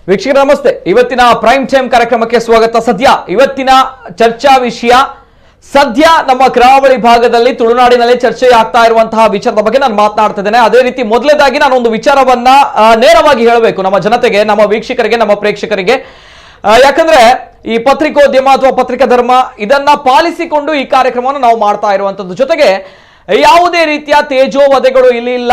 ವೀಕ್ಷಕರೇ ನಮಸ್ತೆ. ಇವತ್ತಿನ ಪ್ರೈಮ್ ಟೈಮ್ ಕಾರ್ಯಕ್ರಮಕ್ಕೆ ಸ್ವಾಗತ. ಸದ್ಯ ಇವತ್ತಿನ ಚರ್ಚಾ ವಿಷಯ ಸದ್ಯ ನಮ್ಮ ಕರಾವಳಿ ಭಾಗದಲ್ಲಿ ತುಳುನಾಡಿನಲ್ಲಿ ಚರ್ಚೆ ಆಗ್ತಾ ಇರುವಂತಹ ವಿಚಾರದ ಬಗ್ಗೆ ನಾನು ಮಾತನಾಡ್ತಾ ಇದ್ದೇನೆ. ಅದೇ ರೀತಿ ಮೊದಲನೇದಾಗಿ ನಾನು ಒಂದು ವಿಚಾರವನ್ನ ನೇರವಾಗಿ ಹೇಳಬೇಕು ನಮ್ಮ ಜನತೆಗೆ, ನಮ್ಮ ವೀಕ್ಷಕರಿಗೆ, ನಮ್ಮ ಪ್ರೇಕ್ಷಕರಿಗೆ. ಯಾಕಂದ್ರೆ ಈ ಪತ್ರಿಕೋದ್ಯಮ ಅಥವಾ ಪತ್ರಿಕಾ ಧರ್ಮ ಇದನ್ನ ಪಾಲಿಸಿಕೊಂಡು ಈ ಕಾರ್ಯಕ್ರಮವನ್ನು ನಾವು ಮಾಡ್ತಾ ಇರುವಂತದ್ದು. ಜೊತೆಗೆ ಯಾವುದೇ ರೀತಿಯ ತೇಜೋವಧೆಗಳು ಇಲ್ಲಿ ಇಲ್ಲ,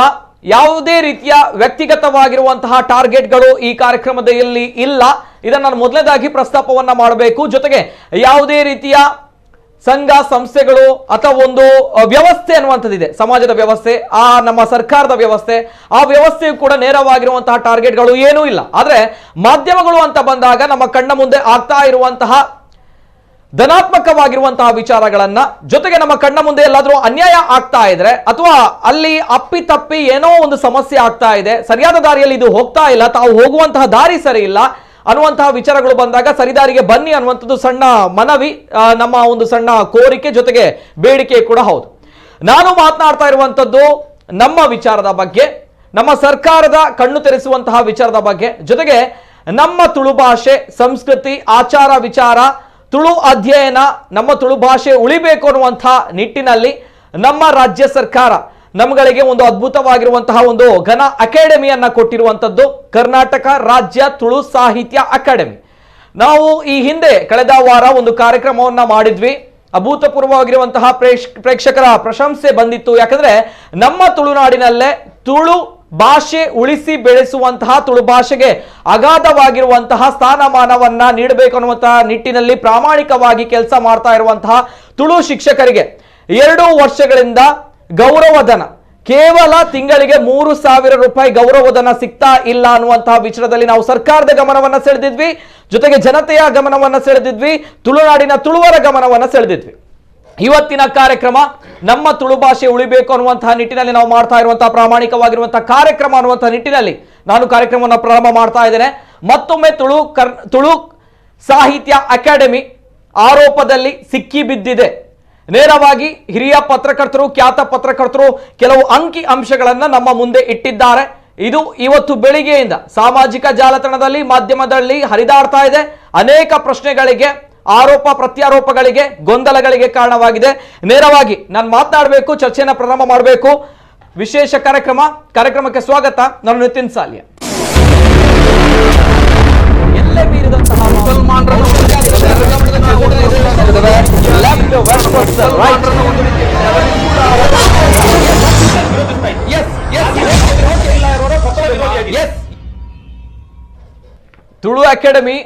ಯಾವುದೇ ರೀತಿಯ ವ್ಯಕ್ತಿಗತವಾಗಿರುವಂತಹ ಟಾರ್ಗೆಟ್ಗಳು ಈ ಕಾರ್ಯಕ್ರಮದಲ್ಲಿ ಇಲ್ಲ. ಇದನ್ನು ನಾನು ಮೊದಲನೇದಾಗಿ ಪ್ರಸ್ತಾಪವನ್ನ ಮಾಡಬೇಕು. ಜೊತೆಗೆ ಯಾವುದೇ ರೀತಿಯ ಸಂಘ ಸಂಸ್ಥೆಗಳು ಅಥವಾ ಒಂದು ವ್ಯವಸ್ಥೆ ಅನ್ನುವಂಥದ್ದಿದೆ, ಸಮಾಜದ ವ್ಯವಸ್ಥೆ, ಆ ನಮ್ಮ ಸರ್ಕಾರದ ವ್ಯವಸ್ಥೆ, ಆ ವ್ಯವಸ್ಥೆಯು ಕೂಡ ನೇರವಾಗಿರುವಂತಹ ಟಾರ್ಗೆಟ್ಗಳು ಏನೂ ಇಲ್ಲ. ಆದ್ರೆ ಮಾಧ್ಯಮಗಳು ಅಂತ ಬಂದಾಗ ನಮ್ಮ ಕಣ್ಣ ಮುಂದೆ ಆಗ್ತಾ ಇರುವಂತಹ ಧನಾತ್ಮಕವಾಗಿರುವಂತಹ ವಿಚಾರಗಳನ್ನ, ಜೊತೆಗೆ ನಮ್ಮ ಕಣ್ಣ ಮುಂದೆ ಎಲ್ಲಾದ್ರೂ ಅನ್ಯಾಯ ಆಗ್ತಾ ಇದ್ರೆ ಅಥವಾ ಅಲ್ಲಿ ಅಪ್ಪಿತಪ್ಪಿ ಏನೋ ಒಂದು ಸಮಸ್ಯೆ ಆಗ್ತಾ ಇದೆ, ಸರಿಯಾದ ದಾರಿಯಲ್ಲಿ ಇದು ಹೋಗ್ತಾ ಇಲ್ಲ, ತಾವು ಹೋಗುವಂತಹ ದಾರಿ ಸರಿ ಇಲ್ಲ ಅನ್ನುವಂತಹ ವಿಚಾರಗಳು ಬಂದಾಗ ಸರಿದಾರಿಗೆ ಬನ್ನಿ ಅನ್ನುವಂಥದ್ದು ಸಣ್ಣ ಮನವಿ, ನಮ್ಮ ಒಂದು ಸಣ್ಣ ಕೋರಿಕೆ, ಜೊತೆಗೆ ಬೇಡಿಕೆ ಕೂಡ ಹೌದು. ನಾನು ಮಾತನಾಡ್ತಾ ಇರುವಂತದ್ದು ನಮ್ಮ ವಿಚಾರದ ಬಗ್ಗೆ, ನಮ್ಮ ಸರ್ಕಾರದ ಕಣ್ಣು ತೆರೆಸುವಂತಹ ವಿಚಾರದ ಬಗ್ಗೆ, ಜೊತೆಗೆ ನಮ್ಮ ತುಳು ಭಾಷೆ, ಸಂಸ್ಕೃತಿ, ಆಚಾರ ವಿಚಾರ, ತುಳು ಅಧ್ಯಯನ, ನಮ್ಮ ತುಳು ಭಾಷೆ ಉಳಿಬೇಕು ಅನ್ನುವಂತಹ ನಿಟ್ಟಿನಲ್ಲಿ ನಮ್ಮ ರಾಜ್ಯ ಸರ್ಕಾರ ನಮ್ಮಗಳಿಗೆ ಒಂದು ಅದ್ಭುತವಾಗಿರುವಂತಹ ಒಂದು ಘನ ಅಕಾಡೆಮಿಯನ್ನ ಕೊಟ್ಟಿರುವಂತದ್ದು ಕರ್ನಾಟಕ ರಾಜ್ಯ ತುಳು ಸಾಹಿತ್ಯ ಅಕಾಡೆಮಿ. ನಾವು ಈ ಹಿಂದೆ ಕಳೆದ ವಾರ ಒಂದು ಕಾರ್ಯಕ್ರಮವನ್ನ ಮಾಡಿದ್ವಿ. ಅಭೂತಪೂರ್ವವಾಗಿರುವಂತಹ ಪ್ರೇಕ್ಷಕರ ಪ್ರಶಂಸೆ ಬಂದಿತ್ತು. ಯಾಕಂದ್ರೆ ನಮ್ಮ ತುಳುನಾಡಿನಲ್ಲೇ ತುಳು ಭಾಷೆ ಉಳಿಸಿ ಬೆಳೆಸುವಂತಹ, ತುಳು ಭಾಷೆಗೆ ಅಗಾಧವಾಗಿರುವಂತಹ ಸ್ಥಾನಮಾನವನ್ನ ನೀಡಬೇಕು ಅನ್ನುವಂತಹ ನಿಟ್ಟಿನಲ್ಲಿ ಪ್ರಾಮಾಣಿಕವಾಗಿ ಕೆಲಸ ಮಾಡ್ತಾ ಇರುವಂತಹ ತುಳು ಶಿಕ್ಷಕರಿಗೆ 2 ವರ್ಷಗಳಿಂದ ಗೌರವಧನ, ಕೇವಲ ತಿಂಗಳಿಗೆ 3,000 ರೂಪಾಯಿ ಗೌರವಧನ ಸಿಗ್ತಾ ಇಲ್ಲ ಅನ್ನುವಂತಹ ವಿಚಾರದಲ್ಲಿ ನಾವು ಸರ್ಕಾರದ ಗಮನವನ್ನ ಸೆಳೆದಿದ್ವಿ, ಜೊತೆಗೆ ಜನತೆಯ ಗಮನವನ್ನ ಸೆಳೆದಿದ್ವಿ, ತುಳುನಾಡಿನ ತುಳುವರ ಗಮನವನ್ನ ಸೆಳೆದಿದ್ವಿ. ಇವತ್ತಿನ ಕಾರ್ಯಕ್ರಮ ನಮ್ಮ ತುಳು ಭಾಷೆ ಉಳಿಬೇಕು ಅನ್ನುವಂತಹ ನಿಟ್ಟಿನಲ್ಲಿ ನಾವು ಮಾಡ್ತಾ ಇರುವಂತಹ ಪ್ರಾಮಾಣಿಕವಾಗಿರುವಂತಹ ಕಾರ್ಯಕ್ರಮ ಅನ್ನುವಂತಹ ನಿಟ್ಟಿನಲ್ಲಿ ನಾನು ಕಾರ್ಯಕ್ರಮವನ್ನು ಪ್ರಾರಂಭ ಮಾಡ್ತಾ ಇದ್ದೇನೆ. ಮತ್ತೊಮ್ಮೆ ತುಳು ಸಾಹಿತ್ಯ ಅಕಾಡೆಮಿ ಆರೋಪದಲ್ಲಿ ಸಿಕ್ಕಿ ಬಿದ್ದಿದೆ. ನೇರವಾಗಿ ಹಿರಿಯ ಪತ್ರಕರ್ತರು, ಖ್ಯಾತ ಪತ್ರಕರ್ತರು ಕೆಲವು ಅಂಕಿ ಅಂಶಗಳನ್ನ ನಮ್ಮ ಮುಂದೆ ಇಟ್ಟಿದ್ದಾರೆ. ಇದು ಇವತ್ತು ಬೆಳಿಗ್ಗೆಯಿಂದ ಸಾಮಾಜಿಕ ಜಾಲತಾಣದಲ್ಲಿ, ಮಾಧ್ಯಮದಲ್ಲಿ ಹರಿದಾಡ್ತಾ ಇದೆ. ಅನೇಕ ಪ್ರಶ್ನೆಗಳಿಗೆ, ಆರೋಪ ಪ್ರತ್ಯಾರೋಪಗಳಿಗೆ, ಗೊಂದಲಗಳಿಗೆ ಕಾರಣವಾಗಿದೆ. ನೇರವಾಗಿ ನಾನು ಮಾತನಾಡಬೇಕು, ಚರ್ಚೆಯನ್ನು ಪ್ರಾರಂಭ ಮಾಡಬೇಕು. ವಿಶೇಷ ಕಾರ್ಯಕ್ರಮಕ್ಕೆ ಸ್ವಾಗತ. ನಾನು ನಿತಿನ್ ಸಾಲಿಯಾ. ಎಲ್ಲೇ ಮೀರಿದಂತಹ ತುಳು ಅಕಾಡೆಮಿ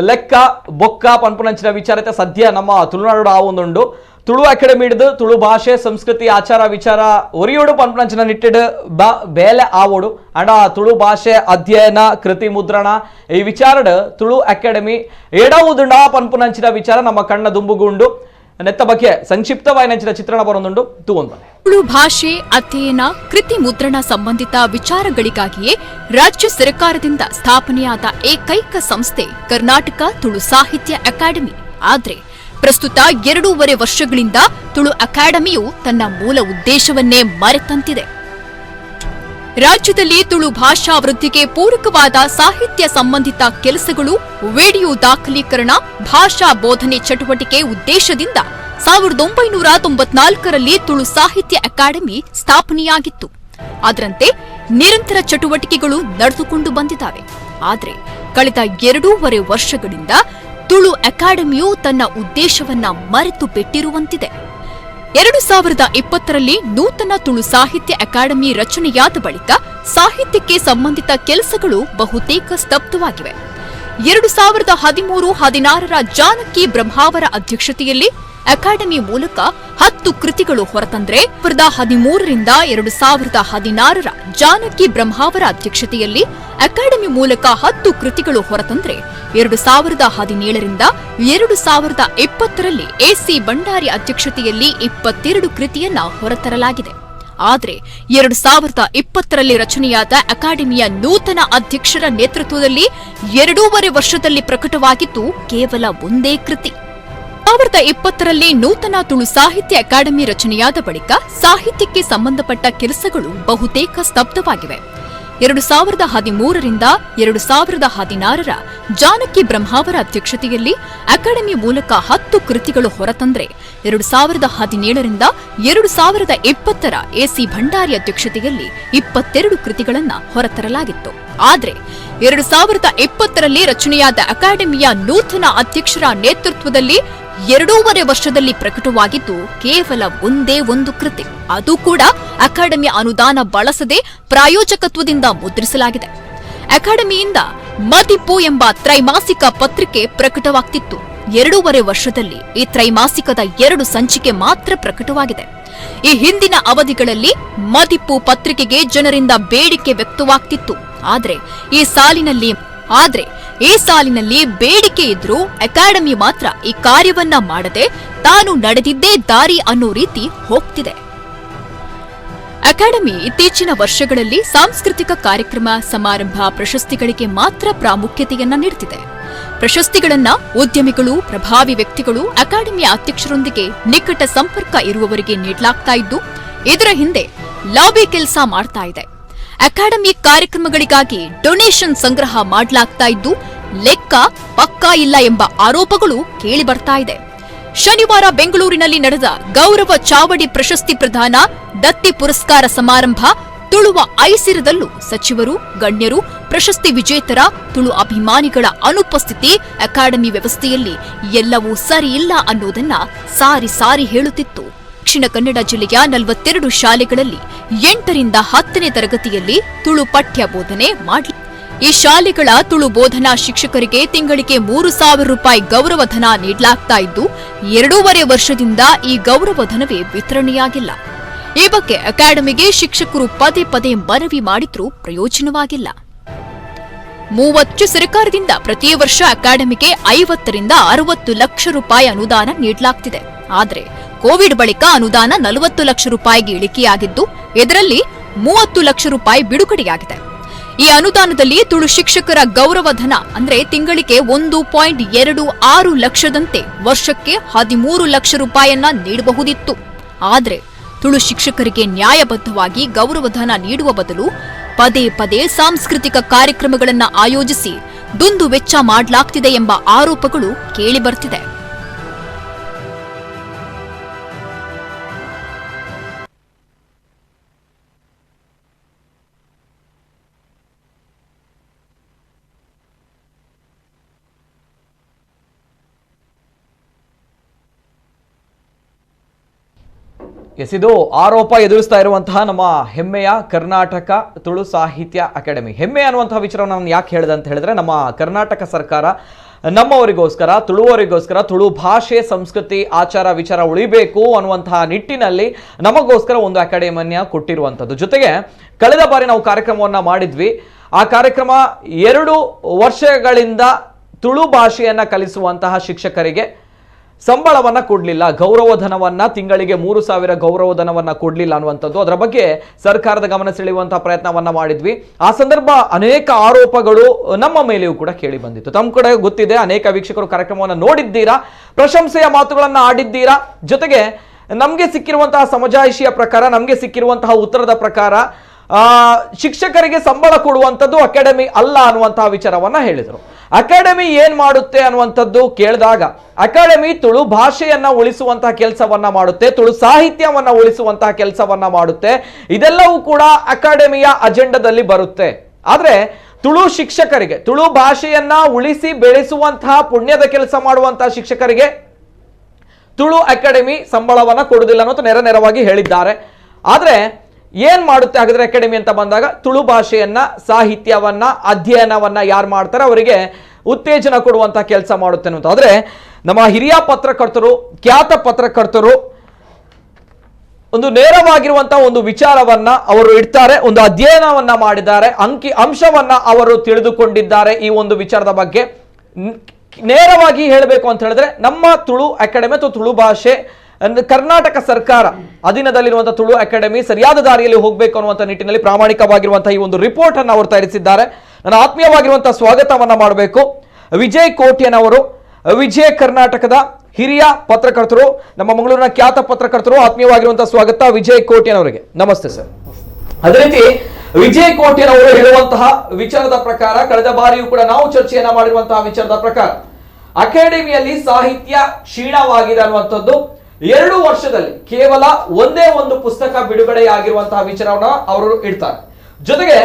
ಲೆಕ್ಕ ಬೊಕ್ಕ ಪನ್ಪುನಂಚಿನ ವಿಚಾರತೆ ಸದ್ಯ ನಮ್ಮ ತುಳುನಾಡು ಆವೊಂದುಂಡು. ತುಳು ಅಕಾಡೆಮಿ ಹಿಡಿದು ತುಳು ಭಾಷೆ, ಸಂಸ್ಕೃತಿ, ಆಚಾರ ವಿಚಾರ ಒರಿಯೋಡು ಪನ್ಪುನಂಚಿನ ನಿಟ್ಟಿಡು ಬೇಲೆ ಆವೋಡು ಅಂಡ ತುಳು ಭಾಷೆ ಅಧ್ಯಯನ, ಕೃತಿ ಮುದ್ರಣ ಈ ವಿಚಾರಡ್ ತುಳು ಅಕಾಡೆಮಿ ಎಡವುದುಂಡ ಪನ್ಪುನಂಚಿನ ವಿಚಾರ ನಮ್ಮ ಕಣ್ಣ ದುಂಬುಗುಂಡು ನೆತ್ತ ಬಗ್ಗೆ ಸಂಕ್ಷಿಪ್ತವಾಗಿ ನಂಚಿನ ಚಿತ್ರಣ ಬರೋದುಂಡು ತೂಗೊಂಡು. ತುಳು ಭಾಷೆ ಅಧ್ಯಯನ, ಕೃತಿ ಮುದ್ರಣ ಸಂಬಂಧಿತ ವಿಚಾರಗಳಿಗಾಗಿಯೇ ರಾಜ್ಯ ಸರ್ಕಾರದಿಂದ ಸ್ಥಾಪನೆಯಾದ ಏಕೈಕ ಸಂಸ್ಥೆ ಕರ್ನಾಟಕ ತುಳು ಸಾಹಿತ್ಯ ಅಕಾಡೆಮಿ. ಆದ್ರೆ ಪ್ರಸ್ತುತ 2.5 ವರ್ಷಗಳಿಂದ ತುಳು ಅಕಾಡೆಮಿಯು ತನ್ನ ಮೂಲ ಉದ್ದೇಶವನ್ನೇ ಮರೆತಂತಿದೆ. ರಾಜ್ಯದಲ್ಲಿ ತುಳು ಭಾಷಾ ವೃದ್ಧಿಗೆ ಪೂರಕವಾದ ಸಾಹಿತ್ಯ ಸಂಬಂಧಿತ ಕೆಲಸಗಳು, ವಿಡಿಯೋ ದಾಖಲೀಕರಣ, ಭಾಷಾ ಬೋಧನೆ ಚಟುವಟಿಕೆ ಉದ್ದೇಶದಿಂದ 1994ರಲ್ಲಿ ತುಳು ಸಾಹಿತ್ಯ ಅಕಾಡೆಮಿ ಸ್ಥಾಪನೆಯಾಗಿತ್ತು. ಅದರಂತೆ ನಿರಂತರ ಚಟುವಟಿಕೆಗಳು ನಡೆದುಕೊಂಡು ಬಂದಿದ್ದಾವೆ. ಆದರೆ ಕಳೆದ 2.5 ವರ್ಷಗಳಿಂದ ತುಳು ಅಕಾಡೆಮಿಯು ತನ್ನ ಉದ್ದೇಶವನ್ನ ಮರೆತು ಬಿಟ್ಟಿರುವಂತಿದೆ. 2020ರಲ್ಲಿ ನೂತನ ತುಳು ಸಾಹಿತ್ಯ ಅಕಾಡೆಮಿ ರಚನೆಯಾದ ಬಳಿಕ ಸಾಹಿತ್ಯಕ್ಕೆ ಸಂಬಂಧಿತ ಕೆಲಸಗಳು ಬಹುತೇಕ ಸ್ತಬ್ಧವಾಗಿವೆ. 2013-16ರ ಜಾನಕಿ ಬ್ರಹ್ಮಾವರ ಅಧ್ಯಕ್ಷತೆಯಲ್ಲಿ ಅಕಾಡೆಮಿ ಮೂಲಕ 10 ಕೃತಿಗಳು ಹೊರತಂದ್ರೆ, 2013ರಿಂದ 2016ರ ಜಾನಕಿ ಬ್ರಹ್ಮಾವರ ಅಧ್ಯಕ್ಷತೆಯಲ್ಲಿ ಅಕಾಡೆಮಿ ಮೂಲಕ 10 ಕೃತಿಗಳು ಹೊರತಂದ್ರೆ, 2017ರಿಂದ 2020ರಲ್ಲಿ ಎಸಿ ಭಂಡಾರಿ ಅಧ್ಯಕ್ಷತೆಯಲ್ಲಿ 22 ಕೃತಿಯನ್ನ ಹೊರತರಲಾಗಿದೆ. ಆದರೆ 2020ರಲ್ಲಿ ರಚನೆಯಾದ ಅಕಾಡೆಮಿಯ ನೂತನ ಅಧ್ಯಕ್ಷರ ನೇತೃತ್ವದಲ್ಲಿ 2.5 ವರ್ಷದಲ್ಲಿ ಪ್ರಕಟವಾಗಿದ್ದು ಕೇವಲ ಒಂದೇ ಕೃತಿ. 2020ರಲ್ಲಿ ನೂತನ ತುಳು ಸಾಹಿತ್ಯ ಅಕಾಡೆಮಿ ರಚನೆಯಾದ ಬಳಿಕ ಸಾಹಿತ್ಯಕ್ಕೆ ಸಂಬಂಧಪಟ್ಟ ಕೆಲಸಗಳು ಬಹುತೇಕ ಸ್ತಬ್ಧವಾಗಿವೆ. 2013ರಿಂದ 2016ರ ಜಾನಕಿ ಬ್ರಹ್ಮಾವರ ಅಧ್ಯಕ್ಷತೆಯಲ್ಲಿ ಅಕಾಡೆಮಿ ಮೂಲಕ 10 ಕೃತಿಗಳು ಹೊರತಂದ್ರೆ 2017ರಿಂದ 2020ರ ಎಸಿ ಭಂಡಾರಿ ಅಧ್ಯಕ್ಷತೆಯಲ್ಲಿ 22 ಕೃತಿಗಳನ್ನು ಹೊರತರಲಾಗಿತ್ತು. ಆದರೆ 2020ರಲ್ಲಿ ರಚನೆಯಾದ ಅಕಾಡೆಮಿಯ ನೂತನ ಅಧ್ಯಕ್ಷರ ನೇತೃತ್ವದಲ್ಲಿ 2.5 ವರ್ಷದಲ್ಲಿ ಪ್ರಕಟವಾಗಿದ್ದು ಕೇವಲ ಒಂದೇ ಒಂದು ಕೃತಿ. ಅದು ಕೂಡ ಅಕಾಡೆಮಿ ಅನುದಾನ ಬಳಸದೆ ಪ್ರಾಯೋಜಕತ್ವದಿಂದ ಮುದ್ರಿಸಲಾಗಿದೆ. ಅಕಾಡೆಮಿಯಿಂದ ಮದಿಪು ಎಂಬ ತ್ರೈಮಾಸಿಕ ಪತ್ರಿಕೆ ಪ್ರಕಟವಾಗ್ತಿತ್ತು. 2.5 ವರ್ಷದಲ್ಲಿ ಈ ತ್ರೈಮಾಸಿಕದ 2 ಸಂಚಿಕೆ ಮಾತ್ರ ಪ್ರಕಟವಾಗಿದೆ. ಈ ಹಿಂದಿನ ಅವಧಿಗಳಲ್ಲಿ ಮದಿಪು ಪತ್ರಿಕೆಗೆ ಜನರಿಂದ ಬೇಡಿಕೆ ವ್ಯಕ್ತವಾಗ್ತಿತ್ತು. ಆದರೆ ಈ ಸಾಲಿನಲ್ಲಿ ಬೇಡಿಕೆ ಇದ್ರೂ ಅಕಾಡೆಮಿ ಮಾತ್ರ ಈ ಕಾರ್ಯವನ್ನ ಮಾಡದೆ ತಾನು ನಡೆದಿದ್ದೇ ದಾರಿ ಅನ್ನೋ ರೀತಿ ಹೋಗ್ತಿದೆ. ಅಕಾಡೆಮಿ ಇತ್ತೀಚಿನ ವರ್ಷಗಳಲ್ಲಿ ಸಾಂಸ್ಕೃತಿಕ ಕಾರ್ಯಕ್ರಮ, ಸಮಾರಂಭ, ಪ್ರಶಸ್ತಿಗಳಿಗೆ ಮಾತ್ರ ಪ್ರಾಮುಖ್ಯತೆಯನ್ನ ನೀಡುತ್ತಿದೆ. ಪ್ರಶಸ್ತಿಗಳನ್ನ ಉದ್ಯಮಿಗಳು, ಪ್ರಭಾವಿ ವ್ಯಕ್ತಿಗಳು, ಅಕಾಡೆಮಿಯ ಅಧ್ಯಕ್ಷರೊಂದಿಗೆ ನಿಕಟ ಸಂಪರ್ಕ ಇರುವವರಿಗೆ ನೀಡಲಾಗ್ತಾ ಇದ್ದು, ಇದರ ಹಿಂದೆ ಲಾಬಿ ಕೆಲಸ ಮಾಡ್ತಾ ಇದೆ. ಅಕಾಡೆಮಿ ಕಾರ್ಯಕ್ರಮಗಳಿಗಾಗಿ ಡೊನೇಷನ್ ಸಂಗ್ರಹ ಮಾಡಲಾಗ್ತಾ ಇದ್ದು, ಲೆಕ್ಕ ಪಕ್ಕಾ ಇಲ್ಲ ಎಂಬ ಆರೋಪಗಳು ಕೇಳಿ ಬರ್ತಾ ಇದೆ. ಶನಿವಾರ ಬೆಂಗಳೂರಿನಲ್ಲಿ ನಡೆದ ಗೌರವ ಚಾವಡಿ ಪ್ರಶಸ್ತಿ ಪ್ರದಾನ, ದತ್ತಿ ಪುರಸ್ಕಾರ ಸಮಾರಂಭ, ತುಳುವ ಐಸಿರದಲ್ಲೂ ಸಚಿವರು, ಗಣ್ಯರು, ಪ್ರಶಸ್ತಿ ವಿಜೇತರ, ತುಳು ಅಭಿಮಾನಿಗಳ ಅನುಪಸ್ಥಿತಿ ಅಕಾಡೆಮಿ ವ್ಯವಸ್ಥೆಯಲ್ಲಿ ಎಲ್ಲವೂ ಸರಿಯಿಲ್ಲ ಅನ್ನೋದನ್ನ ಸಾರಿ ಸಾರಿ ಹೇಳುತ್ತಿತ್ತು. ದಕ್ಷಿಣ ಕನ್ನಡ ಜಿಲ್ಲೆಯ 42 ಶಾಲೆಗಳಲ್ಲಿ 8ರಿಂದ 10ನೇ ತರಗತಿಯಲ್ಲಿ ತುಳು ಪಠ್ಯ ಬೋಧನೆ ಮಾಡಲಿ. ಈ ಶಾಲೆಗಳ ತುಳು ಬೋಧನಾ ಶಿಕ್ಷಕರಿಗೆ ತಿಂಗಳಿಗೆ 3,000 ರೂಪಾಯಿ ಗೌರವಧನ ನೀಡಲಾಗ್ತಾ ಇದ್ದು, 2.5 ವರ್ಷದಿಂದ ಈ ಗೌರವಧನವೇ ವಿತರಣೆಯಾಗಿಲ್ಲ. ಈ ಬಗ್ಗೆ ಅಕಾಡೆಮಿಗೆ ಶಿಕ್ಷಕರು ಪದೇ ಪದೇ ಮನವಿ ಮಾಡಿದ್ರೂ ಪ್ರಯೋಜನವಾಗಿಲ್ಲ. ಸರ್ಕಾರದಿಂದ ಪ್ರತಿ ವರ್ಷ ಅಕಾಡೆಮಿಗೆ 50ರಿಂದ 60 ಲಕ್ಷ ರೂಪಾಯಿ ಅನುದಾನ ನೀಡಲಾಗ್ತಿದೆ. ಆದರೆ ಕೋವಿಡ್ ಬಳಿಕ ಅನುದಾನ 40 ಲಕ್ಷ ರೂಪಾಯಿಗೆ ಇಳಿಕೆಯಾಗಿದ್ದು, ಇದರಲ್ಲಿ 30 ಲಕ್ಷ ರೂಪಾಯಿ ಬಿಡುಗಡೆಯಾಗಿದೆ. ಈ ಅನುದಾನದಲ್ಲಿ ತುಳು ಶಿಕ್ಷಕರ ಗೌರವಧನ ಅಂದ್ರೆ ತಿಂಗಳಿಗೆ 1.26 ಲಕ್ಷದಂತೆ ವರ್ಷಕ್ಕೆ 13 ಲಕ್ಷ ರೂಪಾಯಿಯನ್ನ ನೀಡಬಹುದಿತ್ತು. ಆದರೆ ತುಳು ಶಿಕ್ಷಕರಿಗೆ ನ್ಯಾಯಬದ್ಧವಾಗಿ ಗೌರವಧನ ನೀಡುವ ಬದಲು ಪದೇ ಪದೇ ಸಾಂಸ್ಕೃತಿಕ ಕಾರ್ಯಕ್ರಮಗಳನ್ನು ಆಯೋಜಿಸಿ ದುಂದು ವೆಚ್ಚ ಮಾಡಲಾಗ್ತಿದೆ ಎಂಬ ಆರೋಪಗಳು ಕೇಳಿಬರ್ತಿದೆ. ಇದು ಆರೋಪ ಎದುರಿಸ್ತಾ ಇರುವಂತಹ ನಮ್ಮ ಹೆಮ್ಮೆಯ ಕರ್ನಾಟಕ ತುಳು ಸಾಹಿತ್ಯ ಅಕಾಡೆಮಿ. ಹೆಮ್ಮೆ ಅನ್ನುವಂತಹ ವಿಚಾರವನ್ನು ನಾನು ಯಾಕೆ ಹೇಳಿದೆ ಅಂತ ಹೇಳಿದ್ರೆ, ನಮ್ಮ ಕರ್ನಾಟಕ ಸರ್ಕಾರ ನಮ್ಮವರಿಗೋಸ್ಕರ, ತುಳುವರಿಗೋಸ್ಕರ, ತುಳು ಭಾಷೆ, ಸಂಸ್ಕೃತಿ, ಆಚಾರ ವಿಚಾರ ಉಳಿಬೇಕು ಅನ್ನುವಂತಹ ನಿಟ್ಟಿನಲ್ಲಿ ನಮಗೋಸ್ಕರ ಒಂದು ಅಕಾಡೆಮಿಯನ್ನ ಕೊಟ್ಟಿರುವಂಥದ್ದು. ಜೊತೆಗೆ ಕಳೆದ ಬಾರಿ ನಾವು ಕಾರ್ಯಕ್ರಮವನ್ನು ಮಾಡಿದ್ವಿ. ಆ ಕಾರ್ಯಕ್ರಮ 2 ವರ್ಷಗಳಿಂದ ತುಳು ಭಾಷೆಯನ್ನ ಕಲಿಸುವಂತಹ ಶಿಕ್ಷಕರಿಗೆ ಸಂಬಳವನ್ನ ಕೊಡಲಿಲ್ಲ, ಗೌರವಧನವನ್ನ ತಿಂಗಳಿಗೆ 3,000 ಗೌರವಧನವನ್ನ ಕೊಡಲಿಲ್ಲ ಅನ್ನುವಂಥದ್ದು. ಅದರ ಬಗ್ಗೆ ಸರ್ಕಾರದ ಗಮನ ಸೆಳೆಯುವಂತಹ ಪ್ರಯತ್ನವನ್ನ ಮಾಡಿದ್ವಿ. ಆ ಸಂದರ್ಭ ಅನೇಕ ಆರೋಪಗಳು ನಮ್ಮ ಮೇಲೆಯೂ ಕೂಡ ಕೇಳಿ ಬಂದಿತ್ತು. ತಮ್ಮ ಕಡೆ ಗೊತ್ತಿದೆ, ಅನೇಕ ವೀಕ್ಷಕರು ಕಾರ್ಯಕ್ರಮವನ್ನು ನೋಡಿದ್ದೀರಾ, ಪ್ರಶಂಸೆಯ ಮಾತುಗಳನ್ನ ಆಡಿದ್ದೀರಾ. ಜೊತೆಗೆ ನಮಗೆ ಸಿಕ್ಕಿರುವಂತಹ ಸಮಜಾಯಿಷಿಯ ಪ್ರಕಾರ, ನಮಗೆ ಸಿಕ್ಕಿರುವಂತಹ ಉತ್ತರದ ಪ್ರಕಾರ ಶಿಕ್ಷಕರಿಗೆ ಸಂಬಳ ಕೊಡುವಂಥದ್ದು ಅಕಾಡೆಮಿ ಅಲ್ಲ ಅನ್ನುವಂತಹ ವಿಚಾರವನ್ನ ಹೇಳಿದರು. ಅಕಾಡೆಮಿ ಏನ್ ಮಾಡುತ್ತೆ ಅನ್ನುವಂಥದ್ದು ಕೇಳಿದಾಗ, ಅಕಾಡೆಮಿ ತುಳು ಭಾಷೆಯನ್ನ ಉಳಿಸುವಂತಹ ಕೆಲಸವನ್ನ ಮಾಡುತ್ತೆ, ತುಳು ಸಾಹಿತ್ಯವನ್ನ ಉಳಿಸುವಂತಹ ಕೆಲಸವನ್ನ ಮಾಡುತ್ತೆ. ಇದೆಲ್ಲವೂ ಕೂಡ ಅಕಾಡೆಮಿಯ ಅಜೆಂಡಾದಲ್ಲಿ ಬರುತ್ತೆ. ಆದ್ರೆ ತುಳು ಶಿಕ್ಷಕರಿಗೆ, ತುಳು ಭಾಷೆಯನ್ನ ಉಳಿಸಿ ಬೆಳೆಸುವಂತಹ ಪುಣ್ಯದ ಕೆಲಸ ಮಾಡುವಂತಹ ಶಿಕ್ಷಕರಿಗೆ ತುಳು ಅಕಾಡೆಮಿ ಸಂಬಳವನ್ನ ಕೊಡುವುದಿಲ್ಲ ಅನ್ನೋದು ನೇರವಾಗಿ ಹೇಳಿದ್ದಾರೆ. ಆದ್ರೆ ಏನ್ ಮಾಡುತ್ತೆ ಹಾಗಾದ್ರೆ ಅಕಾಡೆಮಿ ಅಂತ ಬಂದಾಗ, ತುಳು ಭಾಷೆಯನ್ನ, ಸಾಹಿತ್ಯವನ್ನ, ಅಧ್ಯಯನವನ್ನ ಯಾರು ಮಾಡ್ತಾರೆ ಅವರಿಗೆ ಉತ್ತೇಜನ ಕೊಡುವಂತ ಕೆಲಸ ಮಾಡುತ್ತೆ ಅನ್ನೋದು. ಆದ್ರೆ ನಮ್ಮ ಹಿರಿಯ ಪತ್ರಕರ್ತರು, ಖ್ಯಾತ ಪತ್ರಕರ್ತರು ಒಂದು ನೇರವಾಗಿರುವಂತಹ ಒಂದು ವಿಚಾರವನ್ನ ಅವರು ಇಡ್ತಾರೆ, ಒಂದು ಅಧ್ಯಯನವನ್ನ ಮಾಡಿದ್ದಾರೆ, ಅಂಶವನ್ನ ಅವರು ತಿಳಿದುಕೊಂಡಿದ್ದಾರೆ. ಈ ಒಂದು ವಿಚಾರದ ಬಗ್ಗೆ ನೇರವಾಗಿ ಹೇಳಬೇಕು ಅಂತ ಹೇಳಿದ್ರೆ, ನಮ್ಮ ತುಳು ಅಕಾಡೆಮಿ ಅಥವಾ ತುಳು ಭಾಷೆ ಕರ್ನಾಟಕ ಸರ್ಕಾರ ಅಧೀನದಲ್ಲಿರುವಂತಹ ತುಳು ಅಕಾಡೆಮಿ ಸರಿಯಾದ ದಾರಿಯಲ್ಲಿ ಹೋಗಬೇಕು ಅನ್ನುವಂಥ ನಿಟ್ಟಿನಲ್ಲಿ ಪ್ರಾಮಾಣಿಕವಾಗಿರುವಂತಹ ಈ ಒಂದು ರಿಪೋರ್ಟ್ ಅನ್ನು ಅವರು ತಯಾರಿಸಿದ್ದಾರೆ. ನಾನು ಆತ್ಮೀಯವಾಗಿರುವಂತಹ ಸ್ವಾಗತವನ್ನ ಮಾಡಬೇಕು ವಿಜಯ್ ಕೋಟ್ಯನವರು. ವಿಜಯ ಕರ್ನಾಟಕದ ಹಿರಿಯ ಪತ್ರಕರ್ತರು, ನಮ್ಮ ಮಂಗಳೂರಿನ ಖ್ಯಾತ ಪತ್ರಕರ್ತರು. ಆತ್ಮೀಯವಾಗಿರುವಂತಹ ಸ್ವಾಗತ ವಿಜಯ್ ಕೋಟ್ಯನವರಿಗೆ. ನಮಸ್ತೆ ಸರ್. ಅದೇ ರೀತಿ ವಿಜಯ್ ಕೋಟ್ಯನವರು ಹೇಳುವಂತಹ ವಿಚಾರದ ಪ್ರಕಾರ, ಕಳೆದ ಬಾರಿಯೂ ಕೂಡ ನಾವು ಚರ್ಚೆಯನ್ನ ಮಾಡಿರುವಂತಹ ವಿಚಾರದ ಪ್ರಕಾರ, ಅಕಾಡೆಮಿಯಲ್ಲಿ ಸಾಹಿತ್ಯ ಕ್ಷೀಣವಾಗಿದೆ ಅನ್ನುವಂಥದ್ದು 2 ವರ್ಷದಲ್ಲಿ ಕೇವಲ ಒಂದೇ ಒಂದು ಪುಸ್ತಕ ಬಿಡುಗಡೆಯಾಗಿರುವಂತಹ ವಿಚಾರವನ್ನ ಅವರು ಇಡ್ತಾರೆ. ಜೊತೆಗೆ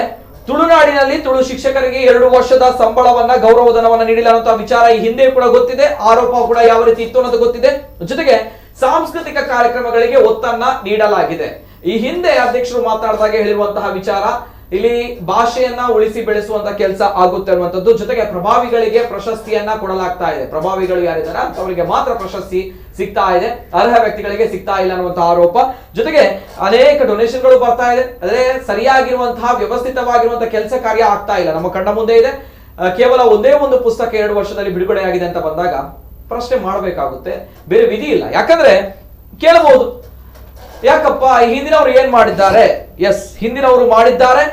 ತುಳುನಾಡಿನಲ್ಲಿ ತುಳು ಶಿಕ್ಷಕರಿಗೆ 2 ವರ್ಷದ ಸಂಬಳವನ್ನ, ಗೌರವಧನವನ್ನ ನೀಡಿಲ್ಲ ಅನ್ನುವಂತಹ ವಿಚಾರ ಈ ಹಿಂದೆ ಕೂಡ ಗೊತ್ತಿದೆ. ಆರೋಪ ಕೂಡ ಯಾವ ರೀತಿ ಇತ್ತು ಅನ್ನೋದು ಗೊತ್ತಿದೆ. ಜೊತೆಗೆ ಸಾಂಸ್ಕೃತಿಕ ಕಾರ್ಯಕ್ರಮಗಳಿಗೆ ಒತ್ತನ್ನ ನೀಡಲಾಗಿದೆ. ಈ ಹಿಂದೆ ಅಧ್ಯಕ್ಷರು ಮಾತನಾಡಿದಾಗ ಹೇಳಿರುವಂತಹ ವಿಚಾರ, ಇಲ್ಲಿ ಭಾಷೆಯನ್ನ ಉಳಿಸಿ ಬೆಳೆಸುವಂತ ಕೆಲಸ ಆಗುತ್ತೆ ಅನ್ನುವಂಥದ್ದು. ಜೊತೆಗೆ ಪ್ರಭಾವಿಗಳಿಗೆ ಪ್ರಶಸ್ತಿಯನ್ನ ಕೊಡಲಾಗ್ತಾ ಇದೆ. ಪ್ರಭಾವಿಗಳು ಯಾರಿದ್ದಾರೆ ಅವರಿಗೆ ಮಾತ್ರ ಪ್ರಶಸ್ತಿ ಸಿಗ್ತಾ ಇದೆ, ಅರ್ಹ ವ್ಯಕ್ತಿಗಳಿಗೆ ಸಿಗ್ತಾ ಇಲ್ಲ ಅನ್ನುವಂತಹ ಆರೋಪ. ಜೊತೆಗೆ ಅನೇಕ ಡೊನೇಷನ್ಗಳು ಬರ್ತಾ ಇದೆ, ಅದೇ ಸರಿಯಾಗಿರುವಂತಹ ವ್ಯವಸ್ಥಿತವಾಗಿರುವಂತಹ ಕೆಲಸ ಕಾರ್ಯ ಆಗ್ತಾ ಇಲ್ಲ. ನಮ್ಮ ಕಣ್ಣ ಮುಂದೆ ಇದೆ. ಕೇವಲ ಒಂದೇ ಒಂದು ಪುಸ್ತಕ 2 ವರ್ಷದಲ್ಲಿ ಬಿಡುಗಡೆಯಾಗಿದೆ ಅಂತ ಬಂದಾಗ ಪ್ರಶ್ನೆ ಮಾಡಬೇಕಾಗುತ್ತೆ. ಬೇರೆ ವಿಧಿ ಇಲ್ಲ. ಯಾಕಂದ್ರೆ ಕೇಳಬಹುದು, ಯಾಕಪ್ಪ ಈ ಹಿಂದಿನವರು ಏನ್ ಮಾಡಿದ್ದಾರೆ? ಎಸ್, ಹಿಂದಿನವರು ಮಾಡಿದ್ದಾರೆ.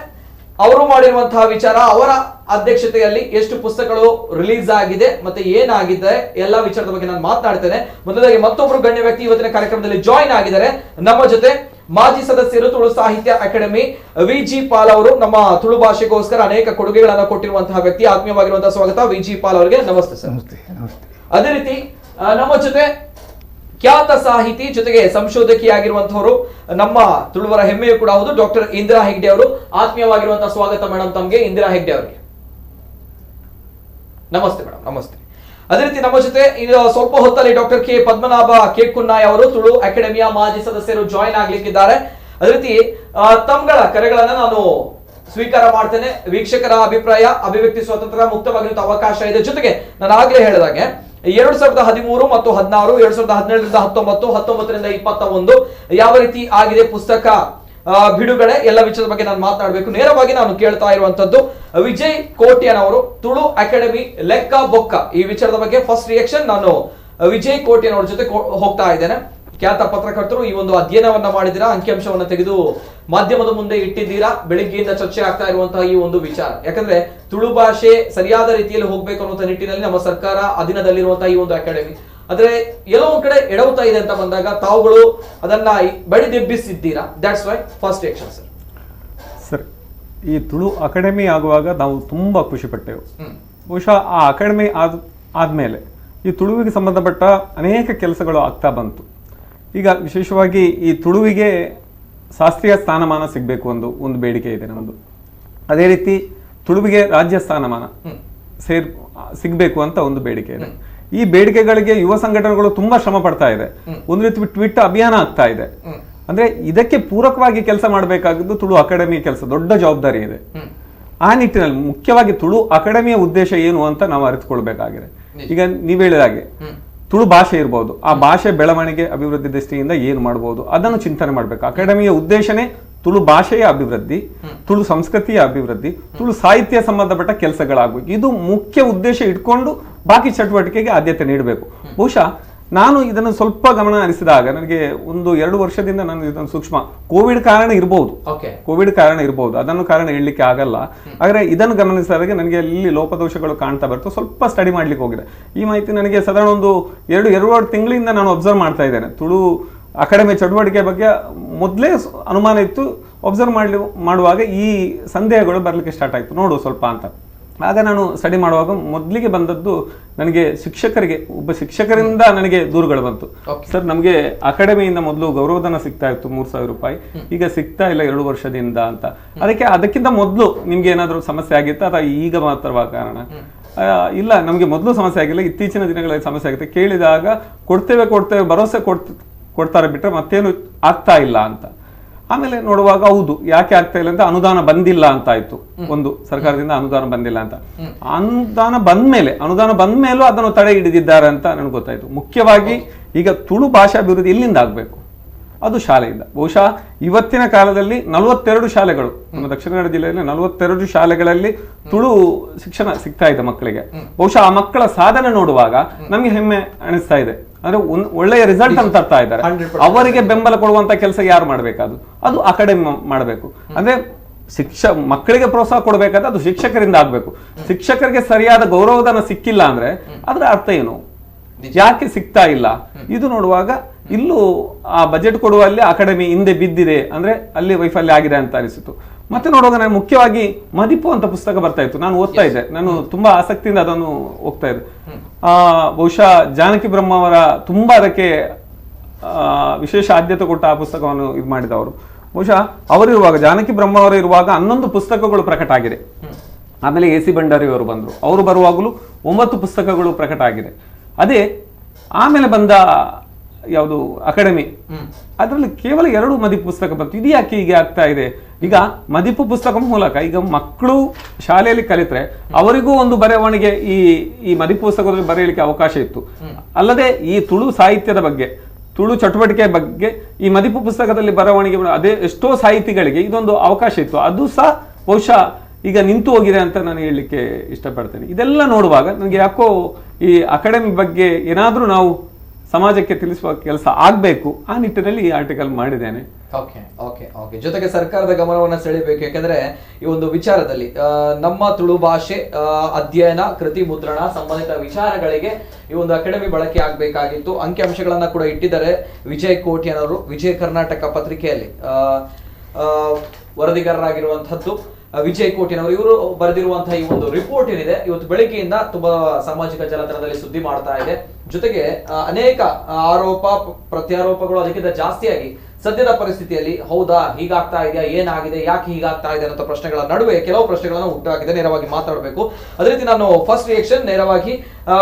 ಅವರು ಮಾಡಿರುವಂತಹ ವಿಚಾರ, ಅವರ ಅಧ್ಯಕ್ಷತೆಯಲ್ಲಿ ಎಷ್ಟು ಪುಸ್ತಕಗಳು ರಿಲೀಸ್ ಆಗಿದೆ ಮತ್ತೆ ಏನಾಗಿದೆ ಎಲ್ಲ ವಿಚಾರದ ಬಗ್ಗೆ ನಾನು ಮಾತನಾಡ್ತೇನೆ. ಮೊದಲಾಗಿ ಮತ್ತೊಬ್ಬರು ಗಣ್ಯ ವ್ಯಕ್ತಿ ಇವತ್ತಿನ ಕಾರ್ಯಕ್ರಮದಲ್ಲಿ ಜಾಯಿನ್ ಆಗಿದ್ದಾರೆ ನಮ್ಮ ಜೊತೆ. ಮಾಜಿ ಸದಸ್ಯರು, ತುಳು ಸಾಹಿತ್ಯ ಅಕಾಡೆಮಿ, ವಿ.ಜಿ. ಪಾಲ್ ಅವರು. ನಮ್ಮ ತುಳು ಭಾಷೆಗೋಸ್ಕರ ಅನೇಕ ಕೊಡುಗೆಗಳನ್ನು ಕೊಟ್ಟಿರುವಂತಹ ವ್ಯಕ್ತಿ. ಆತ್ಮೀಯವಾಗಿರುವಂತಹ ಸ್ವಾಗತ ವಿ.ಜಿ. ಪಾಲ್ ಅವರಿಗೆ. ನಮಸ್ತೆ ಸರ್. ಅದೇ ರೀತಿ ನಮ್ಮ ಜೊತೆ ಖ್ಯಾತ ಸಾಹಿತಿ ಜೊತೆಗೆ ಸಂಶೋಧಕಿಯಾಗಿರುವಂತವರು, ನಮ್ಮ ತುಳುವರ ಹೆಮ್ಮೆಯೂ ಕೂಡ ಹೌದು, ಡಾಕ್ಟರ್ ಇಂದಿರಾ ಹೆಗ್ಡೆ ಅವರು. ಆತ್ಮೀಯವಾಗಿರುವಂತಹ ಸ್ವಾಗತ ಮೇಡಮ್ ತಮಗೆ, ಇಂದಿರಾ ಹೆಗ್ಡೆ ಅವರಿಗೆ. ನಮಸ್ತೆ ಮೇಡಮ್. ನಮಸ್ತೆ. ಅದೇ ರೀತಿ ನಮ್ಮ ಜೊತೆ ಸ್ವಲ್ಪ ಹೊತ್ತಲ್ಲಿ ಡಾಕ್ಟರ್ ಕೆ ಪದ್ಮನಾಭ ಕೆ ಕುನ್ನಾಯ್ ಅವರು, ತುಳು ಅಕಾಡೆಮಿಯ ಮಾಜಿ ಸದಸ್ಯರು ಜಾಯಿನ್ ಆಗ್ಲಿಕ್ಕಿದ್ದಾರೆ. ಅದೇ ರೀತಿ ತಮ್ಗಳ ಕರೆಗಳನ್ನ ನಾನು ಸ್ವೀಕಾರ ಮಾಡ್ತೇನೆ. ವೀಕ್ಷಕರ ಅಭಿಪ್ರಾಯ, ಅಭಿವ್ಯಕ್ತಿ ಸ್ವಾತಂತ್ರ್ಯ, ಮುಕ್ತವಾಗಿರುವಂತಹ ಅವಕಾಶ ಇದೆ. ಜೊತೆಗೆ ನಾನು ಆಗ್ಲೇ ಹೇಳಿದಾಗೆ 2013 ಮತ್ತು 16, 2017ರಿಂದ 19, 19ರಿಂದ 21 ಯಾವ ರೀತಿ ಆಗಿದೆ ಪುಸ್ತಕ ಬಿಡುಗಡೆ, ಎಲ್ಲ ವಿಚಾರದ ಬಗ್ಗೆ ನಾನು ಮಾತನಾಡಬೇಕು. ನೇರವಾಗಿ ನಾನು ಕೇಳ್ತಾ ಇರುವಂತದ್ದು ವಿಜಯ್ ಕೋಟ್ಯನವರು, ತುಳು ಅಕಾಡೆಮಿ ಲೆಕ್ಕ ಬೊಕ್ಕ, ಈ ವಿಚಾರದ ಬಗ್ಗೆ ಫಸ್ಟ್ ರಿಯಾಕ್ಷನ್ ನಾನು ವಿಜಯ್ ಕೋಟ್ಯನವರ ಜೊತೆ ಹೋಗ್ತಾ ಇದ್ದೇನೆ. ಖ್ಯಾತ ಪತ್ರಕರ್ತರು, ಈ ಒಂದು ಅಧ್ಯಯನವನ್ನ ಮಾಡಿದಿರಾ, ಅಂಕಿಅಂಶವನ್ನ ತೆಗೆದು ಮಾಧ್ಯಮದ ಮುಂದೆ ಇಟ್ಟಿದ್ದೀರಾ. ಬೆಳಿಗ್ಗೆಯಿಂದ ಚರ್ಚೆ ಆಗ್ತಾ ಇರುವಂತಹ ಈ ಒಂದು ವಿಚಾರ, ಯಾಕಂದ್ರೆ ತುಳು ಭಾಷೆ ಸರಿಯಾದ ರೀತಿಯಲ್ಲಿ ಹೋಗ್ಬೇಕು ಅನ್ನುವಂಥ ನಿಟ್ಟಿನಲ್ಲಿ ನಮ್ಮ ಸರ್ಕಾರ ಅಧೀನದಲ್ಲಿರುವಂತಹ ಈ ಒಂದು ಅಕಾಡೆಮಿ, ಆದ್ರೆ ಎಲ್ಲೋ ಒಂದ್ ಕಡೆ ಎಡವುತ್ತಾ ಇದೆ ಅಂತ ಬಂದಾಗ ತಾವುಗಳು ಅದನ್ನ ಬಡಿದೆಬ್ಬಿಸಿದ್ದೀರಾ. That's why first reaction sir. Sir, ಈ ತುಳು ಅಕಾಡೆಮಿ ಆಗುವಾಗ ನಾವು ತುಂಬಾ ಖುಷಿ ಪಟ್ಟೆವು. ಬಹುಶಃ ಆ ಅಕಾಡೆಮಿ ಆದ್ಮೇಲೆ ಈ ತುಳುವಿಗೆ ಸಂಬಂಧಪಟ್ಟ ಅನೇಕ ಕೆಲಸಗಳು ಆಗ್ತಾ ಬಂತು. ಈಗ ವಿಶೇಷವಾಗಿ ಈ ತುಳುವಿಗೆ ಶಾಸ್ತ್ರೀಯ ಸ್ಥಾನಮಾನ ಸಿಗಬೇಕು ಒಂದು ಬೇಡಿಕೆ ಇದೆ ನಮ್ಮದು. ಅದೇ ರೀತಿ ತುಳುವಿಗೆ ರಾಜ್ಯ ಸ್ಥಾನಮಾನ ಸಿಗಬೇಕು ಅಂತ ಒಂದು ಬೇಡಿಕೆ ಇದೆ. ಈ ಬೇಡಿಕೆಗಳಿಗೆ ಯುವ ಸಂಘಟನೆಗಳು ತುಂಬಾ ಶ್ರಮ ಪಡ್ತಾ ಇದೆ. ಒಂದು ರೀತಿ ಟ್ವಿಟ್ ಅಭಿಯಾನ ಆಗ್ತಾ ಇದೆ. ಅಂದ್ರೆ ಇದಕ್ಕೆ ಪೂರಕವಾಗಿ ಕೆಲಸ ಮಾಡಬೇಕಾಗಿದ್ದು ತುಳು ಅಕಾಡೆಮಿ ಕೆಲಸ, ದೊಡ್ಡ ಜವಾಬ್ದಾರಿ ಇದೆ. ಆ ನಿಟ್ಟಿನಲ್ಲಿ ಮುಖ್ಯವಾಗಿ ತುಳು ಅಕಾಡೆಮಿಯ ಉದ್ದೇಶ ಏನು ಅಂತ ನಾವು ಅರಿತುಕೊಳ್ಬೇಕಾಗಿದೆ. ಈಗ ನೀವ್ ಹೇಳಿದ ಹಾಗೆ ತುಳು ಭಾಷೆ ಇರಬಹುದು, ಆ ಭಾಷೆ ಬೆಳವಣಿಗೆ ಅಭಿವೃದ್ಧಿ ದೃಷ್ಟಿಯಿಂದ ಏನು ಮಾಡಬಹುದು ಅದನ್ನು ಚಿಂತನೆ ಮಾಡಬೇಕು. ಅಕಾಡೆಮಿಯ ಉದ್ದೇಶನೇ ತುಳು ಭಾಷೆಯ ಅಭಿವೃದ್ಧಿ, ತುಳು ಸಂಸ್ಕೃತಿಯ ಅಭಿವೃದ್ಧಿ, ತುಳು ಸಾಹಿತ್ಯ ಸಂಬಂಧಪಟ್ಟ ಕೆಲಸಗಳಾಗಬೇಕು. ಇದು ಮುಖ್ಯ ಉದ್ದೇಶ ಇಟ್ಕೊಂಡು ಬಾಕಿ ಚಟುವಟಿಕೆಗೆ ಆದ್ಯತೆ ನೀಡಬೇಕು. ಬಹುಶಃ ನಾನು ಇದನ್ನು ಸ್ವಲ್ಪ ಗಮನ ಹರಿಸಿದಾಗ ನನಗೆ 1-2 ವರ್ಷದಿಂದ ನಾನು ಇದನ್ನು ಸೂಕ್ಷ್ಮ ಕೋವಿಡ್ ಕಾರಣ ಇರಬಹುದು, ಅದನ್ನು ಕಾರಣ ಹೇಳಲಿಕ್ಕೆ ಆಗಲ್ಲ. ಆದರೆ ಇದನ್ನು ಗಮನಿಸಿದಾಗ ನನಗೆ ಅಲ್ಲಿ ಲೋಪದೋಷಗಳು ಕಾಣ್ತಾ ಬರ್ತು. ಸ್ವಲ್ಪ ಸ್ಟಡಿ ಮಾಡ್ಲಿಕ್ಕೆ ಹೋಗಿದೆ. ಈ ಮಾಹಿತಿ ನನಗೆ ಸಾಧಾರಣ ಒಂದು 2 ತಿಂಗಳಿಂದ ನಾನು ಅಬ್ಸರ್ವ್ ಮಾಡ್ತಾ ಇದ್ದೇನೆ. ತುಳು ಅಕಾಡೆಮಿ ಚಟುವಟಿಕೆ ಬಗ್ಗೆ ಮೊದಲೇ ಅನುಮಾನ ಇತ್ತು. ಅಬ್ಸರ್ವ್ ಮಾಡುವಾಗ ಈ ಸಂದೇಹಗಳು ಬರಲಿಕ್ಕೆ ಸ್ಟಾರ್ಟ್ ಆಯ್ತು, ನೋಡು ಸ್ವಲ್ಪ ಅಂತ. ಆಗ ನಾನು ಸ್ಟಡಿ ಮಾಡುವಾಗ ಮೊದಲಿಗೆ ಬಂದದ್ದು ನನಗೆ ಒಬ್ಬ ಶಿಕ್ಷಕರಿಂದ ನನಗೆ ದೂರುಗಳು ಬಂತು. ಸರ್, ನಮಗೆ ಅಕಾಡೆಮಿಯಿಂದ ಮೊದಲು ಗೌರವಧನ ಸಿಗ್ತಾ ಇತ್ತು 3,000 ರೂಪಾಯಿ, ಈಗ ಸಿಗ್ತಾ ಇಲ್ಲ 2 ವರ್ಷದಿಂದ ಅಂತ. ಅದಕ್ಕಿಂತ ಮೊದಲು ನಿಮ್ಗೆ ಏನಾದ್ರು ಸಮಸ್ಯೆ ಆಗಿತ್ತಾ ಅಥವಾ ಈಗ ಮಾತ್ರವಾ ಕಾರಣ? ಇಲ್ಲ, ನಮ್ಗೆ ಮೊದಲು ಸಮಸ್ಯೆ ಆಗಿಲ್ಲ, ಇತ್ತೀಚಿನ ದಿನಗಳಲ್ಲಿ ಸಮಸ್ಯೆ ಆಗುತ್ತೆ. ಕೇಳಿದಾಗ ಕೊಡ್ತೇವೆ ಭರವಸೆ ಕೊಡ್ತಾರೆ ಬಿಟ್ರೆ ಮತ್ತೇನು ಆಗ್ತಾ ಇಲ್ಲ ಅಂತ. ಆಮೇಲೆ ನೋಡುವಾಗ ಹೌದು, ಯಾಕೆ ಆಗ್ತಾ ಇಲ್ಲ ಅಂತ, ಅನುದಾನ ಬಂದಿಲ್ಲ ಅಂತ ಆಯ್ತು. ಒಂದು ಸರ್ಕಾರದಿಂದ ಅನುದಾನ ಬಂದಿಲ್ಲ ಅಂತ. ಅನುದಾನ ಬಂದ್ಮೇಲೂ ಅದನ್ನು ತಡೆ ಹಿಡಿದಿದ್ದಾರೆ ಅಂತ ನನಗೆ ಗೊತ್ತಾಯ್ತು. ಮುಖ್ಯವಾಗಿ ಈಗ ತುಳು ಭಾಷಾ ಅಭಿವೃದ್ಧಿ ಎಲ್ಲಿಂದ ಆಗ್ಬೇಕು? ಅದು ಶಾಲೆಯಿಂದ. ಬಹುಶಃ ಇವತ್ತಿನ ಕಾಲದಲ್ಲಿ 42 ಶಾಲೆಗಳು, ನಮ್ಮ ದಕ್ಷಿಣ ಕನ್ನಡ ಜಿಲ್ಲೆಯಲ್ಲಿ 42 ಶಾಲೆಗಳಲ್ಲಿ ತುಳು ಶಿಕ್ಷಣ ಸಿಗ್ತಾ ಇದೆ ಮಕ್ಕಳಿಗೆ. ಬಹುಶಃ ಆ ಮಕ್ಕಳ ಸಾಧನೆ ನೋಡುವಾಗ ನಮ್ಗೆ ಹೆಮ್ಮೆ ಅನಿಸ್ತಾ ಇದೆ. ಅಂದ್ರೆ ಒಳ್ಳೆಯ ರಿಸಲ್ಟ್ ಅಂತ ತರ್ತಾ ಇದ್ದಾರೆ. ಅವರಿಗೆ ಬೆಂಬಲ ಕೊಡುವಂತ ಕೆಲಸ ಯಾರು ಮಾಡಬೇಕಾದ್ರು? ಅದು ಅಕಾಡೆಮಿ ಮಾಡಬೇಕು. ಅಂದ್ರೆ ಮಕ್ಕಳಿಗೆ ಪ್ರೋತ್ಸಾಹ ಕೊಡಬೇಕಾದ್ರೆ ಅದು ಶಿಕ್ಷಕರಿಂದ ಆಗ್ಬೇಕು. ಶಿಕ್ಷಕರಿಗೆ ಸರಿಯಾದ ಗೌರವಧನ ಸಿಕ್ಕಿಲ್ಲ ಅಂದ್ರೆ ಅದರ ಅರ್ಥ ಏನು, ಯಾಕೆ ಸಿಗ್ತಾ ಇಲ್ಲ? ಇದು ನೋಡುವಾಗ ಇಲ್ಲೂ ಆ ಬಜೆಟ್ ಕೊಡುವಲ್ಲಿ ಅಕಾಡೆಮಿ ಹಿಂದೆ ಬಿದ್ದಿದೆ, ಅಂದ್ರೆ ಅಲ್ಲಿ ವೈಫಲ್ಯ ಆಗಿದೆ ಅಂತ ಅನಿಸಿತು. ಮತ್ತೆ ನೋಡುವಾಗ ನಾನು ಮುಖ್ಯವಾಗಿ ಮದಿಪು ಅಂತ ಪುಸ್ತಕ ಬರ್ತಾ ಇತ್ತು, ನಾನು ಓದ್ತಾ ಇದ್ದೆ, ನಾನು ತುಂಬಾ ಆಸಕ್ತಿಯಿಂದ ಅದನ್ನು ಹೋಗ್ತಾ ಇದ್ದೆ. ಬಹುಶಃ ಜಾನಕಿ ಬ್ರಹ್ಮ ಅವರ ತುಂಬಾ ಅದಕ್ಕೆ ವಿಶೇಷ ಆದ್ಯತೆ ಕೊಟ್ಟ ಆ ಪುಸ್ತಕವನ್ನು ಇದು ಮಾಡಿದವರು. ಬಹುಶಃ ಅವರಿರುವಾಗ, ಜಾನಕಿ ಬ್ರಹ್ಮ ಅವರು ಇರುವಾಗ 11 ಪುಸ್ತಕಗಳು ಪ್ರಕಟ ಆಗಿದೆ. ಆಮೇಲೆ AC ಭಂಡಾರಿ ಅವರು ಬಂದರು, ಅವರು ಬರುವಾಗಲೂ 9 ಪುಸ್ತಕಗಳು ಪ್ರಕಟ ಆಗಿದೆ. ಅದೇ ಆಮೇಲೆ ಬಂದ ಯಾವುದು ಅಕಾಡೆಮಿ, ಅದರಲ್ಲಿ ಕೇವಲ 2 ಮದಿಪು ಪುಸ್ತಕ ಬಂತು. ಇದು ಯಾಕೆ ಹೀಗೆ ಆಗ್ತಾ ಇದೆ? ಈಗ ಮದಿಪು ಪುಸ್ತಕ ಮೂಲಕ ಈಗ ಮಕ್ಕಳು ಶಾಲೆಯಲ್ಲಿ ಕಲಿತ್ರೆ ಅವರಿಗೂ ಒಂದು ಬರವಣಿಗೆ ಈ ಮದಿಪು ಪುಸ್ತಕದಲ್ಲಿ ಬರೆಯಲಿಕ್ಕೆ ಅವಕಾಶ ಇತ್ತು. ಅಲ್ಲದೆ ಈ ತುಳು ಸಾಹಿತ್ಯದ ಬಗ್ಗೆ, ತುಳು ಚಟುವಟಿಕೆ ಬಗ್ಗೆ ಈ ಮದಿಪು ಪುಸ್ತಕದಲ್ಲಿ ಬರವಣಿಗೆ ಅದೇ ಎಷ್ಟೋ ಸಾಹಿತಿಗಳಿಗೆ ಇದೊಂದು ಅವಕಾಶ ಇತ್ತು. ಅದು ಸಹ ಬಹುಶಃ ಈಗ ನಿಂತು ಹೋಗಿದೆ ಅಂತ ನಾನು ಹೇಳಲಿಕ್ಕೆ ಇಷ್ಟಪಡ್ತೇನೆ. ಇದೆಲ್ಲ ನೋಡುವಾಗ ನನಗೆ ಯಾಕೋ ಈ ಅಕಾಡೆಮಿ ಬಗ್ಗೆ ಏನಾದರೂ ನಾವು ಸಮಾಜಕ್ಕೆ ತಿಳಿಸುವ ಕೆಲಸ ಆಗಬೇಕು, ಆ ನಿಟ್ಟಿನಲ್ಲಿ ಈ ಆರ್ಟಿಕಲ್ ಮಾಡಿದ್ದೇನೆ. ಓಕೆ. ಜೊತೆಗೆ ಸರ್ಕಾರದ ಗಮನವನ್ನ ಸೆಳೆಯಬೇಕು. ಯಾಕಂದ್ರೆ ಈ ಒಂದು ವಿಚಾರದಲ್ಲಿ ನಮ್ಮ ತುಳು ಭಾಷೆ ಅಧ್ಯಯನ, ಕೃತಿ ಮುದ್ರಣ ಸಂಬಂಧಿತ ವಿಚಾರಗಳಿಗೆ ಈ ಒಂದು ಅಕಾಡೆಮಿ ಬಳಕೆ ಆಗಬೇಕಾಗಿತ್ತು. ಅಂಕಿಅಂಶಗಳನ್ನ ಕೂಡ ಇಟ್ಟಿದ್ದಾರೆ ವಿಜಯ್ ಕೋಟ್ಯನವರು, ವಿಜಯ ಕರ್ನಾಟಕ ಪತ್ರಿಕೆಯಲ್ಲಿ ವರದಿಗಾರರಾಗಿರುವಂತಹದ್ದು ವಿಜಯ್ ಕೋಟಿನವರು. ಇವರು ಬರೆದಿರುವಂತಹ ಈ ಒಂದು ರಿಪೋರ್ಟ್ ಏನಿದೆ ಇವತ್ತು ಬೆಳಗ್ಗೆಯಿಂದ ತುಂಬಾ ಸಾಮಾಜಿಕ ಜಾಲತಾಣದಲ್ಲಿ ಸುದ್ದಿ ಮಾಡ್ತಾ ಇದೆ. ಜೊತೆಗೆ ಅನೇಕ ಆರೋಪ ಪ್ರತ್ಯಾರೋಪಗಳು ಅದಕ್ಕಿಂತ ಜಾಸ್ತಿಯಾಗಿ ಸದ್ಯದ ಪರಿಸ್ಥಿತಿಯಲ್ಲಿ ಹೌದಾ ಹೀಗಾಗ್ತಾ ಇದೆಯಾ, ಏನಾಗಿದೆ, ಯಾಕೆ ಹೀಗಾಗ್ತಾ ಇದೆ ಅನ್ನೋ ಪ್ರಶ್ನೆಗಳ ನಡುವೆ ಕೆಲವು ಪ್ರಶ್ನೆಗಳನ್ನು ಹುಟ್ಟುಹಾಕಿದೆ. ನೇರವಾಗಿ ಮಾತಾಡಬೇಕು. ಅದೇ ರೀತಿ ನಾನು ಫಸ್ಟ್ ರಿಯಾಕ್ಷನ್ ನೇರವಾಗಿ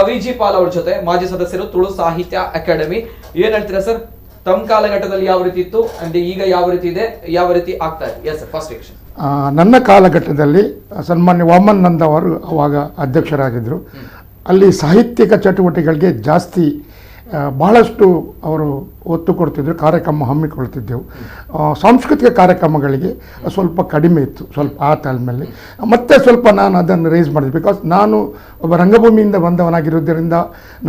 VG ಪಾಲ್ ಅವ್ರ ಜೊತೆ, ಮಾಜಿ ಸದಸ್ಯರು, ತುಳು ಸಾಹಿತ್ಯ ಅಕಾಡೆಮಿ, ಏನ್ ಹೇಳ್ತೀರಾ ಸರ್? ತಮ್ಮ ಕಾಲಘಟ್ಟದಲ್ಲಿ ಯಾವ ರೀತಿ ಇತ್ತು ಅಂಡ್ ಈಗ ಯಾವ ರೀತಿ ಇದೆ, ಯಾವ ರೀತಿ ಆಗ್ತಾ ಇದೆ? Yes sir, first reaction. ನನ್ನ ಕಾಲಘಟ್ಟದಲ್ಲಿ ಸನ್ಮಾನ್ಯ ವಾಮನ್ ನಂದ್ ಅವರು ಅವಾಗ ಅಧ್ಯಕ್ಷರಾಗಿದ್ದರು. ಅಲ್ಲಿ ಸಾಹಿತ್ಯಿಕ ಚಟುವಟಿಕೆಗಳಿಗೆ ಜಾಸ್ತಿ ಬಹಳಷ್ಟು ಅವರು ಒತ್ತು ಕೊಡ್ತಿದ್ರು, ಕಾರ್ಯಕ್ರಮ ಹಮ್ಮಿಕೊಳ್ತಿದ್ದೆವು. ಸಾಂಸ್ಕೃತಿಕ ಕಾರ್ಯಕ್ರಮಗಳಿಗೆ ಸ್ವಲ್ಪ ಕಡಿಮೆ ಇತ್ತು, ಸ್ವಲ್ಪ ಆ ತಾಳ್ಮೇಲೆ. ಮತ್ತೆ ಸ್ವಲ್ಪ ನಾನು ಅದನ್ನು ರೇಸ್ ಮಾಡಿದೆ, ಬಿಕಾಸ್ ನಾನು ಒಬ್ಬ ರಂಗಭೂಮಿಯಿಂದ ಬಂದವನಾಗಿರೋದರಿಂದ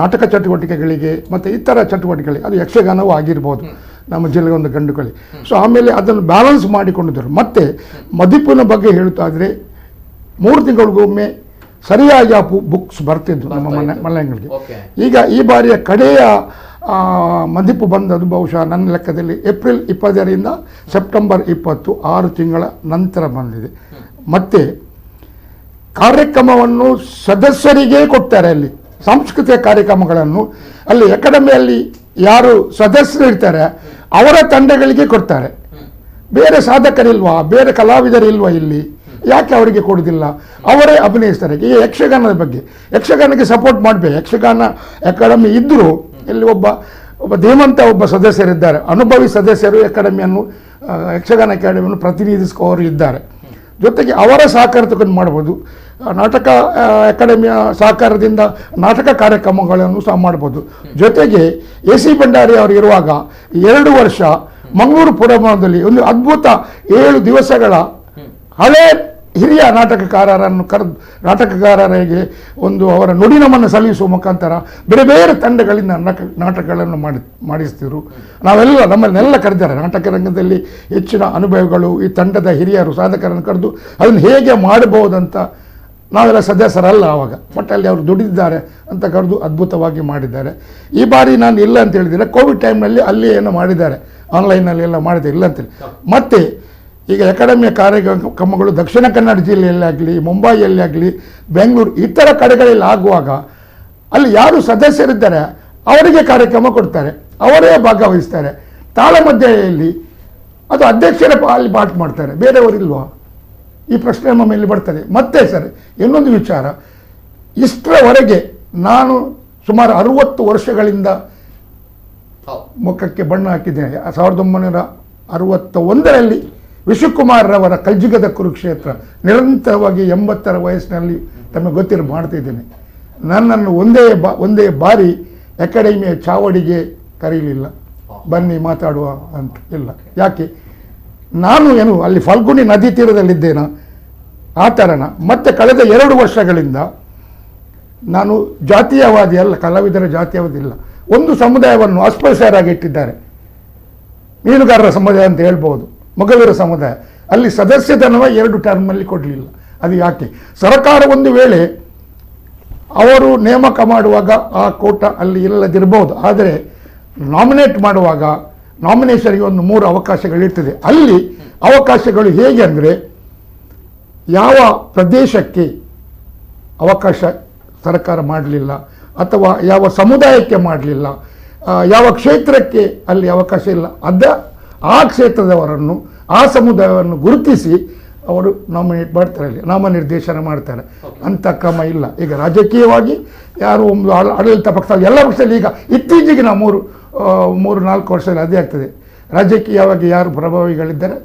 ನಾಟಕ ಚಟುವಟಿಕೆಗಳಿಗೆ ಮತ್ತು ಇತರ ಚಟುವಟಿಕೆಗಳಿಗೆ, ಅದು ಯಕ್ಷಗಾನವೂ ಆಗಿರ್ಬೋದು ನಮ್ಮ ಜಿಲ್ಲೆಗೆ ಒಂದು ಗಂಡುಕಳಿ. ಸೊ ಆಮೇಲೆ ಅದನ್ನು ಬ್ಯಾಲೆನ್ಸ್ ಮಾಡಿಕೊಂಡಿದ್ದರು. ಮತ್ತು ಮದಿಪಿನ ಬಗ್ಗೆ ಹೇಳ್ತಾದರೆ 3 ತಿಂಗಳಿಗೊಮ್ಮೆ ಸರಿಯಾಗಿ ಆ ಬುಕ್ಸ್ ಬರ್ತಿದ್ದು ನಮ್ಮ ಮನೆಗಳಿಗೆ. ಈಗ ಈ ಬಾರಿಯ ಕಡೆಯ ಮದಿಪು ಬಂದದ್ದು ಬಹುಶಃ ನನ್ನ ಲೆಕ್ಕದಲ್ಲಿ ಏಪ್ರಿಲ್ 20ರಿಂದ ಸೆಪ್ಟೆಂಬರ್ 20, 6 ತಿಂಗಳ ನಂತರ ಬಂದಿದೆ. ಮತ್ತು ಕಾರ್ಯಕ್ರಮವನ್ನು ಸದಸ್ಯರಿಗೆ ಕೊಡ್ತಾರೆ. ಅಲ್ಲಿ ಸಾಂಸ್ಕೃತಿಕ ಕಾರ್ಯಕ್ರಮಗಳನ್ನು ಅಲ್ಲಿ ಅಕಾಡೆಮಿಯಲ್ಲಿ ಯಾರು ಸದಸ್ಯರು ಇರ್ತಾರೆ ಅವರ ತಂಡಗಳಿಗೆ ಕೊಡ್ತಾರೆ. ಬೇರೆ ಸಾಧಕರಿಲ್ವಾ, ಬೇರೆ ಕಲಾವಿದರಿಲ್ವಾ ಇಲ್ಲಿ? ಯಾಕೆ ಅವರಿಗೆ ಕೊಡೋದಿಲ್ಲ? ಅವರೇ ಅಭಿನಯಿಸ್ತಾರೆ. ಈಗ ಯಕ್ಷಗಾನದ ಬಗ್ಗೆ, ಯಕ್ಷಗಾನಕ್ಕೆ ಸಪೋರ್ಟ್ ಮಾಡಬೇಕು. ಯಕ್ಷಗಾನ ಅಕಾಡೆಮಿ ಇದ್ದರೂ ಇಲ್ಲಿ ಒಬ್ಬ ಧೀಮಂತ ಸದಸ್ಯರಿದ್ದಾರೆ, ಅನುಭವಿ ಸದಸ್ಯರು ಅಕಾಡೆಮಿಯನ್ನು, ಯಕ್ಷಗಾನ ಅಕಾಡೆಮಿಯನ್ನು ಪ್ರತಿನಿಧಿಸುವವರು ಇದ್ದಾರೆ. ಜೊತೆಗೆ ಅವರ ಸಹಕಾರ ತಗೊಂಡು ಮಾಡ್ಬೋದು. ನಾಟಕ ಅಕಾಡೆಮಿಯ ಸಹಕಾರದಿಂದ ನಾಟಕ ಕಾರ್ಯಕ್ರಮಗಳನ್ನು ಸಹ ಮಾಡ್ಬೋದು. ಜೊತೆಗೆ AC ಭಂಡಾರಿ ಅವರು ಇರುವಾಗ 2 ವರ್ಷ ಮಂಗಳೂರು ಪುರಭವನದಲ್ಲಿ ಒಂದು ಅದ್ಭುತ 7 ದಿವಸಗಳ ಹಳೆ ಹಿರಿಯ ನಾಟಕಕಾರರನ್ನು ಕರೆದು ನಾಟಕಕಾರರಿಗೆ ಒಂದು ಅವರ ನುಡಿನಮನ್ನು ಸಲ್ಲಿಸುವ ಮುಖಾಂತರ ಬೇರೆ ಬೇರೆ ತಂಡಗಳಿಂದ ನಾಟಕಗಳನ್ನು ಮಾಡಿಸ್ತಿದ್ರು. ನಮ್ಮನ್ನೆಲ್ಲ ಕರೆದಿದ್ದಾರೆ. ನಾಟಕ ರಂಗದಲ್ಲಿ ಹೆಚ್ಚಿನ ಅನುಭವಗಳು ಈ ತಂಡದ ಹಿರಿಯರು ಸಾಧಕರನ್ನು ಕರೆದು ಅದನ್ನು ಹೇಗೆ ಮಾಡಬಹುದಂತ, ನಾವೆಲ್ಲ ಸದಸ್ಯರಲ್ಲ ಆವಾಗ, ಬಟ್ ಅಲ್ಲಿ ಅವರು ದುಡಿದಿದ್ದಾರೆ ಅಂತ ಕರೆದು ಅದ್ಭುತವಾಗಿ ಮಾಡಿದ್ದಾರೆ. ಈ ಬಾರಿ ನಾನು ಇಲ್ಲ ಅಂತ ಹೇಳಿದರೆ, ಕೋವಿಡ್ ಟೈಮ್ನಲ್ಲಿ ಅಲ್ಲಿ ಏನೋ ಮಾಡಿದ್ದಾರೆ, ಆನ್ಲೈನಲ್ಲಿ ಎಲ್ಲ ಮಾಡಿದೆ, ಇಲ್ಲ ಅಂತೇಳಿ. ಮತ್ತು ಈಗ ಅಕಾಡೆಮಿಯ ಕಾರ್ಯಕ್ರಮಗಳು ದಕ್ಷಿಣ ಕನ್ನಡ ಜಿಲ್ಲೆಯಲ್ಲಿ ಆಗಲಿ, ಮುಂಬೈಯಲ್ಲಿ ಆಗಲಿ, ಬೆಂಗಳೂರು ಇತರ ಕಡೆಗಳಲ್ಲಿ ಆಗುವಾಗ ಅಲ್ಲಿ ಯಾರು ಸದಸ್ಯರಿದ್ದಾರೆ ಅವರಿಗೆ ಕಾರ್ಯಕ್ರಮ ಕೊಡ್ತಾರೆ, ಅವರೇ ಭಾಗವಹಿಸ್ತಾರೆ. ತಾಳಮದ್ದಳೆಯಲ್ಲಿ ಅದು ಅಧ್ಯಕ್ಷರ ಅಲ್ಲಿ ಪಾಠ ಮಾಡ್ತಾರೆ, ಬೇರೆಯವರಿಲ್ವಾ? ಈ ಪ್ರಶ್ನೆ ನಮ್ಮ ಮೇಲೆ ಬರ್ತದೆ. ಮತ್ತೆ ಸರ್ ಇನ್ನೊಂದು ವಿಚಾರ, ಇಷ್ಟರವರೆಗೆ ನಾನು ಸುಮಾರು 60 ವರ್ಷಗಳಿಂದ ಮುಖಕ್ಕೆ ಬಣ್ಣ ಹಾಕಿದ್ದೇನೆ. 1961ರಲ್ಲಿ ವಿಶ್ವಕುಮಾರ್ರವರ ಕಲ್ಜಿಗದ ಕುರುಕ್ಷೇತ್ರ ನಿರಂತರವಾಗಿ 80ರ ವಯಸ್ಸಿನಲ್ಲಿ ತಮಗೆ ಗೊತ್ತಿರೋ ಮಾಡ್ತಿದ್ದೇನೆ. ನನ್ನನ್ನು ಒಂದೇ ಬಾರಿ ಅಕಾಡೆಮಿಯ ಚಾವಡಿಗೆ ಕರೀಲಿಲ್ಲ, ಬನ್ನಿ ಮಾತಾಡುವ ಅಂತ ಇಲ್ಲ. ಯಾಕೆ? ನಾನು ಏನು ಅಲ್ಲಿ ಫಲ್ಗುಣಿ ನದಿ ತೀರದಲ್ಲಿದ್ದೇನ ಆ ಥರನ. ಮತ್ತು ಕಳೆದ 2 ವರ್ಷಗಳಿಂದ ನಾನು ಜಾತೀಯವಾದಿ ಅಲ್ಲ, ಕಲಾವಿದರ ಜಾತೀಯವಾದಿ ಇಲ್ಲ. ಒಂದು ಸಮುದಾಯವನ್ನು ಅಸ್ಪೃಶ್ಯರಾಗಿ ಇಟ್ಟಿದ್ದಾರೆ, ಮೀನುಗಾರರ ಸಮುದಾಯ ಅಂತ ಹೇಳ್ಬೋದು, ಮೊಗವೀರ ಸಮುದಾಯ. ಅಲ್ಲಿ ಸದಸ್ಯಧನವ 2 ಟರ್ಮಲ್ಲಿ ಕೊಡಲಿಲ್ಲ. ಅದು ಯಾಕೆ? ಸರ್ಕಾರ ಒಂದು ವೇಳೆ ಅವರು ನೇಮಕ ಮಾಡುವಾಗ ಆ ಕೋಟ ಅಲ್ಲಿ ಇಲ್ಲದಿರ್ಬೋದು, ಆದರೆ ನಾಮಿನೇಟ್ ಮಾಡುವಾಗ ನಾಮಿನೇಷನ್ಗೆ ಒಂದು 3 ಅವಕಾಶಗಳಿರ್ತದೆ. ಅಲ್ಲಿ ಅವಕಾಶಗಳು ಹೇಗೆ ಅಂದರೆ, ಯಾವ ಪ್ರದೇಶಕ್ಕೆ ಅವಕಾಶ ಸರ್ಕಾರ ಮಾಡಲಿಲ್ಲ ಅಥವಾ ಯಾವ ಸಮುದಾಯಕ್ಕೆ ಮಾಡಲಿಲ್ಲ, ಯಾವ ಕ್ಷೇತ್ರಕ್ಕೆ ಅಲ್ಲಿ ಅವಕಾಶ ಇಲ್ಲ, ಆ ಕ್ಷೇತ್ರದವರನ್ನು ಆ ಸಮುದಾಯವನ್ನು ಗುರುತಿಸಿ ಅವರು ನಾಮಿನೇಟ್ ಮಾಡ್ತಾರೆ, ಅಲ್ಲಿ ನಾಮನಿರ್ದೇಶನ ಮಾಡ್ತಾರೆ. ಅಂಥ ಕ್ರಮ ಇಲ್ಲ. ಈಗ ರಾಜಕೀಯವಾಗಿ ಯಾರು ಒಂದು ಆಡಳಿತ ಪಕ್ಷ, ಎಲ್ಲ ಪಕ್ಷದಲ್ಲಿ ಈಗ ಇತ್ತೀಚೆಗೆ 3-4 ವರ್ಷದಲ್ಲಿ ಅದೇ ಆಗ್ತದೆ. ರಾಜಕೀಯವಾಗಿ ಯಾರು ಪ್ರಭಾವಿಗಳಿದ್ದಾರೆ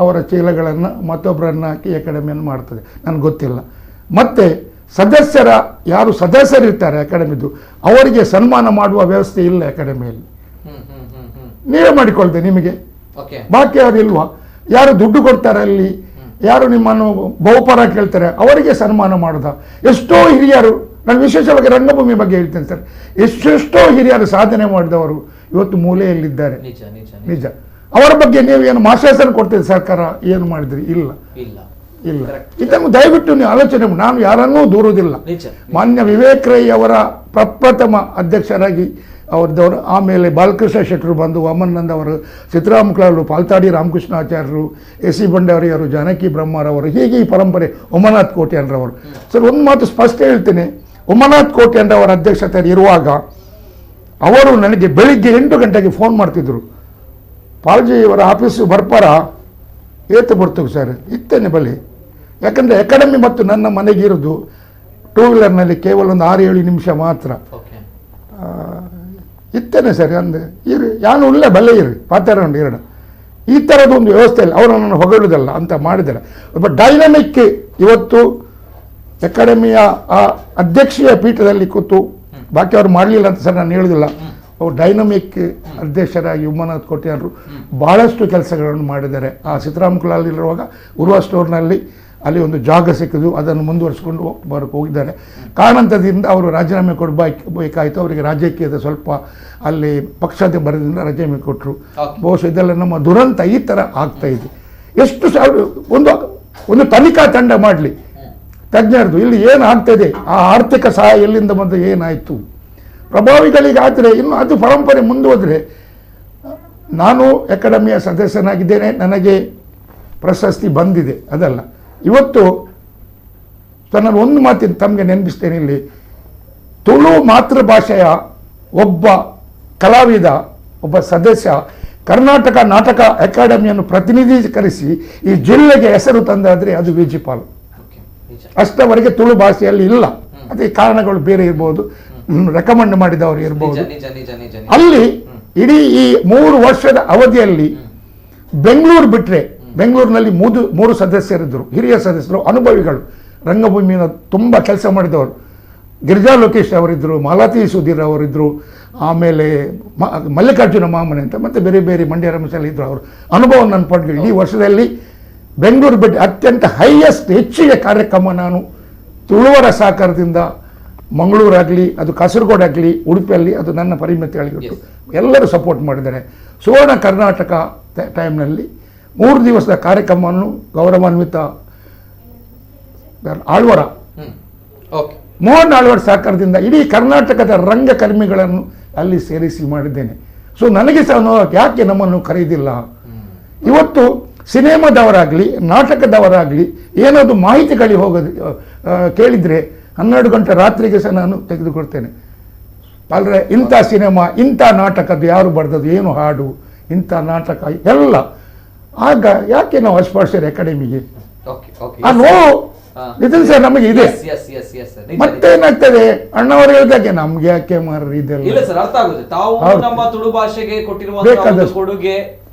ಅವರ ಚೀಲಗಳನ್ನು ಮತ್ತೊಬ್ಬರನ್ನು ಹಾಕಿ ಅಕಾಡೆಮಿಯನ್ನು ಮಾಡ್ತದೆ, ನನಗೆ ಗೊತ್ತಿಲ್ಲ. ಮತ್ತು ಯಾರು ಸದಸ್ಯರಿರ್ತಾರೆ ಅಕಾಡೆಮಿದು, ಅವರಿಗೆ ಸನ್ಮಾನ ಮಾಡುವ ವ್ಯವಸ್ಥೆ ಇಲ್ಲ ಅಕಾಡೆಮಿಯಲ್ಲಿ. ನೀವೇ ಮಾಡಿಕೊಳ್ತೇವೆ, ನಿಮಗೆ ಬಾಕಿ ಯಾರು ಇಲ್ವಾ? ಯಾರು ದುಡ್ಡು ಕೊಡ್ತಾರೆ ಅಲ್ಲಿ, ಯಾರು ನಿಮ್ಮನ್ನು ಬಹುಪರ ಕೇಳ್ತಾರೆ ಅವರಿಗೆ ಸನ್ಮಾನ ಮಾಡೋದ? ಎಷ್ಟೋ ಹಿರಿಯರು, ನಾನು ವಿಶೇಷವಾಗಿ ರಂಗಭೂಮಿ ಬಗ್ಗೆ ಹೇಳ್ತೇನೆ ಸರ್, ಎಷ್ಟೆಷ್ಟೋ ಹಿರಿಯರು ಸಾಧನೆ ಮಾಡಿದವರು ಇವತ್ತು ಮೂಲೆಯಲ್ಲಿದ್ದಾರೆ. ನಿಜ. ಅವರ ಬಗ್ಗೆ ನೀವು ಏನು ಮಾರ್ಗದರ್ಶನ ಕೊಡ್ತೀರಿ ಸರ್ಕಾರ? ಏನು ಮಾಡಿದ್ರಿ? ಇಲ್ಲ. ಇದನ್ನು ದಯವಿಟ್ಟು ನೀವು ಆಲೋಚನೆ ಮಾಡಿ. ನಾನು ಯಾರನ್ನೂ ದೂರುವುದಿಲ್ಲ. ಮಾನ್ಯ ವಿವೇಕ್ ರೈ ಅವರ ಪ್ರಪ್ರಥಮ ಅಧ್ಯಕ್ಷರಾಗಿ ಅವ್ರದ್ದವರು, ಆಮೇಲೆ ಬಾಲಕೃಷ್ಣ ಶೆಟ್ಟರು ಬಂದು, ವಾಮನಂದ ಅವರು, ಸಿದ್ದರಾಮಕಲಾಳು, ಪಾಲ್ತಾಡಿ ರಾಮಕೃಷ್ಣಾಚಾರ್ಯರು, ಎಸ್.ಸಿ. ಬಂಡಾರಿಯವರು, ಜಾನಕಿ ಬ್ರಹ್ಮರವರು, ಹೀಗೆ ಈ ಪರಂಪರೆ. ಉಮಾನಾಥ್ ಕೋಟ್ಯಾನ್ರವರು. ಸರ್, ಒಂದು ಮಾತು ಸ್ಪಷ್ಟ ಹೇಳ್ತೇನೆ, ಉಮಾನಾಥ್ ಕೋಟ್ಯಾನ್ರವರ ಅಧ್ಯಕ್ಷತೆಯಲ್ಲಿ ಇರುವಾಗ ಅವರು ನನಗೆ ಬೆಳಿಗ್ಗೆ 8 ಗಂಟೆಗೆ ಫೋನ್ ಮಾಡ್ತಿದ್ರು. ಪಾಲ್ಜಿಯವರ ಆಫೀಸು ಬರ್ಪಾರ ಏತು ಬರ್ತವೆ ಸರ್, ಇತ್ತೇನೆ ಬಳಿ. ಯಾಕಂದರೆ ಅಕಾಡೆಮಿ ಮತ್ತು ನನ್ನ ಮನೆಗೆ ಇರೋದು 2 ವೀಲರ್ನಲ್ಲಿ ಕೇವಲ ಒಂದು 6-7 ನಿಮಿಷ ಮಾತ್ರ. ಇತ್ತೇನೆ ಸರ್ ಅಂದೆ, ಇರಿ ಯಾನು ಉಳ್ಳೆ ಬಲ್ಲೆ ಇರಿ ಪಾತ್ರ ಉಂಡು ಎರಡು. ಈ ಥರದ ಒಂದು ವ್ಯವಸ್ಥೆಯಲ್ಲಿ ಅವರನ್ನು ಹೊಗಳುವುದಲ್ಲ ಅಂತ ಮಾಡಿದ್ದಾರೆ. ಒಬ್ಬ ಡೈನಮಿಕ್ ಇವತ್ತು ಅಕಾಡೆಮಿಯ ಆ ಅಧ್ಯಕ್ಷೀಯ ಪೀಠದಲ್ಲಿ ಕೂತು, ಬಾಕಿ ಅವರು ಮಾಡಲಿಲ್ಲ ಅಂತ ಸರ್ ನಾನು ಹೇಳೋದಿಲ್ಲ, ಅವರು ಡೈನಮಿಕ್ ಅಧ್ಯಕ್ಷರಾಗಿ ಉಮಾನಾಥ್ ಕೋಟ್ಯಾನ್ರು ಭಾಳಷ್ಟು ಕೆಲಸಗಳನ್ನು ಮಾಡಿದ್ದಾರೆ. ಆ ಸಿದ್ದರಾಮಕಲಾಲಿರುವಾಗ ಉರ್ವ ಸ್ಟೋರ್ನಲ್ಲಿ ಅಲ್ಲಿ ಒಂದು ಜಾಗ ಸಿಕ್ಕಿದ್ದು, ಅದನ್ನು ಮುಂದುವರಿಸಿಕೊಂಡು ಹೋಗಿದ್ದಾರೆ. ಕಾರಣಾಂತರದಿಂದ ಅವರು ರಾಜೀನಾಮೆ ಕೊಡಬೇಕಾಯಿತು. ಅವರಿಗೆ ರಾಜಕೀಯದ ಸ್ವಲ್ಪ ಅಲ್ಲಿ ಪಕ್ಷದ ಬರದಿಂದ ರಾಜೀನಾಮೆ ಕೊಟ್ಟರು. ಬಹುಶಃ ಇದೆಲ್ಲ ನಮ್ಮ ದುರಂತ ಈ ಥರ ಆಗ್ತಾ ಇದೆ. ಎಷ್ಟು ಒಂದು ತನಿಖಾ ತಂಡ ಮಾಡಲಿ ತಜ್ಞರದು, ಇಲ್ಲಿ ಏನು ಆಗ್ತಾಯಿದೆ, ಆ ಆರ್ಥಿಕ ಸಹಾಯ ಎಲ್ಲಿಂದ ಬಂದು ಏನಾಯಿತು, ಪ್ರಭಾವಿಗಳಿಗಾದರೆ ಇನ್ನು ಅದು ಪರಂಪರೆ ಮುಂದುವರೆದ್ರೆ. ನಾನು ಅಕಾಡೆಮಿಯ ಸದಸ್ಯನಾಗಿದ್ದೇನೆ, ನನಗೆ ಪ್ರಶಸ್ತಿ ಬಂದಿದೆ, ಅದಲ್ಲ. ಇವತ್ತು ನಾನು ಒಂದು ಮಾತಿನ ತಮಗೆ ನೆನಪಿಸ್ತೇನೆ, ಇಲ್ಲಿ ತುಳು ಮಾತೃಭಾಷೆಯ ಒಬ್ಬ ಕಲಾವಿದ, ಒಬ್ಬ ಸದಸ್ಯ ಕರ್ನಾಟಕ ನಾಟಕ ಅಕಾಡೆಮಿಯನ್ನು ಪ್ರತಿನಿಧೀಕರಿಸಿ ಈ ಜಿಲ್ಲೆಗೆ ಹೆಸರು ತಂದಾದರೆ ಅದು ವಿಜಿಪಾಲ್. ಅಷ್ಟವರೆಗೆ ತುಳು ಭಾಷೆಯಲ್ಲಿ ಇಲ್ಲ. ಅದೇ ಕಾರಣಗಳು ಬೇರೆ ಇರ್ಬೋದು, ರೆಕಮೆಂಡ್ ಮಾಡಿದವರು ಇರ್ಬೋದು. ಅಲ್ಲಿ ಇಡೀ ಈ 3 ವರ್ಷದ ಅವಧಿಯಲ್ಲಿ ಬೆಂಗಳೂರು ಬಿಟ್ಟರೆ, ಬೆಂಗಳೂರಿನಲ್ಲಿ 3 ಸದಸ್ಯರಿದ್ದರು, ಹಿರಿಯ ಸದಸ್ಯರು, ಅನುಭವಿಗಳು, ರಂಗಭೂಮಿನ ತುಂಬ ಕೆಲಸ ಮಾಡಿದವರು. ಗಿರಿಜಾ ಲೋಕೇಶ್ ಅವರಿದ್ದರು, ಮಾಲತಿ ಸುಧೀರ್ ಅವರಿದ್ದರು, ಆಮೇಲೆ ಮಲ್ಲಿಕಾರ್ಜುನ ಮಾಮನೆ ಅಂತ, ಮತ್ತು ಬೇರೆ ಬೇರೆ ಮಂಡ್ಯ ರಮೇಶಲ್ಲಿ ಇದ್ದರು. ಅವರು ಅನುಭವ ನನ್ನ ಪಡೆದು ಇಡೀ ವರ್ಷದಲ್ಲಿ ಬೆಂಗಳೂರು ಬಿಟ್ಟು ಅತ್ಯಂತ ಹೆಚ್ಚಿಗೆ ಕಾರ್ಯಕ್ರಮ ನಾನು ತುಳುವರ ಸಹಕಾರದಿಂದ ಮಂಗಳೂರಾಗಲಿ, ಅದು ಕಾಸರಗೋಡಾಗಲಿ, ಉಡುಪಿಯಲ್ಲಿ ಅದು ನನ್ನ ಪರಿಮಿತಿಗಳಿಗಿಟ್ಟು ಎಲ್ಲರೂ ಸಪೋರ್ಟ್ ಮಾಡಿದ್ದಾರೆ. ಸುವರ್ಣ ಕರ್ನಾಟಕ ಟೈಮ್ನಲ್ಲಿ 3 ದಿವಸದ ಕಾರ್ಯಕ್ರಮವನ್ನು ಗೌರವಾನ್ವಿತ ಆಳ್ವರ ಮೋಹನ್ ಆಳ್ವರ ಸಹಕಾರದಿಂದ ಇಡೀ ಕರ್ನಾಟಕದ ರಂಗಕರ್ಮಿಗಳನ್ನು ಅಲ್ಲಿ ಸೇರಿಸಿ ಮಾಡಿದ್ದೇನೆ. ಸೊ ನನಗೆ ಸಹ ಯಾಕೆ ನಮ್ಮನ್ನು ಕರೆಯುವುದಿಲ್ಲ? ಇವತ್ತು ಸಿನಿಮಾದವರಾಗಲಿ ನಾಟಕದವರಾಗಲಿ ಏನಾದರೂ ಮಾಹಿತಿಗಳಿಗೆ ಕೇಳಿದರೆ 12 ಗಂಟೆ ರಾತ್ರಿಗೆ ಸಹ ನಾನು ತೆಗೆದುಕೊಡ್ತೇನೆ. ಆದರೆ ಇಂಥ ಸಿನಿಮಾ, ಇಂಥ ನಾಟಕದ್ದು ಯಾರು ಬರೆದದ್ದು, ಏನು ಹಾಡು, ಇಂಥ ನಾಟಕ ಎಲ್ಲ. ಆಗ ಯಾಕೆ ನಾವು ಅಸ್ಪರ್ಶರ್ ಅಕಾಡೆಮಿಗೆ ಆ ನೋವು ನಿತಿನ್ ಸರ್ ನಮಗೆ ಇದೆ. ಮತ್ತೇನಾಗ್ತದೆ, ಅಣ್ಣವರು ಹೇಳಿದಾಗೆ ನಮ್ಗೆ ಯಾಕೆ ಮಾರ್ರಿ ಇದೆಲ್ಲ. ಇಲ್ಲ ಸರ್, ಅರ್ಥ ಆಗುತ್ತೆ. ತಾವು ನಮ್ಮ ತುಳು ಭಾಷೆಗೆ ಕೊಟ್ಟಿರುವಂತಹ ಕೊಡುಗೆ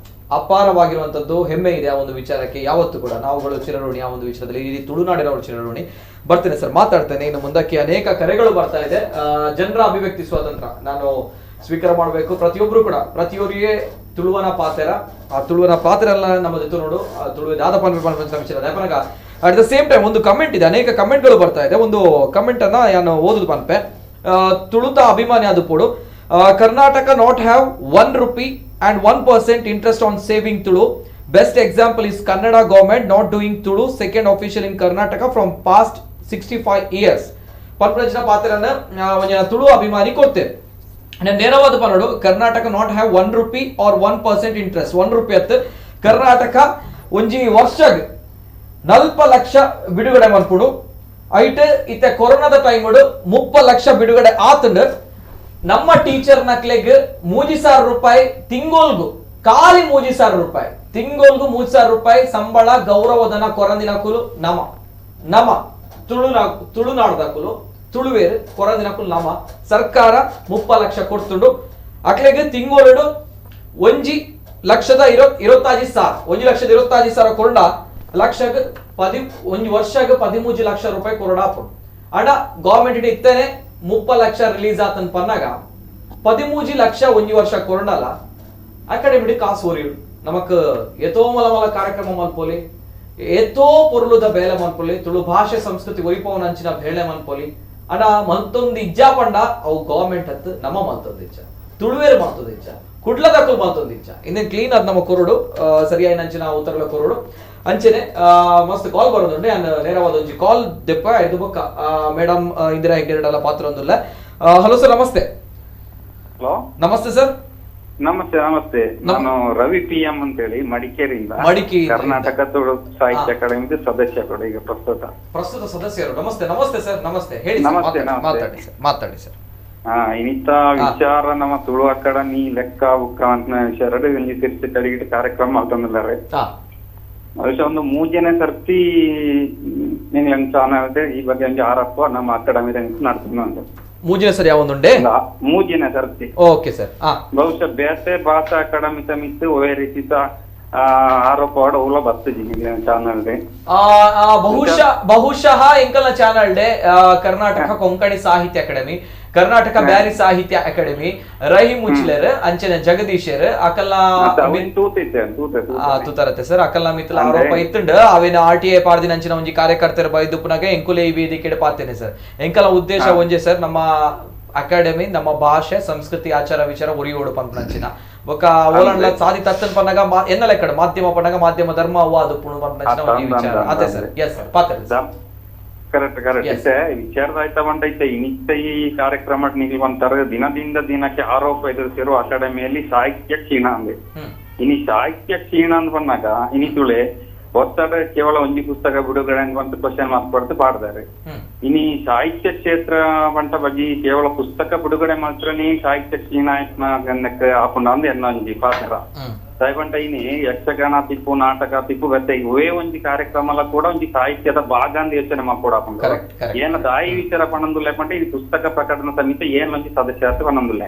ಅಪಾರವಾಗಿರುವಂತದ್ದು, ಹೆಮ್ಮೆ ಇದೆ ಆ ಒಂದು ವಿಚಾರಕ್ಕೆ. ಯಾವತ್ತು ಕೂಡ ನಾವುಗಳು ಚಿರಋಣಿ ಆ ಒಂದು ವಿಚಾರದಲ್ಲಿ. ಈ ತುಳುನಾಡಿನವರು ಚಿರಋಣಿ. ಬರ್ತೇನೆ ಸರ್, ಮಾತಾಡ್ತೇನೆ. ಇನ್ನು ಮುಂದಕ್ಕೆ ಅನೇಕ ಕರೆಗಳು ಬರ್ತಾ ಇದೆ. ಜನರ ಅಭಿವ್ಯಕ್ತಿ ಸ್ವಾತಂತ್ರ್ಯ ನಾನು ಸ್ವೀಕಾರ ಮಾಡಬೇಕು. ಪ್ರತಿಯೊಬ್ರು ಕೂಡ, ಪ್ರತಿಯೊಬ್ಬರಿಗೆ ತುಳುವನ ಪಾತ್ರ, ಆ ತುಳುವನ ಪಾತ್ರ ಎಲ್ಲ ನಮ್ಮ ಜೊತೆ ನೋಡು ತುಳು ದಾದಪನಗ. ಅಟ್ ದ ಸೇಮ್ ಟೈಮ್ ಒಂದು ಕಮೆಂಟ್ ಇದೆ, ಅನೇಕ ಕಮೆಂಟ್ಗಳು ಬರ್ತಾ ಇದೆ. ಒಂದು ಕಮೆಂಟ್ ಅನ್ನ ನಾನು ಓದುದು ಪನ್ಪೆ. ತುಳುತ ಅಭಿಮಾನಿ ಅದು ಪೋಡು, Karnataka not have 1 rupee and 1% interest on saving Tulu. Best example is Kannada government not doing Tulu, second official in Karnataka from past 65 years. ಪರ್ಪ್ರಜ್ನ ಪಾತ್ರನ ತುಳು ಅಭಿಮಾನಿ ಕೊಡ್ತೇವೆ. ನೇರವಾದ ಪನ್ನಡು Karnataka not have ₹1 or 1% interest ₹1 ಅತ್ತು ಕರ್ನಾಟಕ ಒಂಜಿ ವರ್ಷಗ್ 40 ಲಕ್ಷ ಬಿಡುಗಡೆ ಮಲ್ಪುಡು ಐಟ್ ಇತ್ತೆ ಕೊರೋನಾದ ಟೈಮಡು 30 ಲಕ್ಷ ಬಿಡುಗಡೆ ಆತಂಡ್ ನಮ್ಮ ಟೀಚರ್ ನಕ್ಲೆಗ್ ₹30,000 ತಿಂಗೋಲ್ಗು ಖಾಲಿ ₹30,000 ತಿಂಗೋಲ್ಗು ₹30,000 ಸಂಬಳ ಗೌರವಧನ ಕೊರಂದಿನಕುಲು ನಮ ತುಳುನಾಡ್ದಕುಲು ತುಳುವೇರು ಕೊರಂದಿನಕುಲು ನಮ ಸರ್ಕಾರ 30 ಲಕ್ಷ ಕೊಡ್ತುಂಡು ಅಕ್ಲೆಗ್ ತಿಂಗೋಲು 1,25,000 ಕೊರಡ ಲಕ್ಷಗ್ ಒಂದು ವರ್ಷಗ್ ₹13 ಲಕ್ಷ ಕೊರಡ ಹಾಕೊಂಡು ಅಣ್ಣ ಗವರ್ಮೆಂಟ್ ಇತ್ತೇನೆ 30 ಲಕ್ಷ ರಿಲೀಸ್ ಆತನ್ ಪನ್ನಾಗ 13 ಲಕ್ಷ ಒಂದು ವರ್ಷ ಕೊರಡಲ್ಲ ಅಕಾಡೆಮಿ ಕಾಸು ಒರಿಯುಡು ನಮಕ್ ಎತೋ ಮಲ ಕಾರ್ಯಕ್ರಮ ಮಲ್ಪೋಲಿ ಎತೋ ಪೊರ್ಲುದ ಬೇಲೆ ಮಲ್ಪೋಲಿ ತುಳು ಭಾಷೆ ಸಂಸ್ಕೃತಿ ಒರಿಪವನ ಅಂಚಿನ ಬೇಳೆ ಮಲ್ಪೋಲಿ ಅಣ್ಣ ಮಲ್ತೊಂದು ಇಜ್ಜಾ ಪಂಡ ಅವು ಗವರ್ಮೆಂಟ್ ಹತ್ತು ನಮ್ಮ ಮಲ್ತೊಂದು ಇಜ್ಜ ತುಳುವೇರು ಮಲ್ತೊಂದು ಇಜ್ಜ ಕುಡ್ಲದಕ್ಕೂ ಮಲ್ತೊಂದು ಇಜ್ಜ ಇನ್ನೇನು ಕ್ಲೀನ್ ಅದ್ ನಮ್ಮ ಕೊರಡು ಸರಿಯಾಗಿ ಅಂಚಿನ ಉತ್ತರಗಳ ಕೊರಡು ಅಂಚೆನೆ ಮಸ್ತ್ ಕಾಲ್ ಬರೋದುಂಡೆ ನೇರವಾದ ಒಂಜಿ ಕಾಲ್ ದೆಪ್ಪ ಇದು ಬೊಕ್ಕ ಮೇಡಮ್ ಇಂದಿರಾ ಹೆಗ್ಡೆರಡಲ್ಲ ಪಾತ್ರ ಒಂದಿಲ್ಲ ಹಲೋ ಸರ್ ನಮಸ್ತೆ. ಹಲೋ ನಮಸ್ತೆ ಸರ್. ನಮಸ್ತೆ ನಾನು ರವಿ PM ಅಂತ ಹೇಳಿ ಮಡಿಕೇರಿಯಿಂದ ಕರ್ನಾಟಕ ತುಳು ಸಾಹಿತ್ಯ ಅಕಾಡೆಮಿ ಸದಸ್ಯ ಕೂಡ ಈಗ ಪ್ರಸ್ತುತ ಸದಸ್ಯರು. ನಮಸ್ತೆ ಸರ್. ನಮಸ್ತೆ ಹೇಳಿ. ಮಾತಾಡಿ ಸರ್. ಇನ್ನಿತ ವಿಚಾರ ನಮ್ಮ ತುಳು ಅಕಾಡೆಮಿ ಲೆಕ್ಕ ಬುಕ್ಕ ಅಂತ ಎರಡು ತಿರ್ಸಿ ಕಡೆಗಿಟ್ಟು ಕಾರ್ಯಕ್ರಮ ಮಾಡ್ತಂದಿದ್ದಾರೆ ಬಹುಶಃ ಒಂದು 3ನೇ ಸರ್ತಿ ನಿಂಗ್ ಚಾನಲ್ ಈ ಬಗ್ಗೆ ಒಂದು ಆರೋಪ ನಮ್ಮ ಅಕಾಡೆಮಿ ನಡ್ಕೊಂಡು 3ನೇ ಸರಿ ಯಾವೊಂದುಂಡೆ 3ನೇ ಸರ್ತಿ ಓಕೆ ಸರ್. ಬಹುಶಃ ಬೇತೆ ಭಾಷಾ ಅಕಾಡೆಮಿ ಮಿತ್ತು ಒವೇ ರೀತಿತ ಆರೋಪ ಉಲ ಬರ್ತದೆ ಚಾನಲ್ ಬಹುಶಃ ಎಂಕಲ್ನ ಚಾನಲ್ ಡೇ ಕರ್ನಾಟಕ ಕೊಂಕಣಿ ಸಾಹಿತ್ಯ ಅಕಾಡೆಮಿ ಕರ್ನಾಟಕ ಬ್ಯಾರಿ ಸಾಹಿತ್ಯ ಅಕಾಡೆಮಿ ರಹೀಂ ಮುಚ್ಲೇರ್ ಅಂಚನೆ ಜಗದೀಶರ್ ಅಕಲ್ನ ತೂತರತೆ ಸರ್ ಅಕಲ್ನ ಮಿತ್ತಲ ಆರೋಪ ಇತ್ತುಂಡು ಅವೇನ RTI ಪಾಡ್ದಿನ ಅಂಚಿನ ಒಂಜಿ ಕಾರ್ಯಕರ್ತರ ಬೈದುಪ್ಪನಾಗ ಎಂಕುಲೆ ಈ ವೇದಿಕೆಡೆ ಪಾತೇನೆ ಸರ್ ಎಂಕಲ ಉದ್ದೇಶ ಒಂಜೆ ಸರ್ ನಮ್ಮ ಅಕಾಡೆಮಿ ನಮ್ಮ ಭಾಷೆ ಸಂಸ್ಕೃತಿ ಆಚಾರ ವಿಚಾರ ಒರಿಯೋಡು ಪಂಪನಂಚಿನ ಬೊಕ ಓಲಂಡ್ಲ ಸಾದಿ ತತ್ತನ್ ಪನ್ನಗ ಎನ್ನಲ ಕಡೆ ಮಾಧ್ಯಮ ಪನ್ನಗ ಮಾಧ್ಯಮ ಧರ್ಮ ಅವಾದು ಪುಣು ಪಂಪನಂಚಿನ ಒಂಜಿ ವಿಚಾರ ಅದೇ ಸರ್. ಎಸ್ ಸರ್ ಪಾತೇನೆ ಕರೆಕ್ಟ್ ವಿಚಾರದಾಯ್ತ ಬಂದೈತೆ ಇನ್ನಿತ್ತ ಈ ಕಾರ್ಯಕ್ರಮ ನೀವು ಒಂಥರ ದಿನದಿಂದ ದಿನಕ್ಕೆ ಆರೋಪ ಎದುರಿಸಿರೋ ಅಕಾಡೆಮಿಯಲ್ಲಿ ಸಾಹಿತ್ಯ ಕ್ಷೀಣ ಅಂದೆ ಇನಿ ಸಾಹಿತ್ಯ ಕ್ಷೀಣ ಅಂತ ಬಂದಾಗ ಇನಿ ತುಳೆ ಒತ್ತಡ ಕೇವಲ ಒಂಜಿ ಪುಸ್ತಕ ಬಿಡುಗಡೆ ಅಂತ ಕ್ವಶನ್ ಮಾರ್ಕ್ ಕೊಡ್ತು ಪಾಡ್ದಾರೆ ಇನಿ ಸಾಹಿತ್ಯ ಕ್ಷೇತ್ರ ಬಂಟ ಬಗ್ಗೆ ಕೇವಲ ಪುಸ್ತಕ ಬಿಡುಗಡೆ ಮಾತ್ರನೇ ಸಾಹಿತ್ಯ ಕ್ಷೀಣ ಹಾಕೊಂಡ ಅಂದ್ ಎನ್ನೊಂಜಿ ಪಾತ್ರ ಸಾಯ್ಬಂಟ ಇನಿ ಯಕ್ಷಗಾನ ತಿಪ್ಪು ನಾಟಕ ತಿಪ್ಪು ಗತ್ತೆ ಇವೇ ಒಂಜಿ ಕಾರ್ಯಕ್ರಮ ಕೂಡ ಒಂಜಿ ಸಾಹಿತ್ಯದ ಭಾಗ ಅಂತ ಯೋಚನೆ ಮಾಡ್ಕೊಡಾಕೊಂಡು ಏನ ದಾಯಿ ವಿಚಾರ ಪಣಂದುಲ್ಲೆ ಪಂಟ ಇದು ಪುಸ್ತಕ ಪ್ರಕಟಣಾ ಸಮಿತಿ ಏನ್ ಒಂಜಿ ಸದಸ್ಯತ್ವ ಪಣಂದುಲ್ಲೆ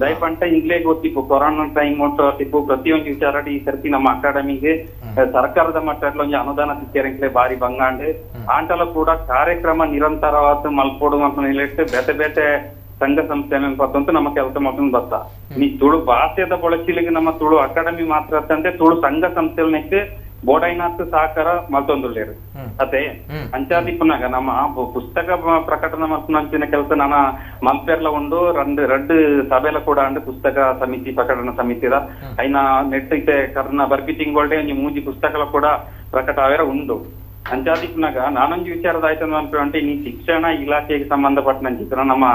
ದಯಪಂಟ ಇಂಗ್ಲೇ ಗೊತ್ತಿಪ್ಪು ಕೊರೋನಾ ಟೈಮ್ ಒಟ್ಟು ತಿಪ್ಪು ಪ್ರತಿಯೊಂದು ವಿಚಾರ ಈ ಸರ್ತಿ ನಮ್ಮ ಅಕಾಡೆಮಿಗೆ ಸರ್ಕಾರದ ಮಟ್ಟದಲ್ಲಿ ಒಂಜಿ ಅನುದಾನ ಸಿಕ್ಕೇರಂಕ್ಲೆ ಬಾರಿ ಬಂಗಾಂಡ್ ಆಂಟಲ ಕೂಡ ಕಾರ್ಯಕ್ರಮ ನಿರಂತರವಾದ ಮಲ್ಪೋಡು ಅಂತ ನಿಲ್ಲಿಟ್ಟು ಬೇತೆ ಬೇತೆ ಸಂಘ ಸಂಸ್ಥೆ ಪತ್ತಂತೂ ನಮ್ಮ ಕೆಲಸ ಮಾಡ್ಕೊಂಡು ಬತ್ತ ನೀ ತುಳು ಭಾಷೆದ ಬಳಸಿಲಿಗೆ ನಮ್ಮ ತುಳು ಅಕಾಡೆಮಿ ಮಾತ್ರ ಅಂತಂದ್ರೆ ತುಳು ಸಂಘ ಸಂಸ್ಥೆಲ್ನಕ್ಕೆ ಬೋಡೈನಾಥ್ ಸಹಕಾರ ಮಲ್ತೊಂದುಳ್ಳೇರು ಅದೇ ಅಂಚಾದಿಪ್ಪನಾಗ ನಮ್ಮ ಪುಸ್ತಕ ಪ್ರಕಟಣೆ ಮಾಡ್ಕೊಂಡ ಕೆಲಸ ನಾನ ಮಲ್ಪೆರ್ಲ ಉಂಡು ರಡ್ಡು ಸಭೆಲ ಕೂಡ ಅಂಡ್ ಪುಸ್ತಕ ಸಮಿತಿ ಪ್ರಕಟಣಾ ಸಮಿತಿದ ಐನ ನೆಟ್ ಐತೆ ಕರ್ನ ಬರ್ಪಿ ತಿಂಗೊಳ್ಡೆ ಒಂಜಿ ಮೂಜಿ ಪುಸ್ತಕಲ ಕೂಡ ಪ್ರಕಟ ಆವೇರ ಉಂಡು ಅಂಚಾದಿಪ್ಪನಾಗ ನಾನೊಂದು ವಿಚಾರದ ಆಯ್ತು ಅನ್ಕೊಂಡೆ ಈ ಶಿಕ್ಷಣ ಇಲಾಖೆಗೆ ಸಂಬಂಧಪಟ್ಟ ಚಿತ್ರ ನಮ್ಮ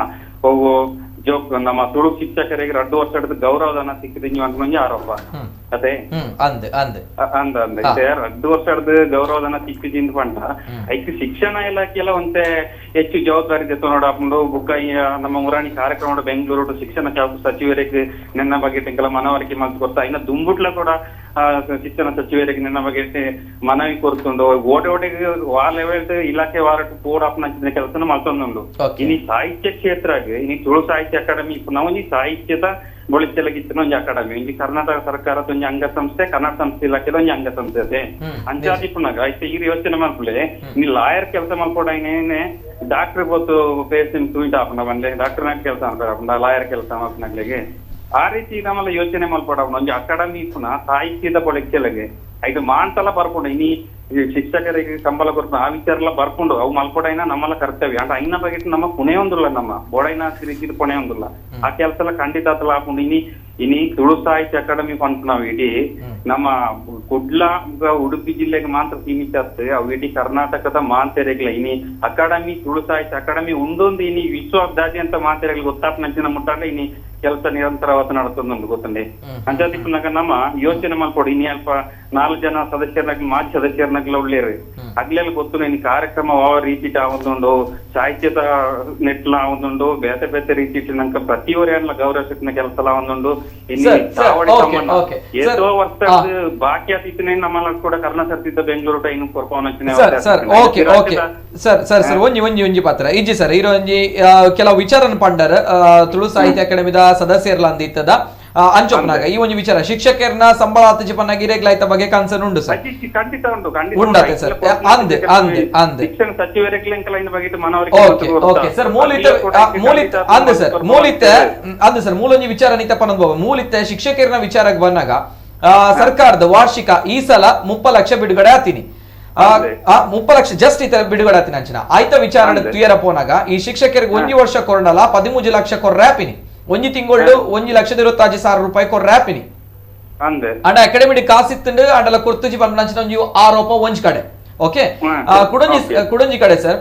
ಜೋಕ್ ನಮ್ಮ ತುಳು ಶಿಕ್ಷಕರಿಗೆ 2 ವರ್ಷ ಹಿಡಿದು ಗೌರವಧನ ಸಿಕ್ಕಿದೆ ಅಂತ ಆರೋಪ ಅದೇ ಅಂದ 2 ವರ್ಷ ಹಿಡಿದು ಗೌರವಧನ ಸಿಕ್ಕಿದಿಂದ ಪಂಡ ಐತಿ ಶಿಕ್ಷಣ ಇಲಾಖೆ ಎಲ್ಲ ಒಂತೆ ಹೆಚ್ಚು ಜವಾಬ್ದಾರಿ ತೆತ್ತು ನೋಡಾಕೊಂಡು ಬುಕ್ಕ ನಮ್ಮ ಮುರಾಣಿ ಕಾರ್ಯಕ್ರಮ ಬೆಂಗಳೂರು ಶಿಕ್ಷಣ ಸಚಿವರಿಗೆ ನಿನ್ನ ಬಗ್ಗೆ ಕೆಲ ಮನವರಿಕೆ ಮಾತು ಕೊಡ್ತಾ ಇನ್ನ ದುಂಬುಟ್ಲ ಕೂಡ ಶಿಕ್ಷಣ ಸಚಿವರಿಗೆ ನಿನ್ನ ಬಗ್ಗೆ ಮನವಿ ಕೊಡ್ಕೊಂಡು ಓಟೆ ಆ ಲೆವೆಲ್ ಇಲಾಖೆ ವಾರಟ್ಟು ಕೂಡಾಪನ ಕೆಲಸನ ಮಾಡ್ಕೊಂಡು ಇನಿ ಸಾಹಿತ್ಯ ಕ್ಷೇತ್ರಗೆ ಇನಿ ತುಳು ಸಾಹಿತ್ಯ ಅಕಾಡೆಮಿ ನಾವೊಂದು ಸಾಹಿತ್ಯದ ಬೊಳಿಸಲಗಿತ್ತು ಒಂಜಿ ಅಕಾಡೆಮಿ ಒಂಜಿ ಕರ್ನಾಟಕ ಸರ್ಕಾರದ ಒಂಜಿ ಅಂಗಸಂಸ್ಥೆ ಕನ್ನಡ ಸಂಸ್ಥೆ ಇಲಾಖೆದ ಒಂಜಿ ಅಂಗಸಂಸ್ಥೆ ಅದೇ ಅಂಚಾದಿಪ್ಪುನಾಗ ಐತೆ ಈ ಯೋಚನೆ ಮಾಡ್ಕೊಳ್ಳಿ ನೀ ಲಾಯರ್ ಕೆಲಸ ಮಾಡ್ಕೊಡ ಏನೇ ಡಾಕ್ಟರ್ ಗೊತ್ತು ಪೇಷಂಟ್ ಟ್ವೀಟ್ ಹಾಕೊಂಡ ಬಂದ್ರೆ ಡಾಕ್ಟರ್ನಾಗ ಕೆಲಸ ಮಾಡ್ಕೊಂಡ ಲಾಯರ್ ಕೆಲಸ ಮಾಡ್ಕೊಂಡ್ಲಿಗೆ ಆ ರೀತಿ ನಮ್ಮೆಲ್ಲ ಯೋಚನೆ ಮಾಡ್ಕೊಡ ಒಂಜಿ ಅಕಾಡೆಮಿ ಪುನಃ ಸಾಹಿತ್ಯದ ಬೊಳಿಸಲಗೆ ಐದು ಮಾಂತಲ ಬರ್ಕೊಂಡು ಇನಿ ಶಿಕ್ಷಕರಿಗೆ ಸಂಬಳ ಕೊಡ್ತು ಆ ವಿಚಾರ ಎಲ್ಲ ಬರ್ಕೊಂಡು ಅವು ಮಲ್ಕೊಡೈನ ನಮ್ಮಲ್ಲ ಕರ್ತವ್ಯ ಅಂದ್ರೆ ಐನ ಬಗ್ಗೆ ನಮ್ಮ ಪುಣೆ ಒಂದಿಲ್ಲ ನಮ್ಮ ಬೋಡೈನ ಸಿರಿಕಿದ ಪುಣೆ ಒಂದಿಲ್ಲ ಆ ಕೆಲಸ ಎಲ್ಲ ಖಂಡಿತ ಅತಲ ಹಾಕೊಂಡು ಇನಿ ತುಳು ಸಾಹಿತ್ಯ ಅಕಾಡೆಮಿ ಅಂತ ನಾವ್ ಇಡೀ ನಮ್ಮ ಕುಡ್ಲ ಉಡುಪಿ ಜಿಲ್ಲೆಗೆ ಮಾತ್ರ ಸೀಮಿತ ಆಗ್ತದೆ ಅವು ಇಡೀ ಕರ್ನಾಟಕದ ಮಾಂತೆರೆಗಳ ಇನಿ ಅಕಾಡೆಮಿ ತುಳು ಸಾಹಿತ್ಯ ಅಕಾಡೆಮಿ ಒಂದೊಂದು ಇನಿ ವಿಶ್ವದಾದ್ಯಂತ ಮಾಂತೆರೆಗಳು ಗೊತ್ತಾಪ್ ನಂಚಿನ ಮುಟ್ಟಾಗ ಇನಿ ಕೆಲಸ ನಿರಂತರವಾದ ನಡ್ತೊಂದು ಗೊತ್ತಂడి ಅಂಚಾದಿಪ್ಪನಾಗ ನಮ್ಮ ಯೋಚನೆ ಮಾಡ್ಕೊಡಿ ಇನಿ ಅಲ್ಪ 4 ಜನ ಸದಸ್ಯರನಾಗ್ಲಿ ಮಾಜಿ ಸದಸ್ಯರನಾಗ್ಲಿ ಒಳ್ಳೆಯರು ಅಗ್ಲೆಲ್ಲ ಗೊತ್ತು ಇನ್ನು ಕಾರ್ಯಕ್ರಮ ಯಾವ ರೀತಿ ಆವೊಂದುಂಡು ಸಾಹಿತ್ಯದ ನೆಟ್ಲ ಆವೊಂದುಂಡು ಬೇತೆ ಬೇತೆ ರೀತಿ ನಂಗೆ ಪ್ರತಿಯೊರೆಲ್ಲ ಗೌರವಿಸಿನ ಕೆಲಸ ಎಲ್ಲ ಒಂದುಂಡು ಇನ್ನು ಚಾವಡಿ ತಮ್ಮಣ್ಣ ಎಷ್ಟೋ ವರ್ಷ ಬಾಕಿ ಆತಿತ್ತೇನೆ ನಮ್ಮಲ್ಲ ಕೂಡ ಕರ್ಣ ಸರ್ತಿದ್ದ ಬೆಂಗಳೂರು ಟೈನು ಸರ್ ಒಂಜಿ ಪಾತ್ರ ಇಜ್ಜಿ ಸರ್ ಇರೋ ಒಂಜಿ ಕೆಲವು ವಿಚಾರನ ಪಂಡರ್ ತುಳು ಸಾಹಿತ್ಯ ಅಕಾಡೆಮಿದ ಸದಸ್ಯರ್ಲ ಅಂದಿತ್ತದ ಅಂಚೊಪ್ನಾಗ ಈ ಒಂದು ವಿಚಾರ ಶಿಕ್ಷಕರನ್ನ ಸಂಬಳ ಹತ್ತಿಜಿ ಪನ್ನಾಗ ಇರೇಗ್ಲಾಯ್ತ ಬಗ್ಗೆ ಕನ್ಸರ್ನ್ ಉಂಡು ಸರ್ ಖಂಡಿತ ಉಂಟು ಉಂಡಾತೆ ಸರ್ ಅಂದೆ ಅಂದೆ ಅಂದೆ ಶಿಕ್ಷಣ ಸಚಿವರಿಗೆ ಬಗ್ಗೆ ಓಕೆ ಸರ್ ಮೂಲಿತ ಅಂದೆ ಸರ್ ಮೂಲೊಂಜಿ ವಿಚಾರ ನಿತಪ್ಪ ಅನುಭವ ಮೂಲಿತ ಶಿಕ್ಷಕರನ್ನ ವಿಚಾರಕ್ಕೆ ಬಂದಾಗ ಸರ್ಕಾರದ ವಾರ್ಷಿಕ ಈ ಸಲ 30 ಲಕ್ಷ ಬಿಡುಗಡೆ ಆತೀನಿ 30 ಲಕ್ಷ ಜಸ್ಟ್ ಈ ತರ ಬಿಡುಗಡೆ ಆತೀನಿ ಅಂಚಿನ ಆಯ್ತ ವಿಚಾರ ತುಯರ ಪೋನಾಗ ಈ ಶಿಕ್ಷಕರಿಗೆ 1 ವರ್ಷ ಕೊರಡಲ್ಲ 13 ಲಕ್ಷ ಕೊರ್ರೆ ಆಪಿನಿ ಒಂಜಿ ತಿಂಗಳು 1,25,000 ರೂಪಾಯಿ ಕೊರ್ರೆ ಆಪಿನಿ ಅಂಡ ಅಕಾಡೆಮಿಡಿ ಕಾಸಿತ್ತಂಡು ಅಂಡಲ ಕೊರ್ತುಜಿ ಪಂಪನಂಚಿನ ಒಂಜಿ ಆರೋಪ ಒಂಜಿ ಕಡೆ ಓಕೆ ಕುಡಂಜಿ ಕಡೆ ಸರ್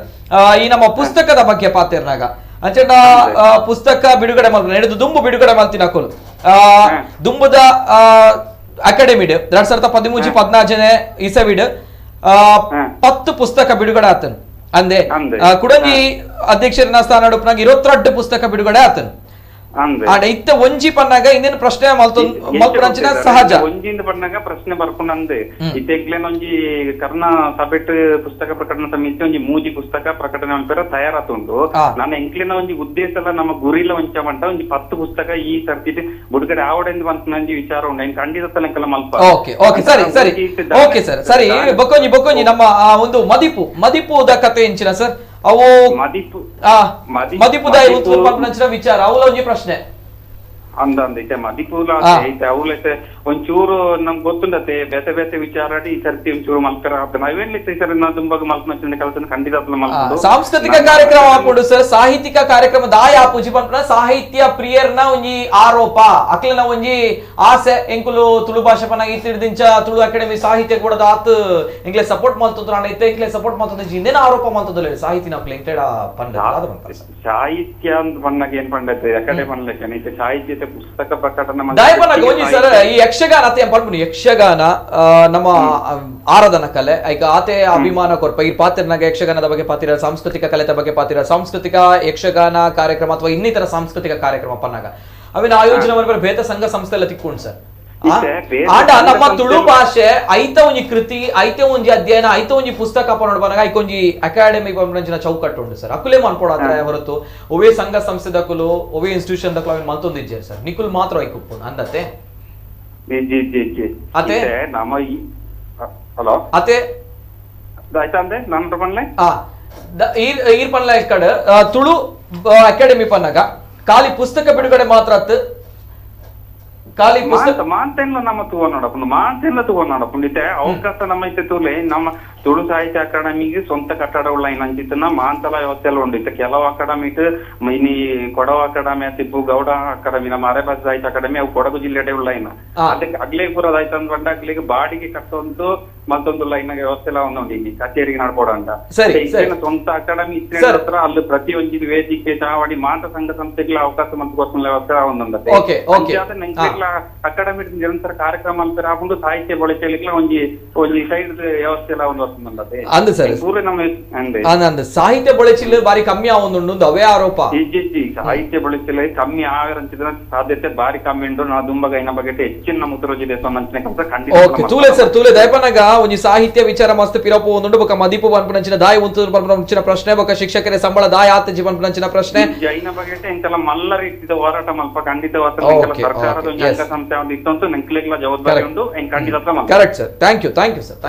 ಈ ನಮ್ಮ ಪುಸ್ತಕದ ಬಗ್ಗೆ ಪಾತಿರ್ನಾಗ ಅಂಚೆಂಡ ಪುಸ್ತಕ ಬಿಡುಗಡೆ ಮಾಡ್ತಾರೆ ನಡೆದು ದುಂಬು ಬಿಡುಗಡೆ ಮಾಡ್ತೀನಿ ಹಾಕೋಲು ದುಂಬುದ ಅಕಾಡೆಮಿಡ್ 2013-14 ಇಸವಿಡ್ 10 ಪುಸ್ತಕ ಬಿಡುಗಡೆ ಆತನು ಅಂದೆ ಕುಡಂಜಿ ಅಧ್ಯಕ್ಷರ ಸ್ಥಾನ 22 ಪುಸ್ತಕ ಬಿಡುಗಡೆ ಆತನು ಇತ್ತ ಒಂಜಿ ಪನ್ನಾಗ ಇನ್ನೇನು ಪ್ರಶ್ನೆ ಮಲ್ಪುರಂಚಿನ ಸಹಜ ಒಂಜಿಂದ ಪನ್ನಾಗ ಪ್ರಶ್ನೆ ಬರ್ಕೊಂಡಂದೆ ಇತ್ತೆಗ್ಲೇನ ಒಂಜಿ ಕರ್ನಾ ಸಭೆಟ್ ಪುಸ್ತಕ ಪ್ರಕಟಣಾ ಸಮಿತಿ ಒಂಜಿ ಮೂಜಿ ಪುಸ್ತಕ ಪ್ರಕಟಣೆ ಮಲ್ಪೆರ ತಯಾರಾತುಂಡು ನಾನು ಎಂಕ್ಲಿನ ಒಂಜಿ ಉದ್ದೇಶ ಎಲ್ಲ ನಮ್ಮ ಗುರಿಲ ಒಂಚ ಮಂಟ ಒಂಜಿ 10 ಪುಸ್ತಕ ಈ ಸರ್ತಿ ಬಿಡುಗಡೆ ಆವಡೆಂದು ಬಂತ ಒಂಜಿ ವಿಚಾರ ಉಂಡು ಇನ್ ಖಂಡಿತ ತಲೆಂಕಲ ಮಲ್ಪ ಓಕೆ ಸರಿ ಬೊಕ್ಕೊಂಜಿ ನಮ್ಮ ಒಂದು ಮದಿಪುದ ಕತೆ ಎಂಚಿನ ಸರ್ ಅವು ಮದಿಪುದ ವಿಚಾರ ಅವಲ ಒಂಜಿ ಪ್ರಶ್ನೆ ಅಂದಂದೈತೆ ಮದಿಪೂಲ ಐತೆ ಅವಲೈತೆ ಒಂಚೂರು ನಮ್ಗೆ ಗೊತ್ತುಂಡತೆ ಬೇತೆ ಬೇತೆ ವಿಚಾರಾಡಿ ಈ ಸರ್ತಿ ಒಂಚೂರು ಮಲ್ಕರ ನಾವೇನ್ಲಿತ್ತೆ ಈ ಸರಿ ತುಂಬ ಮಲ್ಪನ ಕೆಲಸ ಖಂಡಿತ ಸಾಂಸ್ಕೃತಿಕ ಕಾರ್ಯಕ್ರಮ ಹಾಕೊಂಡು ಸರ್ ಸಾಹಿತ್ಯಿಕ ಕಾರ್ಯಕ್ರಮ ದಾಯ ಪೂಜಿ ಪಂಪನ ಸಾಹಿತ್ಯ ಪ್ರಿಯರ್ನ ಒಂಜಿ ಆರೋಪ ಅಕ್ಲನ ಒಂಜಿ ಆಸೆ ಎಂಕುಲು ತುಳು ಭಾಷೆ ಪನ ಇತ್ತಿಡ್ದಿಂಚ ತುಳು ಅಕಾಡೆಮಿ ಸಾಹಿತ್ಯ ಕೂಡ ಆತ್ ಎಂಕ್ಲೆ ಸಪೋರ್ಟ್ ಮಾಡ್ತದ್ರ ಐತೆ ಎಂಕ್ಲೆ ಸಪೋರ್ಟ್ ಮಾಡ್ತದ ಹಿಂದೇನ ಆರೋಪ ಮಾಡ್ತದಲ್ಲ ಸಾಹಿತ್ಯ ನಾವು ಎಂಕ್ಲೆಡ ಪಂಡ ಸಾಹಿತ್ಯ ಅಂತ ಪನ್ನಾಗ ಏನ್ ಪಂಡೈತೆ ಅಕಾಡೆಮಿ ಪನ್ಲಕ್ಕೆ ಸಾಹಿತ್ಯ ಪುಸ್ತಕ ಪ್ರಕಟಣೆ ಸರ್ ಈ ಯಕ್ಷಗಾನ ಯಕ್ಷಗಾನ ನಮ್ಮ ಆರಾಧನಾ ಕಲೆ ಈಗ ಆತೆ ಅಭಿಮಾನ ಕೊರ್ಪ ಈ ಪಾತ್ರನಾಗ ಯಕ್ಷಗಾನದ ಬಗ್ಗೆ ಪಾತಿರ ಸಾಂಸ್ಕೃತಿಕ ಕಲೆದ ಬಗ್ಗೆ ಪಾತಿರ ಸಾಂಸ್ಕೃತಿಕ ಯಕ್ಷಗಾನ ಕಾರ್ಯಕ್ರಮ ಅಥವಾ ಇನ್ನಿತರ ಸಾಂಸ್ಕೃತಿಕ ಕಾರ್ಯಕ್ರಮ ಪನ್ನಾಗ ಅವಿನ ಆಯೋಜನೆ ಬೇತ ಸಂಘ ಸಂಸ್ಥೆ ಎಲ್ಲ ತಿಕ್ಕೊಂಡು ಸರ್ ಆಟ ನಮ್ಮ ತುಳು ಭಾಷೆ ಐತ ಒಂಜಿ ಕೃತಿ ಐತೆ ಒಂಜಿ ಅಧ್ಯಯನ ಐತ ಒಂಜಿ ಪುಸ್ತಕ ಪನ್ನೋಡ್ ಬಂದಾಗ ಐಕೊಂಜಿ ಅಕಾಡೆಮಿ ಪಂಪನಂಚಿನ ಚೌಕಟ್ಟು ಉಂಟು ಸರ್ ಅಕುಲೇ ಮನ್ಪೋಡಾದ್ರೆ ಹೊರತು ಒವೇ ಸಂಘ ಸಂಸ್ಥೆದಕುಲು ಒವೇ ಇನ್ಸ್ಟಿಟ್ಯೂಷನ್ ದಕುಲು ಅವಿನ ಮಲ್ತೊಂದಿಜ್ಜೆ ಸರ್ ನಿಕುಲ್ ಮಾತ್ರ ಐಕುಪ್ಪು ಅಂದತೆ ಅತೆ ಹಲೋ ಅತೆ ಆಯ್ತಾ ಅಂದೆ ನಾನು ಪನ್ಲೆ ಈರ್ ಪನ್ಲ ಕಡೆ ತುಳು ಅಕಾಡೆಮಿ ಪನ್ನಾಗ ಖಾಲಿ ಪುಸ್ತಕ ಬಿಡುಗಡೆ ಮಾತ್ರ ಖಾಲಿ ಮಾಂತೆಲ್ಲ ನಮ್ಮ ತಗೊಂಡು ಮಾಂತೆಲ್ಲ ತಗೊಂಡು ಇತ್ತೆ ಅವಕಾಶ ನಮ್ಮ ಇತ್ತೆ ತೂಲೆ ನಮ್ಮ ತುಳು ಸಾಹಿತ್ಯ ಅಕಾಡೆಮಿಗೆ ಸ್ವಂತ ಕಟ್ಟಡ ಉಳ್ಳ ಏನಂಚಿತ್ತನ ಮಾಂತಲ ವ್ಯವಸ್ಥೆ ಎಲ್ಲ ಉಂಡು ಇತ್ತೆ ಕೆಲವು ಅಕಾಡೆಮಿಟ್ ಇನಿ ಕೊಡವ ಅಕಾಡೆಮಿ ತಿಪ್ಪು ಗೌಡ ಅಕಾಡೆಮಿ ನಮ್ಮ ಅರೆಭಾಷೆ ಸಾಹಿತ್ಯ ಅಕಾಡೆಮಿ ಅವು ಕೊಡಗು ಜಿಲ್ಲೆಡೆ ಉಳ್ಳ ಇನ್ನ ಅದಕ್ಕೆ ಅಗ್ಲೇಪುರದ ಆಯ್ತು ಅಂದ್ ಅಗ್ಲಿಗೆ ಬಾಡಿಗೆ ಕಟ್ಟೊಂದು ಮತ್ತೊಂದು ಲೈನ್ ವ್ಯವಸ್ಥೆ ಎಲ್ಲ ಒಂದೊಂದು ಇಲ್ಲಿ ಕಚೇರಿಗೆ ನಡ್ಕೊಡ ಅಂತ ಸ್ವಂತ ಅಕಾಡೆಮಿ ಇತ್ತೆ ಹತ್ರ ಅಲ್ಲಿ ಪ್ರತಿ ಒಂಜಿದ ವೇದಿಕೆ ಚಾವಡಿ ಮಾತ ಸಂಘ ಸಂಸ್ಥೆಗಳ ಅವಕಾಶ ಮತ್ತು ಗೊತ್ತಿನ ವ್ಯವಸ್ಥೆ ಒಂದೊಂದು ಅಕಾಡೆಮಿ ನಿರಂತರ ಕಾರ್ಯಕ್ರಮ ಅಂತ ಹಾಕೊಂಡು ಸಾಹಿತ್ಯ ಬಳಕೆಲಿಕ್ಕೆ ಒಂಜಿ ಸೈಡ್ ವ್ಯವಸ್ಥೆ ಎಲ್ಲ ಒಂದು ಅಂದ ಸರ್ ಸಾಹಿತ್ಯ ಬಳಚಿಲ್ಲ ಬಾರಿ ಕಮ್ಮಿ ಆವೊಂದುಂಡು ಅವೇ ಆರೋಪ ಸಾಹಿತ್ಯ ಬಳಚಿಲ್ಲ ಕಮ್ಮಿ ಆಗರಂಚಿದ ಸಾಧ್ಯತೆ ಬಾರಿ ಕಮ್ಮಿ ಉಂಟು ನಾ ದುಂಬಗ ಇನ್ನ ಬಗ್ಗೆ ಹೆಚ್ಚಿನ ಮುತುರೋಜಿದೆ ತೂಲೆ ಸರ್ ತೂಲೆ ದಯಪನಗ ಒಂಜಿ ಸಾಹಿತ್ಯ ವಿಚಾರ ಮಸ್ತ್ ಪಿರಪು ಒಂದುಂಡು ಬೊಕ ಮದಿಪು ಪನ್ಪನಂಚಿನ ದಾಯ ಉಂತು ಪನ್ಪನಂಚಿನ ಪ್ರಶ್ನೆ ಬೊಕ ಶಿಕ್ಷಕರ ಸಂಬಳ ದಾಯ ಆತ ಪನ್ಪನಂಚಿನ ಪ್ರಶ್ನೆ ಜೈನ ಬಗ್ಗೆ ಇಂತೆಲ್ಲ ಮಲ್ಲ ರೀತಿಯ ಹೋರಾಟ ಮಲ್ಪ ಖಂಡಿತ ಸರ್ಕಾರದ ಸಂಸ್ಥೆ ಒಂದು ಇತ್ತಂತೂ ನಂಕ್ಲೆಗ್ಲ ಜವಾಬ್ದಾರಿ ಉಂಟು ಖಂಡಿತ correct sir thank you sir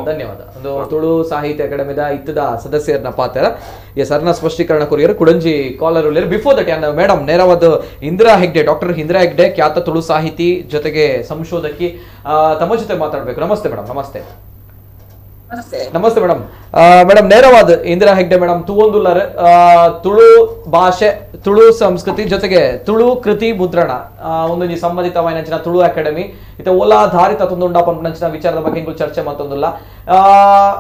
ಧನ್ಯವಾದ ಧನ್ಯವಾದ ಒಂದು ತುಳು ಸಾಹಿತ್ಯ ಅಕಾಡೆಮಿದ ಇತ್ತದ ಸದಸ್ಯರನ್ನ ಪಾತ್ರ ಈ ಸರ್ನ ಸ್ಪಷ್ಟೀಕರಣ ಕೊರಿಯರು ಕುಡಂಜಿ ಕಾಲರ್ ಉಳ್ಳೇರು ಬಿಫೋರ್ ದಟ್ ಮೇಡಮ್ ನೇರವಾದ ಇಂದಿರಾ ಹೆಗ್ಡೆ ಡಾಕ್ಟರ್ ಇಂದಿರಾ ಹೆಗ್ಡೆ ಖ್ಯಾತ ತುಳು ಸಾಹಿತಿ ಜೊತೆಗೆ ಸಂಶೋಧಕಿ ತಮ್ಮ ಜೊತೆ ಮಾತಾಡ್ಬೇಕು. ನಮಸ್ತೆ ಮೇಡಮ್. ನಮಸ್ತೆ ನಮಸ್ತೆ ಮೇಡಮ್. ಮೇಡಮ್ ನೇರವಾದ ಇಂದಿರಾ ಹೆಗ್ಡೆ ಮೇಡಮ್ ತೂವೊಂದುಲ್ಲರ್ ತುಳು ಭಾಷೆ ತುಳು ಸಂಸ್ಕೃತಿ ಜೊತೆಗೆ ತುಳು ಕೃತಿ ಮುದ್ರಣ ಒಂದೊಂದು ಸಂಬಂಧಿತವಾಯಿನ ತುಳು ಅಕಾಡೆಮಿ ಇತ ಓಲಾಧಾರಿತ ತುಂದುಂಡ ಪಂಪನಂಚಿನ ವಿಚಾರದ ಬಗ್ಗೆ ಇಂಕುಲು ಚರ್ಚೆ ಮತ್ತೊಂದುಲ್ಲ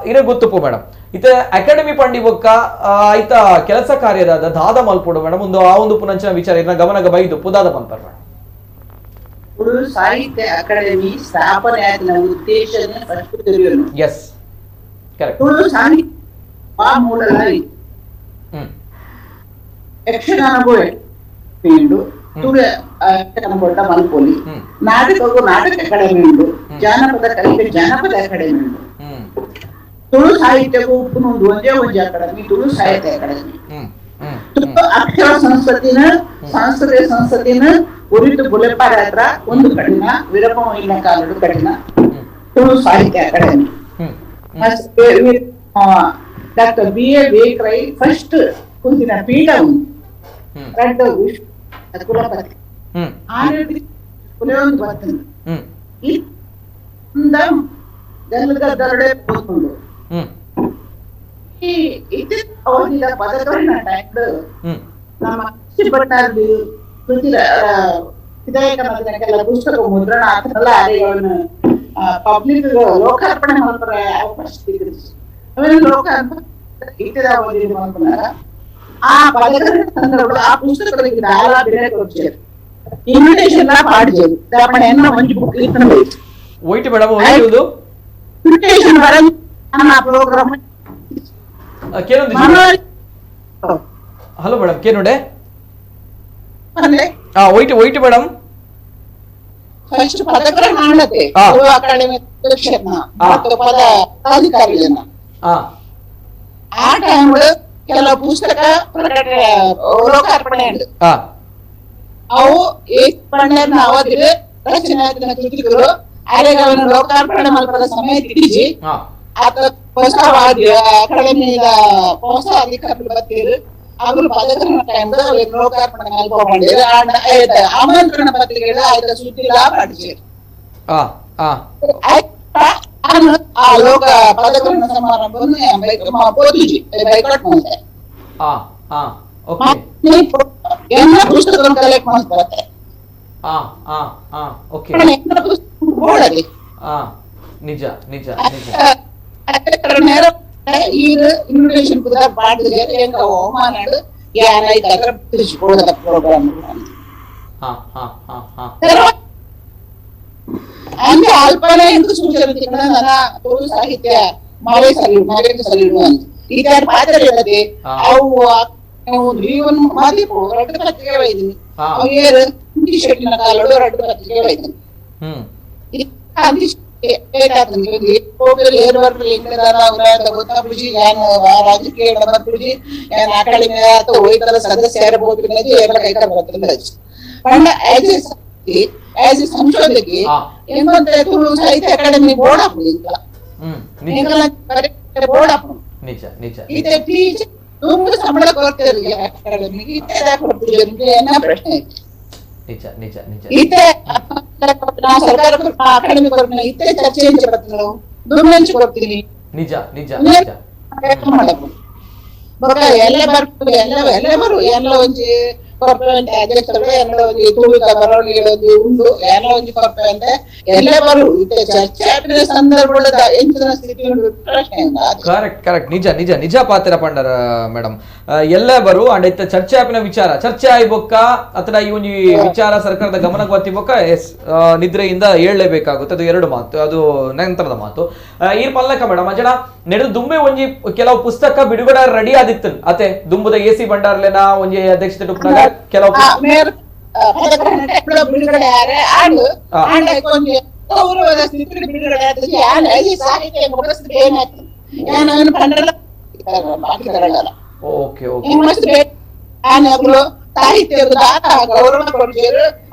ಇರೇ ಗೊತ್ತುಪ್ಪು ಮೇಡಮ್ ಇತ ಅಕಾಡೆಮಿ ಪಂಡಿ ಬೊಕ್ಕ ಐತ ಕೆಲಸ ಕಾರ್ಯದ ದಾದ ಮಲ್ಪುಡು ಮೇಡಮ್ ಒಂದು ಆ ಒಂದು ಪುನಂಚಿನ ವಿಚಾರ ಇದನ್ನ ಗಮನಗ ಬೈದು ಪುದಾದ ಪಂಪರ್ ಮೇಡಮ್. ತುಳು ಸಾಹಿತ್ಯ ಅಕಾಡೆಮಿ ಸ್ಥಾಪನೆ ಆದ ಉದ್ದೇಶ ಫಸ್ಟ್ ತಿಳಿಯೋಣ. Yes correct. ತುಳು ಸಾಹಿತ್ಯ ಮೂಲದಲ್ಲಿ ಯಕ್ಷಗಾನ ಬೋರ್ಡ್ ತುಳು ಯಕ್ಷಗಾನ ಬೋರ್ಡ್ ಮಲ್ಪೊಲಿ ನಾಟಕಕ್ಕೂ ನಾಟಕ ಅಕಾಡೆಮಿ ಉಂಟು, ಜಾನಪದ ಕಲೆಗೆ ಜಾನಪದ ಅಕಾಡೆಮಿ ಉಂಟು, ತುಳು ಸಾಹಿತ್ಯಕ್ಕೂ ಉಪ್ಪುನೊಂದು ಒಂದೇ ಒಂದೇ ಅಕಾಡೆಮಿ ತುಳು ಸಾಹಿತ್ಯ ಅಕಾಡೆಮಿ. ತುಳು ಅಕ್ಷರ ಸಂಸ್ಕೃತಿಯ ಸಂಸ್ಕೃತಿನ ಉರಿದು ಬುಲೆಪಾರ ಹತ್ರ ಒಂದು ಕಡಿನ ವೀರಪ್ಪನ ಕಾಲಡು ಕಡಿನ ತುಳು ಸಾಹಿತ್ಯ ಅಕಾಡೆಮಿ. ಡಾಕ್ಟರ್ BA ಬೇಕ್ರೈ ಫಸ್ಟ್ ಕುಂತಿನ ಪೀಠ ಉಂಟು ಕುಲಪತಿ ಕುಲೊಂದು ಬರ್ತದೆ ಗಲ್ಲಗದ್ದರಡೆ ಕೂತ್ಕೊಂಡು ಈ ಅವಧಿಯ ಪದಗಳನ್ನ ನಮ್ಮ ಭಟ್ಟಾರದಿ ವಿಧಾಯಕ ಪುಸ್ತಕ ಮುದ್ರಣ ಆಗ್ತದಲ್ಲ ಅರೆಗಳನ್ನು ಪಬ್ಲಿಕ್ ಲೋಕಾರ್ಪಣೆ ಮಾಡ್ತಾರೆ ಅವಕಾಶ ಆಮೇಲೆ ಲೋಕಾರ್ಪಣೆ ಮಾಡ್ಕೊಂಡಾಗ ಆ ಪದಗಳ ಸಂದರ್ಭ ಆ ಪುಸ್ತಕಗಳಿಗೆ ದಾಲ ಬೆಲೆ ಕೊಡ್ತಾರೆ ಇನ್ವಿಟೇಷನ್ ಪಾಡಿಜೇರು ದಾಪಣ ಎನ್ನ ಮಂಜು ಬುಕ್ ಇತ್ತನ ಬೇಕು ವೈಟ್ ಮೇಡಮ್ ಇನ್ವಿಟೇಷನ್ ಬರ ಪ್ರೋಗ್ರಾಮ್ ಹಲೋ ಮೇಡಮ್ ಕೇನೋಡೆ ವೈಟ್ ವೈಟ್ ಮೇಡಮ್ ಫಸ್ಟ್ ಪದಗಳ ನಾಣ್ಯತೆ ಅಕಾಡೆಮಿ ಪದ ಅಧಿಕಾರಿಗಳನ್ನ ಆ ಟೈಮ್ ಕೆಲವು ಪುಸ್ತಕ ಲೋಕಾರ್ಪಣೆ ಉಂಟು ಅವು ಏಕಪಣ್ಣನ ಅವಧಿಗೆ ರಚನೆ ಕೃತಿಗಳು ಅರೆಗಳನ್ನು ಲೋಕಾರ್ಪಣೆ ಮಲ್ಪದ ಸಮಯ ತಿಡಿಜಿ ಆತ ಹೊಸ ಅಕಾಡೆಮಿಯ ಹೊಸ ಅಧಿಕಾರಿಗಳು ಬರ್ತೀರು ಅವರು ಪದಕರಣ ಟೈಮ್ ಲೋಕಾರ್ಪಣೆ ಮಲ್ಕೊಂಡಿರು ಆಮಂತ್ರಣ ಪತ್ರಿಕೆಗಳು ಆಯ್ತ ಸುದ್ದಿ ಲಾಭ ಅಡಿಸಿರು ಆ ಲೋಕ ಪದಕರಣ ಸಮಾರಂಭವನ್ನು ಬೋಧಿಜಿ ಬೈಕಾಟ್ ಮಾಡಿದೆ ಎಲ್ಲ ಪುಸ್ತಕಗಳನ್ನು ಕಲೆಕ್ಟ್ ಮಾಡ್ತಾರೆ ನಿಜ ನಿಜ ನಿಜ ಈಗ ಇನ್ವಿಟೇಷನ್ ಕೂಡ ಮಾಡಿದ್ರೆ ಹೆಂಗ ಅವಮಾನ ಪ್ರೋಗ್ರಾಮ್ ಅಂದ್ರೆ ಅಲ್ಪನೆ ಎಂದು ಸೂಚನೆ ತುಳು ಸಾಹಿತ್ಯ ಮರೆ ಸಲಿಡು ಅಂತ ಈಗ ಪಾತ್ರ ಇಲ್ಲದೆ ಅವು ಜೀವನ ಮಾದಿಪು ರಡ್ಡು ಪತ್ರಿಕೆ ಒಯ್ದೀನಿ ಅವು ಶೆಟ್ಟಿನ ಕಾಲೋಡು ರಡ್ಡು ಪತ್ರಿಕೆ ಒಯ್ದೀನಿ ಗೊತ್ತಾಗ್ಬಿಡಿ ನಾನು ರಾಜಕೀಯ ಬರ್ಬಿಡಿ ನಾನು ಅಕಾಡೆಮಿ ಹೋಯ್ತಲ್ಲ ಸದಸ್ಯ ಇರಬಹುದು ಆಸ್ ಎ ಸಂಶೋಧಕಿ ಎಂಬಂತೆ ತುಳು ಸಾಹಿತ್ಯ ಅಕಾಡೆಮಿ ಬೋರ್ಡ್ ಹಾಕುದಿಲ್ಲ ಬೋರ್ಡ್ ಹಾಕು ಇದೆ ಟೀಚರ್ ತುಂಬ ಸಂಬಳ ಕೊಡ್ತಾರೆ ಅಕಾಡೆಮಿಗೆ ಏನ ಪ್ರಶ್ನೆ ಇತ್ತೆ ಸರ್ಕಾರ ಅಕಾಡೆಮಿ ಕೊಡ್ತೀನಿ ಇತ್ತೆ ಚರ್ಚೆ ಬರ್ತೀನಿ ದುರ್ಮಂಚ್ ಕೊಡ್ತೀನಿ ನಿಜ ನಿಜ ಎಲ್ಲ ಬರ್ಬೋದು ಎಲ್ಲ ಬರು ಎಲ್ಲ ಒಂಜಿ ಕೊರಪೆ ಅಧ್ಯಕ್ಷರು ಎಲ್ಲ ಒಂಜಿ ತೂವಿಕ ಬರವಣಿಗೆ ಉಂಡು ಎಲ್ಲ ಒಂಜಿ ಕೊರಪೆ ಅಂತ ಎಲ್ಲ ಬರು ಇತ್ತೆ ಚರ್ಚೆ ಆಪಿನ ಸಂದರ್ಭದ ಎಂಚಿನ ಸ್ಥಿತಿ ಉಂಟು ಪ್ರಶ್ನೆ ಕರೆಕ್ಟ್ ಕರೆಕ್ಟ್ ನಿಜ ನಿಜ ನಿಜ ಪಾತ್ರ ಪಂಡರ ಮೇಡಮ್ ಎಲ್ಲ ಬರು ಅಂಡ್ ಇತ್ತ ಚರ್ಚೆ ಆಪಿನ ವಿಚಾರ ಚರ್ಚೆ ಆಯ್ಬೊಕ್ಕ ಅಥವಾ ಈ ಒಂದು ವಿಚಾರ ಸರ್ಕಾರದ ಗಮನಕ್ಕೆ ಬರ್ತಿಬೊಕ್ಕ ಎಸ್ ನಿದ್ರೆಯಿಂದ ಏಳಲೇಬೇಕಾಗುತ್ತೆ ಅದು ಎರಡು ಮಾತು ಅದು ನಂತರದ ಮಾತು ಈ ಪಲ್ಲಕ ಮೇಡಮ್ ಅಜನ ನೆಡು ದುಂಬೆ ಒಂಜಿ ಕೆಲವು ಪುಸ್ತಕ ಬಿಡುಗಡೆ ರೆಡಿ ಆದಿತ್ತು ಅತೆ ದುಂಬದ AC ಬಂಡಾರ್ಲೆನ ಒಂಜಿ ಅಧ್ಯಕ್ಷತೆ ಟುಪ್ನಾಗ ಕೆಲವು ಬಿಡುಗಡೆ ಗೌರವದ ಸ್ಥಿತಿ ಬಿಡುಗಡೆ ಸಾಹಿತ್ಯ ಓಕೆ ಓಕೆ ಸಾಹಿತ್ಯದ ದಾತ ಗೌರವ ಕೊಡ್ತೀರು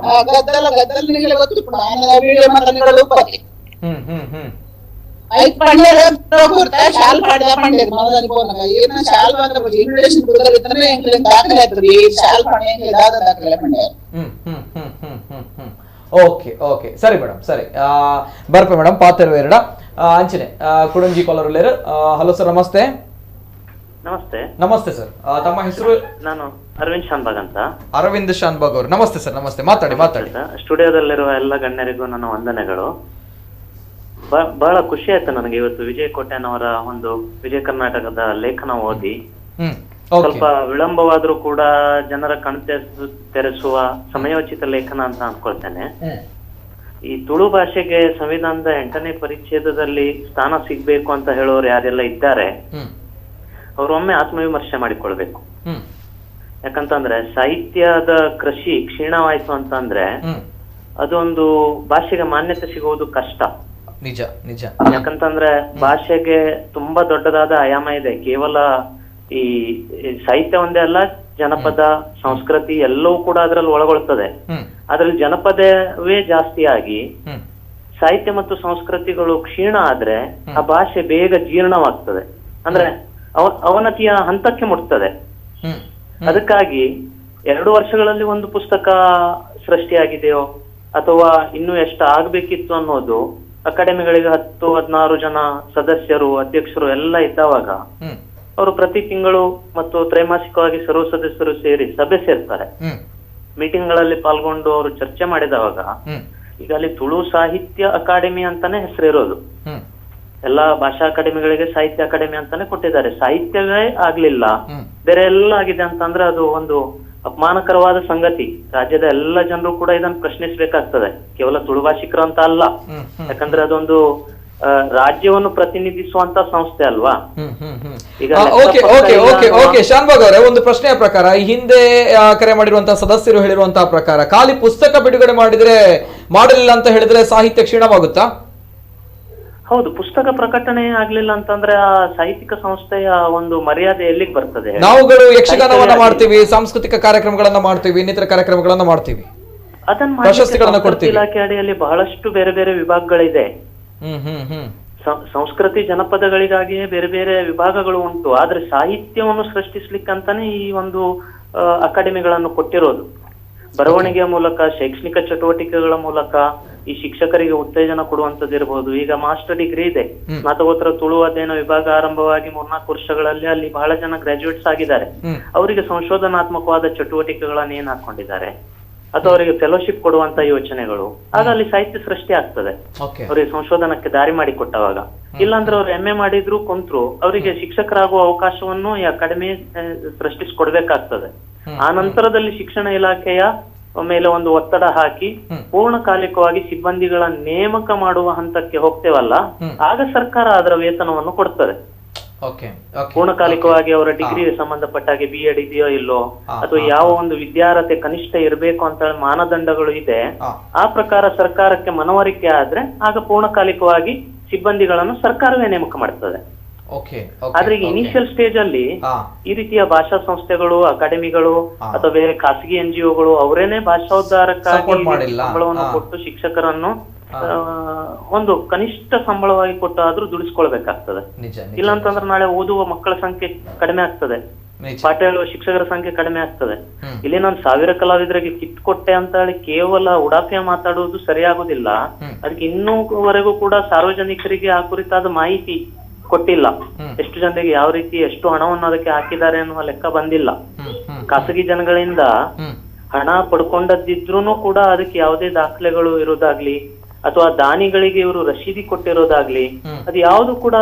ಗದ್ದಲ ಗದ್ದಲ ಗೊತ್ತು ಐದು ಪಂಡ್ಯ ಶಾಲ್ ಪಾಡ್ದ ಪಂಡ್ಯ ಮೊದಲು ಪೋನಾಗ ಏನ ಶಾಲ್ ಮಾತ್ರ ಇನ್ವಿಟೇಷನ್ ಕೊಡೋದಿದ್ರೆ ಎಂಕ್ಲೆ ದಾಖಲೆ ಆಗ್ತದೆ ಈ ಶಾಲ್ ಪಂಡ್ಯ ಇದಾದ ದಾಖಲೆ ಪಂಡ್ಯ ಓಕೆ ಓಕೆ ಸರಿ ಮೇಡಮ್ ಸರಿ ಬರ್ಪೆ ಮೇಡಮ್ ಪಾತೆರು ಎರಡ ಅಂಚನೆ ಕುಡಂಜಿ ಕಾಲರ್ ಹಲೋ ಸರ್ ನಮಸ್ತೆ. ನಮಸ್ತೆ. ನಮಸ್ತೆ ಸರ್, ತಮ್ಮ ಹೆಸರು? ನಾನು ಅರವಿಂದ್ ಶಾನ್ಭಾಗ್ ಅಂತ. ಅರವಿಂದ್ ಶಾನ್ಭಾಗ್ ಅವರು, ನಮಸ್ತೆ ಸರ್. ನಮಸ್ತೆ, ಮಾತಾಡಿ. ಸ್ಟುಡಿಯೋದಲ್ಲಿರುವ ಎಲ್ಲ ಗಣ್ಯರಿಗೂ ನನ್ನ ವಂದನೆಗಳು. ಬಹಳ ಖುಷಿ ಆಯ್ತು ನನಗೆ ಇವತ್ತು ವಿಜಯ್ ಕೋಟ್ಯಾನವರ ಒಂದು ವಿಜಯ ಕರ್ನಾಟಕದ ಲೇಖನ ಓದಿ. ಸ್ವಲ್ಪ ವಿಳಂಬವಾದ್ರೂ ಕೂಡ ಜನರ ತೆರೆಸುವ ಸಮಯೋಚಿತ ಲೇಖನ ಅಂತ ಅನ್ಕೊಳ್ತೇನೆ. ಈ ತುಳು ಭಾಷೆಗೆ ಸಂವಿಧಾನದ 8ನೇ ಪರಿಚ್ಛೇದದಲ್ಲಿ ಸ್ಥಾನ ಸಿಗ್ಬೇಕು ಅಂತ ಹೇಳೋರು ಯಾರೆಲ್ಲ ಇದ್ದಾರೆ ಅವ್ರು ಒಮ್ಮೆ ಆತ್ಮವಿಮರ್ಶೆ ಮಾಡಿಕೊಳ್ಬೇಕು. ಯಾಕಂತಂದ್ರೆ ಸಾಹಿತ್ಯದ ಕೃಷಿ ಕ್ಷೀಣವಾಯ್ತು ಅಂತಂದ್ರೆ ಅದೊಂದು ಭಾಷೆಗೆ ಮಾನ್ಯತೆ ಸಿಗುವುದು ಕಷ್ಟ. ನಿಜ ನಿಜ. ಯಾಕಂತಂದ್ರೆ ಭಾಷೆಗೆ ತುಂಬಾ ದೊಡ್ಡದಾದ ಆಯಾಮ ಇದೆ. ಕೇವಲ ಈ ಸಾಹಿತ್ಯ ಒಂದೇ ಅಲ್ಲ, ಜನಪದ ಸಂಸ್ಕೃತಿ ಎಲ್ಲವೂ ಕೂಡ ಅದ್ರಲ್ಲಿ ಒಳಗೊಳ್ತದೆ. ಅದ್ರಲ್ಲಿ ಜನಪದವೇ ಜಾಸ್ತಿ ಆಗಿ ಸಾಹಿತ್ಯ ಮತ್ತು ಸಂಸ್ಕೃತಿಗಳು ಕ್ಷೀಣ ಆದ್ರೆ ಆ ಭಾಷೆ ಬೇಗ ಜೀರ್ಣವಾಗ್ತದೆ, ಅಂದ್ರೆ ಅವನತಿಯ ಹಂತಕ್ಕೆ ಮುಟ್ತದೆ. ಅದಕ್ಕಾಗಿ 2 ವರ್ಷಗಳಲ್ಲಿ ಒಂದು ಪುಸ್ತಕ ಸೃಷ್ಟಿಯಾಗಿದೆಯೋ ಅಥವಾ ಇನ್ನೂ ಎಷ್ಟು ಆಗ್ಬೇಕಿತ್ತು ಅನ್ನೋದು ಅಕಾಡೆಮಿಗಳಿಗೆ 10-16 ಜನ ಸದಸ್ಯರು, ಅಧ್ಯಕ್ಷರು ಎಲ್ಲ ಇದ್ದಾವಾಗ ಅವರು ಪ್ರತಿ ತಿಂಗಳು ಮತ್ತು ತ್ರೈಮಾಸಿಕವಾಗಿ ಸರ್ವ ಸದಸ್ಯರು ಸೇರಿ ಸಭೆ ಸೇರ್ತಾರೆ. ಮೀಟಿಂಗ್ ಗಳಲ್ಲಿ ಪಾಲ್ಗೊಂಡು ಅವರು ಚರ್ಚೆ ಮಾಡಿದವಾಗ ಈಗ ಅಲ್ಲಿ ತುಳು ಸಾಹಿತ್ಯ ಅಕಾಡೆಮಿ ಅಂತಾನೆ ಹೆಸರಿರೋದು. ಎಲ್ಲಾ ಭಾಷಾ ಅಕಾಡೆಮಿಗಳಿಗೆ ಸಾಹಿತ್ಯ ಅಕಾಡೆಮಿ ಅಂತಾನೆ ಕೊಟ್ಟಿದ್ದಾರೆ. ಸಾಹಿತ್ಯವೇ ಆಗ್ಲಿಲ್ಲ, ಬೇರೆ ಎಲ್ಲ ಆಗಿದೆ ಅಂತಂದ್ರೆ ಅದು ಒಂದು ಅಪಮಾನಕರವಾದ ಸಂಗತಿ. ರಾಜ್ಯದ ಎಲ್ಲ ಜನರು ಕೂಡ ಇದನ್ನು ಪ್ರಶ್ನಿಸಬೇಕಾಗ್ತದೆ, ಕೇವಲ ತುಳು ಭಾಷಿಕರು ಅಂತ ಅಲ್ಲ. ಯಾಕಂದ್ರೆ ಅದೊಂದು ರಾಜ್ಯವನ್ನು ಪ್ರತಿನಿಧಿಸುವಂತ ಸಂಸ್ಥೆ ಅಲ್ವಾ. ಶಾನ್ಭಾಗ್ ಅವರೇ, ಒಂದು ಪ್ರಶ್ನೆಯ ಪ್ರಕಾರ ಈ ಹಿಂದೆ ಕರೆ ಮಾಡಿರುವಂತಹ ಸದಸ್ಯರು ಹೇಳಿರುವಂತಹ ಪ್ರಕಾರ ಖಾಲಿ ಪುಸ್ತಕ ಬಿಡುಗಡೆ ಮಾಡಲಿಲ್ಲ ಅಂತ ಹೇಳಿದ್ರೆ ಸಾಹಿತ್ಯ ಕ್ಷೀಣವಾಗುತ್ತಾ? ಹೌದು, ಪುಸ್ತಕ ಪ್ರಕಟಣೆ ಆಗ್ಲಿಲ್ಲ ಅಂತಂದ್ರೆ ಆ ಸಾಹಿತ್ಯಿಕ ಸಂಸ್ಥೆಯ ಒಂದು ಮರ್ಯಾದೆ ಎಲ್ಲಿಗೆ ಬರ್ತದೆ? ನಾವುಗಳು ಯಕ್ಷಗಾನವನ್ನ ಮಾಡ್ತೀವಿ, ಸಾಂಸ್ಕೃತಿಕ ಕಾರ್ಯಕ್ರಮಗಳನ್ನ ಮಾಡ್ತೀವಿ, ಇನ್ನಿತರ ಕಾರ್ಯಕ್ರಮಗಳನ್ನ ಮಾಡ್ತೀವಿ, ಪ್ರಶಸ್ತಿಗಳನ್ನ ಕೊಡ್ತೀವಿ. ಇಲಾಖೆ ಅಡಿಯಲ್ಲಿ ಬಹಳಷ್ಟು ಬೇರೆ ಬೇರೆ ವಿಭಾಗಗಳಿದೆ. ಸಂಸ್ಕೃತಿ ಜನಪದಗಳಿಗಾಗಿಯೇ ಬೇರೆ ಬೇರೆ ವಿಭಾಗಗಳು ಉಂಟು. ಆದ್ರೆ ಸಾಹಿತ್ಯವನ್ನು ಸೃಷ್ಟಿಸ್ಲಿಕ್ಕಂತಾನೆ ಈ ಒಂದು ಅಕಾಡೆಮಿಗಳನ್ನು ಕೊಟ್ಟಿರೋದು. ಬರವಣಿಗೆಯ ಮೂಲಕ, ಶೈಕ್ಷಣಿಕ ಚಟುವಟಿಕೆಗಳ ಮೂಲಕ ಈ ಶಿಕ್ಷಕರಿಗೆ ಉತ್ತೇಜನ ಕೊಡುವಂತದ್ದಿರಬಹುದು. ಈಗ ಮಾಸ್ಟರ್ ಡಿಗ್ರಿ ಇದೆ, ಸ್ನಾತಕೋತ್ತರ ತುಳು ಅಧ್ಯಯನ ವಿಭಾಗ ಆರಂಭವಾಗಿ 3-4 ವರ್ಷಗಳಲ್ಲಿ ಅಲ್ಲಿ ಬಹಳ ಜನ ಗ್ರಾಜುಯೇಟ್ಸ್ ಆಗಿದ್ದಾರೆ. ಅವರಿಗೆ ಸಂಶೋಧನಾತ್ಮಕವಾದ ಚಟುವಟಿಕೆಗಳನ್ನ ಏನ್ ಹಾಕೊಂಡಿದ್ದಾರೆ ಅಥವಾ ಅವರಿಗೆ ಫೆಲೋಶಿಪ್ ಕೊಡುವಂತ ಯೋಚನೆಗಳು, ಆಗ ಅಲ್ಲಿ ಸಾಹಿತ್ಯ ಸೃಷ್ಟಿ ಆಗ್ತದೆ. ಅವರಿಗೆ ಸಂಶೋಧನಕ್ಕೆ ದಾರಿ ಮಾಡಿ ಕೊಟ್ಟವಾಗ. ಇಲ್ಲಾಂದ್ರೆ ಅವ್ರು MA ಮಾಡಿದ್ರು ಕುಂತ್ರು ಅವರಿಗೆ ಶಿಕ್ಷಕರಾಗುವ ಅವಕಾಶವನ್ನು ಈ ಅಕಾಡೆಮಿ ಸೃಷ್ಟಿಸ್ಕೊಡ್ಬೇಕಾಗ್ತದೆ. ಆ ನಂತರದಲ್ಲಿ ಶಿಕ್ಷಣ ಇಲಾಖೆಯ ಮೇಲೆ ಒಂದು ಒತ್ತಡ ಹಾಕಿ ಪೂರ್ಣಕಾಲಿಕವಾಗಿ ಸಿಬ್ಬಂದಿಗಳ ನೇಮಕ ಮಾಡುವ ಹಂತಕ್ಕೆ ಹೋಗ್ತೇವಲ್ಲ, ಆಗ ಸರ್ಕಾರ ಅದರ ವೇತನವನ್ನು ಕೊಡ್ತದೆ. ಪೂರ್ಣಕಾಲಿಕವಾಗಿ ಅವರ ಡಿಗ್ರಿ ಸಂಬಂಧಪಟ್ಟಾಗೆ B.Ed ಇದೆಯೋ ಇಲ್ಲೋ, ಅಥವಾ ಯಾವ ಒಂದು ವಿದ್ಯಾರ್ಹತೆ ಕನಿಷ್ಠ ಇರಬೇಕು ಅಂತ ಮಾನದಂಡಗಳು ಇದೆ, ಆ ಪ್ರಕಾರ ಸರ್ಕಾರಕ್ಕೆ ಮನವರಿಕೆ ಆದ್ರೆ ಆಗ ಪೂರ್ಣಕಾಲಿಕವಾಗಿ ಸಿಬ್ಬಂದಿಗಳನ್ನು ಸರ್ಕಾರವೇ ನೇಮಕ ಮಾಡ್ತದೆ. ಆದ್ರೆ ಈಗ ಇನಿಷಿಯಲ್ ಸ್ಟೇಜ್ ಅಲ್ಲಿ ಈ ರೀತಿಯ ಭಾಷಾ ಸಂಸ್ಥೆಗಳು, ಅಕಾಡೆಮಿಗಳು ಅಥವಾ ಬೇರೆ ಖಾಸಗಿ NGOಗಳು ಅವರೇನೆ ಭಾಷೋದ್ಧಾರಕ್ಕಾಗಿ ಸಂಬಳವನ್ನು ಕೊಟ್ಟು ಶಿಕ್ಷಕರನ್ನು ಒಂದು ಕನಿಷ್ಠ ಸಂಬಳವಾಗಿ ಕೊಟ್ಟು ಆದ್ರೂ ದುಡಿಸ್ಕೊಳ್ಬೇಕಾಗ್ತದೆ. ಇಲ್ಲಾಂತಂದ್ರೆ ನಾಳೆ ಓದುವ ಮಕ್ಕಳ ಸಂಖ್ಯೆ ಕಡಿಮೆ ಆಗ್ತದೆ, ಪಾಠ ಹೇಳುವ ಶಿಕ್ಷಕರ ಸಂಖ್ಯೆ ಕಡಿಮೆ ಆಗ್ತದೆ. ಇಲ್ಲಿ ನಾನು 1000 ಕಲಾವಿದರಿಗೆ ಕಿಟ್ ಕೊಟ್ಟೆ ಅಂತ ಹೇಳಿ ಕೇವಲ ಉಡಾಫೆ ಮಾತಾಡುವುದು ಸರಿಯಾಗುದಿಲ್ಲ. ಅದಕ್ಕೆ ಇನ್ನೂವರೆಗೂ ಕೂಡ ಸಾರ್ವಜನಿಕರಿಗೆ ಆ ಕುರಿತಾದ ಮಾಹಿತಿ ಕೊಟ್ಟಿಲ್ಲ. ಎಷ್ಟು ಜನರಿಗೆ ಯಾವ ರೀತಿ ಎಷ್ಟು ಹಣವನ್ನು ಅದಕ್ಕೆ ಹಾಕಿದ್ದಾರೆ ಅನ್ನುವ ಲೆಕ್ಕ ಬಂದಿಲ್ಲ. ಖಾಸಗಿ ಜನಗಳಿಂದ ಹಣ ಪಡ್ಕೊಂಡದ್ದಿದ್ರೂ ಕೂಡ ಅದಕ್ಕೆ ಯಾವುದೇ ದಾಖಲೆಗಳು ಇರೋದಾಗ್ಲಿ ಅಥವಾ ದಾನಿಗಳಿಗೆ ಇವರು ರಶೀದಿ ಕೊಟ್ಟಿರೋದಾಗ್ಲಿ ಅದು ಯಾವುದು ಕೂಡ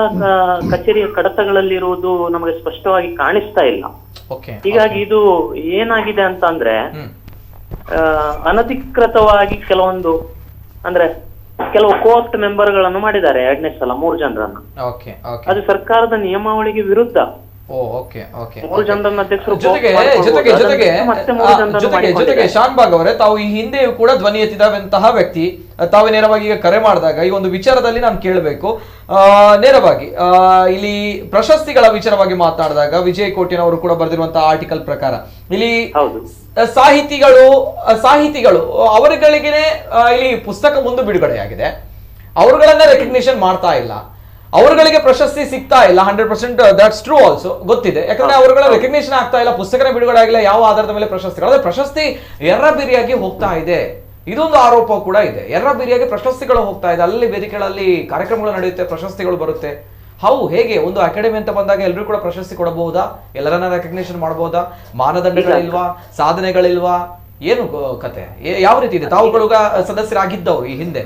ಕಚೇರಿಯ ಕಡತಗಳಲ್ಲಿ ಇರುವುದು ನಮಗೆ ಸ್ಪಷ್ಟವಾಗಿ ಕಾಣಿಸ್ತಾ ಇಲ್ಲ. ಹೀಗಾಗಿ ಇದು ಏನಾಗಿದೆ ಅಂತ ಅಂದ್ರೆ ಅನಧಿಕೃತವಾಗಿ ಕೆಲವೊಂದು ಅಂದ್ರೆ ಕೆಲವು ಕೋಆಪ್ಟ್ ಮೆಂಬರ್ ಗಳನ್ನು ಮಾಡಿದ್ದಾರೆ 2ನೇ ಸಲ 3 ಜನರನ್ನು. ಅದು ಸರ್ಕಾರದ ನಿಯಮಾವಳಿಗೆ ವಿರುದ್ಧ. ಜೊತೆಗೆ ಶಾನ್ಭಾಗ್ ಅವರೇ, ತಾವು ಈ ಹಿಂದೆಯೂ ಕೂಡ ಧ್ವನಿ ಎತ್ತಿದಂತಹ ವ್ಯಕ್ತಿ, ತಾವು ನೇರವಾಗಿ ಈಗ ಕರೆ ಮಾಡಿದಾಗ ಈ ಒಂದು ವಿಚಾರದಲ್ಲಿ ನಾನು ಕೇಳಬೇಕು. ನೇರವಾಗಿ ಇಲ್ಲಿ ಪ್ರಶಸ್ತಿಗಳ ವಿಚಾರವಾಗಿ ಮಾತನಾಡಿದಾಗ ವಿಜಯ್ ಕೋಟ್ಯಾನವರು ಕೂಡ ಬರೆದಿರುವಂತಹ ಆರ್ಟಿಕಲ್ ಪ್ರಕಾರ ಇಲ್ಲಿ ಸಾಹಿತಿಗಳು ಅವರುಗಳಿಗೆ ಇಲ್ಲಿ ಪುಸ್ತಕ ಮುಂದೆ ಬಿಡುಗಡೆಯಾಗಿದೆ, ಅವರುಗಳನ್ನ ರೆಕಗ್ನಿಷನ್ ಮಾಡ್ತಾ ಇಲ್ಲ. ಅವರುಗಳಿಗೆ ಪ್ರಶಸ್ತಿ ಸಿಗ್ತಾ ಇಲ್ಲ 100%, ದಟ್ಸ್ ಟ್ರೂ ಆಲ್ಸೋ, ಗೊತ್ತಿದೆ. ಯಾಕಂದ್ರೆ ಅವರುಗಳ ರೆಕಗ್ನಿಷನ್ ಆಗ್ತಾ ಇಲ್ಲ, ಪುಸ್ತಕನ ಬಿಡುಗಡೆ ಆಗಿಲ್ಲ, ಯಾವ ಆಧಾರದ ಮೇಲೆ ಪ್ರಶಸ್ತಿಗಳು, ಅದೇ ಪ್ರಶಸ್ತಿ ಎರ್ರಬಿರಿಯಾಗಿ ಹೋಗ್ತಾ ಇದೆ. ಇದೊಂದು ಆರೋಪ ಕೂಡ ಇದೆ, ಎರ್ರಬಿರಿಯಾಗಿ ಪ್ರಶಸ್ತಿಗಳು ಹೋಗ್ತಾ ಇದೆ, ಅಲ್ಲಿ ವೇದಿಕೆಗಳಲ್ಲಿ ಕಾರ್ಯಕ್ರಮಗಳು ನಡೆಯುತ್ತೆ, ಪ್ರಶಸ್ತಿಗಳು ಬರುತ್ತೆ. ಹೇಗೆ ಒಂದು ಅಕಾಡೆಮಿ ಅಂತ ಬಂದಾಗ ಎಲ್ಲರೂ ಕೂಡ ಪ್ರಶಸ್ತಿ ಕೊಡಬಹುದಾ? ಎಲ್ಲರನ್ನ ರೆಕಗ್ನಿಷನ್ ಮಾಡಬಹುದಾ? ಮಾನದಂಡಗಳಿಲ್ವಾ? ಸಾಧನೆಗಳಿಲ್ವಾ? ಏನು ಕತೆ, ಯಾವ ರೀತಿ ಇದೆ? ತಾವುಗಳು ಸದಸ್ಯರಾಗಿದ್ದವರು ಈ ಹಿಂದೆ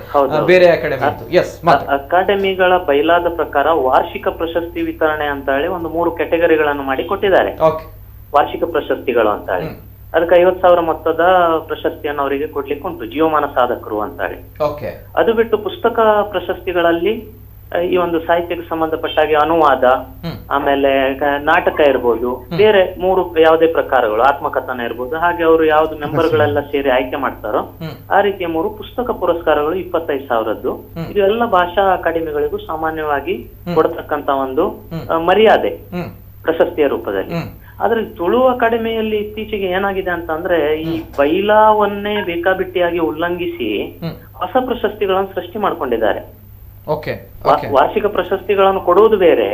ಬೇರೆ ಅಕಾಡೆಮಿ. ಎಸ್, ಅಕಾಡೆಮಿಗಳ ಬಯಲಾದ ಪ್ರಕಾರ ವಾರ್ಷಿಕ ಪ್ರಶಸ್ತಿ ವಿತರಣೆ ಅಂತ ಹೇಳಿ ಒಂದು 3 ಕ್ಯಾಟಗರಿಗಳನ್ನು ಮಾಡಿ ಕೊಟ್ಟಿದ್ದಾರೆ. ವಾರ್ಷಿಕ ಪ್ರಶಸ್ತಿಗಳು ಅಂತ ಹೇಳಿ ಅದಕ್ಕೆ 50,000 ಮೊತ್ತದ ಪ್ರಶಸ್ತಿಯನ್ನು ಅವರಿಗೆ ಕೊಡ್ಲಿಕ್ಕೆ ಉಂಟು, ಜೀವಮಾನ ಸಾಧಕರು ಅಂತ ಹೇಳಿ. ಅದು ಬಿಟ್ಟು ಪುಸ್ತಕ ಪ್ರಶಸ್ತಿಗಳಲ್ಲಿ ಈ ಒಂದು ಸಾಹಿತ್ಯಕ್ಕೆ ಸಂಬಂಧಪಟ್ಟಾಗಿ ಅನುವಾದ, ಆಮೇಲೆ ನಾಟಕ ಇರ್ಬೋದು, ಬೇರೆ 3 ಯಾವುದೇ ಪ್ರಕಾರಗಳು, ಆತ್ಮಕಥನ ಇರ್ಬೋದು, ಹಾಗೆ ಅವರು ಯಾವ್ದು ಮೆಂಬರ್ಗಳೆಲ್ಲ ಸೇರಿ ಆಯ್ಕೆ ಮಾಡ್ತಾರೋ ಆ ರೀತಿಯ 3 ಪುಸ್ತಕ ಪುರಸ್ಕಾರಗಳು 25,000. ಇದು ಎಲ್ಲ ಭಾಷಾ ಅಕಾಡೆಮಿಗಳಿಗೂ ಸಾಮಾನ್ಯವಾಗಿ ಕೊಡತಕ್ಕಂತ ಒಂದು ಮರ್ಯಾದೆ ಪ್ರಶಸ್ತಿಯ ರೂಪದಲ್ಲಿ. ಆದ್ರೆ ತುಳು ಅಕಾಡೆಮಿಯಲ್ಲಿ ಇತ್ತೀಚೆಗೆ ಏನಾಗಿದೆ ಅಂತಂದ್ರೆ ಈ ಬೈಲಾವನ್ನೇ ಬೇಕಾಬಿಟ್ಟಿಯಾಗಿ ಉಲ್ಲಂಘಿಸಿ ಹೊಸ ಪ್ರಶಸ್ತಿಗಳನ್ನು ಸೃಷ್ಟಿ ಮಾಡ್ಕೊಂಡಿದ್ದಾರೆ. ವಾರ್ಷಿಕ ಪ್ರಶಸ್ತಿಗಳನ್ನು ಕೊಡುವುದು ಬೇರೆ,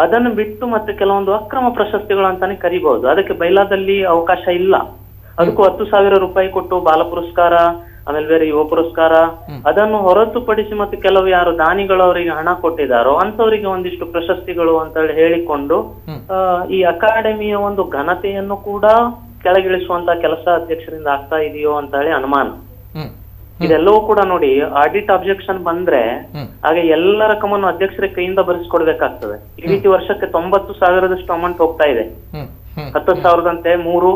ಅದನ್ನು ಬಿಟ್ಟು ಮತ್ತೆ ಕೆಲವೊಂದು ಅಕ್ರಮ ಪ್ರಶಸ್ತಿಗಳು ಅಂತಾನೆ ಕರಿಬಹುದು. ಅದಕ್ಕೆ ಬೈಲಾದಲ್ಲಿ ಅವಕಾಶ ಇಲ್ಲ. ಅದಕ್ಕೂ 10,000 ರೂಪಾಯಿ ಕೊಟ್ಟು ಬಾಲ ಪುರಸ್ಕಾರ, ಆಮೇಲೆ ಬೇರೆ ಯುವ ಪುರಸ್ಕಾರ, ಅದನ್ನು ಹೊರತುಪಡಿಸಿ ಮತ್ತೆ ಕೆಲವು ಯಾರು ದಾನಿಗಳು ಅವರಿಗೆ ಹಣ ಕೊಟ್ಟಿದ್ದಾರೋ ಅಂತವರಿಗೆ ಒಂದಿಷ್ಟು ಪ್ರಶಸ್ತಿಗಳು ಅಂತ ಹೇಳಿಕೊಂಡು ಈ ಅಕಾಡೆಮಿಯ ಒಂದು ಘನತೆಯನ್ನು ಕೂಡ ಕೆಳಗಿಳಿಸುವಂತ ಕೆಲಸ ಅಧ್ಯಕ್ಷರಿಂದ ಆಗ್ತಾ ಇದೆಯೋ ಅಂತ ಹೇಳಿ ಅನುಮಾನ. ಇದೆಲ್ಲವೂ ಕೂಡ ನೋಡಿ, ಆಡಿಟ್ ಅಬ್ಜೆಕ್ಷನ್ ಬಂದ್ರೆ ಹಾಗೆ ಎಲ್ಲ ರಕಮನ್ನು ಅಧ್ಯಕ್ಷರ ಕೈಯಿಂದ ಬರೆಸ್ಕೊಡ್ಬೇಕಾಗ್ತದೆ. ಈ ರೀತಿ ವರ್ಷಕ್ಕೆ 90,000ದಷ್ಟು ಅಮೌಂಟ್ ಹೋಗ್ತಾ ಇದೆ. 10,000ದಂತೆ 3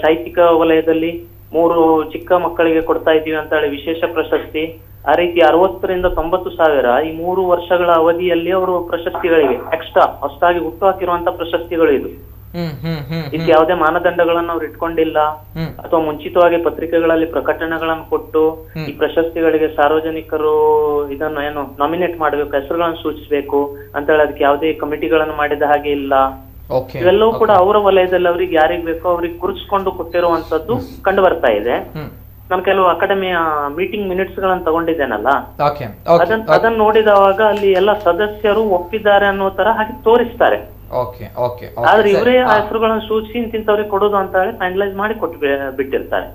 ಸಾಹಿತ್ಯಿಕ ವಲಯದಲ್ಲಿ, 3 ಚಿಕ್ಕ ಮಕ್ಕಳಿಗೆ ಕೊಡ್ತಾ ಇದೀವಿ ಅಂತ ಹೇಳಿ ವಿಶೇಷ ಪ್ರಶಸ್ತಿ, ಆ ರೀತಿ 60,000ರಿಂದ 90,000 ಈ 3 ವರ್ಷಗಳ ಅವಧಿಯಲ್ಲಿ ಅವರು ಪ್ರಶಸ್ತಿಗಳಿಗೆ ಎಕ್ಸ್ಟ್ರಾ ಹೊಸದಾಗಿ ಹುಟ್ಟು ಹಾಕಿರುವಂತ ಪ್ರಶಸ್ತಿಗಳು ಇದು. ಇದಕ್ಕೆ ಯಾವುದೇ ಮಾನದಂಡಗಳನ್ನು ಅವ್ರು ಇಟ್ಕೊಂಡಿಲ್ಲ, ಅಥವಾ ಮುಂಚಿತವಾಗಿ ಪತ್ರಿಕೆಗಳಲ್ಲಿ ಪ್ರಕಟಣೆಗಳನ್ನು ಕೊಟ್ಟು ಈ ಪ್ರಶಸ್ತಿಗಳಿಗೆ ಸಾರ್ವಜನಿಕರು ಇದನ್ನು ಏನು ನಾಮಿನೇಟ್ ಮಾಡಬೇಕು, ಹೆಸರುಗಳನ್ನು ಸೂಚಿಸಬೇಕು ಅಂತ ಹೇಳಿ ಅದಕ್ಕೆ ಯಾವುದೇ ಕಮಿಟಿಗಳನ್ನು ಮಾಡಿದ ಹಾಗೆ ಇಲ್ಲ. ಇವೆಲ್ಲವೂ ಕೂಡ ಅವರ ವಲಯದಲ್ಲಿ ಅವ್ರಿಗೆ ಯಾರಿಗ್ ಬೇಕೋ ಅವ್ರಿಗೆ ಗುರುತಿಸ್ಕೊಂಡು ಕೊಟ್ಟಿರುವಂತದ್ದು ಕಂಡು ಬರ್ತಾ ಇದೆ. ನಾನು ಕೆಲವು ಅಕಾಡೆಮಿಯ ಮೀಟಿಂಗ್ ಮಿನಿಟ್ಸ್ ಗಳನ್ನ ತಗೊಂಡಿದ್ದೇನಲ್ಲ, ಅದನ್ನ ನೋಡಿದವಾಗ ಅಲ್ಲಿ ಎಲ್ಲ ಸದಸ್ಯರು ಒಪ್ಪಿದ್ದಾರೆ ಅನ್ನೋ ತರ ಹಾಗೆ ತೋರಿಸ್ತಾರೆ. ಆದ್ರೆ ಇವರೇ ಆ ಹೆಸರುಗಳನ್ನು ಸೂಚಿಸಿ ಇಂತಿಂತವ್ರಿಗೆ ಕೊಡೋದು ಅಂತ ಹೇಳಿ ಫೈನಲೈಸ್ ಮಾಡಿ ಕೊಟ್ಟು ಬಿಟ್ಟಿರ್ತಾರೆ.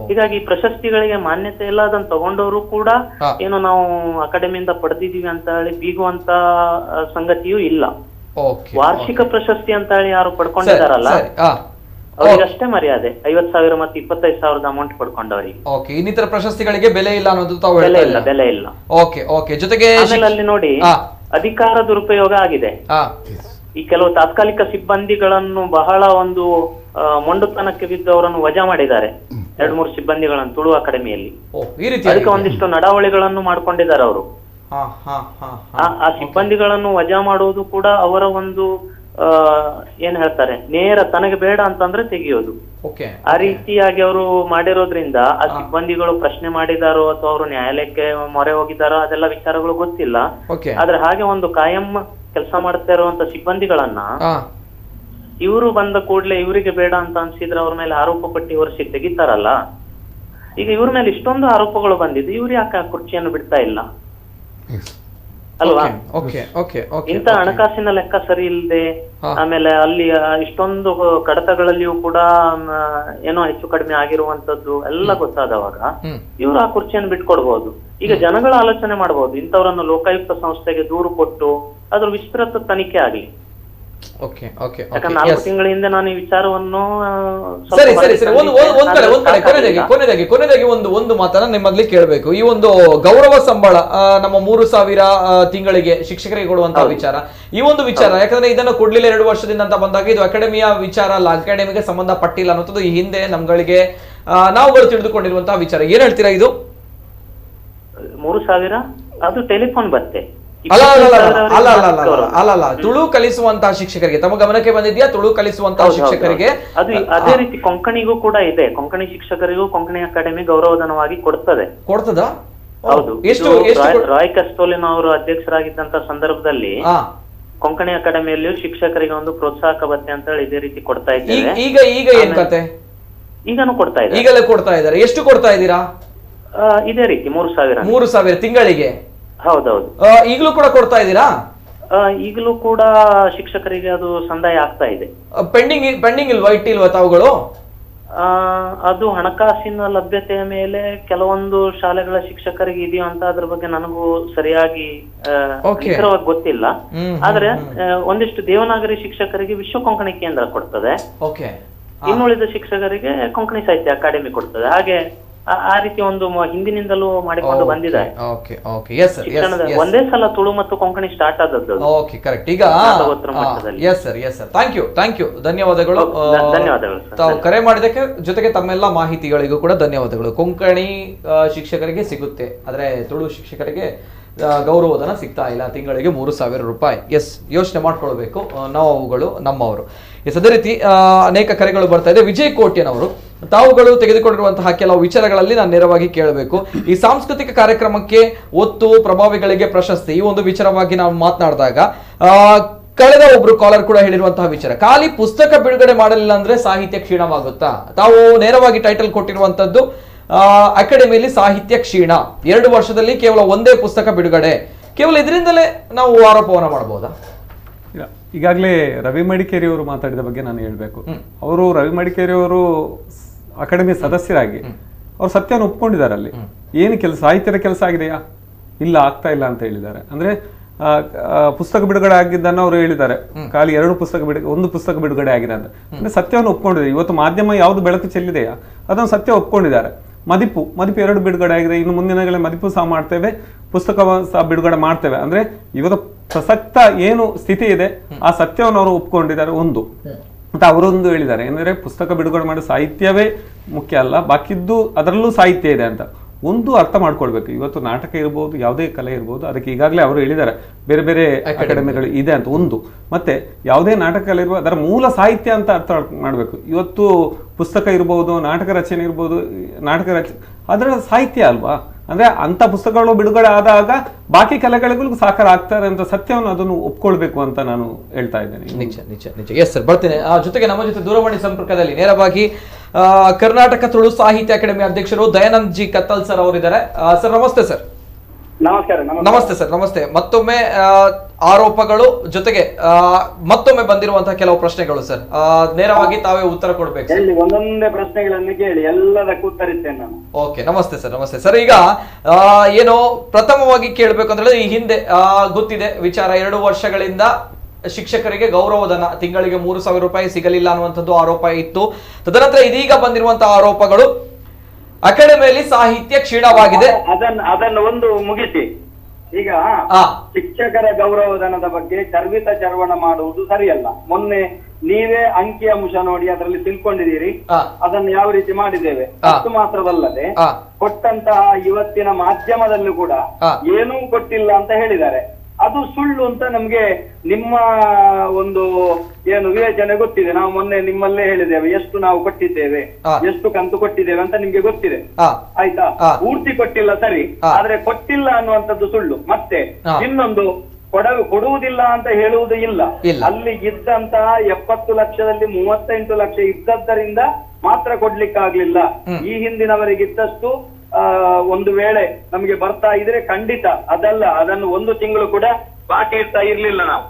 ಹೀಗಾಗಿ ಪ್ರಶಸ್ತಿಗಳಿಗೆ ಮಾನ್ಯತೆ ಇಲ್ಲ, ಅದನ್ನ ತಗೊಂಡವರು ಕೂಡ ಏನು ನಾವು ಅಕಾಡೆಮಿಯಿಂದ ಪಡೆದಿದೀವಿ ಅಂತ ಹೇಳಿ ಬೀಗುವಂತ ಸಂಗತಿಯೂ ಇಲ್ಲ. ವಾರ್ಷಿಕ ಪ್ರಶಸ್ತಿ ಅಂತ ಹೇಳಿ ಯಾರು ಪಡ್ಕೊಂಡಿದಾರಲ್ಲ ಅವರಿಗಷ್ಟೇ ಮರ್ಯಾದೆ, 50,000 ಮತ್ತೆ 25,000 ಅಮೌಂಟ್ ಪಡ್ಕೊಂಡವರಿಗೆ. ಇನ್ನಿತರ ಪ್ರಶಸ್ತಿಗಳಿಗೆ ಬೆಲೆ ಇಲ್ಲ ಅನ್ನೋದು ಬೆಲೆ ಇಲ್ಲ. ಜೊತೆಗೆ ಅಲ್ಲಿ ನೋಡಿ ಅಧಿಕಾರ ದುರುಪಯೋಗ ಆಗಿದೆ. ಈ ಕೆಲವು ತಾತ್ಕಾಲಿಕ ಸಿಬ್ಬಂದಿಗಳನ್ನು ಬಹಳ ಒಂದು ಮೊಂಡುತನಕ್ಕೆ ಬಿದ್ದವರನ್ನು ವಜಾ ಮಾಡಿದ್ದಾರೆ, 2-3 ಸಿಬ್ಬಂದಿಗಳನ್ನು ತುಳು ಅಕಾಡೆಮಿಯಲ್ಲಿ. ಅದಕ್ಕೆ ಒಂದಿಷ್ಟು ನಡಾವಳಿಗಳನ್ನು ಮಾಡ್ಕೊಂಡಿದ್ದಾರೆ ಅವರು. ಆ ಸಿಬ್ಬಂದಿಗಳನ್ನು ವಜಾ ಮಾಡುವುದು ಕೂಡ ಅವರ ಒಂದು ಏನ್ ಹೇಳ್ತಾರೆ, ನೇರ ತನಗೆ ಬೇಡ ಅಂತಂದ್ರೆ ತೆಗೆಯೋದು. ಆ ರೀತಿಯಾಗಿ ಅವರು ಮಾಡಿರೋದ್ರಿಂದ ಆ ಸಿಬ್ಬಂದಿಗಳು ಪ್ರಶ್ನೆ ಮಾಡಿದಾರೋ ಅಥವಾ ಅವರು ನ್ಯಾಯಾಲಯಕ್ಕೆ ಮೊರೆ ಹೋಗಿದ್ದಾರೋ ಅದೆಲ್ಲ ವಿಚಾರಗಳು ಗೊತ್ತಿಲ್ಲ. ಆದ್ರೆ ಹಾಗೆ ಒಂದು ಕಾಯಂ ಕೆಲಸ ಮಾಡ್ತಾ ಇರುವಂತ ಸಿಬ್ಬಂದಿಗಳನ್ನ ಇವರು ಬಂದ ಕೂಡ್ಲೆ ಇವರಿಗೆ ಬೇಡ ಅಂತ ಅನ್ಸಿದ್ರೆ ಅವ್ರ ಮೇಲೆ ಆರೋಪ ಪಟ್ಟಿ ಹೊರಿಸಿ ತೆಗಿತಾರಲ್ಲ. ಈಗ ಇವ್ರ ಮೇಲೆ ಇಷ್ಟೊಂದು ಆರೋಪಗಳು ಬಂದಿದ್ದು, ಇವ್ರು ಯಾಕೆ ಆ ಕುರ್ಚಿಯನ್ನು ಬಿಡ್ತಾ ಇಲ್ಲ ಅಲ್ವಾ? ಇಂತ ಹಣಕಾಸಿನ ಲೆಕ್ಕ ಸರಿ ಇಲ್ಲದೆ, ಆಮೇಲೆ ಅಲ್ಲಿ ಇಷ್ಟೊಂದು ಕಡತಗಳಲ್ಲಿಯೂ ಕೂಡ ಏನೋ ಹೆಚ್ಚು ಕಡಿಮೆ ಆಗಿರುವಂತದ್ದು ಎಲ್ಲ ಗೊತ್ತಾದವಾಗ ಇವ್ರು ಆ ಕುರ್ಚಿಯನ್ನು ಬಿಟ್ಕೊಡ್ಬಹುದು. ಈಗ ಜನಗಳ ಆಲೋಚನೆ ಮಾಡಬಹುದು, ಇಂಥವರನ್ನು ಲೋಕಾಯುಕ್ತ ಸಂಸ್ಥೆಗೆ ದೂರು ಕೊಟ್ಟು ಅದ್ರ ವಿಸ್ತೃತ ತನಿಖೆ ಆಗ್ಲಿ. ಯಾಕಂದ್ರೆ 4 ತಿಂಗಳ ಹಿಂದೆ ನಾನು ಈ ವಿಚಾರವನ್ನು ಕೊನೆಯದಾಗಿ ಒಂದು ಮಾತನ್ನ ನಿಮ್ಮಲ್ಲಿ ಕೇಳಬೇಕು. ಈ ಒಂದು ಗೌರವ ಸಂಬಳ ನಮ್ಮ 3,000 ತಿಂಗಳಿಗೆ ಶಿಕ್ಷಕರಿಗೆ ಕೊಡುವಂತಹ ವಿಚಾರ, ಈ ಒಂದು ವಿಚಾರ, ಯಾಕಂದ್ರೆ ಇದನ್ನು ಕೊಡ್ಲಿಲ್ಲ 2 ವರ್ಷದಿಂದ ಅಂತ ಬಂದಾಗ ಇದು ಅಕಾಡೆಮಿಯ ವಿಚಾರ ಅಲ್ಲ, ಅಕಾಡೆಮಿಗೆ ಸಂಬಂಧಪಟ್ಟಿಲ್ಲ ಅನ್ನೋದು ಈ ಹಿಂದೆ ನಮ್ಗಳಿಗೆ ನಾವುಗಳು ತಿಳಿದುಕೊಂಡಿರುವಂತಹ ವಿಚಾರ. ಏನ್ ಹೇಳ್ತೀರಾ ಇದು? 3,000 ಅದು ಟೆಲಿಫೋನ್ ಬತ್ತೆ. ಅಲ್ಲ, ತುಳು ಕಲಿಸುವಂತಹ ಶಿಕ್ಷಕರಿಗೆ ತಮ್ಮ ಗಮನಕ್ಕೆ ಬಂದಿದ್ಯಾ? ತುಳು ಕಲಿಸುವಂತಹ ಶಿಕ್ಷಕರಿಗೆ ಅದು ಅದೇ ರೀತಿ ಕೊಂಕಣಿಗೂ ಕೂಡ ಇದೆ. ಕೊಂಕಣಿ ಶಿಕ್ಷಕರಿಗೂ ಕೊಂಕಣಿ ಅಕಾಡೆಮಿ ಗೌರವಧನವಾಗಿ ಕೊಡ್ತದ. ಹೌದು, ರಾಯ್ ಕಸ್ತೋಲಿನ ಅವರು ಅಧ್ಯಕ್ಷರಾಗಿದ್ದಂತ ಸಂದರ್ಭದಲ್ಲಿ ಕೊಂಕಣಿ ಅಕಾಡೆಮಿಯಲ್ಲಿಯೂ ಶಿಕ್ಷಕರಿಗೆ ಒಂದು ಪ್ರೋತ್ಸಾಹಕ ಭತ್ಯೆ ಅಂತ ಹೇಳಿ ಇದೇ ರೀತಿ ಕೊಡ್ತಾ ಇದ್ದೇವೆ. ಈಗ ಏನ್ ಕತೆ? ಈಗನೂ ಕೊಡ್ತಾ ಇದ್ದಾರೆ. ಈಗಲೇ ಕೊಡ್ತಾ ಇದ್ದಾರೆ. ಎಷ್ಟು ಕೊಡ್ತಾ ಇದ್ದೀರಾ? ಇದೇ ರೀತಿ 3,000 3,000 ತಿಂಗಳಿಗೆ. ಹೌದೌದು. ಈಗಲೂ ಕೂಡ ಕೊಡ್ತಾ ಇದ್ದೀರಾ? ಈಗಲೂ ಕೂಡ ಶಿಕ್ಷಕರಿಗೆ ಅದು ಸಂದಾಯ ಆಗ್ತಾ ಇದೆ. ಪೆಂಡಿಂಗ್ ಇಲ್ವಾ, ಇಟ್ಟಿಲ್ವಾ ತಾವುಗಳು? ಅದು ಹಣಕಾಸಿನ ಲಭ್ಯತೆಯ ಮೇಲೆ ಕೆಲವೊಂದು ಶಾಲೆಗಳ ಶಿಕ್ಷಕರಿಗೆ ಇದೆಯೋ ಅಂತ ಅದ್ರ ಬಗ್ಗೆ ನನಗೂ ಸರಿಯಾಗಿ ನಿಖರವಾಗಿ ಗೊತ್ತಿಲ್ಲ. ಆದ್ರೆ ಒಂದಿಷ್ಟು ದೇವನಾಗರಿ ಶಿಕ್ಷಕರಿಗೆ ವಿಶ್ವ ಕೊಂಕಣಿ ಕೇಂದ್ರ ಕೊಡ್ತದೆ, ಇನ್ನುಳಿದ ಶಿಕ್ಷಕರಿಗೆ ಕೊಂಕಣಿ ಸಾಹಿತ್ಯ ಅಕಾಡೆಮಿ ಕೊಡ್ತದೆ. ಹಾಗೆ ಆ ರೀತಿ ಒಂದು ಹಿಂದಿನಿಂದಲೂ ಮಾಡಿಕೊಂಡು ಬಂದಿದ್ದಾರೆ. ಒಂದೇ ಸಲ ತುಳು ಮತ್ತು ಕೊಂಕಣಿ ಸ್ಟಾರ್ಟ್ ಆದದ್ದು. ಕರೆಕ್ಟ್. ಈಗ ಥ್ಯಾಂಕ್ ಯು ಧನ್ಯವಾದಗಳು ತಾವು ಕರೆ ಮಾಡಿದಕ್ಕೆ, ಜೊತೆಗೆ ತಮ್ಮೆಲ್ಲ ಮಾಹಿತಿಗಳಿಗೂ ಕೂಡ ಧನ್ಯವಾದಗಳು. ಕೊಂಕಣಿ ಶಿಕ್ಷಕರಿಗೆ ಸಿಗುತ್ತೆ, ಆದ್ರೆ ತುಳು ಶಿಕ್ಷಕರಿಗೆ ಗೌರವಧನ ಸಿಗ್ತಾ ಇಲ್ಲ, ತಿಂಗಳಿಗೆ 3,000 ರೂಪಾಯಿ. ಯೋಚನೆ ಮಾಡ್ಕೊಳ್ಬೇಕು ನಾವುಗಳು ನಮ್ಮವರು. ಅದೇ ರೀತಿ ಅನೇಕ ಕರೆಗಳು ಬರ್ತಾ ಇದೆ. ವಿಜಯ್ ಕೋಟ್ಯನವರು, ತಾವುಗಳು ತೆಗೆದುಕೊಂಡಿರುವಂತಹ ಕೆಲವು ವಿಚಾರಗಳಲ್ಲಿ ನಾನು ನೇರವಾಗಿ ಕೇಳಬೇಕು. ಈ ಸಾಂಸ್ಕೃತಿಕ ಕಾರ್ಯಕ್ರಮಕ್ಕೆ ಒತ್ತು, ಪ್ರಭಾವಿಗಳಿಗೆ ಪ್ರಶಸ್ತಿ, ಈ ಒಂದು ವಿಚಾರವಾಗಿ ನಾವು ಮಾತನಾಡಿದಾಗ ಕಳೆದ ಒಬ್ರು ಕಾಲರ್ ಕೂಡ ಹೇಳಿರುವಂತಹ ವಿಚಾರ, ಖಾಲಿ ಪುಸ್ತಕ ಬಿಡುಗಡೆ ಮಾಡಲಿಲ್ಲ ಅಂದ್ರೆ ಸಾಹಿತ್ಯ ಕ್ಷೀಣವಾಗುತ್ತಾ? ತಾವು ನೇರವಾಗಿ ಟೈಟಲ್ ಕೊಟ್ಟಿರುವಂತದ್ದು ಅಕಾಡೆಮಿಯಲ್ಲಿ ಸಾಹಿತ್ಯ ಕ್ಷೀಣ, 2 ವರ್ಷದಲ್ಲಿ ಕೇವಲ ಒಂದೇ ಪುಸ್ತಕ ಬಿಡುಗಡೆ, ಕೇವಲ ಇದರಿಂದಲೇ ನಾವು ಆರೋಪವನ್ನ ಮಾಡಬಹುದಾ? ಈಗಾಗಲೇ ರವಿ ಮಡಿಕೇರಿ ಅವರು ಮಾತಾಡಿದ ಬಗ್ಗೆ ನಾನು ಹೇಳ್ಬೇಕು. ಅವರು ರವಿ ಮಡಿಕೇರಿ ಅವರು ಅಕಾಡೆಮಿ ಸದಸ್ಯರಾಗಿ ಅವ್ರು ಸತ್ಯವನ್ನು ಒಪ್ಕೊಂಡಿದ್ದಾರೆ. ಅಲ್ಲಿ ಏನು ಕೆಲಸ, ಸಾಹಿತ್ಯದ ಕೆಲಸ ಆಗಿದೆಯಾ? ಇಲ್ಲ, ಆಗ್ತಾ ಇಲ್ಲ ಅಂತ ಹೇಳಿದ್ದಾರೆ. ಅಂದ್ರೆ ಪುಸ್ತಕ ಬಿಡುಗಡೆ ಆಗಿದ್ದನ್ನು ಅವರು ಹೇಳಿದ್ದಾರೆ, ಖಾಲಿ 1 ಪುಸ್ತಕ ಬಿಡುಗಡೆ ಆಗಿದೆ ಅಂತ. ಅಂದ್ರೆ ಸತ್ಯವನ್ನು ಒಪ್ಕೊಂಡಿದ್ದಾರೆ. ಇವತ್ತು ಮಾಧ್ಯಮ ಯಾವ್ದು ಬೆಳಕು ಚೆಲ್ಲಿದೆಯಾ ಅದನ್ನು ಸತ್ಯ ಒಪ್ಕೊಂಡಿದ್ದಾರೆ. ಮದಿಪು 2 ಬಿಡುಗಡೆ ಆಗಿದೆ, ಇನ್ನು ಮುಂದಿನ ದಿನಗಳಲ್ಲಿ ಮದಿಪು ಸಹ ಮಾಡ್ತೇವೆ, ಪುಸ್ತಕ ಸಹ ಬಿಡುಗಡೆ ಮಾಡ್ತೇವೆ. ಅಂದ್ರೆ ಇವತ್ತು ಪ್ರಸಕ್ತ ಏನು ಸ್ಥಿತಿ ಇದೆ ಆ ಸತ್ಯವನ್ನು ಅವರು ಒಪ್ಕೊಂಡಿದ್ದಾರೆ. ಒಂದು ಮತ್ತೆ ಅವರೊಂದು ಹೇಳಿದ್ದಾರೆ, ಏನಂದ್ರೆ ಪುಸ್ತಕ ಬಿಡುಗಡೆ ಮಾಡೋ ಸಾಹಿತ್ಯವೇ ಮುಖ್ಯ ಅಲ್ಲ, ಬಾಕಿದ್ದು ಅದರಲ್ಲೂ ಸಾಹಿತ್ಯ ಇದೆ ಅಂತ ಒಂದು ಅರ್ಥ ಮಾಡ್ಕೊಳ್ಬೇಕು. ಇವತ್ತು ನಾಟಕ ಇರ್ಬೋದು, ಯಾವುದೇ ಕಲೆ ಇರ್ಬೋದು, ಅದಕ್ಕೆ ಈಗಾಗಲೇ ಅವರು ಹೇಳಿದ್ದಾರೆ ಬೇರೆ ಬೇರೆ ಅಕಾಡೆಮಿಗಳು ಇದೆ ಅಂತ. ಒಂದು ಮತ್ತೆ ಯಾವುದೇ ನಾಟಕ ಕಲೆ ಇರ್ಬೋದು, ಅದರ ಮೂಲ ಸಾಹಿತ್ಯ ಅಂತ ಅರ್ಥ ಮಾಡ್ಬೇಕು. ಇವತ್ತು ಪುಸ್ತಕ ಇರ್ಬೋದು, ನಾಟಕ ರಚನೆ ಇರ್ಬೋದು, ಅದರ ಸಾಹಿತ್ಯ ಅಲ್ವಾ? ಅಂದ್ರೆ ಅಂತ ಪುಸ್ತಕಗಳು ಬಿಡುಗಡೆ ಆದಾಗ ಬಾಕಿ ಕಲೆಗಳಿಗೂ ಸಾಕಾರ ಆಗ್ತಾರೆ ಅಂತ ಸತ್ಯವನ್ನು ಅದನ್ನು ಒಪ್ಕೊಳ್ಬೇಕು ಅಂತ ನಾನು ಹೇಳ್ತಾ ಇದ್ದೇನೆ. ನಿಜ ಸರ್, ಬರ್ತೀನಿ. ಜೊತೆಗೆ ನಮ್ಮ ಜೊತೆ ದೂರವಾಣಿ ಸಂಪರ್ಕದಲ್ಲಿ ನೇರವಾಗಿ ಕರ್ನಾಟಕ ತುಳು ಸಾಹಿತ್ಯ ಅಕಾಡೆಮಿ ಅಧ್ಯಕ್ಷರು ದಯಾನಂದ್ ಜಿ ಕತ್ತಲ್ ಸರ್ ಅವರಿದ್ದಾರೆ. ಸರ್ ನಮಸ್ತೆ ಸರ್. ನಮಸ್ತೆ ಸರ್, ನಮಸ್ತೆ. ಮತ್ತೊಮ್ಮೆ ಆರೋಪಗಳು ಜೊತೆಗೆ ಮತ್ತೊಮ್ಮೆ ಬಂದಿರುವಂತಹ ಕೆಲವು ಪ್ರಶ್ನೆಗಳು ಸರ್, ನೇರವಾಗಿ ತಾವೇ ಉತ್ತರ ಕೊಡ್ಬೇಕು. ಒಂದೊಂದೇ ಪ್ರಶ್ನೆಗಳನ್ನು ಕೇಳಿ ಎಲ್ಲದಕ್ಕೂ ಉತ್ತರಿಸ್ತೇನೆ ನಾನು. ಓಕೆ, ನಮಸ್ತೆ ಸರ್. ನಮಸ್ತೆ ಸರ್. ಈಗ ಏನೋ ಪ್ರಥಮವಾಗಿ ಕೇಳಬೇಕು ಅಂದ್ರೆ, ಈ ಹಿಂದೆ ಗೊತ್ತಿದೆ ವಿಚಾರ, 2 ವರ್ಷಗಳಿಂದ ಶಿಕ್ಷಕರಿಗೆ ಗೌರವಧನ ತಿಂಗಳಿಗೆ 3,000 ರೂಪಾಯಿ ಸಿಗಲಿಲ್ಲ ಅನ್ನುವಂಥದ್ದು ಆರೋಪ ಇತ್ತು. ತದನಂತರ ಇದೀಗ ಬಂದಿರುವಂತಹ ಆರೋಪಗಳು ಅಕಾಡೆಮಿಯಲ್ಲಿ ಸಾಹಿತ್ಯ ಕ್ಷೀಣವಾಗಿದೆ. ಅದನ್ನು ಒಂದು ಮುಗಿಸಿ, ಈಗ ಶಿಕ್ಷಕರ ಗೌರವಧನದ ಬಗ್ಗೆ ಚರ್ವಿತ ಚರ್ವಣ ಮಾಡುವುದು ಸರಿಯಲ್ಲ. ಮೊನ್ನೆ ನೀವೇ ಅಂಕಿ ಅಂಶ ನೋಡಿ ಅದರಲ್ಲಿ ತಿಳ್ಕೊಂಡಿದ್ದೀರಿ, ಅದನ್ನು ಯಾವ ರೀತಿ ಮಾಡಿದ್ದೇವೆ. ಅಷ್ಟು ಮಾತ್ರವಲ್ಲದೆ ಕೊಟ್ಟಂತಹ ಇವತ್ತಿನ ಮಾಧ್ಯಮದಲ್ಲೂ ಕೂಡ ಏನೂ ಕೊಟ್ಟಿಲ್ಲ ಅಂತ ಹೇಳಿದ್ದಾರೆ. ಅದು ಸುಳ್ಳು ಅಂತ ನಮ್ಗೆ ನಿಮ್ಮ ಒಂದು ಏನು ವಿವೇಚನೆ ಗೊತ್ತಿದೆ. ನಾವು ಮೊನ್ನೆ ನಿಮ್ಮಲ್ಲೇ ಹೇಳಿದ್ದೇವೆ ಎಷ್ಟು ನಾವು ಕೊಟ್ಟಿದ್ದೇವೆ, ಎಷ್ಟು ಕಂತು ಕೊಟ್ಟಿದ್ದೇವೆ ಅಂತ ನಿಮ್ಗೆ ಗೊತ್ತಿದೆ, ಆಯ್ತಾ? ಪೂರ್ತಿ ಕೊಟ್ಟಿಲ್ಲ ಸರಿ, ಆದ್ರೆ ಕೊಟ್ಟಿಲ್ಲ ಅನ್ನುವಂಥದ್ದು ಸುಳ್ಳು. ಮತ್ತೆ ಇನ್ನೊಂದು, ಕೊಡುವುದಿಲ್ಲ ಅಂತ ಹೇಳುವುದು ಇಲ್ಲ. ಅಲ್ಲಿ ಇದ್ದಂತಹ 70 ಲಕ್ಷದಲ್ಲಿ 38 ಲಕ್ಷ ಇದ್ದದ್ದರಿಂದ ಮಾತ್ರ ಕೊಡ್ಲಿಕ್ಕಾಗ್ಲಿಲ್ಲ. ಈ ಹಿಂದಿನವರಿಗಿದ್ದಷ್ಟು ಒಂದು ವೇಳೆ ನಮಗೆ ಬರ್ತಾ ಇದ್ರೆ ಖಂಡಿತ ಅದಲ್ಲ, ಅದನ್ನು 1 ತಿಂಗಳು ಕೂಡ ಬಾಕಿ ಇಡ್ತಾ ಇರ್ಲಿಲ್ಲ ನಾವು.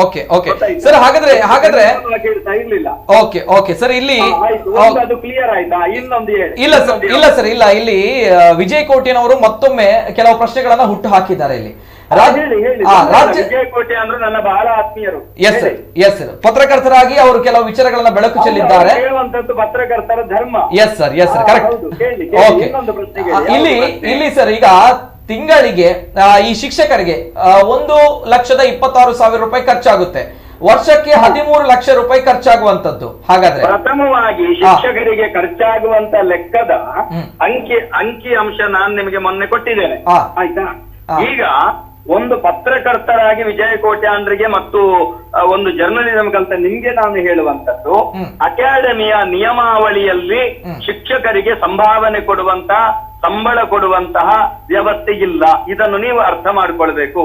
ಓಕೆ ಓಕೆ ಸರ್, ಹಾಗಾದ್ರೆ ಇಡ್ತಾ ಇರ್ಲಿಲ್ಲ. ಓಕೆ ಓಕೆ ಸರ್, ಇಲ್ಲಿ ಅದು ಕ್ಲಿಯರ್ ಆಯ್ತಾ? ಇನ್ನೊಂದು ಇಲ್ಲ ಸರ್, ಇಲ್ಲ, ಇಲ್ಲಿ ವಿಜಯ್ ಕೋಟ್ಯನವರು ಮತ್ತೊಮ್ಮೆ ಕೆಲವು ಪ್ರಶ್ನೆಗಳನ್ನ ಹುಟ್ಟು ಹಾಕಿದ್ದಾರೆ ಇಲ್ಲಿ. ವಿಜಯಕೋಟೆ ಅಂದ್ರೆ ನನ್ನ ಬಹಳ ಆತ್ಮೀಯರು. ಎಸ್ ಸರ್, ಪತ್ರಕರ್ತರಾಗಿ ಅವರು ಕೆಲವು ವಿಚಾರಗಳನ್ನ ಬೆಳಕು ಚೆಲ್ಲಿದ್ದಾರೆ. ಪತ್ರಕರ್ತರ ಧರ್ಮ. Yes sir, correct. ಓಕೆ, ಇಲ್ಲಿ ಸರ್, ಈಗ ತಿಂಗಳಿಗೆ ಈ ಶಿಕ್ಷಕರಿಗೆ 1,26,000 ರೂಪಾಯಿ ಖರ್ಚಾಗುತ್ತೆ, ವರ್ಷಕ್ಕೆ 13 ಲಕ್ಷ ರೂಪಾಯಿ ಖರ್ಚಾಗುವಂತದ್ದು. ಹಾಗಾದ್ರೆ ಪ್ರಥಮವಾಗಿ ಶಿಕ್ಷಕರಿಗೆ ಖರ್ಚಾಗುವಂತ ಲೆಕ್ಕದ ಅಂಕಿ ಅಂಶ ನಾನು ನಿಮಗೆ ಮೊನ್ನೆ ಕೊಟ್ಟಿದ್ದೇನೆ, ಆಯ್ತಾ? ಈಗ ಒಂದು ಪತ್ರಕರ್ತರಾಗಿ ವಿಜಯ ಕೋಟ್ಯಾಂಡ್ರಿಗೆ ಮತ್ತು ಒಂದು ಜರ್ನಲಿಸಂ ಕಲಿತ ನಿಮ್ಗೆ ನಾನು ಹೇಳುವಂತದ್ದು, ಅಕಾಡೆಮಿಯ ನಿಯಮಾವಳಿಯಲ್ಲಿ ಶಿಕ್ಷಕರಿಗೆ ಸಂಭಾವನೆ ಕೊಡುವಂತ, ಸಂಬಳ ಕೊಡುವಂತಹ ವ್ಯವಸ್ಥೆ ಇಲ್ಲ. ಇದನ್ನು ನೀವು ಅರ್ಥ ಮಾಡ್ಕೊಳ್ಬೇಕು,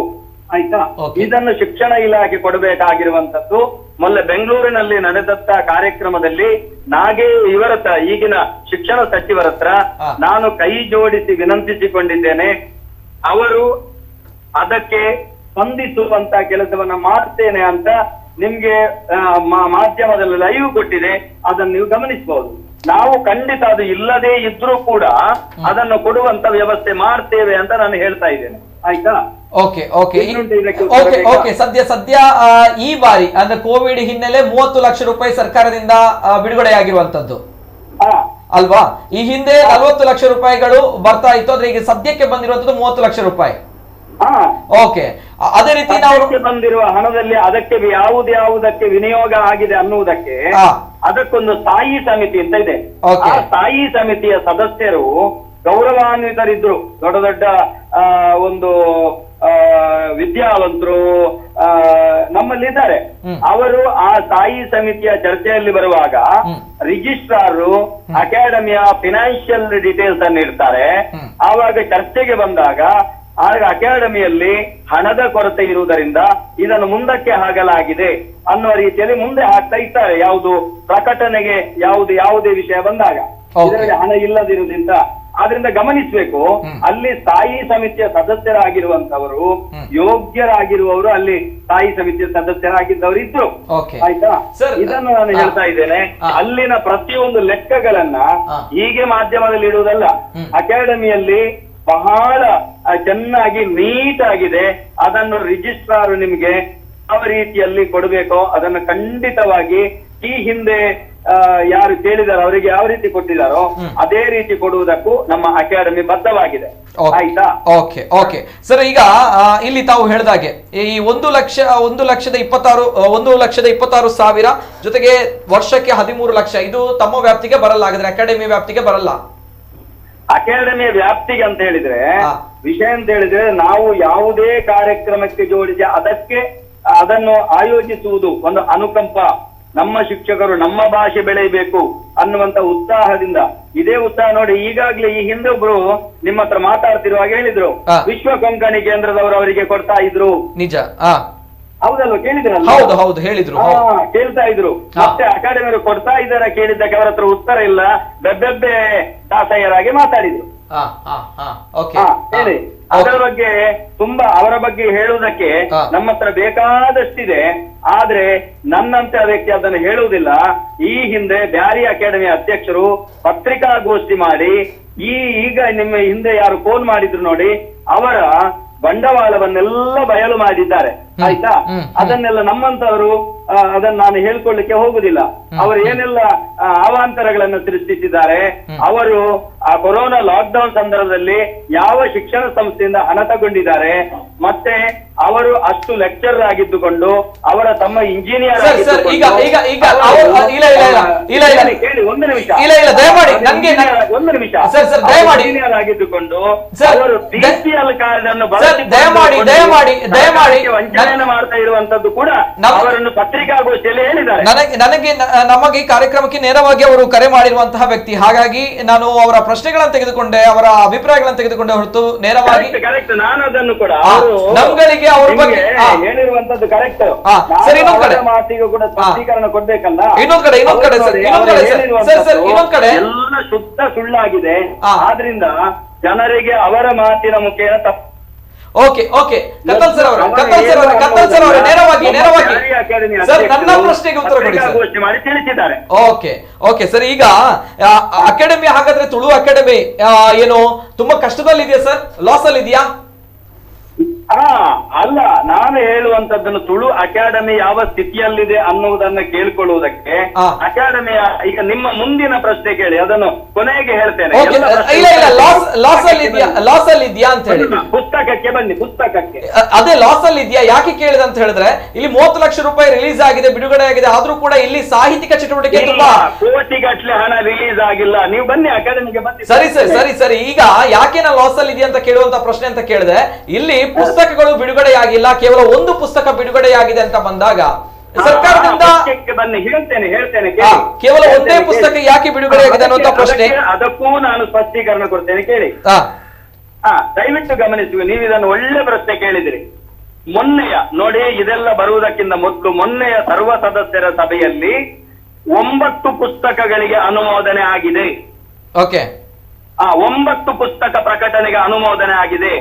ಆಯ್ತಾ? ಇದನ್ನು ಶಿಕ್ಷಣ ಇಲಾಖೆ ಕೊಡಬೇಕಾಗಿರುವಂತದ್ದು. ಮೊನ್ನೆ ಬೆಂಗಳೂರಿನಲ್ಲಿ ನಡೆದಂತ ಕಾರ್ಯಕ್ರಮದಲ್ಲಿ ಇವರ ಈಗಿನ ಶಿಕ್ಷಣ ಸಚಿವರ ಹತ್ರ ನಾನು ಕೈ ಜೋಡಿಸಿ ವಿನಂತಿಸಿಕೊಂಡಿದ್ದೇನೆ, ಅವರು ಅದಕ್ಕೆ ಸ್ಪಂದಿಸುವಂತ ಕೆಲಸವನ್ನ ಮಾಡ್ತೇನೆ ಅಂತ ನಿಮ್ಗೆ ಮಾಧ್ಯಮದಲ್ಲಿ ಲೈವ್ ಕೊಟ್ಟಿದೆ, ಅದನ್ನು ನೀವು ಗಮನಿಸಬಹುದು. ನಾವು ಖಂಡಿತ ಅದು ಇಲ್ಲದೆ ಇದ್ರೂ ಕೂಡ ಅದನ್ನು ಕೊಡುವಂತ ವ್ಯವಸ್ಥೆ ಮಾಡ್ತೇವೆ ಅಂತ ನಾನು ಹೇಳ್ತಾ ಇದ್ದೇನೆ, ಆಯ್ತಾ? ಓಕೆ ಓಕೆ ಓಕೆ ಸದ್ಯ ಈ ಬಾರಿ ಅಂದ್ರೆ ಕೋವಿಡ್ ಹಿನ್ನೆಲೆ 30 ಲಕ್ಷ ರೂಪಾಯಿ ಸರ್ಕಾರದಿಂದ ಬಿಡುಗಡೆಯಾಗಿರುವಂತದ್ದು ಅಲ್ವಾ? ಈ ಹಿಂದೆ 40 ಲಕ್ಷ ರೂಪಾಯಿಗಳು ಬರ್ತಾ ಇತ್ತು, ಆದ್ರೆ ಈಗ ಸದ್ಯಕ್ಕೆ ಬಂದಿರುವಂತದ್ದು 30 ಲಕ್ಷ ರೂಪಾಯಿ. ಓಕೆ, ಅದೇ ರೀತಿ ನಾವು ಬಂದಿರುವ ಹಣದಲ್ಲಿ ಅದಕ್ಕೆ ಯಾವುದಕ್ಕೆ ವಿನಿಯೋಗ ಆಗಿದೆ ಅನ್ನುವುದಕ್ಕೆ ಅದಕ್ಕೊಂದು ಸ್ಥಾಯಿ ಸಮಿತಿ ಅಂತ ಇದೆ. ಆ ಸ್ಥಾಯಿ ಸಮಿತಿಯ ಸದಸ್ಯರು ಗೌರವಾನ್ವಿತರಿದ್ರು, ದೊಡ್ಡ ದೊಡ್ಡ ಒಂದು ವಿದ್ಯಾವಂತರು ನಮ್ಮಲ್ಲಿದ್ದಾರೆ. ಅವರು ಆ ಸ್ಥಾಯಿ ಸಮಿತಿಯ ಚರ್ಚೆಯಲ್ಲಿ ಬರುವಾಗ ರಿಜಿಸ್ಟ್ರಾರು ಅಕಾಡೆಮಿಯ ಫಿನಾನ್ಷಿಯಲ್ ಡೀಟೇಲ್ಸ್ ಅನ್ನು ಇಡ್ತಾರೆ. ಆವಾಗ ಚರ್ಚೆಗೆ ಬಂದಾಗ ಆಗ ಅಕಾಡೆಮಿಯಲ್ಲಿ ಹಣದ ಕೊರತೆ ಇರುವುದರಿಂದ ಇದನ್ನು ಮುಂದಕ್ಕೆ ಹಾಕಲಾಗಿದೆ ಅನ್ನುವ ರೀತಿಯಲ್ಲಿ ಮುಂದೆ ಹಾಕ್ತಾ ಇದ್ದಾರೆ. ಯಾವುದು ಪ್ರಕಟಣೆಗೆ ಯಾವುದೇ ವಿಷಯ ಬಂದಾಗ ಇದರಲ್ಲಿ ಹಣ ಇಲ್ಲದಿರುವುದರಿಂದ ಆದ್ರಿಂದ ಗಮನಿಸಬೇಕು. ಅಲ್ಲಿ ಸ್ಥಾಯಿ ಸಮಿತಿಯ ಸದಸ್ಯರಾಗಿರುವಂತವರು ಯೋಗ್ಯರಾಗಿರುವವರು ಅಲ್ಲಿ ಸ್ಥಾಯಿ ಸಮಿತಿಯ ಸದಸ್ಯರಾಗಿದ್ದವರು ಇದ್ರು, ಆಯ್ತಾ? ಇದನ್ನು ನಾನು ಹೇಳ್ತಾ ಇದ್ದೇನೆ. ಅಲ್ಲಿನ ಪ್ರತಿಯೊಂದು ಲೆಕ್ಕಗಳನ್ನ ಹೀಗೆ ಮಾಧ್ಯಮದಲ್ಲಿ ಇಡುವುದಲ್ಲ, ಅಕಾಡೆಮಿಯಲ್ಲಿ ಬಹಳ ಚೆನ್ನಾಗಿ ನೀಟ್ ಆಗಿದೆ. ಅದನ್ನು ರಿಜಿಸ್ಟ್ರಾರ್ ನಿಮ್ಗೆ ಯಾವ ರೀತಿಯಲ್ಲಿ ಕೊಡಬೇಕೋ ಅದನ್ನು ಖಂಡಿತವಾಗಿ ಈ ಹಿಂದೆ ಯಾರು ಕೇಳಿದಾರೋ ಅವರಿಗೆ ಯಾವ ರೀತಿ ಕೊಟ್ಟಿದ್ದಾರೋ ಅದೇ ರೀತಿ ಕೊಡುವುದಕ್ಕೂ ನಮ್ಮ ಅಕಾಡೆಮಿ ಬದ್ಧವಾಗಿದೆ, ಆಯ್ತಾ? ಓಕೆ ಓಕೆ ಸರ್, ಈಗ ಇಲ್ಲಿ ತಾವು ಹೇಳಿದಾಗೆ ಈ 1,26,000 ಜೊತೆಗೆ ವರ್ಷಕ್ಕೆ 13 ಲಕ್ಷ ಇದು ತಮ್ಮ ವ್ಯಾಪ್ತಿಗೆ ಬರಲ್ಲ, ಹಾಗಾದ್ರೆ ಅಕಾಡೆಮಿ ವ್ಯಾಪ್ತಿಗೆ ಬರಲ್ಲ. ಅಕಾಡೆಮಿಯ ವ್ಯಾಪ್ತಿಗೆ ಅಂತ ಹೇಳಿದ್ರೆ ವಿಷಯ ಅಂತ ಹೇಳಿದ್ರೆ ನಾವು ಯಾವುದೇ ಕಾರ್ಯಕ್ರಮಕ್ಕೆ ಜೋಡಿಸಿ ಅದನ್ನು ಆಯೋಜಿಸುವುದು ಒಂದು ಅನುಕಂಪ. ನಮ್ಮ ಶಿಕ್ಷಕರು ನಮ್ಮ ಭಾಷೆ ಬೆಳೆಯಬೇಕು ಅನ್ನುವಂತ ಉತ್ಸಾಹದಿಂದ, ಇದೇ ಉತ್ಸಾಹ ನೋಡಿ ಈಗಾಗ್ಲೇ ಈ ಹಿಂದೆ ಒಬ್ರು ನಿಮ್ಮ ಹತ್ರ ಮಾತಾಡ್ತಿರುವಾಗ ಹೇಳಿದ್ರು, ವಿಶ್ವ ಕೊಂಕಣಿ ಕೇಂದ್ರದವರು ಅವರಿಗೆ ಕೊಡ್ತಾ ಇದ್ರು. ನಿಜ, ಹೌದಲ್ವ? ಕೇಳಿದ್ರಲ್ಲ? ಹೌದು ಹೇಳಿದ್ರು, ಕೇಳ್ತಾ ಇದ್ರು. ಮತ್ತೆ ಅಕಾಡೆಮಿಯವರು ಕೊಡ್ತಾ ಇದ್ದಾರೆ ಕೇಳಿದ್ದಕ್ಕೆ ಅವರ ಹತ್ರ ಉತ್ತರ ಇಲ್ಲ, ಬೆಬ್ಬೆಬ್ಬೆ ದಾಸಯ್ಯರಾಗಿ ಮಾತಾಡಿದ್ರು. ಹೇಳಿ, ಅದರ ಬಗ್ಗೆ ತುಂಬಾ ಅವರ ಬಗ್ಗೆ ಹೇಳುವುದಕ್ಕೆ ನಮ್ಮ ಹತ್ರ ಬೇಕಾದಷ್ಟಿದೆ. ಆದ್ರೆ ನನ್ನಂತೆ ವ್ಯಕ್ತಿ ಅದನ್ನು ಹೇಳುವುದಿಲ್ಲ. ಈ ಹಿಂದೆ ಬ್ಯಾರಿ ಅಕಾಡೆಮಿ ಅಧ್ಯಕ್ಷರು ಪತ್ರಿಕಾಗೋಷ್ಠಿ ಮಾಡಿ ಈಗ ನಿಮ್ಮ ಹಿಂದೆ ಯಾರು ಫೋನ್ ಮಾಡಿದ್ರು ನೋಡಿ, ಅವರ ಬಂಡವಾಳವನ್ನೆಲ್ಲ ಬಯಲು ಮಾಡಿದ್ದಾರೆ, ಆಯ್ತಾ? ಅದನ್ನೆಲ್ಲ ನಮ್ಮಂತವರು ಅದನ್ನ ನಾನು ಹೇಳ್ಕೊಳ್ಳಿಕ್ಕೆ ಹೋಗುದಿಲ್ಲ. ಅವರು ಏನೆಲ್ಲ ಅವಾಂತರಗಳನ್ನು ಸೃಷ್ಟಿಸಿದ್ದಾರೆ. ಅವರು ಆ ಕೊರೋನಾ ಲಾಕ್ಡೌನ್ ಸಂದರ್ಭದಲ್ಲಿ ಯಾವ ಶಿಕ್ಷಣ ಸಂಸ್ಥೆಯಿಂದ ಹಣ ತಗೊಂಡಿದ್ದಾರೆ, ಮತ್ತೆ ಅವರು ಅಷ್ಟು ಲೆಕ್ಚರರ್ ಆಗಿದ್ದುಕೊಂಡು ಅವರ ತಮ್ಮ ಇಂಜಿನಿಯರ್ ಕೇಳಿ ಒಂದು ನಿಮಿಷ ಇಂಜಿನಿಯರ್ ಆಗಿದ್ದುಕೊಂಡು ಅವರು BPL ಕಾರ್ಡ್ ಅನ್ನು ವಂಚನೆ ಮಾಡ್ತಾ ಇರುವಂತದ್ದು ಕೂಡ ಅವರನ್ನು ಪತ್ರಿಕಾಗೋಷ್ಠಿಯಲ್ಲಿ ಹೇಳಿದ್ದಾರೆ. ನಮಗೆ ಕಾರ್ಯಕ್ರಮಕ್ಕೆ ನೇರವಾಗಿ ಅವರು ಕರೆ ಮಾಡಿರುವಂತಹ ವ್ಯಕ್ತಿ, ಹಾಗಾಗಿ ನಾನು ಅವರ ಪ್ರಶ್ನೆಗಳನ್ನು ತೆಗೆದುಕೊಂಡೆ, ಅವರ ಅಭಿಪ್ರಾಯಗಳನ್ನು ತೆಗೆದುಕೊಂಡೆ ಹೊರತು ನೇರವಾಗಿ ಕರೆಕ್ಟ್ ನಾನು ಅದನ್ನು ಕೂಡ ನಮ್ಗಳಿಗೆ ಅವ್ರ ಬಗ್ಗೆ ಹೇಳಿರುವಂತದ್ದು ಕರೆಕ್ಟ್. ಮಾತಿಗೂ ಕೂಡ ಸ್ಪಷ್ಟೀಕರಣ ಕೊಡ್ಬೇಕಲ್ಲ. ಇನ್ನೊಂದ್ ಕಡೆ ಎಲ್ಲ ಶುದ್ಧ ಸುಳ್ಳಾಗಿದೆ. ಆದ್ರಿಂದ ಜನರಿಗೆ ಅವರ ಮಾತಿನ ಮುಖೇನ ತಪ್ಪು. ಓಕೆ ಕತ್ತಲ್ ಸರ್ ಅವರ ನೇರವಾಗಿ ಸರ್ ನನ್ನ ಪ್ರಶ್ನೆಗೆ ಉತ್ತರ ಕೊಡಿ ಮಾಡಿ ತಿಳಿಸಿದ್ದಾರೆ. ಓಕೆ ಸರ್, ಈಗ ಅಕಾಡೆಮಿ ಹಾಗಾದ್ರೆ ತುಳು ಅಕಾಡೆಮಿ ಏನು ತುಂಬಾ ಕಷ್ಟದಲ್ಲಿ ಇದೆಯಾ ಸರ್, ಲಾಸ್ ಅಲ್ಲಿ ಇದೆಯಾ? ಅಲ್ಲ, ನಾನು ಹೇಳುವಂತದ್ದನ್ನು ತುಳು ಅಕಾಡೆಮಿ ಯಾವ ಸ್ಥಿತಿಯಲ್ಲಿದೆ ಅನ್ನುವುದನ್ನ ಕೇಳ್ಕೊಳ್ಳುವುದಕ್ಕೆ ಅಕಾಡೆಮಿಯ ಈಗ ನಿಮ್ಮ ಮುಂದಿನ ಪ್ರಶ್ನೆ ಕೇಳಿ, ಅದನ್ನು ಕೊನೆಗೆ ಹೇಳ್ತೇನೆ. ಲಾಸ್ ಅಲ್ಲಿ ಇದೆಯಾ ಅಂತ ಹೇಳಿ ಪುಸ್ತಕಕ್ಕೆ ಬನ್ನಿ, ಪುಸ್ತಕಕ್ಕೆ ಅದೇ ಲಾಸ್ ಅಲ್ಲಿ ಇದೆಯಾ ಯಾಕೆ ಕೇಳಿದೆ ಅಂತ ಹೇಳಿದ್ರೆ, ಇಲ್ಲಿ 30 ಲಕ್ಷ ರೂಪಾಯಿ ರಿಲೀಸ್ ಆಗಿದೆ, ಬಿಡುಗಡೆ ಆಗಿದೆ, ಆದ್ರೂ ಕೂಡ ಇಲ್ಲಿ ಸಾಹಿತ್ಯಿಕ ಚಟುವಟಿಕೆ ತುಂಬಾ ಕೋಟಿಗಟ್ಟಲೆ ಹಣ ರಿಲೀಸ್ ಆಗಿಲ್ಲ. ನೀವು ಬನ್ನಿ ಅಕಾಡೆಮಿಗೆ ಬನ್ನಿ. ಸರಿ ಈಗ ಯಾಕೆ ನಾ ಲಾಸ್ ಅಲ್ಲಿ ಇದೆಯಾ ಅಂತ ಕೇಳುವಂತ ಪ್ರಶ್ನೆ ಅಂತ ಕೇಳಿದೆ. ಇಲ್ಲಿ ಪುಸ್ತಕಗಳು ಬಿಡುಗಡೆಯಾಗಿಲ್ಲ, ಕೇವಲ ಒಂದು ಪುಸ್ತಕ ಬಿಡುಗಡೆಯಾಗಿದೆ ಅಂತ ಬಂದಾಗ ಸರ್ಕಾರದಿಂದ ಬನ್ನಿ ಹೇಳ್ತೇನೆ ಕೇವಲ ಒಂದೇ ಪುಸ್ತಕ ಯಾಕೆ ಬಿಡುಗಡೆಯಾಗಿದೆ ಅನ್ನುವಂತ ಪ್ರಶ್ನೆ, ಅದಕ್ಕೂ ನಾನು ಸ್ಪಷ್ಟೀಕರಣ ಕೊಡ್ತೇನೆ ಕೇಳಿ. ದಯವಿಟ್ಟು ಗಮನಿಸಿ, ನೀವು ಇದನ್ನು ಒಳ್ಳೆ ಪ್ರಶ್ನೆ ಕೇಳಿದಿರಿ. ಮೊನ್ನೆಯ ನೋಡಿ, ಇದೆಲ್ಲ ಬರುವುದಕ್ಕಿಂತ ಮೊದಲು ಮೊನ್ನೆಯ ಸರ್ವ ಸದಸ್ಯರ ಸಭೆಯಲ್ಲಿ 9 ಪುಸ್ತಕಗಳಿಗೆ ಅನುಮೋದನೆ ಆಗಿದೆ. ಓಕೆ, 9 ಪುಸ್ತಕ ಪ್ರಕಟಣೆಗೆ ಅನುಮೋದನೆ ಆಗಿದೆ.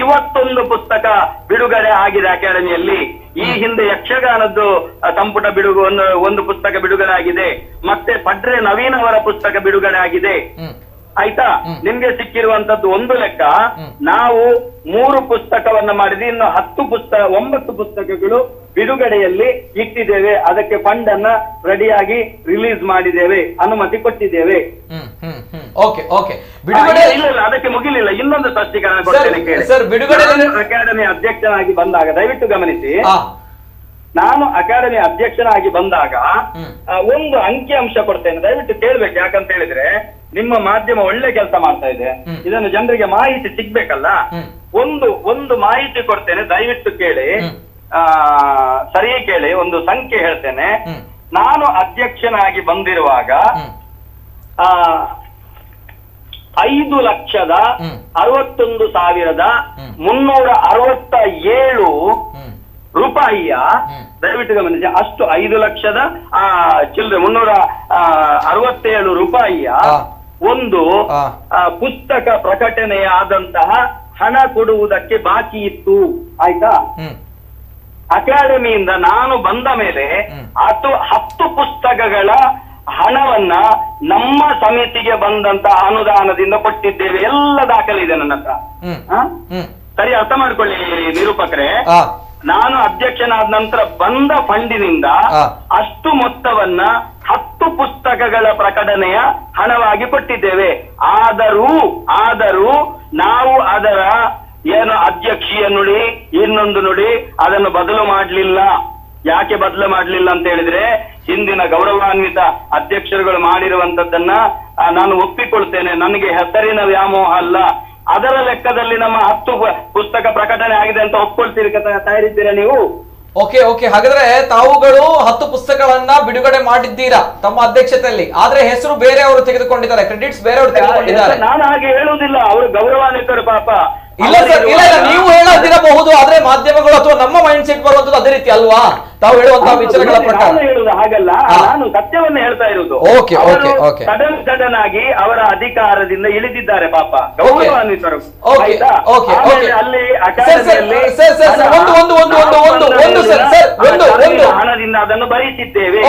ಇವತ್ತೊಂದು ಪುಸ್ತಕ ಬಿಡುಗಡೆ ಆಗಿದೆ ಅಕಾಡೆಮಿಯಲ್ಲಿ. ಈ ಹಿಂದೆ ಯಕ್ಷಗಾನದ್ದು ಸಂಪುಟ ಒಂದು ಪುಸ್ತಕ ಬಿಡುಗಡೆ ಆಗಿದೆ. ಮತ್ತೆ ಪಡ್ರೆ ನವೀನ್ ಅವರ ಪುಸ್ತಕ ಬಿಡುಗಡೆ ಆಗಿದೆ. ಆಯ್ತಾ, ನಿಮ್ಗೆ ಸಿಕ್ಕಿರುವಂತದ್ದು ಒಂದು ಲೆಕ್ಕ. ನಾವು 3 ಪುಸ್ತಕವನ್ನ ಮಾಡಿದ್ವಿ, ಇನ್ನು 9 ಪುಸ್ತಕಗಳು ಬಿಡುಗಡೆಯಲ್ಲಿ ಇಟ್ಟಿದ್ದೇವೆ. ಅದಕ್ಕೆ ಫಂಡ್ ಅನ್ನ ರೆಡಿಯಾಗಿ ರಿಲೀಸ್ ಮಾಡಿದ್ದೇವೆ, ಅನುಮತಿ ಕೊಟ್ಟಿದ್ದೇವೆ. ಬಿಡುಗಡೆ ಇಲ್ಲ, ಅದಕ್ಕೆ ಮುಗಿಲಿಲ್ಲ. ಇನ್ನೊಂದು ಸ್ಪಷ್ಟೀಕರಣ ಕೊಡ್ತೇನೆ ಕೇಳಿ. ಅಕಾಡೆಮಿ ಅಧ್ಯಕ್ಷನಾಗಿ ಬಂದಾಗ ದಯವಿಟ್ಟು ಗಮನಿಸಿ, ನಾನು ಅಕಾಡೆಮಿ ಅಧ್ಯಕ್ಷನಾಗಿ ಬಂದಾಗ ಒಂದು ಅಂಕಿ ಅಂಶ ಕೊಡ್ತೇನೆ, ದಯವಿಟ್ಟು ಕೇಳ್ಬೇಕು. ಯಾಕಂತ ಹೇಳಿದ್ರೆ ನಿಮ್ಮ ಮಾಧ್ಯಮ ಒಳ್ಳೆ ಕೆಲಸ ಮಾಡ್ತಾ ಇದೆ, ಇದನ್ನು ಜನರಿಗೆ ಮಾಹಿತಿ ಸಿಗ್ಬೇಕಲ್ಲ. ಒಂದು ಮಾಹಿತಿ ಕೊಡ್ತೇನೆ, ದಯವಿಟ್ಟು ಕೇಳಿ, ಸರಿ ಕೇಳಿ. ಒಂದು ಸಂಖ್ಯೆ ಹೇಳ್ತೇನೆ. ನಾನು ಅಧ್ಯಕ್ಷನಾಗಿ ಬಂದಿರುವಾಗ 5,61,367 ರೂಪಾಯಿಯ, ದಯವಿಟ್ಟು ಗಮನಿಸಿ, ಅಷ್ಟು 5,00,000 ಚಿಲ್ಲರೆ 367 ರೂಪಾಯಿಯ ಒಂದು ಪುಸ್ತಕ ಪ್ರಕಟಣೆಯಾದಂತಹ ಹಣ ಕೊಡುವುದಕ್ಕೆ ಬಾಕಿ ಇತ್ತು. ಆಯ್ತಾ, ಅಕಾಡೆಮಿಯಿಂದ ನಾನು ಬಂದ ಮೇಲೆ 10 ಪುಸ್ತಕಗಳ ಹಣವನ್ನ ನಮ್ಮ ಸಮಿತಿಗೆ ಬಂದಂತಹ ಅನುದಾನದಿಂದ ಕೊಟ್ಟಿದ್ದೇವೆ. ಎಲ್ಲ ದಾಖಲೆ ಇದೆ ನನ್ನ ಹತ್ರ. ಸರಿ, ಅರ್ಥ ಮಾಡ್ಕೊಳ್ಳಿ ನಿರೂಪಕರೇ. ನಾನು ಅಧ್ಯಕ್ಷನಾದ ನಂತರ ಬಂದ ಫಂಡಿನಿಂದ ಅಷ್ಟು ಮೊತ್ತವನ್ನ 10 ಪುಸ್ತಕಗಳ ಪ್ರಕಟಣೆಯ ಹಣವಾಗಿ ಕೊಟ್ಟಿದ್ದೇವೆ. ಆದರೂ ನಾವು ಅದರ ಏನು ಅಧ್ಯಕ್ಷೀಯ ನುಡಿ, ಇನ್ನೊಂದು ನುಡಿ, ಅದನ್ನು ಬದಲು ಮಾಡಲಿಲ್ಲ. ಯಾಕೆ ಬದಲು ಮಾಡಲಿಲ್ಲ ಅಂತ ಹೇಳಿದ್ರೆ, ಹಿಂದಿನ ಗೌರವಾನ್ವಿತ ಅಧ್ಯಕ್ಷರುಗಳು ಮಾಡಿರುವಂತದ್ದನ್ನ ನಾನು ಒಪ್ಪಿಕೊಳ್ತೇನೆ. ನನಗೆ ಹೆಸರಿನ ವ್ಯಾಮೋಹ ಅಲ್ಲ. ಅದರ ಲೆಕ್ಕದಲ್ಲಿ ನಮ್ಮ 10 ಪುಸ್ತಕ ಪ್ರಕಟಣೆ ಆಗಿದೆ ಅಂತ ಒಪ್ಕೊಳ್ತೀರಿ, ತಯಾರಿದ್ದೀರಾ ನೀವು? ಓಕೆ ಹಾಗಾದ್ರೆ ತಾವುಗಳು 10 ಪುಸ್ತಕಗಳನ್ನ ಬಿಡುಗಡೆ ಮಾಡಿದ್ದೀರಾ ತಮ್ಮ ಅಧ್ಯಕ್ಷತೆಯಲ್ಲಿ, ಆದ್ರೆ ಹೆಸರು ಬೇರೆಯವರು ತೆಗೆದುಕೊಂಡಿದ್ದಾರೆ, ಕ್ರೆಡಿಟ್ಸ್ ಬೇರೆಯವರು ತೆಗೆದುಕೊಂಡಿದ್ದಾರೆ. ನಾನು ಹಾಗೆ ಹೇಳುವುದಿಲ್ಲ, ಅವರು ಗೌರವಾನ್ವಿತರು ಪಾಪ. ಇಲ್ಲ ಸರ್, ಇಲ್ಲ ನೀವು ಹೇಳದಿರಬಹುದು, ಆದ್ರೆ ಮಾಧ್ಯಮಗಳು ಅಥವಾ ನಮ್ಮ ಮೈಂಡ್ ಸೆಟ್ ಬರುವಂತದ್ದು ಅದೇ ರೀತಿ ಅಲ್ವಾ? ತಾವು ಹೇಳುವಂತಹ ವಿಚಾರಗಳ ಪ್ರಕಾರ ಹೇಳುದು ಹಾಗಲ್ಲ, ನಾನು ಸತ್ಯವನ್ನ ಹೇಳ್ತಾ ಇರುವುದು. ಸಡನ್ ಆಗಿ ಅವರ ಅಧಿಕಾರದಿಂದ ಇಳಿದಿದ್ದಾರೆ ಪಾಪ, ಗೌರವಾನ್ವಿತರು. ಅಲ್ಲಿ ಹಣದಿಂದ ಅದನ್ನು ಭರಿಸಿದ್ದೇವೆ.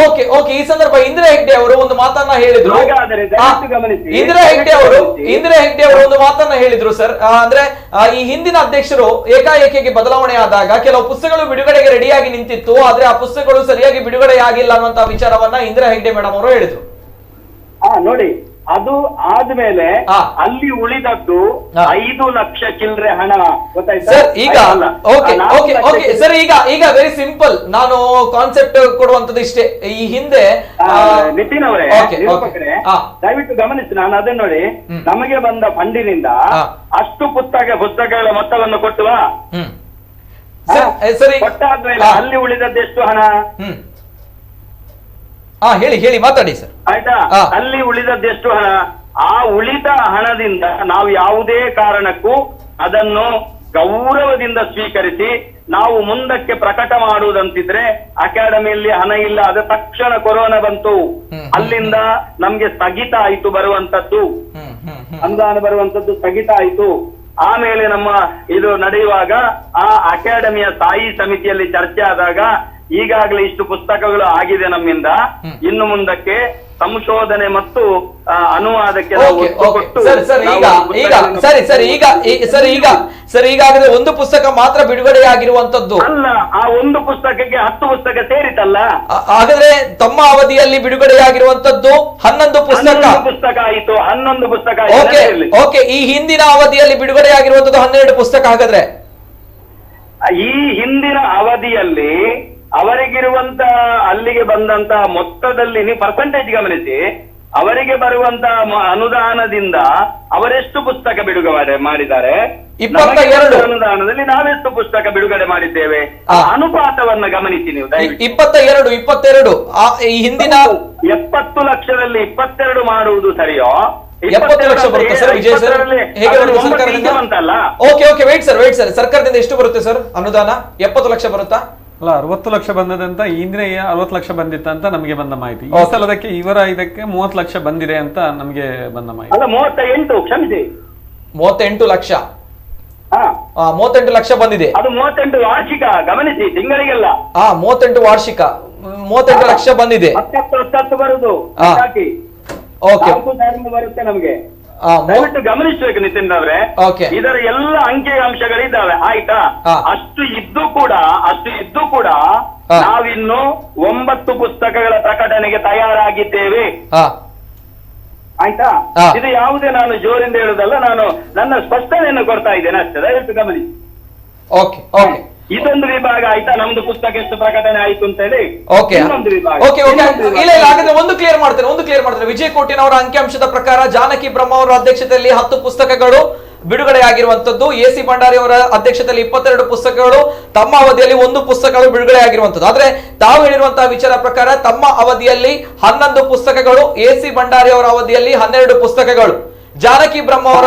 ಈ ಸಂದರ್ಭ ಇಂದಿರಾ ಹೆಗ್ಡೆ ಅವರು ಒಂದು ಮಾತನ್ನ ಹೇಳಿದ್ರು. ಗಮನಿಸಿ, ಇಂದಿರಾ ಹೆಗ್ಡೆ ಅವರು ಒಂದು ಮಾತನ್ನ ಹೇಳಿದ್ರು ಸರ್. ಅಂದ್ರೆ ಈ ಹಿಂದಿನ ಅಧ್ಯಕ್ಷರು ಏಕಾಏಕಿಗೆ ಬದಲಾವಣೆ ಆದಾಗ ಕೆಲವು ಪುಸ್ತಕಗಳು ಬಿಡುಗಡೆಗೆ ರೆಡಿಯಾಗಿ ನಿಂತಿತ್ತು, ಆದ್ರೆ ಆ ಪುಸ್ತಕಗಳು ಸರಿಯಾಗಿ ಬಿಡುಗಡೆ ಆಗಿಲ್ಲ ಅನ್ನುವಂತ ವಿಚಾರವನ್ನ ಇಂದಿರಾ ಹೆಗ್ಡೆ ಮೇಡಮ್ ಅವರು ಹೇಳಿದ್ರು. ನೋಡಿ, ಅದು ಆದ್ಮೇಲೆ ಅಲ್ಲಿ ಉಳಿದದ್ದು 5 ಲಕ್ಷ ಚಿಲ್ಲರೆ ಹಣ, ಗೊತ್ತಾಯ್ತಾ ಸರ್? ಈಗ ವೆರಿ ಸಿಂಪಲ್, ನಾನು ಕಾನ್ಸೆಪ್ಟ್ ಕೊಡುವಂತದ್ದು ಇಷ್ಟೇ. ಈ ಹಿಂದೆ ನಿತಿನ್ ಅವರೇ, ದಯವಿಟ್ಟು ಗಮನಿಸಿ, ನಾನು ಅದನ್ನ ನೋಡಿ, ನಮಗೆ ಬಂದ ಫಂಡಿನಿಂದ ಅಷ್ಟು ಪುಸ್ತಕಗಳ ಮೊತ್ತವನ್ನು ಕೊಟ್ಟುವ, ಕೊಟ್ಟಾದ್ಮೇಲೆ ಅಲ್ಲಿ ಉಳಿದದ್ದೆಷ್ಟು ಹಣ? ಹೇಳಿ ಮಾತಾಡಿ ಸರ್. ಆಯ್ತಾ, ಅಲ್ಲಿ ಉಳಿದದ್ದೆಷ್ಟು ಹಣ? ಆ ಉಳಿದ ಹಣದಿಂದ ನಾವು ಯಾವುದೇ ಕಾರಣಕ್ಕೂ ಅದನ್ನು ಗೌರವದಿಂದ ಸ್ವೀಕರಿಸಿ ನಾವು ಮುಂದಕ್ಕೆ ಪ್ರಕಟ ಮಾಡುವುದಂತಿದ್ರೆ, ಅಕಾಡೆಮಿಯಲ್ಲಿ ಹಣ ಇಲ್ಲ, ಅದ ತಕ್ಷಣ ಕೊರೋನಾ ಬಂತು, ಅಲ್ಲಿಂದ ನಮ್ಗೆ ಸ್ಥಗಿತ ಆಯ್ತು ಬರುವಂತದ್ದು, ಅನುದಾನ ಬರುವಂತದ್ದು ಸ್ಥಗಿತ ಆಯ್ತು. ಆಮೇಲೆ ನಮ್ಮ ಇದು ನಡೆಯುವಾಗ ಆ ಅಕಾಡೆಮಿಯ ಸ್ಥಾಯಿ ಸಮಿತಿಯಲ್ಲಿ ಚರ್ಚೆ ಆದಾಗ, ಈಗಾಗಲೇ ಇಷ್ಟು ಪುಸ್ತಕಗಳು ಆಗಿದೆ ನಮ್ಮಿಂದ, ಇನ್ನು ಮುಂದಕ್ಕೆ ಸಂಶೋಧನೆ ಮತ್ತು ಅನುವಾದಕ್ಕೆ ಈಗಾಗಲೇ ಒಂದು ಪುಸ್ತಕ ಮಾತ್ರ ಬಿಡುಗಡೆಯಾಗಿರುವಂತದ್ದು ಅಲ್ಲ, ಆ ಒಂದು ಪುಸ್ತಕಕ್ಕೆ 10 ಪುಸ್ತಕ ಸೇರಿತಲ್ಲ. ಹಾಗಾದ್ರೆ ತಮ್ಮ ಅವಧಿಯಲ್ಲಿ ಬಿಡುಗಡೆಯಾಗಿರುವಂತದ್ದು 11 ಪುಸ್ತಕ ಆಯಿತು. 11 ಪುಸ್ತಕ. ಓಕೆ, ಈ ಹಿಂದಿನ ಅವಧಿಯಲ್ಲಿ ಬಿಡುಗಡೆಯಾಗಿರುವಂತದ್ದು 12 ಪುಸ್ತಕ. ಹಾಗಾದ್ರೆ ಈ ಹಿಂದಿನ ಅವಧಿಯಲ್ಲಿ ಅವರಿಗಿರುವಂತ ಅಲ್ಲಿಗೆ ಬಂದಂತ ಮೊತ್ತದಲ್ಲಿ ನೀವು ಪರ್ಸೆಂಟೇಜ್ ಗಮನಿಸಿ, ಅವರಿಗೆ ಬರುವಂತ ಅನುದಾನದಿಂದ ಅವರೆಷ್ಟು ಪುಸ್ತಕ ಬಿಡುಗಡೆ ಮಾಡಿದ್ದಾರೆ, 22 ಅನುದಾನದಲ್ಲಿ ನಾವೆಷ್ಟು ಪುಸ್ತಕ ಬಿಡುಗಡೆ ಮಾಡಿದ್ದೇವೆ, ಅನುಪಾತವನ್ನ ಗಮನಿಸಿ ನೀವು ದಯವಿಟ್ಟು. 22 ಈ ಹಿಂದಿನ 70 ಲಕ್ಷದಲ್ಲಿ 22 ಮಾಡುವುದು ಸರಿಯೋ? 70 ಲಕ್ಷ ಬರುತ್ತೆ ಸರ್ ವಿಜಯ್ ಸರ್? ಹೇಗೆ ಬರುತ್ತೆ ಸರ್ಕಾರದಿಂದ? ಓಕೆ ವೇಟ್ ಸರ್, ಸರ್ಕಾರದಿಂದ ಎಷ್ಟು ಬರುತ್ತೆ ಸರ್ ಅನುದಾನ? 70 ಲಕ್ಷ ಬರುತ್ತಾ? ಅಲ್ಲ 60 ಲಕ್ಷ ಬಂದದಂತ ಹಿಂದಿನ 60 ಲಕ್ಷ ಬಂದಿತ್ತಂತ ನಮಗೆ ಬಂದ ಮಾಹಿತಿ. ಈ ಸಲದಕ್ಕೆ ಇವರ ಇದಕ್ಕೆ 30 ಲಕ್ಷ ಬಂದಿದೆ ಅಂತ ನಮಗೆ ಬಂದ ಮಾಹಿತಿ. ಅಲ್ಲ 38, ಕ್ಷಮಿಸಿ 38 ಲಕ್ಷ. ಹಾ 38 ಲಕ್ಷ ಬಂದಿದೆ. ಅದು 38 ವಾರ್ಷಿಕ, ಗಮನಿಸಿ, ತಿಂಗಳಿಗೆಲ್ಲ. 38 ವಾರ್ಷಿಕ, 38 ಲಕ್ಷ ಬಂದಿದೆ. 10 ಬರುದು ಹಾಕಿ ಓಕೆ, 4,000 ಬರುತ್ತೆ ನಮಗೆ. ದಯವಿಟ್ಟು ಗಮನಿಸಬೇಕು ನಿತಿನ್ ಅವರೇ, ಇದರ ಎಲ್ಲ ಅಂಕಿ ಅಂಶಗಳಿದ್ದಾವೆ, ಆಯ್ತಾ? ಅಷ್ಟು ಇದ್ದು ಕೂಡ ನಾವಿನ್ನು 9 ಪುಸ್ತಕಗಳ ಪ್ರಕಟಣೆಗೆ ತಯಾರಾಗಿದ್ದೇವೆ, ಆಯ್ತಾ? ಇದು ಯಾವುದೇ ನಾನು ಜೋರಿಂದ ಹೇಳುದಲ್ಲ, ನಾನು ನನ್ನ ಸ್ಪಷ್ಟನೆಯನ್ನು ಕೊಡ್ತಾ ಇದ್ದೇನೆ ಅಷ್ಟೇ, ದಯವಿಟ್ಟು ಗಮನಿಸಿ. ಓಕೆ ಓಕೆ, ಇದೊಂದು ವಿಭಾಗ ಆಯ್ತಾ, ನಮ್ದು ಪುಸ್ತಕ ಎಷ್ಟು ಪ್ರಕಟಣೆ ಆಯ್ತು ಅಂತ ಹೇಳಿ. ಇನ್ನೊಂದು ವಿಭಾಗ. ಇಲ್ಲ ಹಾಗಾದ್ರೆ ಒಂದು ಕ್ಲಿಯರ್ ಮಾಡ್ತೇನೆ. ವಿಜಯ್ ಕೋಟಿನವರ ಅಂಕಿಅಂಶದ ಪ್ರಕಾರ ಜಾನಕಿ ಬ್ರಹ್ಮ ಅವರ ಅಧ್ಯಕ್ಷತೆಯಲ್ಲಿ 10 ಪುಸ್ತಕಗಳು ಬಿಡುಗಡೆಯಾಗಿರುವಂತದ್ದು, ಎ ಸಿ ಭಂಡಾರಿ ಅವರ ಅಧ್ಯಕ್ಷತೆಯಲ್ಲಿ 22 ಪುಸ್ತಕಗಳು, ತಮ್ಮ ಅವಧಿಯಲ್ಲಿ 1 ಪುಸ್ತಕಗಳು ಬಿಡುಗಡೆ ಆಗಿರುವಂತದ್ದು. ಆದ್ರೆ ತಾವು ಹೇಳಿರುವಂತಹ ವಿಚಾರ ಪ್ರಕಾರ ತಮ್ಮ ಅವಧಿಯಲ್ಲಿ 11 ಪುಸ್ತಕಗಳು, ಎ ಸಿ ಭಂಡಾರಿ ಅವರ ಅವಧಿಯಲ್ಲಿ 12 ಪುಸ್ತಕಗಳು, ಜಾನಕಿ ಬ್ರಹ್ಮ ಅವರ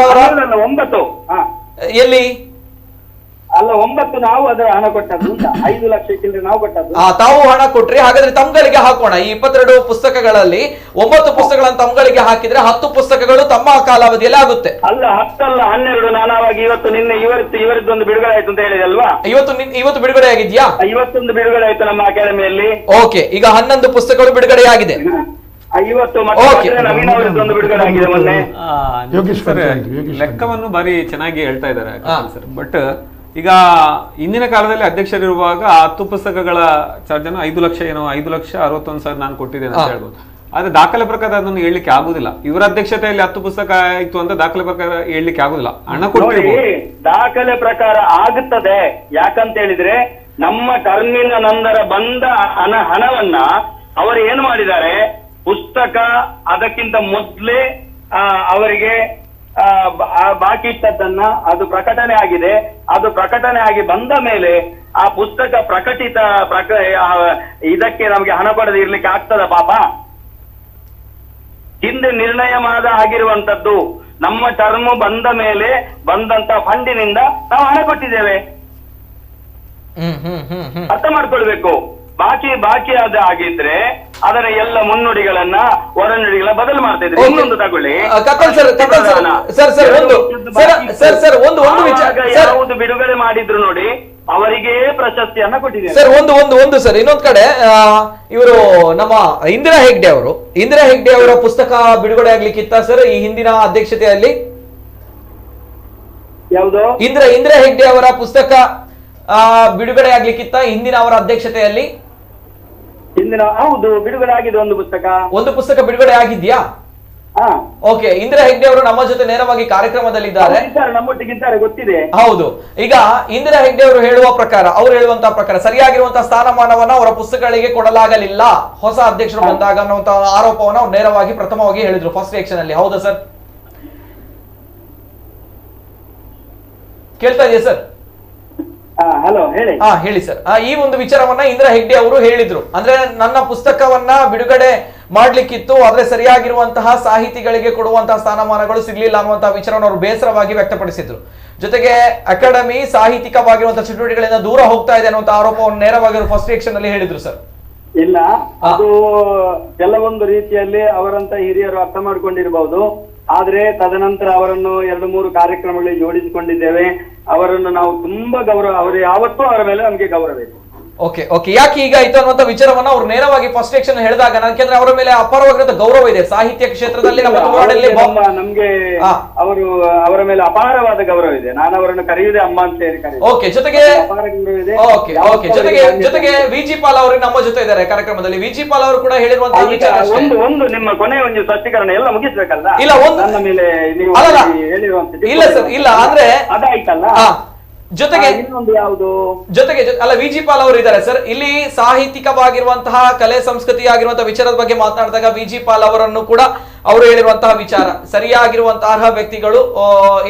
9 ಎಲ್ಲಿ ಅಲ್ಲ 9 ನಾವು ಅದರ ಹಣ ಕೊಟ್ಟದ್ದು, 5 ಲಕ್ಷಕ್ಕಿಂತ ನಾವು ಕೊಟ್ಟದ್ದು. ತಾವು ಹಣ ಕೊಟ್ರಿ, ಹಾಗಾದ್ರೆ ತಮ್ಗಳಿಗೆ ಹಾಕೋಣ. ಈ 22 ಪುಸ್ತಕಗಳಲ್ಲಿ 9 ಪುಸ್ತಕಗಳನ್ನು ತಮ್ಗಳಿಗೆ ಹಾಕಿದ್ರೆ 10 ಪುಸ್ತಕಗಳು ತಮ್ಮ ಕಾಲಾವಧಿಯಲ್ಲಿ ಆಗುತ್ತೆ. ಅಲ್ಲ 10 ಅಲ್ಲ 12, ನಾನಾವಾಗಿ ಇವರದ್ದೊಂದು ಬಿಡುಗಡೆ ಆಯ್ತು ಅಂತ ಹೇಳಿದೆ ಅಲ್ವಾ? ಇವತ್ತು ಬಿಡುಗಡೆ ಆಗಿದ್ಯಾ? ಇವತ್ತೊಂದು ಬಿಡುಗಡೆ ಆಯ್ತು ನಮ್ಮ ಅಕಾಡೆಮಿಯಲ್ಲಿ. ಓಕೆ, ಈಗ 11 ಪುಸ್ತಕಗಳು ಬಿಡುಗಡೆ ಆಗಿದೆ. 50 ನವೀನ್ ಅವರದ್ದೊಂದು ಬಿಡುಗಡೆ ಆಗಿದೆ ಮೊನ್ನೆ. ಲೆಕ್ಕವನ್ನು ಬಾರಿ ಚೆನ್ನಾಗಿ ಹೇಳ್ತಾ ಇದ್ದಾರೆ ಸರ್. ಬಟ್ ಈಗ ಇಂದಿನ ಕಾಲದಲ್ಲಿ ಅಧ್ಯಕ್ಷರಿರುವಾಗ 10 ಪುಸ್ತಕಗಳ ಚಾರ್ಜ್ ಅನ್ನು 5 ಲಕ್ಷ 5,61,000 ನಾನು ಕೊಟ್ಟಿದ್ದೇನೆ ಅಂತ ಹೇಳ್ಬೋದು. ಆದ್ರೆ ದಾಖಲೆ ಪ್ರಕಾರ ಅದನ್ನು ಹೇಳಲಿಕ್ಕೆ ಆಗುದಿಲ್ಲ. ಇವರ ಅಧ್ಯಕ್ಷತೆಯಲ್ಲಿ 10 ಪುಸ್ತಕ ಆಯ್ತು ಅಂತ ದಾಖಲೆ ಪ್ರಕಾರ ಹೇಳಲಿಕ್ಕೆ ಆಗುದಿಲ್ಲ. ಹಣ ಕೊಟ್ಟಿರ್ಬೋದು, ದಾಖಲೆ ಪ್ರಕಾರ ಆಗುತ್ತದೆ. ಯಾಕಂತ ಹೇಳಿದ್ರೆ ನಮ್ಮ ಟರ್ಮಿನ ನಂತರ ಬಂದ ಹಣವನ್ನ ಅವರು ಏನು ಮಾಡಿದ್ದಾರೆ, ಪುಸ್ತಕ ಅದಕ್ಕಿಂತ ಮೊದಲೇ ಅವರಿಗೆ ಬಾಕಿ ಇಟ್ಟದ್ದನ್ನ ಅದು ಪ್ರಕಟಣೆ ಆಗಿದೆ. ಅದು ಪ್ರಕಟಣೆ ಆಗಿ ಬಂದ ಮೇಲೆ ಆ ಪುಸ್ತಕ ಇದಕ್ಕೆ ನಮಗೆ ಹಣ ಪಡೆದು ಇರ್ಲಿಕ್ಕೆ ಆಗ್ತದ ಪಾಪ? ಹಿಂದೆ ನಿರ್ಣಯ ಆಗಿರುವಂತದ್ದು, ನಮ್ಮ ಟರ್ಮ್ ಬಂದ ಮೇಲೆ ಬಂದಂತ ಫಂಡಿನಿಂದ ನಾವು ಹಣ ಕೊಟ್ಟಿದ್ದೇವೆ, ಅರ್ಥ ಮಾಡ್ಕೊಳ್ಬೇಕು. ಬಾಕಿ ಅದ ಆಗಿದ್ರೆ ಅದರ ಎಲ್ಲ ಮುನ್ನುಡಿಗಳನ್ನ ಒಳನುಡಿಗಳನ್ನ ಬದಲು ಮಾಡ್ತಾ ಇದ್ರೆ ಇನ್ನೊಂದು ತಗೊಳ್ಳಿ. ಯಾವುದು ಬಿಡುಗಡೆ ಮಾಡಿದ್ರು ನೋಡಿ, ಅವರಿಗೆ ಪ್ರಶಸ್ತಿಯನ್ನ ಕೊಟ್ಟಿದ್ದೇವೆ ಸರ್. ಒಂದು ಸರ್, ಇನ್ನೊಂದ್ ಕಡೆ ಇವರು ನಮ್ಮ ಇಂದಿರಾ ಹೆಗ್ಡೆ ಅವರ ಪುಸ್ತಕ ಬಿಡುಗಡೆ ಆಗ್ಲಿಕ್ಕಿತ್ತ ಸರ್ ಈ ಹಿಂದಿನ ಅಧ್ಯಕ್ಷತೆಯಲ್ಲಿ? ಯಾವುದು? ಇಂದಿರಾ ಹೆಗ್ಡೆ ಅವರ ಪುಸ್ತಕ ಬಿಡುಗಡೆ ಆಗ್ಲಿಕ್ಕಿತ್ತ ಹಿಂದಿನ ಅವರ ಅಧ್ಯಕ್ಷತೆಯಲ್ಲಿ? ಹೌದು, ಬಿಡುಗಡೆ ಆಗಿದೆ. ಒಂದು ಪುಸ್ತಕ ಬಿಡುಗಡೆ ಆಗಿದ್ಯಾ? ಓಕೆ, ಇಂದಿರಾ ಹೆಗ್ಡೆ ಅವರು ನಮ್ಮ ಜೊತೆ ನೇರವಾಗಿ ಕಾರ್ಯಕ್ರಮದಲ್ಲಿದ್ದಾರೆ, ನಮ್ಮೊಟ್ಟಿಗಿದ್ದಾರೆ, ಗೊತ್ತಿದೆ. ಹೌದು. ಈಗ ಇಂದಿರಾ ಹೆಗ್ಡೆ ಅವರು ಹೇಳುವಂತಹ ಪ್ರಕಾರ ಸರಿಯಾಗಿರುವಂತಹ ಸ್ಥಾನಮಾನವನ್ನ ಅವರ ಪುಸ್ತಕಗಳಿಗೆ ಕೊಡಲಾಗಲಿಲ್ಲ ಹೊಸ ಅಧ್ಯಕ್ಷರು ಬಂದಾಗ ಅನ್ನುವಂತಹ ಆರೋಪವನ್ನು ಅವ್ರು ನೇರವಾಗಿ ಪ್ರಥಮವಾಗಿ ಹೇಳಿದ್ರು ಫಸ್ಟ್ ರಿಯಾಕ್ಷನ್ ಅಲ್ಲಿ. ಹೌದಾ ಸರ್? ಕೇಳ್ತಾ ಇದೆಯಾ ಸರ್? ಹೇಳಿ ಸರ್. ಈ ಒಂದು ವಿಚಾರವನ್ನ ಇಂದಿರಾ ಹೆಗ್ಡೆ ಅವರು ಹೇಳಿದ್ರು. ಅಂದ್ರೆ ನನ್ನ ಪುಸ್ತಕವನ್ನ ಬಿಡುಗಡೆ ಮಾಡ್ಲಿಕ್ಕಿತ್ತು, ಆದ್ರೆ ಸರಿಯಾಗಿರುವಂತಹ ಸಾಹಿತಿಗಳಿಗೆ ಕೊಡುವಂತಹ ಸ್ಥಾನಮಾನಗಳು ಸಿಗ್ಲಿಲ್ಲ ಅನ್ನುವಂತಹ ವಿಚಾರವನ್ನು ಅವರು ಬೇಸರವಾಗಿ ವ್ಯಕ್ತಪಡಿಸಿದ್ರು. ಜೊತೆಗೆ ಅಕಾಡೆಮಿ ಸಾಹಿತ್ಯಿಕವಾಗಿರುವಂತಹ ಚಟುವಟಿಕೆಗಳಿಂದ ದೂರ ಹೋಗ್ತಾ ಇದೆ ಅನ್ನುವಂತಹ ಆರೋಪವನ್ನು ನೇರವಾಗಿ ಫಸ್ಟ್ ರಿಯಾಕ್ಷನ್ ಅಲ್ಲಿ ಹೇಳಿದ್ರು ಸರ್. ಇಲ್ಲ, ಅದು ಕೆಲವೊಂದು ರೀತಿಯಲ್ಲಿ ಅವರಂತ ಹಿರಿಯರು ಅರ್ಥ ಮಾಡ್ಕೊಂಡಿರಬಹುದು. ಆದ್ರೆ ತದನಂತರ ಅವರನ್ನು 2-3 ಕಾರ್ಯಕ್ರಮಗಳಲ್ಲಿ ಜೋಡಿಸಿಕೊಂಡಿದ್ದೇವೆ. ಅವರನ್ನು ನಾವು ತುಂಬಾ ಅವರು ಯಾವತ್ತೂ ಅವರ ಮೇಲೆ ನಮಗೆ ಗೌರವ ಇದೆ. ಓಕೆ, ಯಾಕೆ ಈಗ ಆಯ್ತು ಅನ್ನುವಂತ ವಿಚಾರವನ್ನ ಅವ್ರು ನೇರವಾಗಿ ಫಸ್ಟ್ ರಿಯಾಕ್ಷನ್ ಹೇಳಿದಾಗ, ಯಾಕೆಂದ್ರೆ ಅವರ ಮೇಲೆ ಅಪಾರವಾಗಿರೋ ಗೌರವ ಇದೆ ಸಾಹಿತ್ಯ ಕ್ಷೇತ್ರದಲ್ಲಿ. ನಮ್ಗೆ ಅವರ ಮೇಲೆ ಅಪಾರವಾದ ಗೌರವ ಇದೆ. ನಾನು ಅವರನ್ನು ಕರೆಯುವುದೇ ಅಮ್ಮ ಅಂತ ಹೇಳಿ ಕರೆಯುವುದು. ಓಕೆ, ಜೊತೆಗೆ ವಿಜಿ ಪಾಲ್ ಅವರು ನಮ್ಮ ಜೊತೆ ಇದ್ದಾರೆ ಕಾರ್ಯಕ್ರಮದಲ್ಲಿ. ವಿಜಿ ಪಾಲ್ ಅವರು ಕೂಡ ಹೇಳಿರುವಂತಹ ವಿಚಾರ ಒಂದು ನಿಮ್ಮ ಕೊನೆಯ ಒಂದು ಸ್ಪಷ್ಟೀಕರಣ ಎಲ್ಲ ಮುಗಿಸ್ಬೇಕಲ್ಲ. ಇಲ್ಲ, ನನ್ನ ಮೇಲೆ ನೀವು ಹೇಳಿರುವಂತ ಇಲ್ಲ ಸರ್, ಇಲ್ಲ ಅಂದ್ರೆ ಅದಾಯ್ತಲ್ಲ. ಜೊತೆಗೆ ಅಲ್ಲ, ವಿಜಿ ಪಾಲ್ ಅವರು ಇದ್ದಾರೆ ಸರ್. ಇಲ್ಲಿ ಸಾಹಿತ್ಯಿಕವಾಗಿರುವಂತಹ ಕಲೆ ಸಂಸ್ಕೃತಿ ಆಗಿರುವಂತಹ ವಿಚಾರದ ಬಗ್ಗೆ ಮಾತನಾಡಿದಾಗ ವಿಜಿ ಪಾಲ್ ಅವರನ್ನು ಕೂಡ ಅವರು ಹೇಳಿರುವಂತಹ ವಿಚಾರ, ಸರಿಯಾಗಿರುವಂತಹ ಅರ್ಹ ವ್ಯಕ್ತಿಗಳು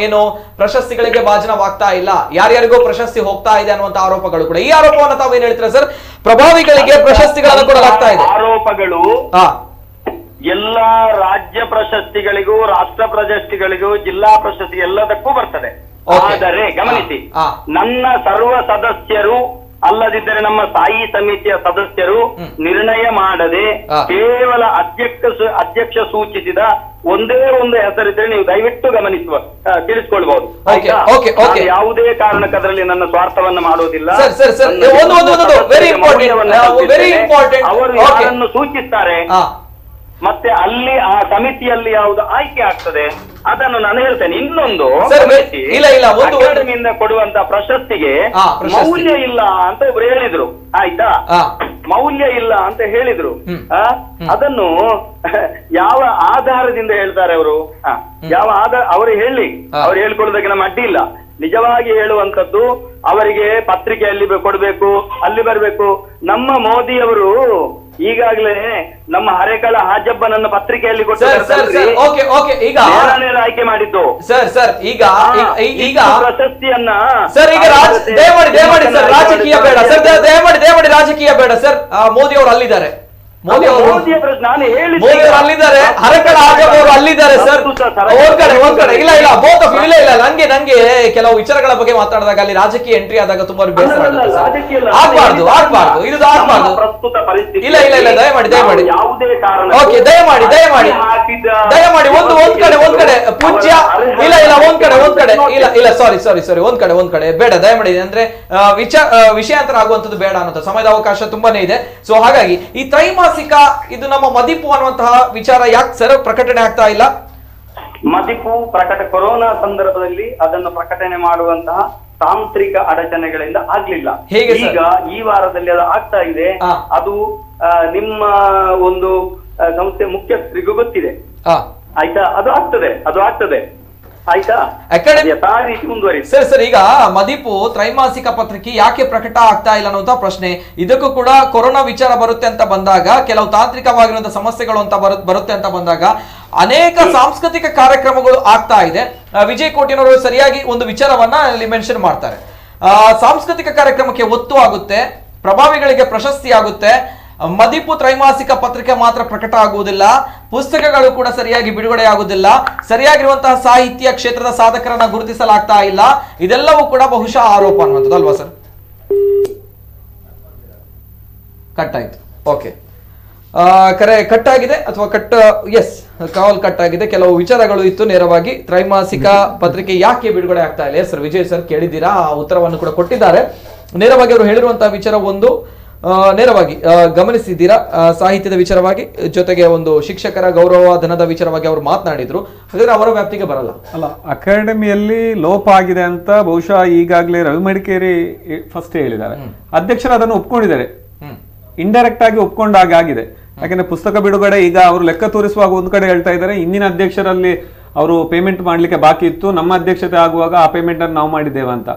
ಏನು ಪ್ರಶಸ್ತಿಗಳಿಗೆ ಭಾಜನವಾಗ್ತಾ ಇಲ್ಲ, ಯಾರ್ಯಾರಿಗೂ ಪ್ರಶಸ್ತಿ ಹೋಗ್ತಾ ಇದೆ ಅನ್ನುವಂತ ಆರೋಪಗಳು ಕೂಡ. ಈ ಆರೋಪವನ್ನು ತಾವೇನ್ ಹೇಳ್ತೀರಾ ಸರ್? ಪ್ರಭಾವಿಗಳಿಗೆ ಪ್ರಶಸ್ತಿಗಳನ್ನು ಕೊಡಲಾಗ್ತಾ ಇದೆ. ಆರೋಪಗಳು ಎಲ್ಲಾ ರಾಜ್ಯ ಪ್ರಶಸ್ತಿಗಳಿಗೂ, ರಾಷ್ಟ್ರ ಪ್ರಶಸ್ತಿಗಳಿಗೂ, ಜಿಲ್ಲಾ ಪ್ರಶಸ್ತಿ ಎಲ್ಲದಕ್ಕೂ ಬರ್ತದೆ. ಆದರೆ ಗಮನಿಸಿ, ನನ್ನ ಸರ್ವ ಸದಸ್ಯರು ಅಲ್ಲದಿದ್ದರೆ ನಮ್ಮ ಸ್ಥಾಯಿ ಸಮಿತಿಯ ಸದಸ್ಯರು ನಿರ್ಣಯ ಮಾಡದೆ ಕೇವಲ ಅಧ್ಯಕ್ಷ ಸೂಚಿಸಿದ ಒಂದೇ ಒಂದು ಹೆಸರಿದ್ರೆ ನೀವು ದಯವಿಟ್ಟು ತಿಳಿಸ್ಕೊಳ್ಬಹುದು. ಯಾವುದೇ ಕಾರಣಕ್ಕೆ ಅದರಲ್ಲಿ ನನ್ನ ಸ್ವಾರ್ಥವನ್ನು ಮಾಡೋದಿಲ್ಲ. ಅವರು ಯಾರನ್ನು ಸೂಚಿಸ್ತಾರೆ ಮತ್ತೆ ಅಲ್ಲಿ ಆ ಸಮಿತಿಯಲ್ಲಿ ಯಾವುದು ಆಯ್ಕೆ ಆಗ್ತದೆ ಅದನ್ನು ನಾನು ಹೇಳ್ತೇನೆ. ಇನ್ನೊಂದು ಅಕಾಡೆಮಿಯಿಂದ ಕೊಡುವಂತ ಪ್ರಶಸ್ತಿಗೆ ಮೌಲ್ಯ ಇಲ್ಲ ಅಂತ ಒಬ್ರು ಹೇಳಿದ್ರು, ಆಯ್ತಾ? ಮೌಲ್ಯ ಇಲ್ಲ ಅಂತ ಹೇಳಿದ್ರು. ಅದನ್ನು ಯಾವ ಆಧಾರದಿಂದ ಹೇಳ್ತಾರೆ ಅವರು? ಯಾವ ಆಧಾರ ಅವರು ಹೇಳಿ, ಅವ್ರು ಹೇಳ್ಕೊಳ್ಳೋದಕ್ಕೆ ನಮ್ಮ ಅಡ್ಡಿ ಇಲ್ಲ. ನಿಜವಾಗಿ ಹೇಳುವಂತದ್ದು ಅವರಿಗೆ ಪತ್ರಿಕೆಯಲ್ಲಿ ಕೊಡ್ಬೇಕು, ಅಲ್ಲಿ ಬರ್ಬೇಕು. ನಮ್ಮ ಮೋದಿಯವರು ಈಗಾಗಲೇ ನಮ್ಮ ಹರೇಕಳ ಹಾಜಬ್ಬನನ್ನು ಪತ್ರಿಕೆಯಲ್ಲಿ ಆಯ್ಕೆ ಮಾಡಿದ್ದು ಈಗ ಪ್ರಶಸ್ತಿಯನ್ನ ರಾಜಕೀಯ ಬೇಡ ಸರ್, ದಯಮಾಡಿ ರಾಜಕೀಯ ಬೇಡ ಸರ್. ಮೋದಿ ಅವರು ಅಲ್ಲಿದ್ದಾರೆ, ನಾನು ಅಲ್ಲಿದ್ದಾರೆ, ಹರಕಳ ಹಾಜಬ್ ಅವರು ಅಲ್ಲಿದ್ದಾರೆ ಸರ್. ಒಂದ್ ಕಡೆ ಇಲ್ಲ ನಂಗೆ ಕೆಲವು ವಿಚಾರಗಳ ಬಗ್ಗೆ ಮಾತಾಡಿದಾಗ ಅಲ್ಲಿ ರಾಜಕೀಯ ಎಂಟ್ರಿ ಆದಾಗ ತುಂಬಾ ಬೇಸರ ಆಗ್ಬಾರ್ದು ಇದು ಆಗ್ಬಾರ್ದು. ಇಲ್ಲ ದಯಮಾಡಿ ಓಕೆ, ದಯಮಾಡಿ ಒಂದ್ ಕಡೆ ಪೂಜ್ಯ ಇಲ್ಲ ಒಂದ್ ಕಡೆ ಬೇಡ, ದಯಮಾಡಿ. ಅಂದ್ರೆ ವಿಷಯಾಂತರ ಆಗುವಂತದ್ದು ಬೇಡ ಅನ್ನೋ ಸಮಯದ ಅವಕಾಶ ತುಂಬಾನೇ ಇದೆ. ಸೊ ಹಾಗಾಗಿ ಈ ತ್ರೈಮಾಸಿಕ ಇದು ನಮ್ಮ ಮದಿಪು ಅನ್ನುವಂತಹ ವಿಚಾರ ಯಾಕೆ ಸರ್ ಪ್ರಕಟಣೆ ಆಗ್ತಾ ಇಲ್ಲ? ಮದಿಪು ಕೊರೋನಾ ಸಂದರ್ಭದಲ್ಲಿ ಅದನ್ನು ಪ್ರಕಟಣೆ ಮಾಡುವಂತಹ ತಾಂತ್ರಿಕ ಅಡಚಣೆಗಳಿಂದ ಆಗ್ಲಿಲ್ಲ. ಈಗ ಈ ವಾರದಲ್ಲಿ ಅದು ಆಗ್ತಾ ಇದೆ. ಅದು ನಿಮ್ಮ ಒಂದು ಸಂಸ್ಥೆ ಮುಖ್ಯಸ್ಥರಿಗೂ ಗೊತ್ತಿದೆ, ಆಯ್ತಾ? ಅದು ಆಗ್ತದೆ ಆಯ್ತಾ? ಸರ್ ಈಗ ಮದಿಪು ತ್ರೈಮಾಸಿಕ ಪತ್ರಿಕೆ ಯಾಕೆ ಪ್ರಕಟ ಆಗ್ತಾ ಇಲ್ಲ ಅನ್ನುವಂತ ಪ್ರಶ್ನೆ. ಇದಕ್ಕೂ ಕೂಡ ಕೊರೋನಾ ವಿಚಾರ ಬರುತ್ತೆ ಅಂತ ಬಂದಾಗ, ಕೆಲವು ತಾಂತ್ರಿಕವಾಗಿರುವಂತಹ ಸಮಸ್ಯೆಗಳು ಅಂತ ಬರುತ್ತೆ ಅಂತ ಬಂದಾಗ ಅನೇಕ ಸಾಂಸ್ಕೃತಿಕ ಕಾರ್ಯಕ್ರಮಗಳು ಆಗ್ತಾ ಇದೆ. ವಿಜಯ್ ಕೋಟಿನವರು ಸರಿಯಾಗಿ ಒಂದು ವಿಚಾರವನ್ನ ಇಲ್ಲಿ ಮೆನ್ಷನ್ ಮಾಡ್ತಾರೆ. ಸಾಂಸ್ಕೃತಿಕ ಕಾರ್ಯಕ್ರಮಕ್ಕೆ ಒತ್ತು ಆಗುತ್ತೆ, ಪ್ರಭಾವಿಗಳಿಗೆ ಪ್ರಶಸ್ತಿ ಆಗುತ್ತೆ. ಮದಿಪು ತ್ರೈಮಾಸಿಕ ಪತ್ರಿಕೆ ಮಾತ್ರ ಪ್ರಕಟ ಆಗುವುದಿಲ್ಲ, ಪುಸ್ತಕಗಳು ಕೂಡ ಸರಿಯಾಗಿ ಬಿಡುಗಡೆ ಆಗುವುದಿಲ್ಲ, ಸರಿಯಾಗಿರುವಂತಹ ಸಾಹಿತ್ಯ ಕ್ಷೇತ್ರದ ಸಾಧಕರನ್ನ ಗುರುತಿಸಲಾಗ್ತಾ ಇಲ್ಲ. ಇದೆಲ್ಲವೂ ಕೂಡ ಬಹುಶಃ ಆರೋಪ ಅನ್ನುವಂಥದ್ದು ಅಲ್ವಾ ಸರ್? ಕಟ್ ಆಯ್ತು. ಓಕೆ, ಕರೆ ಕಟ್ ಆಗಿದೆ ಅಥವಾ ಕಾಲ್ ಕಟ್ ಆಗಿದೆ. ಕೆಲವು ವಿಚಾರಗಳು ಇತ್ತು ನೇರವಾಗಿ ತ್ರೈಮಾಸಿಕ ಪತ್ರಿಕೆ ಯಾಕೆ ಬಿಡುಗಡೆ ಆಗ್ತಾ ಇಲ್ಲ. ಸರ್ ವಿಜಯ್ ಸರ್ ಕೇಳಿದ್ದೀರಾ, ಉತ್ತರವನ್ನು ಕೂಡ ಕೊಟ್ಟಿದ್ದಾರೆ. ನೇರವಾಗಿ ಅವರು ಹೇಳಿರುವಂತಹ ವಿಚಾರ ಒಂದು ನೇರವಾಗಿ ಗಮನಿಸಿದ್ದೀರಾ. ಸಾಹಿತ್ಯದ ವಿಚಾರವಾಗಿ ಜೊತೆಗೆ ಒಂದು ಶಿಕ್ಷಕರ ಗೌರವ ಧನದ ವಿಚಾರವಾಗಿ ಅವರು ಮಾತನಾಡಿದ್ರು. ಹಾಗಾದ್ರೆ ಅವರ ವ್ಯಾಪ್ತಿಗೆ ಬರಲ್ಲ ಅಲ್ಲ. ಅಕಾಡೆಮಿಯಲ್ಲಿ ಲೋಪ ಆಗಿದೆ ಅಂತ ಬಹುಶಃ ಈಗಾಗಲೇ ರವಿ ಮಡಿಕೇರಿ ಫಸ್ಟ್ ಹೇಳಿದ್ದಾರೆ. ಅಧ್ಯಕ್ಷರು ಅದನ್ನು ಒಪ್ಕೊಂಡಿದ್ದಾರೆ, ಇಂಡೈರೆಕ್ಟ್ ಆಗಿ ಒಪ್ಕೊಂಡಾಗ ಆಗಿದೆ. ಯಾಕಂದ್ರೆ ಪುಸ್ತಕ ಬಿಡುಗಡೆ ಈಗ ಅವರು ಲೆಕ್ಕ ತೋರಿಸುವಾಗ ಒಂದ್ ಕಡೆ ಹೇಳ್ತಾ ಇದ್ದಾರೆ, ಇಂದಿನ ಅಧ್ಯಕ್ಷರಲ್ಲಿ ಅವರು ಪೇಮೆಂಟ್ ಮಾಡ್ಲಿಕ್ಕೆ ಬಾಕಿ ಇತ್ತು, ನಮ್ಮ ಅಧ್ಯಕ್ಷತೆ ಆಗುವಾಗ ಆ ಪೇಮೆಂಟ್ ಅನ್ನು ನಾವು ಮಾಡಿದ್ದೇವೆ ಅಂತ.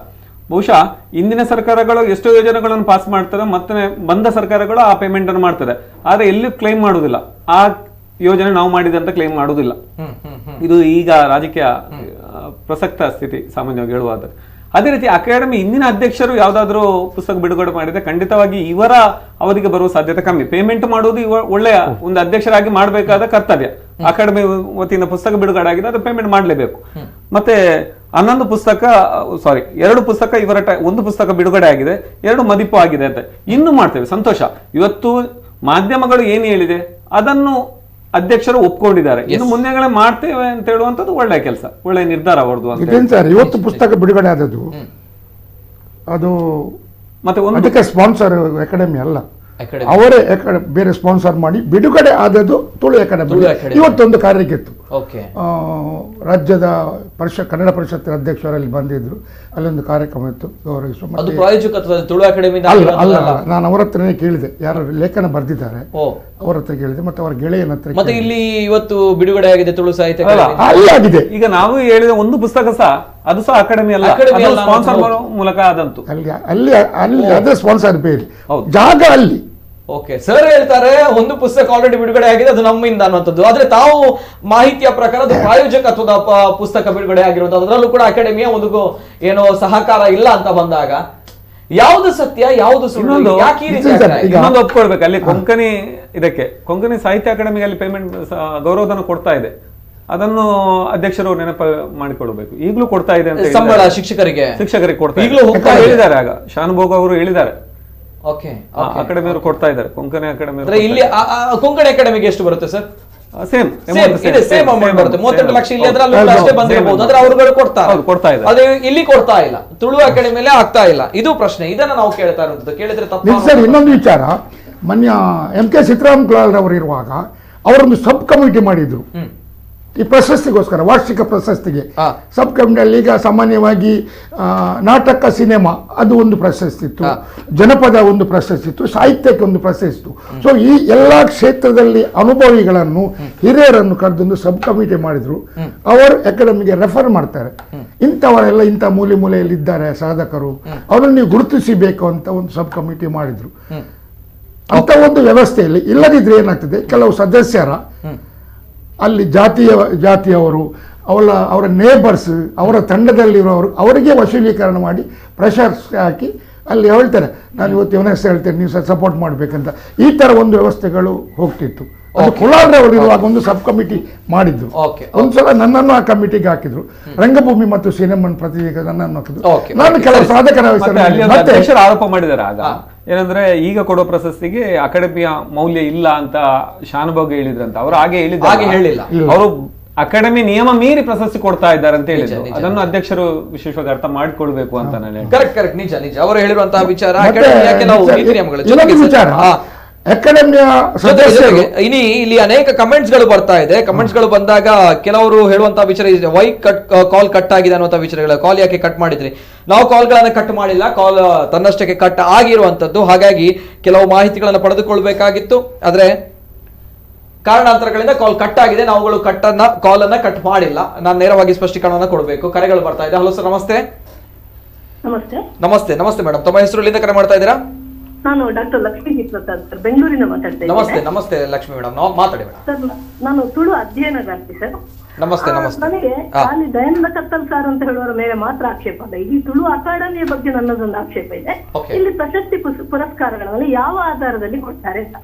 ಬಹುಶಃ ಇಂದಿನ ಸರ್ಕಾರಗಳು ಎಷ್ಟೋ ಯೋಜನೆಗಳನ್ನು ಪಾಸ್ ಮಾಡ್ತಾರೆ, ಮತ್ತೆ ಬಂದ ಸರ್ಕಾರಗಳು ಆ ಪೇಮೆಂಟ್ ಅನ್ನು ಮಾಡ್ತಾರೆ, ಆದ್ರೆ ಎಲ್ಲಿ ಕ್ಲೈಮ್ ಮಾಡುವುದಿಲ್ಲ. ಆ ಯೋಜನೆ ನಾವು ಮಾಡಿದೆ ಅಂತ ಕ್ಲೈಮ್ ಮಾಡುವುದಿಲ್ಲ. ಇದು ಈಗ ರಾಜಕೀಯ ಪ್ರಸಕ್ತ ಸ್ಥಿತಿ ಸಾಮಾನ್ಯವಾಗಿ ಹೇಳುವಾದ್ರೆ. ಅದೇ ರೀತಿ ಅಕಾಡೆಮಿ ಇಂದಿನ ಅಧ್ಯಕ್ಷರು ಯಾವ್ದಾದ್ರು ಪುಸ್ತಕ ಬಿಡುಗಡೆ ಮಾಡಿದ್ರೆ ಖಂಡಿತವಾಗಿ ಇವರ ಅವಧಿಗೆ ಬರುವ ಸಾಧ್ಯತೆ ಕಮ್ಮಿ. ಪೇಮೆಂಟ್ ಮಾಡುವುದು ಒಳ್ಳೆಯ ಒಂದು ಅಧ್ಯಕ್ಷರಾಗಿ ಮಾಡಬೇಕಾದ ಕರ್ತವ್ಯ. ಅಕಾಡೆಮಿ ವತಿಯಿಂದ ಪುಸ್ತಕ ಬಿಡುಗಡೆ ಆಗಿದೆ, ಅದು ಪೇಮೆಂಟ್ ಮಾಡಲೇಬೇಕು. ಮತ್ತೆ 11 ಪುಸ್ತಕ ಎರಡು ಪುಸ್ತಕ ಇವರ ಒಂದು ಪುಸ್ತಕ ಬಿಡುಗಡೆ ಆಗಿದೆ, 2 ಮದಿಪು ಆಗಿದೆ ಅಂತ ಇನ್ನು ಮಾಡ್ತೇವೆ. ಸಂತೋಷ. ಇವತ್ತು ಮಾಧ್ಯಮಗಳು ಏನು ಹೇಳಿದೆ ಅದನ್ನು ಅಧ್ಯಕ್ಷರು ಒಪ್ಕೊಂಡಿದ್ದಾರೆ. ಇನ್ನು ಮುಂದೆಗಳೇ ಮಾಡ್ತೇವೆ ಅಂತ ಹೇಳುವಂತದ್ದು ಒಳ್ಳೆಯ ಕೆಲಸ, ಒಳ್ಳೆಯ ನಿರ್ಧಾರ ಅವರದು. ಸರ್ ಇವತ್ತು ಪುಸ್ತಕ ಬಿಡುಗಡೆ ಆದದ್ದು ಅದು ಮತ್ತೆ ಅದಕ್ಕೆ ಸ್ಪಾನ್ಸರ್ ಅಕಾಡೆಮಿ ಅಲ್ಲ, ಅವರೇ ಬೇರೆ ಸ್ಪಾನ್ಸರ್ ಮಾಡಿ ಬಿಡುಗಡೆ ಆದದ್ದು ತುಳು ಅಕಾಡೆಮಿ. ಇವತ್ತೊಂದು ಕಾರ್ಯಕ್ಕಿತ್ತು, ರಾಜ್ಯದ ಕನ್ನಡ ಪರಿಷತ್ತಿನ ಅಧ್ಯಕ್ಷರಲ್ಲಿ ಬಂದಿದ್ರು, ಅಲ್ಲೊಂದು ಕಾರ್ಯಕ್ರಮ ಇತ್ತು ಗೌರವಿಸುವ. ಅಲ್ಲ, ನಾನು ಅವರ ಹತ್ರನೇ ಕೇಳಿದೆ, ಯಾರು ಲೇಖನ ಬರೆದಿದ್ದಾರೆ ಅವರ ಹತ್ರ ಕೇಳಿದೆ, ಮತ್ತೆ ಅವರ ಗೆಳೆಯನ ಹತ್ರ. ಮತ್ತೆ ಇಲ್ಲಿ ಇವತ್ತು ಬಿಡುಗಡೆ ಆಗಿದೆ ತುಳು ಸಾಹಿತ್ಯ ಆಗಿದೆ. ಈಗ ನಾವು ಹೇಳಿದ ಒಂದು ಪುಸ್ತಕ ಸಹ ಅದು ಸಹ ಅಕಾಡೆಮಿ ಅಲ್ಲ, ಸ್ಪಾನ್ಸರ್ ಮೂಲಕ ಆದಂತು. ಅಲ್ಲಿ ಅದೇ ಸ್ಪಾನ್ಸರ್ ಬೇರೆ ಜಾಗ ಅಲ್ಲಿ. ಓಕೆ, ಸರ್ ಹೇಳ್ತಾರೆ ಒಂದು ಪುಸ್ತಕ ಆಲ್ರೆಡಿ ಬಿಡುಗಡೆ ಆಗಿದೆ, ಅದು ನಮ್ಮಿಂದ ಅನ್ನುವಂಥದ್ದು. ಆದ್ರೆ ತಾವು ಮಾಹಿತಿಯ ಪ್ರಕಾರ ಅದು ಪ್ರಾಯೋಜಕತ್ವದ ಪುಸ್ತಕ ಬಿಡುಗಡೆ ಆಗಿರುವಂತದ್ದು, ಅದರಲ್ಲೂ ಕೂಡ ಅಕಾಡೆಮಿಯ ಒಂದು ಏನೋ ಸಹಕಾರ ಇಲ್ಲ ಅಂತ ಬಂದಾಗ ಯಾವುದು ಸತ್ಯ ಯಾವುದು ಸುಳ್ಳು, ಇನ್ನೊಂದು ಒಪ್ಕೊಳ್ಬೇಕು. ಅಲ್ಲಿ ಕೊಂಕಣಿ ಸಾಹಿತ್ಯ ಅಕಾಡೆಮಿಗೆ ಅಲ್ಲಿ ಪೇಮೆಂಟ್ ಗೌರವಧನ ಕೊಡ್ತಾ ಇದೆ, ಅದನ್ನು ಅಧ್ಯಕ್ಷರು ನೆನಪು ಮಾಡಿಕೊಡ್ಬೇಕು. ಈಗಲೂ ಕೊಡ್ತಾ ಇದೆ ಅಂತ ಸಂಬಳ ಶಿಕ್ಷಕರಿಗೆ ಕೊಡ್ತಾ ಹೇಳಿದ್ದಾರೆ. ಆಗ ಶಾನುಭೋಗ್ ಅವರು ಹೇಳಿದ್ದಾರೆ, ಓಕೆ ಅಕಾಡೆಮಿಯವರು ಕೊಡ್ತಾ ಇದ್ದಾರೆ, ಕೊಂಕಣಿ ಅಕಾಡೆಮಿ. ಇಲ್ಲಿ ಕೊಂಕಣಿ ಅಕಾಡೆಮಿಗೆ ಎಷ್ಟು ಬರುತ್ತೆ ಸರ್? ಸೇಮ್ ಅಮೌಂಟ್ ಬರುತ್ತೆ. 38 ಲಕ್ಷ ಇಲ್ಲಿ ಅದ್ರಲ್ಲಿ ಅಷ್ಟೇ ಬಂದಿರಬಹುದು, ಆದ್ರೆ ಅವರುಗಳು ಕೊಡ್ತಾ ಇದ್ದಾರೆ, ಅದು ಇಲ್ಲಿ ಕೊಡ್ತಾ ಇಲ್ಲ, ತುಳು ಅಕಾಡೆಮಿಯಲ್ಲೇ ಆಗ್ತಾ ಇಲ್ಲ. ಇದು ಪ್ರಶ್ನೆ, ಇದನ್ನ ನಾವು ಕೇಳ್ತಾ ಇರೋದು. ಕೇಳಿದ್ರೆ ತಪ್ಪು ಸರ್. ಇನ್ನೊಂದು ವಿಚಾರ, ಮೊನ್ನೆ MK ಸಿದ್ದರಾಮಯ್ಯ ಅವರು ಇರುವಾಗ ಅವರೊಂದು ಸಬ್ ಕಮಿಟಿ ಮಾಡಿದ್ರು ಈ ಪ್ರಶಸ್ತಿಗೋಸ್ಕರ, ವಾರ್ಷಿಕ ಪ್ರಶಸ್ತಿಗೆ. ಸಬ್ ಕಮಿಟಿಯಲ್ಲಿ ಈಗ ಸಾಮಾನ್ಯವಾಗಿ ನಾಟಕ, ಸಿನಿಮಾ ಅದು ಒಂದು ಪ್ರಶಸ್ತಿ ಇತ್ತು, ಜನಪದ ಒಂದು ಪ್ರಶಸ್ತಿ ಇತ್ತು, ಸಾಹಿತ್ಯಕ್ಕೆ ಒಂದು ಪ್ರಶಸ್ತಿ ಇತ್ತು. ಸೊ ಈ ಎಲ್ಲಾ ಕ್ಷೇತ್ರದಲ್ಲಿ ಅನುಭವಿಗಳನ್ನು, ಹಿರಿಯರನ್ನು ಕರೆದೊಂದು ಸಬ್ ಕಮಿಟಿ ಮಾಡಿದ್ರು. ಅವರು ಅಕಾಡೆಮಿಗೆ ರೆಫರ್ ಮಾಡ್ತಾರೆ, ಇಂಥವರೆಲ್ಲ ಇಂಥ ಮೂಲೆಯಲ್ಲಿ ಇದ್ದಾರೆ ಸಾಧಕರು, ಅವರನ್ನು ನೀವು ಗುರುತಿಸಬೇಕು ಅಂತ ಒಂದು ಸಬ್ ಕಮಿಟಿ ಮಾಡಿದ್ರು. ಅಂತ ಒಂದು ವ್ಯವಸ್ಥೆಯಲ್ಲಿ ಇಲ್ಲದಿದ್ರೆ ಏನಾಗ್ತದೆ, ಕೆಲವು ಸದಸ್ಯರ ಅಲ್ಲಿ ಜಾತಿಯವರು, ಅವರ ನೇಬರ್ಸ್, ಅವರ ತಂಡದಲ್ಲಿರೋರು ಅವರಿಗೆ ವಸೂಲೀಕರಣ ಮಾಡಿ ಪ್ರೆಷರ್ಸ್ ಹಾಕಿ ಅಲ್ಲಿ ಹೇಳ್ತಾರೆ, ನಾನು ಇವತ್ತು ಇವನ ಹೆಸರು ಹೇಳ್ತೇನೆ, ನೀವು ಸಪೋರ್ಟ್ ಮಾಡಬೇಕಂತ. ಈ ತರ ಒಂದು ವ್ಯವಸ್ಥೆಗಳು ಹೋಗ್ತಿತ್ತು. ಅದು ಕುಲಾಲ್ರವರು ಇರುವಾಗ ಒಂದು ಸಬ್ ಕಮಿಟಿ ಮಾಡಿದ್ರು. ಒಂದ್ಸಲ ನನ್ನನ್ನು ಆ ಕಮಿಟಿಗೆ ಹಾಕಿದ್ರು, ರಂಗಭೂಮಿ ಮತ್ತು ಸಿನಿಮಾ ಪ್ರತಿನಿಧಿಗೆ ನನ್ನನ್ನು ಹಾಕಿದ್ರು. ನಾನು ಕೆಲವು ಸಾಧಕರ ಅಧ್ಯಕ್ಷರು ಆರೋಪ ಮಾಡಿದ್ದಾರೆ ಆಗ, ಏನಂದ್ರೆ ಈಗ ಕೊಡೋ ಪ್ರಶಸ್ತಿಗೆ ಅಕಾಡೆಮಿಯ ಮೌಲ್ಯ ಇಲ್ಲ ಅಂತ ಶಾನುಭೋಗ ಹೇಳಿದ್ರಂತ. ಅವರು ಹಾಗೆ ಹೇಳಿಲ್ಲ, ಅವರು ಅಕಾಡೆಮಿ ನಿಯಮ ಮೀರಿ ಪ್ರಶಸ್ತಿ ಕೊಡ್ತಾ ಇದ್ದಾರೆ ಅಂತ ಹೇಳಿದ್ರು. ಅದನ್ನು ಅಧ್ಯಕ್ಷರು ವಿಶೇಷವಾಗಿ ಅರ್ಥ ಮಾಡಿಕೊಳ್ಬೇಕು ಅಂತ ನಾನು. ಕರೆಕ್ಟ್, ನಿಜ. ಅವರು ಹೇಳಿರುವಂತಹ ವಿಚಾರ ಅಕಾಡೆಮಿಯ ಸದಸ್ಯರು. ಇಲ್ಲಿ ಅನೇಕ ಕಮೆಂಟ್ಸ್ ಗಳು ಬರ್ತಾ ಇದೆ. ಕಮೆಂಟ್ಸ್ ಗಳು ಬಂದಾಗ ಕೆಲವರು ಹೇಳುವಂತಹ ವಿಚಾರ, ವೈ ಕಾಲ್ ಕಟ್ ಆಗಿದೆ ಅನ್ನುವಂತಹ ವಿಚಾರಗಳು. ಕಾಲ್ ಯಾಕೆ ಕಟ್ ಮಾಡಿದ್ರಿ? ನಾವು ಕಾಲ್ಗಳನ್ನ ಕಟ್ ಮಾಡಿಲ್ಲ, ಕಾಲ್ ತನ್ನಷ್ಟಕ್ಕೆ ಕಟ್ ಆಗಿರುವಂತದ್ದು. ಹಾಗಾಗಿ ಕೆಲವು ಮಾಹಿತಿಗಳನ್ನ ಪಡೆದುಕೊಳ್ಬೇಕಾಗಿತ್ತು, ಆದ್ರೆ ಕಾರಣಾಂತರಗಳಿಂದ ಕಾಲ್ ಕಟ್ ಆಗಿದೆ. ನಾವುಗಳು ಕಾಲ್ ಅನ್ನ ಕಟ್ ಮಾಡಿಲ್ಲ. ನಾನು ನೇರವಾಗಿ ಸ್ಪಷ್ಟೀಕರಣವನ್ನ ಕೊಡಬೇಕು. ಕರೆಗಳು ಬರ್ತಾ ಇದೆ. ಹಲೋ ಸರ್, ನಮಸ್ತೆ. ನಮಸ್ತೆ ಮೇಡಮ್, ತಮ್ಮ ಹೆಸರು, ಎಲ್ಲಿಂದ ಕರೆ ಮಾಡ್ತಾ ಇದ್ದೀರಾ? ನಾನು ಡಾಕ್ಟರ್ ಲಕ್ಷ್ಮೀ ಪ್ರಸಾದ್ ಸರ್, ಬೆಂಗಳೂರಿನ ಮಾತಾಡ್ತಾ ಇದ್ದೀನಿ. ನಮಸ್ತೆ ಲಕ್ಷ್ಮಿ ಮೇಡಮ್, ಮಾತಾಡಿ ಮೇಡಮ್. ಸರ್, ನಾನು ತುಳು ಅಧ್ಯಯನಗಾರ್ತಿ ಸರ್. ನಮಸ್ತೆ. ನನಗೆ ಖಾಲಿ ದಯಾನಂದ ಕತ್ತಲ್ ಸಾರ್ ಅಂತ ಹೇಳುವವರ ಮೇಲೆ ಮಾತ್ರ ಆಕ್ಷೇಪ ಅಲ್ಲ, ಈ ತುಳು ಅಕಾಡೆಮಿಯ ಬಗ್ಗೆ ನನ್ನದೊಂದು ಆಕ್ಷೇಪ ಇದೆ. ಇಲ್ಲಿ ಪ್ರಶಸ್ತಿ ಪುರಸ್ಕಾರಗಳನ್ನು ಯಾವ ಆಧಾರದಲ್ಲಿ ಕೊಡ್ತಾರೆ ಅಂತ.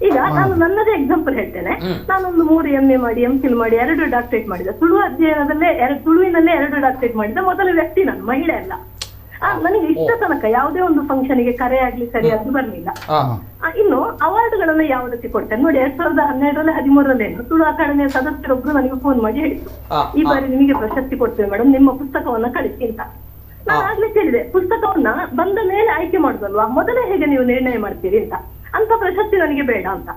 ಈಗ ನಾನು ನನ್ನದೇ ಎಕ್ಸಾಂಪಲ್ ಹೇಳ್ತೇನೆ. ನಾನೊಂದು 3 MA ಮಾಡಿ, MPhil ಮಾಡಿ, 2 ಡಾಕ್ಟರೇಟ್ ಮಾಡಿದೆ. ತುಳು ಅಧ್ಯಯನದಲ್ಲೇ ತುಳುವಿನಲ್ಲೇ 2 ಡಾಕ್ಟರೇಟ್ ಮಾಡಿದ ಮೊದಲ ವ್ಯಕ್ತಿ ನಾನು, ಮಹಿಳೆ ಅಲ್ಲ. ನನಗೆ ಇಷ್ಟ ತನಕ ಯಾವುದೇ ಒಂದು ಫಂಕ್ಷನ್ಗೆ ಕರೆ ಆಗ್ಲಿ ಸರಿಯಾಗಿ ಬರ್ಲಿಲ್ಲ. ಇನ್ನು ಅವಾರ್ಡ್ಗಳನ್ನ ಯಾವುದಕ್ಕೆ ಕೊಡ್ತೇನೆ ನೋಡಿ, 2012ರಲ್ಲಿ 13ರಲ್ಲಿ ತುಳು ಅಕಾಡೆಮಿಯ ಸದಸ್ಯರೊಬ್ರು ನನಗೆ ಫೋನ್ ಮಾಡಿ ಹೇಳಿದ್ರು, ಈ ಬಾರಿ ನಿಮಗೆ ಪ್ರಶಸ್ತಿ ಕೊಡ್ತೇವೆ ಮೇಡಮ್, ನಿಮ್ಮ ಪುಸ್ತಕವನ್ನ ಕಳಿಸಿ ಅಂತ. ನಾನು ಆಗ್ಲೇ ಕೇಳಿದೆ, ಪುಸ್ತಕವನ್ನ ಬಂದ ಮೇಲೆ ಆಯ್ಕೆ ಮಾಡುದಲ್ವಾ, ಮೊದಲೇ ಹೇಗೆ ನೀವು ನಿರ್ಣಯ ಮಾಡ್ತೀರಿ ಅಂತ ಪ್ರಶಸ್ತಿ ನನಗೆ ಬೇಡ ಅಂತ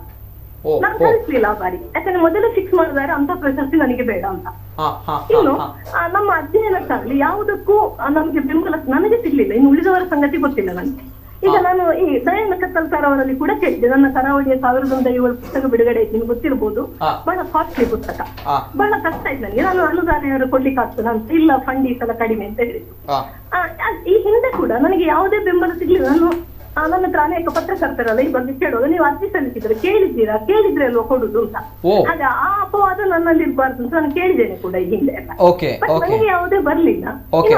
ನಾನು ಕಳಿಸ್ಲಿಲ್ಲ ಆ ಬಾರಿ. ಯಾಕಂದ್ರೆ ಮೊದಲೇ ಫಿಕ್ಸ್ ಮಾಡಿದಾರೆ ಅಂತ ಪ್ರಶಸ್ತಿ ನನಗೆ ಬೇಡ ಅಂತ. ಇನ್ನು ನಮ್ಮ ಅಧ್ಯಯನಕ್ಕಾಗ್ಲಿ ಯಾವುದಕ್ಕೂ ನಮ್ಗೆ ಬೆಂಬಲ ನನಗೆ ಸಿಗ್ಲಿಲ್ಲ. ಇನ್ನು ಉಳಿದವರ ಸಂಗತಿ ಗೊತ್ತಿಲ್ಲ ನನಗೆ. ಈಗ ನಾನು ಈ ದಯಾನಂದ ಕತ್ತಲ್ ಸರ್ ಅವರಲ್ಲಿ ಕೂಡ ಕೇಳಿದೆ, ನನ್ನ ಕರಾವಳಿಯ 1005 ಪುಸ್ತಕ ಬಿಡುಗಡೆ ಆಯ್ತು, ನಿಮ್ಗೆ ಗೊತ್ತಿರಬಹುದು. ಬಹಳ ಕಾಸ್ಟ್ಲಿ ಪುಸ್ತಕ, ಬಹಳ ಕಷ್ಟ ಆಯ್ತು ನನಗೆ. ನಾನು ಅನುದಾನ ಕೊಡ್ಲಿಕ್ಕೆ ಆಗ್ತದೆ ಅಂತ, ಇಲ್ಲ ಫಂಡ್ ಈ ಸಲ ಕಡಿಮೆ ಅಂತ ಹೇಳಿದ್ರು. ಈ ಹಿಂದೆ ಕೂಡ ನನಗೆ ಯಾವುದೇ ಬೆಂಬಲ ಸಿಗ್ಲಿಲ್ಲ. ನಾನು ನನ್ನ ಹತ್ರ ಅನೇಕ ಪತ್ರಕರ್ತರಲ್ಲ ಈ ಬಗ್ಗೆ ಕೇಳೋದು, ನೀವು ಅರ್ಜಿ ಸಲ್ಲಿಸಿದ್ರೆ ಕೇಳಿದ್ರೆ ಅಲ್ವಾ ಕೊಡುದು ಅಂತ. ಹಾಗೆ ಆ ಅಪವಾದ ನನ್ನಲ್ಲಿ ಇರಬಾರ್ದು ಅಂತ ನಾನು ಕೇಳಿದ್ದೇನೆ ಕೂಡ ಈ ಹಿಂದೆ ಎಲ್ಲ. ನನಗೆ ಯಾವುದೇ ಬರ್ಲಿಲ್ಲ.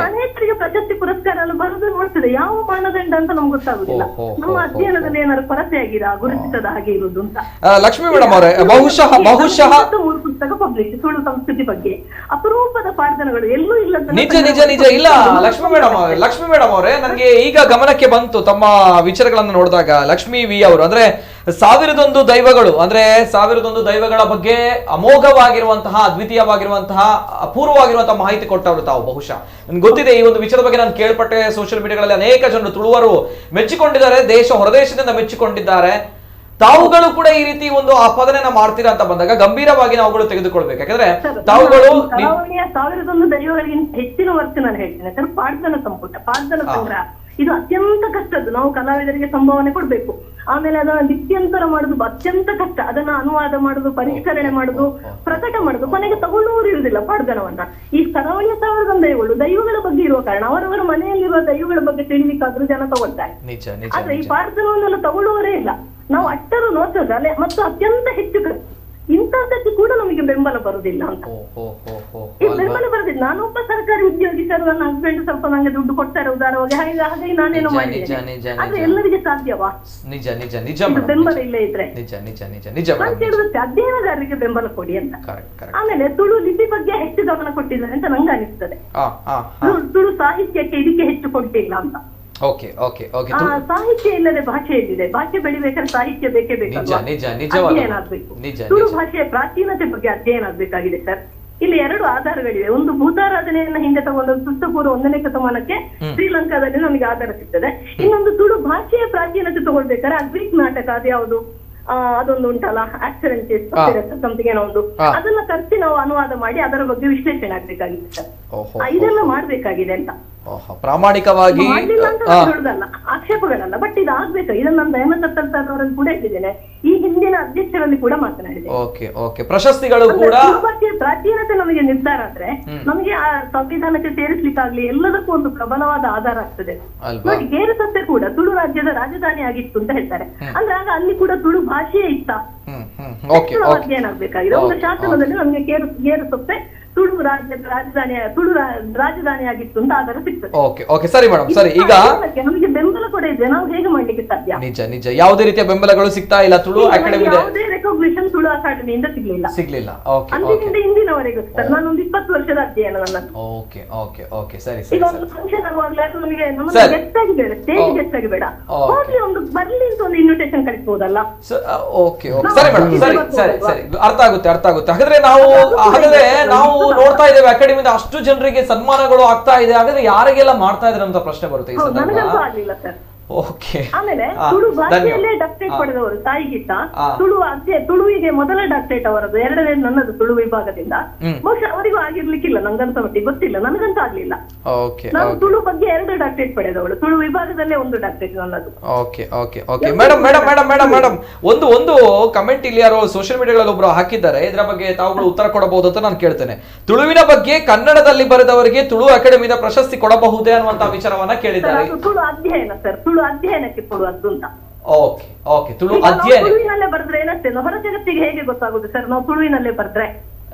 ಅನೇಕರಿಗೆ ಪ್ರಶಸ್ತಿ ಪುರಸ್ಕಾರ ಎಲ್ಲ ಬರುದು ನೋಡ್ತದೆ, ಯಾವ ಮಾನದಂಡ ಅಂತ ನಮ್ಗೆ ಗೊತ್ತಾಗುದಿಲ್ಲ. ನಮ್ಮ ಅಧ್ಯಯನದಲ್ಲಿ ಏನಾದ್ರು ಕೊರತೆ ಆಗಿದೆ, ಗುರುತಿಸದ ಹಾಗೆ ಇರುವುದು ಅಂತ. ಲಕ್ಷ್ಮೀ ಮೇಡಮ್ ಅವರೇ, ಬಹುಶಃ 3 ಪುಸ್ತಕ ಪಬ್ಲಿಷ್ ತುಳು ಸಂಸ್ಕೃತಿ ಬಗ್ಗೆ, ಅಪರೂಪದ ಪಾರ್ಧನಗಳು ಎಲ್ಲೂ ಇಲ್ಲ. ನಿಜ ಇಲ್ಲ ಲಕ್ಷ್ಮೀ ಮೇಡಮ್ ಅವರೇ, ನನಗೆ ಈಗ ಗಮನಕ್ಕೆ ಬಂತು ತಮ್ಮ ವಿಚಾರಗಳನ್ನು ನೋಡಿದಾಗ. ಲಕ್ಷ್ಮೀ ವಿ ಅವರು ಅಂದ್ರೆ 1001 ದೈವಗಳು, ಅಂದ್ರೆ 1001 ದೈವಗಳ ಬಗ್ಗೆ ಅಮೋಘವಾಗಿರುವಂತಹ, ಅದ್ವಿತೀಯವಾಗಿರುವಂತಹ, ಅಪೂರ್ವವಾಗಿರುವಂತಹ ಮಾಹಿತಿ ಕೊಟ್ಟವರು ತಾವು. ಬಹುಶಃ ನನ್ಗೆ ಗೊತ್ತಿದೆ ಈ ಒಂದು ವಿಚಾರದ ಬಗ್ಗೆ, ನಾನು ಕೇಳ್ಪಟ್ಟೆ. ಸೋಷಿಯಲ್ ಮೀಡಿಯಾಗಳಲ್ಲಿ ಅನೇಕ ಜನರು ತುಳುವರು ಮೆಚ್ಚಿಕೊಂಡಿದ್ದಾರೆ, ಹೊರದೇಶದಿಂದ ಮೆಚ್ಚಿಕೊಂಡಿದ್ದಾರೆ. ತಾವುಗಳು ಕೂಡ ಈ ರೀತಿ ಒಂದು ಆಪಾದನೆಯನ್ನ ಮಾಡ್ತೀರಾ ಅಂತ ಬಂದಾಗ ಗಂಭೀರವಾಗಿ ನಾವುಗಳು ತೆಗೆದುಕೊಳ್ಬೇಕು. ಯಾಕಂದ್ರೆ ತಾವುಗಳು 1001 ದೈವಗಳಿಗಿಂತ ಹೆಚ್ಚಿನ ವರ್ಷ ನಾನು ಹೇಳ್ತೇನೆ ಸರ್. ಪಾಡ್ದನ ಸಂಪುಟ, ಪಾಡ್ದನ ಸಂಗ್ರಹ ಇದು ಅತ್ಯಂತ ಕಷ್ಟದ್ದು. ನಾವು ಕಲಾವಿದರಿಗೆ ಸಂಭಾವನೆ ಕೊಡ್ಬೇಕು. ಆಮೇಲೆ ಅದನ್ನ ಲಿಪ್ಯಂತರ ಮಾಡುದು ಅತ್ಯಂತ ಕಷ್ಟ. ಅದನ್ನ ಅನುವಾದ ಮಾಡುದು, ಪರಿಷ್ಕರಣೆ ಮಾಡುದು, ಪ್ರಕಟ ಮಾಡುದು, ಕೊನೆಗೆ ತಗೊಳ್ಳುವವರು ಇರುವುದಿಲ್ಲ ಪಾಡ್ದನವನ್ನ. ಈ ಕರಾವಳಿಯ 1001 ದೈವಗಳ ಬಗ್ಗೆ ಇರುವ ಕಾರಣ ಅವರವರ ಮನೆಯಲ್ಲಿರುವ ದೈವಗಳ ಬಗ್ಗೆ ತಿಳಿಲಿಕ್ಕಾದ್ರೂ ಜನ ತಗೊಳ್ತಾರೆ. ಆದ್ರೆ ಈ ಪಾಡ್ದನವನ್ನೆಲ್ಲ ತಗೊಳ್ಳುವವರೇ ಇಲ್ಲ. ನಾವು ಅಟ್ಟರು ನೋಡ್ತದಲ್ಲ, ಮತ್ತು ಅತ್ಯಂತ ಹೆಚ್ಚು ಇಂಥದ್ದಕ್ಕೆ ಕೂಡ ನಮಗೆ ಬೆಂಬಲ ಬರುದಿಲ್ಲ ಅಂತ. ಈ ಬೆಂಬಲ ಬರುದಿಲ್ಲ. ನಾನೊಬ್ಬ ಸರ್ಕಾರಿ ಉದ್ಯೋಗಿ ಸರ್, ನನ್ನ ಹಸ್ಬೆಂಡ್ ಸ್ವಲ್ಪ ನಂಗೆ ದುಡ್ಡು ಕೊಡ್ತಾರೆ ಉದಾರವಾಗಿ, ಹಾಗಾಗಿ ನಾನೇನೋ ಮಾಡಿದ್ದೇನೆ. ಆದ್ರೆ ಎಲ್ಲರಿಗೆ ಸಾಧ್ಯವಾ? ಬೆಂಬಲ ಇಲ್ಲ ಇದ್ರೆ ನಾನು ಕೇಳುವುದಕ್ಕೆ ಅಧ್ಯಯನಗಾರರಿಗೆ ಬೆಂಬಲ ಕೊಡಿ ಅಂತ. ಆಮೇಲೆ ತುಳು ಲಿಪಿ ಬಗ್ಗೆ ಹೆಚ್ಚು ಗಮನ ಕೊಟ್ಟಿದ್ದಾರೆ ಅಂತ ನಂಗೆ ಅನಿಸ್ತದೆ. ತುಳು ಸಾಹಿತ್ಯಕ್ಕೆ ಇದಕ್ಕೆ ಹೆಚ್ಚು ಕೊಟ್ಟಿಲ್ಲ ಅಂತ. ಓಕೆ ಓಕೆ ಓಕೆ ಸಾಹಿತ್ಯ ಇಲ್ಲದೆ ಭಾಷೆ ಎಲ್ಲಿದೆ? ಭಾಷೆ ಬೆಳಿಬೇಕಾದ್ರೆ ಸಾಹಿತ್ಯ ಬೇಕೇ ಬೇಕಲ್ವಾ? ನಿಜ ನಿಜ ನಿಜವಾದ ಅಧ್ಯಯನ ಆಗ್ಬೇಕು. ನಿಜ ತುಳು ನಿಜ ಭಾಷೆಯ ಪ್ರಾಚೀನತೆ ಬಗ್ಗೆ ಅಧ್ಯಯನ ಆಗ್ಬೇಕಾಗಿದೆ ಸರ್. ಇಲ್ಲಿ 2 ಆಧಾರಗಳಿವೆ. ಒಂದು ಭೂತಾರಾಧನೆಯನ್ನ ಹಿಂದೆ ತಗೊಂಡು ಕ್ರಿಸ್ತಪೂರ್ವ 1ನೇ ಶತಮಾನಕ್ಕೆ ಶ್ರೀಲಂಕಾದಲ್ಲಿ ನಮಗೆ ಆಧಾರ ಸಿಗ್ತದೆ. ಇನ್ನೊಂದು ತುಳು ಭಾಷೆಯ ಪ್ರಾಚೀನತೆ ತಗೊಳ್ಬೇಕಾದ್ರೆ ಆ ಗ್ರೀಕ್ ನಾಟಕ ಅದು ಯಾವುದು, ಅದೊಂದು ಉಂಟಲ್ಲ, ಆಕ್ಸಿಡೆಂಟ್ ಸಮಥಿಂಗ್ ಏನೋ ಒಂದು, ಅದನ್ನ ತರಿಸಿ ನಾವು ಅನುವಾದ ಮಾಡಿ ಅದರ ಬಗ್ಗೆ ವಿಶ್ಲೇಷಣೆ ಆಗ್ಬೇಕಾಗಿದೆ ಸರ್. ಇದೆಲ್ಲ ಮಾಡ್ಬೇಕಾಗಿದೆ ಅಂತ ಪ್ರಾಮಾಣಿಕವಾಗಿ ಹೇಳುದಲ್ಲ, ಆಕ್ಷೇಪಗಳಲ್ಲ, ಬಟ್ ಇದು ಆಗ್ಬೇಕು. ಇದನ್ನ ನಾನು ದಯಾನಂದ ಕತ್ತಲ್ ಸರ್ ಅವರಲ್ಲಿ ಕೂಡ ಇಟ್ಟಿದ್ದೇನೆ, ಈ ಹಿಂದಿನ ಅಧ್ಯಕ್ಷರಲ್ಲಿ ಕೂಡ ಮಾತನಾಡಿದೆ. ಓಕೆ ಓಕೆ ಪ್ರಶಸ್ತಿಗಳು ಕೂಡ ಪ್ರಾಚೀನತೆ ನಮಗೆ ನಿರ್ಧಾರ ಆದ್ರೆ ನಮಗೆ ಆ ಸಂವಿಧಾನಕ್ಕೆ ಸೇರಿಸ್ಲಿಕ್ಕಾಗ್ಲಿ ಎಲ್ಲದಕ್ಕೂ ಒಂದು ಪ್ರಬಲವಾದ ಆಧಾರ ಆಗ್ತದೆ. ನೋಡಿ, ಗೇರು ಸೊಪ್ಪೆ ಕೂಡ ತುಳು ರಾಜ್ಯದ ರಾಜಧಾನಿ ಆಗಿತ್ತು ಅಂತ ಹೇಳ್ತಾರೆ. ಅಂದ್ರೆ ಆಗ ಅಲ್ಲಿ ಕೂಡ ತುಳು ಭಾಷೆಯೇ ಇತ್ತ? ಅಧ್ಯಯನ ಆಗ್ಬೇಕಾಗಿದೆ. ಒಂದು ಶಾಸನದಲ್ಲಿ ನಮಗೆ ಗೇರು ಸೊಪ್ಪೆ ತುಳು ರಾಜ್ಯದ ರಾಜಧಾನಿ ಆಗಿತ್ತು ಅಂತ ಆಧಾರ ಸಿಗ್ತದೆ. ಓಕೆ ಓಕೆ ಸರಿ ಮೇಡಮ್, ಸರಿ. ಈಗ ನಮಗೆ ಬೆಂಬಲ ಕೂಡ ಇದೆ, ನಾವು ಹೇಗೆ ಮಾಡ್ಲಿಕ್ಕೆ ಸಾಧ್ಯ? ನಿಜ ನಿಜ ಯಾವುದೇ ರೀತಿಯ ಬೆಂಬಲಗಳು ಸಿಗ್ತಾ ಇಲ್ಲ. ತುಳು ಅಕಾಡೆಮಿ ಯಾವುದೇ ರೆಕಾಗ್ನಿಷನ್ ತುಳು ಅಕಾಡೆಮಿಯಿಂದ ಸಿಗ್ಲಿಲ್ಲ. ಓಕೆ ಅಂದಿನಿಂದ ಇಂದಿನವರೆಗೂ ಸರ್ ನಾನೊಂದು 20 ವರ್ಷದ ಅಧ್ಯಯನ ನನ್ನದು. ಓಕೆ ಓಕೆ ಓಕೆ ಸರಿ ಈಗ ಸರಿ ಒಂದು ಫಂಕ್ಷನ್ ಆಗುವಾಗಲೇ ನಮಗೆ ಗೆಸ್ಟ್ ಆಗಿ ಬೇಡ, ಸ್ಟೇಜ್ ಗೆಸ್ಟ್ ಆಗಿ ಬೇಡ, ಹೋಗ್ಲಿ ಒಂದು ಬರ್ಲಿ ಅಂತ ಒಂದು ಇನ್ವಿಟೇಷನ್ ಕಳಿಸಬಹುದಲ್ಲ? ಓಕೆ ಓಕೆ ಸರಿ ಮೇಡಮ್, ಸರಿ ಸರಿ ಸರಿ ಅರ್ಥ ಆಗುತ್ತೆ. ಹಾಗಾದ್ರೆ ನಾವು ನೋಡ್ತಾ ಇದ್ದೇವೆ ಅಕಾಡೆಮಿಯಿಂದ ಅಷ್ಟು ಜನರಿಗೆ ಸನ್ಮಾನಗಳು ಆಗ್ತಾ ಇದೆ. ಹಾಗಾದ್ರೆ ಯಾರಿಗೆಲ್ಲ ಮಾಡ್ತಾ ಇದ್ರೆ ಅಂತ ಪ್ರಶ್ನೆ ಬರುತ್ತೆ ಈ ಸಂದರ್ಭ. ನನಗಂತೂ ಆಗ್ಲಿಲ್ಲ ಸರ್. ಓಕೆ ಆಮೇಲೆ ತುಳು ಭಾಷೆಯಲ್ಲೇ ಡಾಕ್ಟರೇಟ್ ಪಡೆದವರು ತಾಯಿಗಿಂತ ತುಳುವಿಗೆ ಮೊದಲ ಡಾಕ್ಟರೇಟ್ ಅವರದು, 2ನೇ ನನ್ನದು ತುಳು ವಿಭಾಗದಿಂದ. ಬಹುಶಃ ಅವರಿಗೂ ಆಗಿರ್ಲಿಕ್ಕಿಲ್ಲ, ನಂಗಂತ ಮಟ್ಟಿಗೆ ಗೊತ್ತಿಲ್ಲ, ನನಗಂತೂ ಆಗ್ಲಿಲ್ಲ. ನಾನು ತುಳು ಬಗ್ಗೆ 2 ಡಾಕ್ಟರೇಟ್ ಪಡೆದವಳು, ತುಳು ವಿಭಾಗದಲ್ಲೇ 1 ಡಾಕ್ಟರೇಟ್ ನನ್ನದು. Okay okay okay madam madam madam madam madam ಒಂದು ಕಮೆಂಟ್ ಇಲ್ಲಿ ಯಾರೋ ಸೋಷಿಯಲ್ ಮೀಡಿಯಾಗಳಲ್ಲಿ ಒಬ್ರು ಹಾಕಿದ್ದಾರೆ, ಇದರ ಬಗ್ಗೆ ತಾವುಗಳು ಉತ್ತರ ಕೊಡಬಹುದು ಅಂತ ನಾನು ಕೇಳ್ತೇನೆ. ತುಳುವಿನ ಬಗ್ಗೆ ಕನ್ನಡದಲ್ಲಿ ಬರೆದವರಿಗೆ ತುಳು ಅಕಾಡೆಮಿಯಿಂದ ಪ್ರಶಸ್ತಿ ಕೊಡಬಹುದೇ ಅನ್ನುವಂತ ವಿಚಾರವನ್ನ ಕೇಳಿದ್ದಾರೆ. ತುಳು ಅಧ್ಯಯನ ಸರ್, ತುಳು ಅಧ್ಯಯನಕ್ಕೆ ಕೊಡುವುದು ಅಂತ. ಓಕೆ ಓಕೆ ತುಳು ಅಧ್ಯಯನ ತುಳುವಿನಲ್ಲೇ ಬರೆದ್ರೆ ಏನಾಗ್ತದೆ, ಹೊರ ಜಗತ್ತಿಗೆ ಹೇಗೆ ಗೊತ್ತಾಗುದು ಸರ್ ನಾವು ತುಳುವಿನಲ್ಲೇ ಬರೆದ್ರೆ?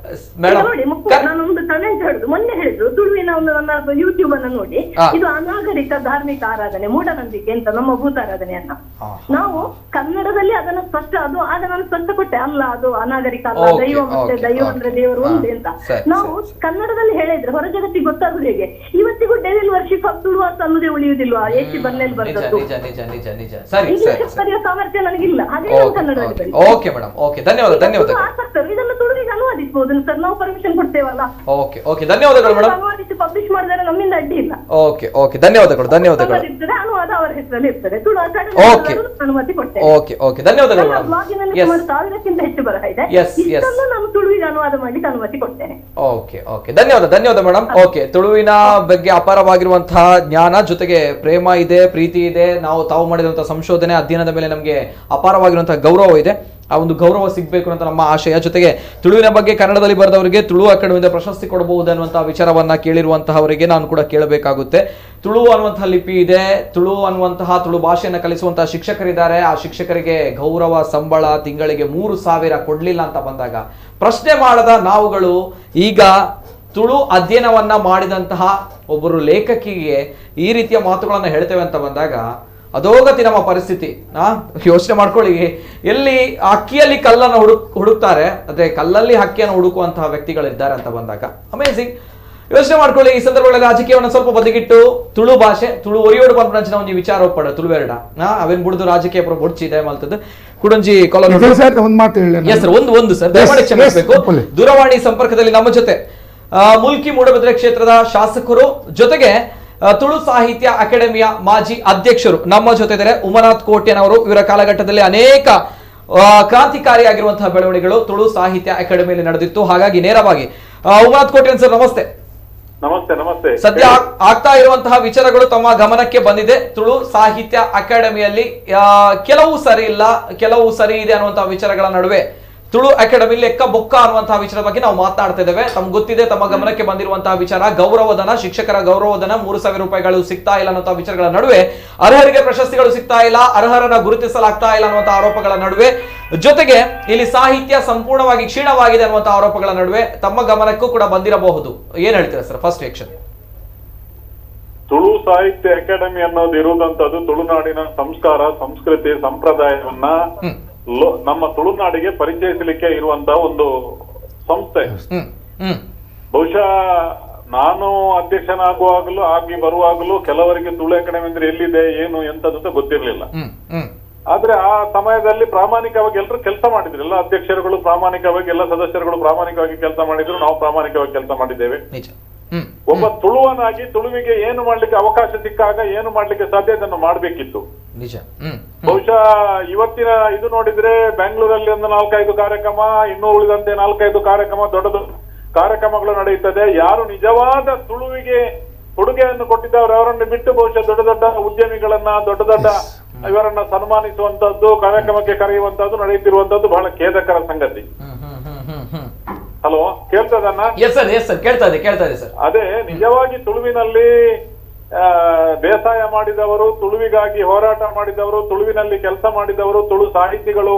ನೋಡಿ, ನಾನೊಂದು ಕಮೆಂಟ್ ಹೇಳುದು, ಮೊನ್ನೆ ಹೇಳಿದ್ರು ತುಳುವಿನ ಒಂದು ನನ್ನ ಯೂಟ್ಯೂಬ್ ಅನ್ನ ನೋಡಿ, ಇದು ಅನಾಗರಿಕ ಧಾರ್ಮಿಕ ಆರಾಧನೆ, ಮೂಢನಂಬಿಕೆ ಅಂತ ನಮ್ಮ ಭೂತಾರಾಧನೆಯನ್ನ ನಾವು ಕನ್ನಡದಲ್ಲಿ ಅದನ್ನ ಸ್ಪಷ್ಟ, ಅದು ಆಗ ನಾನು ಸ್ಪಷ್ಟ ಕೊಟ್ಟೆ, ಅಲ್ಲ ಅದು ಅನಾಗರಿಕ ಅಲ್ಲ, ದೈವ ಮತ್ತೆ ದೈವ ಅಂದ್ರೆ ದೇವರು ಒಂದೇ ಅಂತ ನಾವು ಕನ್ನಡದಲ್ಲಿ ಹೇಳಿದ್ರೆ ಹೊರ ಜಗತ್ತಿಗೆ ಗೊತ್ತಾಗುದು ಹೇಗೆ? ಇವತ್ತಿಗೂ ಡೆವಿಲ್ ವರ್ಷಿಪ್ ಆಫ್ ತುಳು ಅಂತ ಅನ್ನೋದೇ ಉಳಿಯುವುದಿಲ್ವಾ? ಎಸಿ ಬರ್ನಲ್ಲಿ ಬರ್ತದ್ದು. ಸಾಮರ್ಥ್ಯ ನನಗಿಲ್ಲ, ಹಾಗೆ ಕನ್ನಡದಲ್ಲಿ. ಓಕೆ ಮೇಡಮ್, ಓಕೆ ಧನ್ಯವಾದ. ಆಸಕ್ತರು ಇದನ್ನ ತುಳುವಿಗೆ ಅನುವಾದಿಸಬಹುದು ಸರ್, ನಾವು ಪರ್ಮಿಷನ್ ಕೊಡ್ತೇವಲ್ಲ. ಓಕೆ ಓಕೆ ಧನ್ಯವಾದಗಳು ಮೇಡಮ್. ಅನುವಾದಿಸಿ ಪಬ್ಲಿಷ್ ಮಾಡಿದರೆ ನಮ್ಮಿಂದ ಅಡ್ಡಿ ಇಲ್ಲ. ಓಕೆ ಓಕೆ ಧನ್ಯವಾದಗಳು. ಅನುವಾದ ಅವರ ಹೆಸರಲ್ಲಿ ಇರ್ತದೆ, ತುಳು ಅನುಮತಿ ಕೊಡ್ತೇವೆ. ಓಕೆ ಓಕೆ ಧನ್ಯವಾದಗಳು ಮೇಡಮ್. ಬ್ಲಾಗಿನಲ್ಲಿ ಸುಮಾರು 1000ಕ್ಕಿಂತ ಹೆಚ್ಚು ಬರಹ ಇದೆ, ಇಷ್ಟನ್ನು ನಾನು ತುಳುವಿಗೆ ಅನುವಾದ ಮಾಡ್ಲಿಕ್ಕೆ ಅನುಮತಿ ಕೊಡ್ತೇನೆ. ಓಕೆ ಓಕೆ ಧನ್ಯವಾದ ಮೇಡಮ್. ಓಕೆ, ತುಳುವಿನ ಬಗ್ಗೆ ಅಪಾರವಾಗಿರುವಂತಹ ಜ್ಞಾನ ಜೊತೆಗೆ ಪ್ರೇಮ ಇದೆ, ಪ್ರೀತಿ ಇದೆ. ತಾವು ಮಾಡಿರುವಂತಹ ಸಂಶೋಧನೆ ಅಧ್ಯಯನದ ಮೇಲೆ ನಮಗೆ ಅಪಾರವಾಗಿರುವಂತಹ ಗೌರವ ಇದೆ. ಆ ಒಂದು ಗೌರವ ಸಿಗಬೇಕು ಅಂತ ನಮ್ಮ ಆಶಯ. ಜೊತೆಗೆ ತುಳುವಿನ ಬಗ್ಗೆ ಕನ್ನಡದಲ್ಲಿ ಬರೆದವರಿಗೆ ತುಳು ಅಕಾಡೆಮಿಯಿಂದ ಪ್ರಶಸ್ತಿ ಕೊಡಬಹುದು ಅನ್ನುವಂತಹ ವಿಚಾರವನ್ನ ಕೇಳಿರುವಂತಹವರಿಗೆ ನಾನು ಕೂಡ ಕೇಳಬೇಕಾಗುತ್ತೆ. ತುಳು ಅನ್ನುವಂತಹ ಲಿಪಿ ಇದೆ, ತುಳು ಭಾಷೆಯನ್ನು ಕಲಿಸುವಂತಹ ಶಿಕ್ಷಕರಿದ್ದಾರೆ. ಆ ಶಿಕ್ಷಕರಿಗೆ ಗೌರವ ಸಂಬಳ ತಿಂಗಳಿಗೆ 3,000 ಕೊಡ್ಲಿಲ್ಲ ಅಂತ ಬಂದಾಗ ಪ್ರಶ್ನೆ ಮಾಡದ ನಾವುಗಳು ಈಗ ತುಳು ಅಧ್ಯಯನವನ್ನ ಮಾಡಿದಂತಹ ಒಬ್ಬರು ಲೇಖಕಿಗೆ ಈ ರೀತಿಯ ಮಾತುಗಳನ್ನ ಹೇಳ್ತೇವೆ ಅಂತ ಬಂದಾಗ ಅಧೋಗತಿ ನಮ್ಮ ಪರಿಸ್ಥಿತಿ. ಯೋಚನೆ ಮಾಡ್ಕೊಳ್ಳಿ, ಎಲ್ಲಿ ಅಕ್ಕಿಯಲ್ಲಿ ಕಲ್ಲನ್ನು ಹುಡುಕ್ತಾರೆ, ಅದೇ ಕಲ್ಲಲ್ಲಿ ಹಕ್ಕಿಯನ್ನು ಹುಡುಕುವಂತಹ ವ್ಯಕ್ತಿಗಳಿದ್ದಾರೆ ಅಂತ ಬಂದಾಗ ಅಮೇಜಿಂಗ್. ಯೋಚನೆ ಮಾಡ್ಕೊಳ್ಳಿ, ಈ ಸಂದರ್ಭಗಳಲ್ಲಿ ರಾಜಕೀಯವನ್ನು ಸ್ವಲ್ಪ ಬದಿಗಿಟ್ಟು ತುಳು ಭಾಷೆ ತುಳು ಒರಿಯೋಡು ಪಂಪನಂಚಿನ ಒಂದು ವಿಚಾರ ಒಪ್ಪಡ ತುಳುವೆರಡ ಅವೇನ್ ಬಿಡುದು ರಾಜಕೀಯ ಬುಡ್ಚಿದೆ ಮಲ್ತದ್ದು ಕುಡಂಜಿ ಒಂದು ಸರ್ ದಯಮಾಡಿ ಕ್ಷಮಿಸಬೇಕು. ದೂರವಾಣಿ ಸಂಪರ್ಕದಲ್ಲಿ ನಮ್ಮ ಜೊತೆ ಮುಲ್ಕಿ ಮೂಡಬಿದ್ರೆ ಕ್ಷೇತ್ರದ ಶಾಸಕರು ಜೊತೆಗೆ ತುಳು ಸಾಹಿತ್ಯ ಅಕಾಡೆಮಿಯ ಮಾಜಿ ಅಧ್ಯಕ್ಷರು ನಮ್ಮ ಜೊತೆ ಇದ್ದಾರೆ. ಉಮನಾಥ್ ಕೋಟ್ಯನವರು. ಇವರ ಕಾಲಘಟ್ಟದಲ್ಲಿ ಅನೇಕ ಕ್ರಾಂತಿಕಾರಿಯಾಗಿರುವಂತಹ ಬೆಳವಣಿಗೆಗಳು ತುಳು ಸಾಹಿತ್ಯ ಅಕಾಡೆಮಿಯಲ್ಲಿ ನಡೆದಿತ್ತು. ಹಾಗಾಗಿ ನೇರವಾಗಿ ಉಮನಾಥ್ ಕೋಟ್ಯನ್ ಸರ್ ನಮಸ್ತೆ. ನಮಸ್ತೆ. ಸದ್ಯ ಆಗ್ತಾ ಇರುವಂತಹ ವಿಚಾರಗಳು ತಮ್ಮ ಗಮನಕ್ಕೆ ಬಂದಿದೆ. ತುಳು ಸಾಹಿತ್ಯ ಅಕಾಡೆಮಿಯಲ್ಲಿ ಕೆಲವು ಸರಿ ಇಲ್ಲ, ಕೆಲವು ಸರಿ ಇದೆ ಅನ್ನುವಂತಹ ವಿಚಾರಗಳ ನಡುವೆ ತುಳು ಅಕಾಡೆಮಿ ಲೆಕ್ಕ ಬೊಕ್ಕ ಅನ್ನುವಂತಹ ವಿಚಾರದ ಬಗ್ಗೆ ನಾವು ಮಾತನಾಡ್ತಾ ಇದ್ದೇವೆ. ತಮ್ಗೆ ಗೊತ್ತಿದೆ, ತಮ್ಮ ಗಮನಕ್ಕೆ ಬಂದಿರುವಂತಹ ವಿಚಾರ ಗೌರವಧನ, ಶಿಕ್ಷಕರ ಗೌರವಧನ 3,000 ರೂಪಾಯಿಗಳು ಸಿಗ್ತಾ ಇಲ್ಲ ಅನ್ನುವಂತಹ ವಿಚಾರಗಳ ನಡುವೆ ಅರ್ಹರಿಗೆ ಪ್ರಶಸ್ತಿಗಳು ಸಿಗ್ತಾ ಇಲ್ಲ, ಅರ್ಹರನ್ನ ಗುರುತಿಸಲಾಗ್ತಾ ಇಲ್ಲ ಅನ್ನುವಂತಹ ಆರೋಪಗಳ ನಡುವೆ ಜೊತೆಗೆ ಇಲ್ಲಿ ಸಾಹಿತ್ಯ ಸಂಪೂರ್ಣವಾಗಿ ಕ್ಷೀಣವಾಗಿದೆ ಅನ್ನುವಂತಹ ಆರೋಪಗಳ ನಡುವೆ ತಮ್ಮ ಗಮನಕ್ಕೂ ಕೂಡ ಬಂದಿರಬಹುದು. ಏನ್ ಹೇಳ್ತೀರಾ ಸರ್? First reaction. ತುಳು ಸಾಹಿತ್ಯ ಅಕಾಡೆಮಿ ಅನ್ನೋದು ಇರುವುದಂತದ್ದು ತುಳುನಾಡಿನ ಸಂಸ್ಕಾರ, ಸಂಸ್ಕೃತಿ, ಸಂಪ್ರದಾಯವನ್ನ ನಮ್ಮ ತುಳುನಾಡಿಗೆ ಪರಿಚಯಿಸಲಿಕ್ಕೆ ಇರುವಂತಹ ಒಂದು ಸಂಸ್ಥೆ. ಬಹುಶಃ ನಾನು ಅಧ್ಯಕ್ಷನಾಗುವಾಗಲೂ ಆಗಿ ಬರುವಾಗಲೂ ಕೆಲವರಿಗೆ ತುಳು ಅಕಾಡೆಮಿ ಅಂದ್ರೆ ಎಲ್ಲಿದೆ ಏನು ಎಂತದ್ದು ಅಂತ ಗೊತ್ತಿರ್ಲಿಲ್ಲ. ಆದ್ರೆ ಆ ಸಮಯದಲ್ಲಿ ಪ್ರಾಮಾಣಿಕವಾಗಿ ಎಲ್ಲರೂ ಕೆಲಸ ಮಾಡಿದ್ರು. ಎಲ್ಲ ಅಧ್ಯಕ್ಷರುಗಳು ಪ್ರಾಮಾಣಿಕವಾಗಿ, ಎಲ್ಲ ಸದಸ್ಯರುಗಳು ಪ್ರಾಮಾಣಿಕವಾಗಿ ಕೆಲಸ ಮಾಡಿದ್ರು, ನಾವು ಪ್ರಾಮಾಣಿಕವಾಗಿ ಕೆಲಸ ಮಾಡಿದ್ದೇವೆ. ಒಬ್ಬ ತುಳುವನಾಗಿ ತುಳುವಿಗೆ ಏನು ಮಾಡ್ಲಿಕ್ಕೆ ಅವಕಾಶ ಸಿಕ್ಕಾಗ ಏನು ಮಾಡ್ಲಿಕ್ಕೆ ಸಾಧ್ಯ ಅದನ್ನು ಮಾಡ್ಬೇಕಿತ್ತು. ಬಹುಶಃ ಇವತ್ತಿನ ಇದು ನೋಡಿದ್ರೆ ಬೆಂಗಳೂರಲ್ಲಿ ಒಂದು 4-5 ಕಾರ್ಯಕ್ರಮ, ಇನ್ನೂ ಉಳಿದಂತೆ 4-5 ಕಾರ್ಯಕ್ರಮ, ದೊಡ್ಡ ದೊಡ್ಡ ಕಾರ್ಯಕ್ರಮಗಳು ನಡೆಯುತ್ತದೆ. ಯಾರು ನಿಜವಾದ ತುಳುವಿಗೆ ಕೊಡುಗೆಯನ್ನು ಕೊಟ್ಟಿದ್ದವರು ಅವರನ್ನು ಬಿಟ್ಟು ಬಹುಶಃ ದೊಡ್ಡ ದೊಡ್ಡ ಉದ್ಯಮಿಗಳನ್ನ, ದೊಡ್ಡ ದೊಡ್ಡ ಇವರನ್ನ ಸನ್ಮಾನಿಸುವಂತದ್ದು, ಕಾರ್ಯಕ್ರಮಕ್ಕೆ ಕರೆಯುವಂತದ್ದು ನಡೆಯುತ್ತಿರುವಂತದ್ದು ಬಹಳ ಖೇದಕರ ಸಂಗತಿ. ಹಲೋ, ಕೇಳ್ತದನ್ನ? ಕೇಳ್ತಾ ಇದೆ ಸರ್. ಅದೇ ನಿಜವಾಗಿ ತುಳುವಿನಲ್ಲಿ ಬೇಸಾಯ ಮಾಡಿದವರು, ತುಳುವಿಗಾಗಿ ಹೋರಾಟ ಮಾಡಿದವರು, ತುಳುವಿನಲ್ಲಿ ಕೆಲಸ ಮಾಡಿದವರು, ತುಳು ಸಾಹಿತಿಗಳು,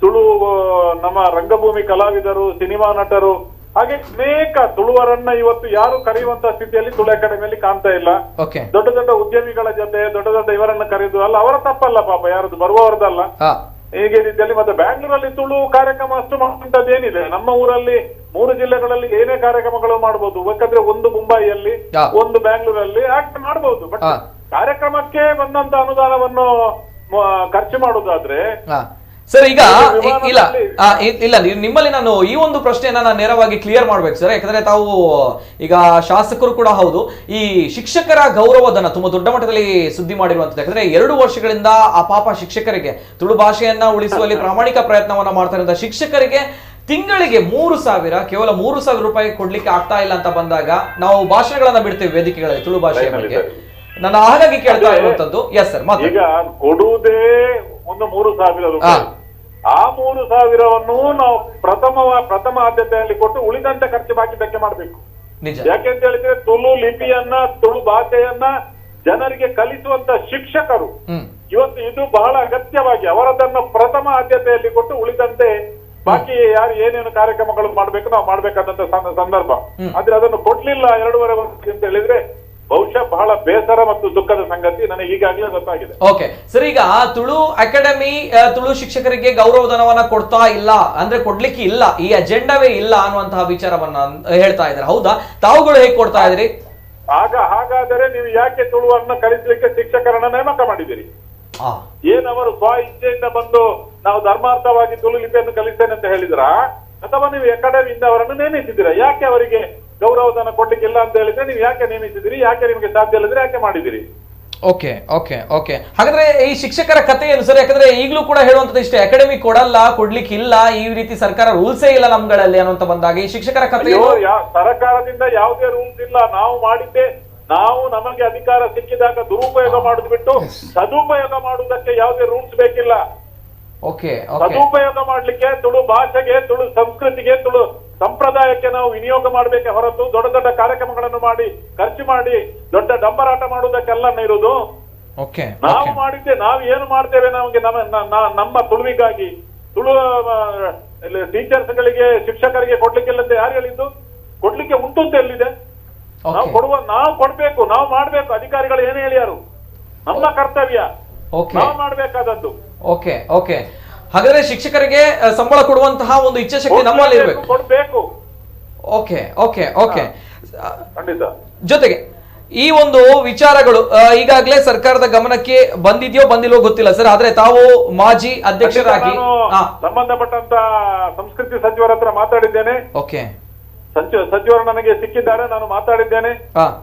ತುಳು ನಮ್ಮ ರಂಗಭೂಮಿ ಕಲಾವಿದರು, ಸಿನಿಮಾ ನಟರು, ಹಾಗೆ ಅನೇಕ ತುಳುವರನ್ನ ಇವತ್ತು ಯಾರು ಕರೆಯುವಂತ ಸ್ಥಿತಿಯಲ್ಲಿ ತುಳು ಅಕಾಡೆಮಿಯಲ್ಲಿ ಕಾಣ್ತಾ ಇಲ್ಲ. ದೊಡ್ಡ ದೊಡ್ಡ ಉದ್ಯಮಿಗಳ ಜೊತೆ ದೊಡ್ಡ ದೊಡ್ಡ ಇವರನ್ನ ಕರೆಯುದು ಅಲ್ಲ, ಅವರ ತಪ್ಪಲ್ಲ ಪಾಪ, ಯಾರದು ಬರುವವರದಲ್ಲ. ಹೀಗೆ ರೀತಿಯಲ್ಲಿ ಮತ್ತೆ ಬ್ಯಾಂಗ್ಳೂರಲ್ಲಿ ತುಳು ಕಾರ್ಯಕ್ರಮ ಅಷ್ಟು ಮಾಡುವಂತದ್ದು ಏನಿದೆ. ನಮ್ಮ ಊರಲ್ಲಿ 3 ಜಿಲ್ಲೆಗಳಲ್ಲಿ ಏನೇ ಕಾರ್ಯಕ್ರಮಗಳು ಮಾಡಬಹುದು. ಬೇಕಾದ್ರೆ ಒಂದು ಮುಂಬೈಯಲ್ಲಿ, ಒಂದು ಬ್ಯಾಂಗ್ಳೂರಲ್ಲಿ ಮಾಡಬಹುದು. ಬಟ್ ಕಾರ್ಯಕ್ರಮಕ್ಕೆ ಬಂದಂತ ಅನುದಾನವನ್ನು ಖರ್ಚು ಮಾಡುವುದಾದ್ರೆ ಸರ್ ಈಗ ಇಲ್ಲ ನಿಮ್ಮಲ್ಲಿ ನಾನು ಈ ಒಂದು ಪ್ರಶ್ನೆಯನ್ನ ನಾನು ನೇರವಾಗಿ ಕ್ಲಿಯರ್ ಮಾಡ್ಬೇಕು ಸರ್. ಯಾಕಂದ್ರೆ ತಾವು ಈಗ ಶಾಸಕರು ಕೂಡ ಹೌದು. ಈ ಶಿಕ್ಷಕರ ಗೌರವಧನ ತುಂಬಾ ದೊಡ್ಡ ಮಟ್ಟದಲ್ಲಿ ಸುದ್ದಿ ಮಾಡಿರುವಂತದ್ದು. ಯಾಕಂದ್ರೆ 2 ವರ್ಷಗಳಿಂದ ಆ ಪಾಪ ಶಿಕ್ಷಕರಿಗೆ ತುಳು ಭಾಷೆಯನ್ನ ಉಳಿಸುವಲ್ಲಿ ಪ್ರಾಮಾಣಿಕ ಪ್ರಯತ್ನವನ್ನ ಮಾಡ್ತಾ ಇರುವಂತಹ ಶಿಕ್ಷಕರಿಗೆ ತಿಂಗಳಿಗೆ 3,000 ಕೇವಲ 3,000 ರೂಪಾಯಿ ಕೊಡ್ಲಿಕ್ಕೆ ಆಗ್ತಾ ಇಲ್ಲ ಅಂತ ಬಂದಾಗ ನಾವು ಭಾಷಣಗಳನ್ನ ಬಿಡ್ತೇವೆ ವೇದಿಕೆಗಳಲ್ಲಿ ತುಳು ಭಾಷೆಯ ಬಗ್ಗೆ. ನಾನು ಹಾಗಾಗಿ ಕೇಳ್ತಾ ಇರುವಂತದ್ದು. ಎಸ್ ಸರ್, ಈಗ ಕೊಡುವುದೇ ಒಂದು 3,000 ರೂಪಾಯಿ. ಆ 3,000ವನ್ನು ನಾವು ಪ್ರಥಮ ಆದ್ಯತೆಯಲ್ಲಿ ಕೊಟ್ಟು ಉಳಿದಂತೆ ಖರ್ಚು ಬಾಕಿದ್ದಕ್ಕೆ ಮಾಡಬೇಕು. ಯಾಕೆಂತ ಹೇಳಿದ್ರೆ ತುಳು ಲಿಪಿಯನ್ನ, ತುಳು ಭಾಷೆಯನ್ನ ಜನರಿಗೆ ಕಲಿಸುವಂತ ಶಿಕ್ಷಕರು ಇವತ್ತು ಇದು ಬಹಳ ಅಗತ್ಯವಾಗಿ ಅವರದನ್ನು ಪ್ರಥಮ ಆದ್ಯತೆಯಲ್ಲಿ ಕೊಟ್ಟು ಉಳಿದಂತೆ ಬಾಕಿ ಯಾರು ಏನೇನು ಕಾರ್ಯಕ್ರಮಗಳು ಮಾಡ್ಬೇಕು ನಾವು ಮಾಡ್ಬೇಕಾದಂತ ಸಂದರ್ಭ. ಆದ್ರೆ ಅದನ್ನು ಕೊಡ್ಲಿಲ್ಲ 2.5 ವರ್ಷ ಅಂತ ಹೇಳಿದ್ರೆ ಬಹುಶಃ ಬಹಳ ಬೇಸರ ಮತ್ತು ದುಃಖದ ಸಂಗತಿ ನನಗೆ ಈಗಾಗಲೇ ಗೊತ್ತಾಗಿದೆ. ಓಕೆ ಸರ್, ಈಗ ತುಳು ಅಕಾಡೆಮಿ ತುಳು ಶಿಕ್ಷಕರಿಗೆ ಗೌರವಧನವನ್ನ ಕೊಡ್ತಾ ಇಲ್ಲ ಅಂದ್ರೆ ಕೊಡ್ಲಿಕ್ಕೆ ಇಲ್ಲ, ಈ ಅಜೆಂಡವೇ ಇಲ್ಲ ಅನ್ನುವಂತಹ ವಿಚಾರವನ್ನ ಹೇಳ್ತಾ ಇದ್ದಾರೆ. ಹೌದಾ? ತಾವುಗಳು ಹೇಗೆ ಕೊಡ್ತಾ ಇದ್ರಿ? ಹಾಗಾದರೆ ನೀವು ಯಾಕೆ ತುಳುವನ್ನ ಕಲಿಸಲಿಕ್ಕೆ ಶಿಕ್ಷಕರನ್ನ ನೇಮಕ ಮಾಡಿದಿರಿ? ಏನವರು ಸ್ವ ಇಚ್ಛೆಯಿಂದ ಬಂದು ನಾವು ಧರ್ಮಾರ್ಥವಾಗಿ ತುಳು ಲಿಪಿಯನ್ನು ಕಲಿಸ್ತೇನೆ ಅಂತ ಹೇಳಿದ್ರ, ಅಥವಾ ನೀವು ಅಕಾಡೆಮಿಯಿಂದ ಅವರನ್ನು ನೇಮಿಸಿದ್ದೀರಾ? ಯಾಕೆ ಅವರಿಗೆ ಗೌರವಧನ ಕೊಡ್ಲಿಕ್ಕಿಲ್ಲ ಅಂತ ಹೇಳಿದ್ರೆ ನೀವು ಯಾಕೆ ನೇಮಿಸಿದಿರಿ? ಯಾಕೆ ನಿಮಗೆ ಸಾಧ್ಯ ಇಲ್ಲದ್ರೆ ಯಾಕೆ ಮಾಡಿದಿರಿ? ಓಕೆ ಓಕೆ ಓಕೆ ಹಾಗಾದ್ರೆ ಈ ಶಿಕ್ಷಕರ ಕಥೆ ಏನು ಸರ್? ಯಾಕಂದ್ರೆ ಈಗಲೂ ಕೂಡ ಹೇಳುವಂತದ್ದು ಇಷ್ಟೇ, ಅಕಾಡೆಮಿ ಕೊಡಲ್ಲ, ಕೊಡ್ಲಿಕ್ಕೆ ಇಲ್ಲ, ಈ ರೀತಿ ಸರ್ಕಾರ ರೂಲ್ಸೇ ಇಲ್ಲ ನಮ್ಗಳಲ್ಲಿ ಅನ್ನುವಂತ ಬಂದಾಗ ಈ ಶಿಕ್ಷಕರ ಕಥೆ ಸರ್ಕಾರದಿಂದ ಯಾವುದೇ ರೂಲ್ಸ್ ಇಲ್ಲ. ನಾವು ಮಾಡಿದ್ದೆ, ನಾವು ನಮಗೆ ಅಧಿಕಾರ ಸಿಕ್ಕಿದಾಗ ದುರುಪಯೋಗ ಮಾಡುದು ಬಿಟ್ಟು ಸದುಪಯೋಗ ಮಾಡುವುದಕ್ಕೆ ಯಾವುದೇ ರೂಲ್ಸ್ ಬೇಕಿಲ್ಲ. ಸದುಪಯೋಗ ಮಾಡ್ಲಿಕ್ಕೆ ತುಳು ಭಾಷೆಗೆ, ತುಳು ಸಂಸ್ಕೃತಿಗೆ, ತುಳು ಸಂಪ್ರದಾಯಕ್ಕೆ ನಾವು ವಿನಿಯೋಗ ಮಾಡ್ಬೇಕೆ ಹೊರತು ದೊಡ್ಡ ದೊಡ್ಡ ಕಾರ್ಯಕ್ರಮಗಳನ್ನು ಮಾಡಿ ಖರ್ಚು ಮಾಡಿ ದೊಡ್ಡ ಡಂಬರಾಟ ಮಾಡುವುದಕ್ಕೆಲ್ಲ ಇರುವುದು. ನಾವು ಮಾಡಿದ್ದೆ, ನಾವು ಏನು ಮಾಡ್ತೇವೆ ನಮಗೆ ನಮ್ಮ ತುಳುವಿಗಾಗಿ, ತುಳು ಟೀಚರ್ಸ್ಗಳಿಗೆ, ಶಿಕ್ಷಕರಿಗೆ ಕೊಡ್ಲಿಕ್ಕಿಲ್ಲ ಅಂತ ಯಾರು ಹೇಳಿದ್ದು? ಕೊಡ್ಲಿಕ್ಕೆ ಉಂಟು ಅಂತ ಎಲ್ಲಿದೆ? ನಾವು ಕೊಡ್ಬೇಕು, ನಾವು ಮಾಡ್ಬೇಕು. ಅಧಿಕಾರಿಗಳು ಏನು ಹೇಳಿಯಾರು? ನಮ್ಮ ಕರ್ತವ್ಯ ನಾವು ಮಾಡ್ಬೇಕಾದದ್ದು. ಓಕೆ ಓಕೆ ಹಾಗಾದ್ರೆ ಶಿಕ್ಷಕರಿಗೆ ಸಂಬಳ ಕೊಡುವಂತಹ ಒಂದು ಇಚ್ಛಾಶಕ್ತಿ ನಮ್ಮಲ್ಲಿ ಇರಬೇಕು, ಕೊಡ್ಬೇಕು. ಓಕೆ ಓಕೆ ಓಕೆ ಖಂಡಿತ. ಜೊತೆಗೆ ಈ ಒಂದು ವಿಚಾರಗಳು ಈಗಾಗಲೇ ಸರ್ಕಾರದ ಗಮನಕ್ಕೆ ಬಂದಿದೆಯೋ ಬಂದಿಲ್ವೋ ಗೊತ್ತಿಲ್ಲ ಸರ್, ಆದ್ರೆ ತಾವು ಮಾಜಿ ಅಧ್ಯಕ್ಷರಾಗಿ ಸಂಬಂಧಪಟ್ಟಂತ ಸಂಸ್ಕೃತಿ ಸಚಿವರ ಹತ್ರ ಮಾತಾಡಿದ್ದೇನೆ. ಓಕೆ, ಸಚಿವರು ನನಗೆ ಸಿಕ್ಕಿದ್ದಾರೆ, ನಾನು ಮಾತಾಡಿದ್ದೇನೆ.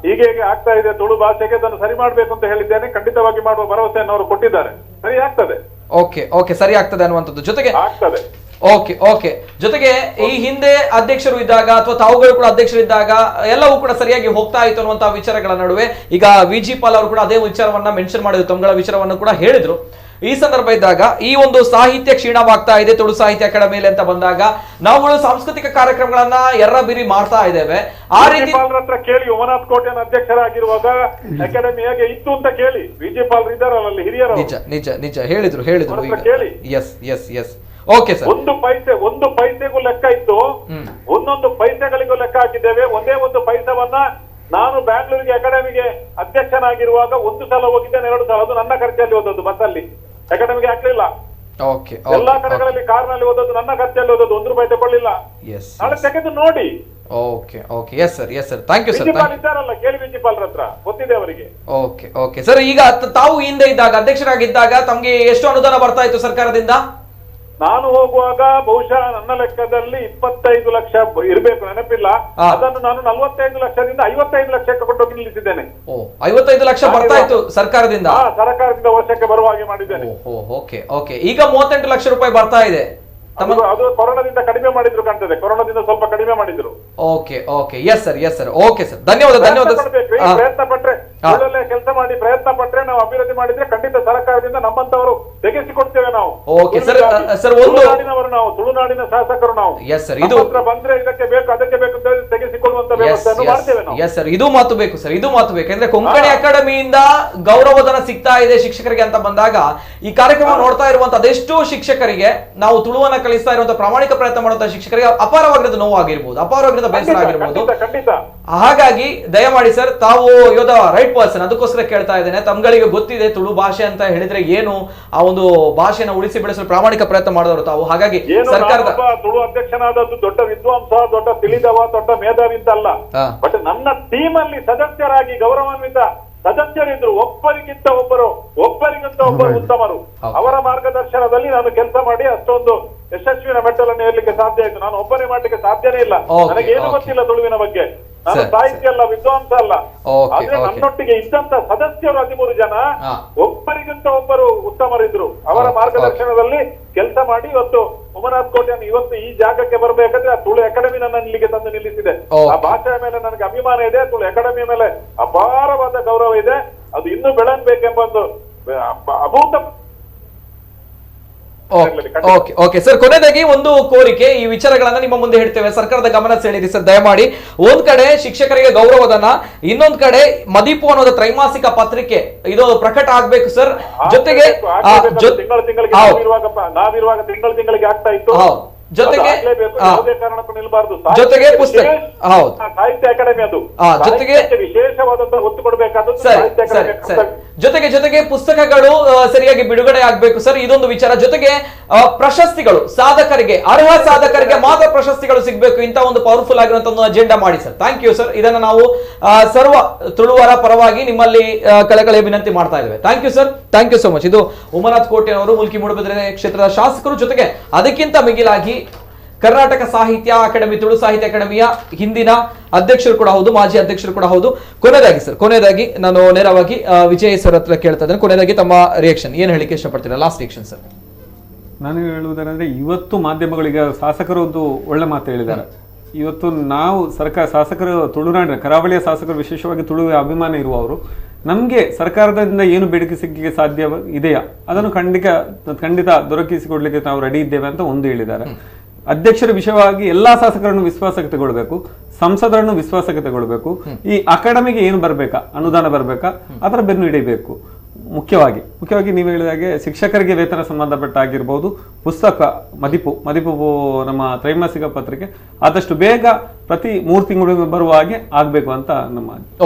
ಹೀಗೆ ಆಗ್ತಾ ಇದೆ ತುಳು ಭಾಷೆಗೆ, ಅದನ್ನು ಸರಿ ಮಾಡ್ಬೇಕು ಅಂತ ಹೇಳಿದ್ದೇನೆ. ಖಂಡಿತವಾಗಿ ಮಾಡುವ ಭರವಸೆಯನ್ನು ಅವರು ಕೊಟ್ಟಿದ್ದಾರೆ. ಸರಿ ಆಗ್ತದೆ. ಓಕೆ ಓಕೆ ಸರಿ ಆಗ್ತದೆ ಅನ್ನುವಂಥದ್ದು. ಜೊತೆಗೆ ಆಗ್ತದೆ. ಓಕೆ ಓಕೆ ಜೊತೆಗೆ ಈ ಹಿಂದೆ ಅಧ್ಯಕ್ಷರು ಇದ್ದಾಗ ಅಥವಾ ತಾವುಗಳು ಕೂಡ ಅಧ್ಯಕ್ಷರಿದ್ದಾಗ ಎಲ್ಲವೂ ಕೂಡ ಸರಿಯಾಗಿ ಹೋಗ್ತಾ ಇತ್ತು ಅನ್ನುವಂತಹ ವಿಚಾರಗಳ ನಡುವೆ ಈಗ ವಿಜಿ ಪಾಲ್ ಅವರು ಕೂಡ ಅದೇ ವಿಚಾರವನ್ನ ಮೆನ್ಷನ್ ಮಾಡಿದ್ರು, ತಮ್ಮಗಳ ವಿಚಾರವನ್ನು ಕೂಡ ಹೇಳಿದ್ರು. ಈ ಸಂದರ್ಭ ಇದ್ದಾಗ ಈ ಒಂದು ಸಾಹಿತ್ಯ ಕ್ಷೀಣವಾಗ್ತಾ ಇದೆ ತುಳು ಸಾಹಿತ್ಯ ಅಕಾಡೆಮಿಯಲ್ಲಿ ಅಂತ ಬಂದಾಗ ನಾವುಗಳು ಸಾಂಸ್ಕೃತಿಕ ಕಾರ್ಯಕ್ರಮಗಳನ್ನ ಎರರಬಿರಿ ಮಾಡ್ತಾ ಇದ್ದೇವೆ. ಆ ರೀತಿ ಹತ್ರ ಕೇಳಿ, ಉಮನಾಥ್ ಕೋಟೆನ ಅಧ್ಯಕ್ಷರಾಗಿರುವಾಗ ಅಕಾಡೆಮಿ ಹೇಗೆ ಇತ್ತು ಅಂತ ಕೇಳಿ. ವಿಜಿ ಪಾಲ್ ಇದ್ದಾರಲ್ಲ ಅಲ್ಲಿ ಹಿರಿಯರು, ನಿಜ ನಿಜ ನಿಜ ಹೇಳಿದ್ರು ಕೇಳಿ. Yes yes yes okay sir. ಒಂದು ಪೈಸೆಗೂ ಲೆಕ್ಕ ಇತ್ತು, ಒಂದೊಂದು ಪೈಸೆಗಳಿಗೂ ಲೆಕ್ಕ ಹಾಕಿದ್ದೇವೆ. ಒಂದೇ ಒಂದು ಪೈಸವನ್ನ ನಾನು ಬ್ಯಾಂಗ್ಳೂರಿಗೆ ಅಕಾಡೆಮಿಗೆ ಅಧ್ಯಕ್ಷನಾಗಿರುವಾಗ 1 ಸಲ ಹೋಗಿದ್ದೇನೆ, 2 ಸಲ. ಅದು ನನ್ನ ಖರ್ಚಲ್ಲಿ ಹೋದದ್ದು, ಬಸ್ಸಲ್ಲಿ. ಅಕಾಡೆಮಿಗೆ ಹಾಕ್ಲಿಲ್ಲ. ಎಲ್ಲಾ ಕಡೆಗಳಲ್ಲಿ ಕಾರ್ನಲ್ಲಿ ಹೋದದ್ದು ನನ್ನ ಖರ್ಚಲ್ಲಿ ಹೋದದ್ದು, 1 ರೂಪಾಯಿ ತಗೊಳ್ಳಿಲ್ಲ. ನಾಳೆ ತೆಗೆದು ನೋಡಿ. Okay okay yes sir thank you sir. Principal ಇದ್ದಾರಲ್ಲ, ಕೇಳಿ ಪ್ರಿನ್ಸಿಪಾಲ್ ಹತ್ರ, ಗೊತ್ತಿದೆ ಅವರಿಗೆ. ಓಕೆ ಓಕೆ ಸರ್, ಈಗ ತಾವು ಹಿಂದೆ ಇದ್ದಾಗ ಅಧ್ಯಕ್ಷರಾಗಿದ್ದಾಗ ತಮ್ಗೆ ಎಷ್ಟು ಅನುದಾನ ಬರ್ತಾ ಇತ್ತು ಸರ್ಕಾರದಿಂದ? ನಾನು ಹೋಗುವಾಗ ಬಹುಶಃ ನನ್ನ ಲೆಕ್ಕದಲ್ಲಿ 25 ಲಕ್ಷ ಇರಬೇಕು, ನೆನಪಿಲ್ಲ. ಅದನ್ನು ನಾನು 45 ಲಕ್ಷದಿಂದ 55 ಲಕ್ಷಕ್ಕೆ ಕೊಂಡೋಗಿ ನಿಲ್ಲಿಸಿದ್ದೇನೆ. 55 ಲಕ್ಷ ಬರ್ತಾ ಇತ್ತು ಸರ್ಕಾರದಿಂದ? ಸರ್ಕಾರದಿಂದ ವರ್ಷಕ್ಕೆ ಬರುವ ಹಾಗೆ ಮಾಡಿದ್ದೇನೆ. ಓಕೆ ಓಕೆ, ಈಗ 38 ಲಕ್ಷ ರೂಪಾಯಿ ಬರ್ತಾ ಇದೆ. ಅದು ಕೊರೋನಾದಿಂದ ಕಡಿಮೆ ಮಾಡಿದ್ರು ಕಾಣ್ತದೆ, ಕೊರೋನಾದಿಂದ ಸ್ವಲ್ಪ ಕಡಿಮೆ ಮಾಡಿದ್ರು. Okay okay yes sir okay sir, ಧನ್ಯವಾದ. ಪ್ರಯತ್ನ ಪಟ್ರೆ, ಒಳ್ಳೆ ಕೆಲಸ ಮಾಡಿ ಪ್ರಯತ್ನ ಪಟ್ರೆ, ನಾವು ಅಭಿವೃದ್ಧಿ ಮಾಡಿದ್ರೆ ಖಂಡಿತ ಸರ್ಕಾರದಿಂದ ನಮ್ಮಂತವರು ತೆಗೆಸಿಕೊಡ್ತೇವೆ ನಾವು. ಓಕೆ ಸರ್ ತುಳುನಾಡಿನವರು ನಾವು, ತುಳುನಾಡಿನ ಶಾಸಕರು ನಾವು. ಎಸ್ ಸರ್, ಇದು ಬಂದ್ರೆ ಇದಕ್ಕೆ ಬೇಕು ಅದಕ್ಕೆ ಬೇಕು ಅಂತ ತೆಗೆಸಿಕೊಳ್ಳುವಂತ ವ್ಯವಸ್ಥೆಯನ್ನು ಮಾಡ್ತೇವೆ ನಾವು. ಎಸ್ ಸರ್, ಇದು ಮಾತು ಬೇಕು ಸರ್, ಇದು ಮಾತು ಬೇಕು. ಅಂದ್ರೆ ಕೊಂಕಣಿ ಅಕಾಡೆಮಿಯಿಂದ ಗೌರವಧನ ಸಿಗ್ತಾ ಇದೆ ಶಿಕ್ಷಕರಿಗೆ ಅಂತ ಬಂದಾಗ ಈ ಕಾರ್ಯಕ್ರಮ ನೋಡ್ತಾ ಇರುವಂತ ಅದೆಷ್ಟೋ ಶಿಕ್ಷಕರಿಗೆ, ನಾವು ತುಳುವನ್ನ ಕಲಿಸ್ತಾ ಇರುವಂತಹ ಪ್ರಾಮಾಣಿಕ ಪ್ರಯತ್ನ ಮಾಡುವಂತಹ ಶಿಕ್ಷಕರಿಗೆ ಅಪಾರವಾಗಿರೋದು ನೋವಾಗಿರ್ಬೋದು, ಅಪಾರವಾಗಿರೋದು ಬೇಸರ ಆಗಿರ್ಬೋದು. ಹಾಗಾಗಿ ದಯಮಾಡಿ ಸರ್, ತಾವು ಯೋಧ ರೈಟ್ ಪರ್ಸನ್, ಅದಕ್ಕೋಸ್ಕರ ಕೇಳ್ತಾ ಇದ್ದೇನೆ. ತಮ್ಗಳಿಗೆ ಗೊತ್ತಿದೆ ತುಳು ಭಾಷೆ ಅಂತ ಹೇಳಿದ್ರೆ ಏನು, ಆ ಒಂದು ಭಾಷೆನ ಉಳಿಸಿ ಬೆಳೆಸಲು ಪ್ರಾಮಾಣಿಕ ಪ್ರಯತ್ನ ಮಾಡಿದವರು ತಾವು. ಹಾಗಾಗಿ ಸರ್ಕಾರದ ತುಳು ಅಧ್ಯಕ್ಷನಾದದ್ದು ದೊಡ್ಡ ವಿದ್ವಾಂಸ, ದೊಡ್ಡ ತಿಳಿದವ, ದೊಡ್ಡ ಮೇಧಾವಿ ಅಂತಲ್ಲ, ಬಟ್ ನನ್ನ ಟೀಮ್ ಅಲ್ಲಿ ಸದಸ್ಯರಾಗಿ ಗೌರವಾನ್ವಿತ ಸದಸ್ಯರಿದ್ರು, ಒಬ್ಬರಿಗಿಂತ ಒಬ್ಬರು ಉತ್ತಮರು. ಅವರ ಮಾರ್ಗದರ್ಶನದಲ್ಲಿ ನಾನು ಕೆಲಸ ಮಾಡಿ ಅಷ್ಟೊಂದು ಯಶಸ್ವಿನ ಮೆಟ್ಟಲನ್ನು ಏರ್ಲಿಕ್ಕೆ ಸಾಧ್ಯ ಆಯ್ತು. ನಾನು ಒಬ್ಬನೇ ಮಾಡ್ಲಿಕ್ಕೆ ಸಾಧ್ಯನೇ ಇಲ್ಲ, ನನಗೇನು ಗೊತ್ತಿಲ್ಲ ತುಳುವಿನ ಬಗ್ಗೆ. ನಾನು ಸಾಹಿತ್ಯ ಅಲ್ಲ, ವಿದ್ವಾಂಸ ಅಲ್ಲ. ಆದ್ರೆ ನನ್ನೊಟ್ಟಿಗೆ ಇದ್ದಂತ ಸದಸ್ಯರು 13 ಜನ, ಒಬ್ಬರಿಗಿಂತ ಒಬ್ಬರು ಉತ್ತಮರಿದ್ರು. ಅವರ ಮಾರ್ಗದರ್ಶನದಲ್ಲಿ ಕೆಲಸ ಮಾಡಿ ಇವತ್ತು ಉಮನಾಥ್ ಕೋಟೆಯನ್ನು ಇವತ್ತು ಈ ಜಾಗಕ್ಕೆ ಬರಬೇಕಾದ್ರೆ ಆ ತುಳು ಅಕಾಡೆಮಿ ನನ್ನ ಇಲ್ಲಿಗೆ ತಂದು ನಿಲ್ಲಿಸಿದೆ. ಆ ಭಾಷೆಯ ಮೇಲೆ ನನಗೆ ಅಭಿಮಾನ ಇದೆ, ತುಳು ಅಕಾಡೆಮಿಯ ಮೇಲೆ ಅಪಾರವಾದ ಗೌರವ ಇದೆ. ಅದು ಇನ್ನೂ ಬೆಳೆಯಬೇಕೆಂಬ ಒಂದು ಅಭೂತ. ಓಕೆ ಸರ್, ಕೊನೆಯದಾಗಿ ಒಂದು ಕೋರಿಕೆ, ಈ ವಿಚಾರಗಳನ್ನ ನಿಮ್ಮ ಮುಂದೆ ಹೇಳ್ತೇವೆ, ಸರ್ಕಾರದ ಗಮನ ಸೆಳೆಯಿರಿ ಸರ್ ದಯಮಾಡಿ. ಒಂದ್ ಕಡೆ ಶಿಕ್ಷಕರಿಗೆ ಗೌರವಧನ, ಇನ್ನೊಂದ್ ಕಡೆ ಮದೀಪು ಅನ್ನೋದು ತ್ರೈಮಾಸಿಕ ಪತ್ರಿಕೆ ಇದು ಪ್ರಕಟ ಆಗ್ಬೇಕು ಸರ್. ಜೊತೆಗೆ ನಾವಿರುವಾಗ ತಿಂಗಳಿಗೆ ಆಗ್ತಾ ಇತ್ತು, ಜೊತೆಗೆ ಪುಸ್ತಕ ಸಾಹಿತ್ಯ ಅಕಾಡೆಮಿ, ಅದು ಜೊತೆಗೆ ವಿಶೇಷವಾದಂತಹ ಒತ್ತು ಕೊಡಬೇಕಾದ ಜೊತೆಗೆ ಪುಸ್ತಕಗಳು ಸರಿಯಾಗಿ ಬಿಡುಗಡೆ ಆಗ್ಬೇಕು ಸರ್, ಇದೊಂದು ವಿಚಾರ. ಜೊತೆಗೆ ಪ್ರಶಸ್ತಿಗಳು ಸಾಧಕರಿಗೆ, ಅರ್ಹ ಸಾಧಕರಿಗೆ ಮಾತ್ರ ಪ್ರಶಸ್ತಿಗಳು ಸಿಗಬೇಕು, ಇಂತ ಒಂದು ಪವರ್ಫುಲ್ ಆಗಿರುವಂತ ಒಂದು ಅಜೆಂಡಾ ಮಾಡಿ ಸರ್. ಥ್ಯಾಂಕ್ ಯು ಸರ್, ಇದನ್ನ ನಾವು ಸರ್ವ ತುಳುವರ ಪರವಾಗಿ ನಿಮ್ಮಲ್ಲಿ ಕಳಕಳಿಯ ವಿನಂತಿ ಮಾಡ್ತಾ ಇದ್ದೇವೆ. Thank you sir, thank you so much. ಇದು ಉಮನಾಥ್ ಕೋಟೆ ಅವರು, ಮುಲ್ಕಿ ಮೂಡುಬಿದಿರೆ ಕ್ಷೇತ್ರದ ಶಾಸಕರು, ಜೊತೆಗೆ ಅದಕ್ಕಿಂತ ಮಿಗಿಲಾಗಿ ಕರ್ನಾಟಕ ಸಾಹಿತ್ಯ ಅಕಾಡೆಮಿ, ತುಳು ಸಾಹಿತ್ಯ ಅಕಾಡೆಮಿಯ ಹಿಂದಿನ ಅಧ್ಯಕ್ಷರು ಕೂಡ ಹೌದು, ಮಾಜಿ ಅಧ್ಯಕ್ಷರು ಕೂಡ ಹೌದು. ಕೊನೆಯದಾಗಿ ನಾನು ನೇರವಾಗಿ ವಿಜಯ್ ಸರ್ ಹತ್ರ ಕೇಳ್ತಾ ಇದ್ದೇನೆ. ಕೊನೆಯದಾಗಿ ತಮ್ಮ ರಿಯಾಕ್ಷನ್ ಏನು ಹೇಳಿಕೆ ಇಷ್ಟಪಡ್ತೀರಾ? Last reaction sir. ನಾನು ಹೇಳುವುದೇನೆಂದ್ರೆ, ಇವತ್ತು ಮಾಧ್ಯಮಗಳಿಗೆ ಶಾಸಕರು ಒಂದು ಒಳ್ಳೆ ಮಾತು ಹೇಳಿದ್ದಾರೆ. ಇವತ್ತು ನಾವು ಶಾಸಕರು, ತುಳುನಾಡಿನ ಕರಾವಳಿಯ ಶಾಸಕರು, ವಿಶೇಷವಾಗಿ ತುಳುವಿನ ಅಭಿಮಾನ ಇರುವವರು, ನಮಗೆ ಸರ್ಕಾರದಿಂದ ಏನು ಬೇಡಿಕೆ ಸಿಗಲಿಕ್ಕೆ ಸಾಧ್ಯ ಇದೆಯಾ ಅದನ್ನು ಖಂಡಿತ ದೊರಕಿಸಿಕೊಡ್ಲಿಕ್ಕೆ ನಾವು ರೆಡಿ ಇದ್ದೇವೆ ಅಂತ ಒಂದು ಹೇಳಿದ್ದಾರೆ. ಅಧ್ಯಕ್ಷರ ವಿಷಯವಾಗಿ ಎಲ್ಲಾ ಶಾಸಕರನ್ನು ವಿಶ್ವಾಸಕ್ಕೆ ತಗೊಳ್ಬೇಕು, ಸಂಸದರನ್ನು ವಿಶ್ವಾಸಕ್ಕೆ ತಗೊಳ್ಬೇಕು. ಈ ಅಕಾಡೆಮಿಗೆ ಏನು ಬರ್ಬೇಕಾ, ಅನುದಾನ ಬರ್ಬೇಕಾ, ಅದರ ಬೆನ್ನು ಹಿಡಿಬೇಕು. ಮುಖ್ಯವಾಗಿ ನೀವು ಹೇಳಿದ ಹಾಗೆ ಶಿಕ್ಷಕರಿಗೆ ವೇತನ ಸಂಬಂಧಪಟ್ಟ ಆಗಿರ್ಬೋದು, ಪುಸ್ತಕ ಮದಿಪು ನಮ್ಮ ತ್ರೈಮಾಸಿಕ ಪತ್ರಿಕೆ ಆದಷ್ಟು ಬೇಗ ಪ್ರತಿ 3 ತಿಂಗಳು ಬರುವ ಹಾಗೆ ಆಗ್ಬೇಕು ಅಂತ ನಮ್ಮ.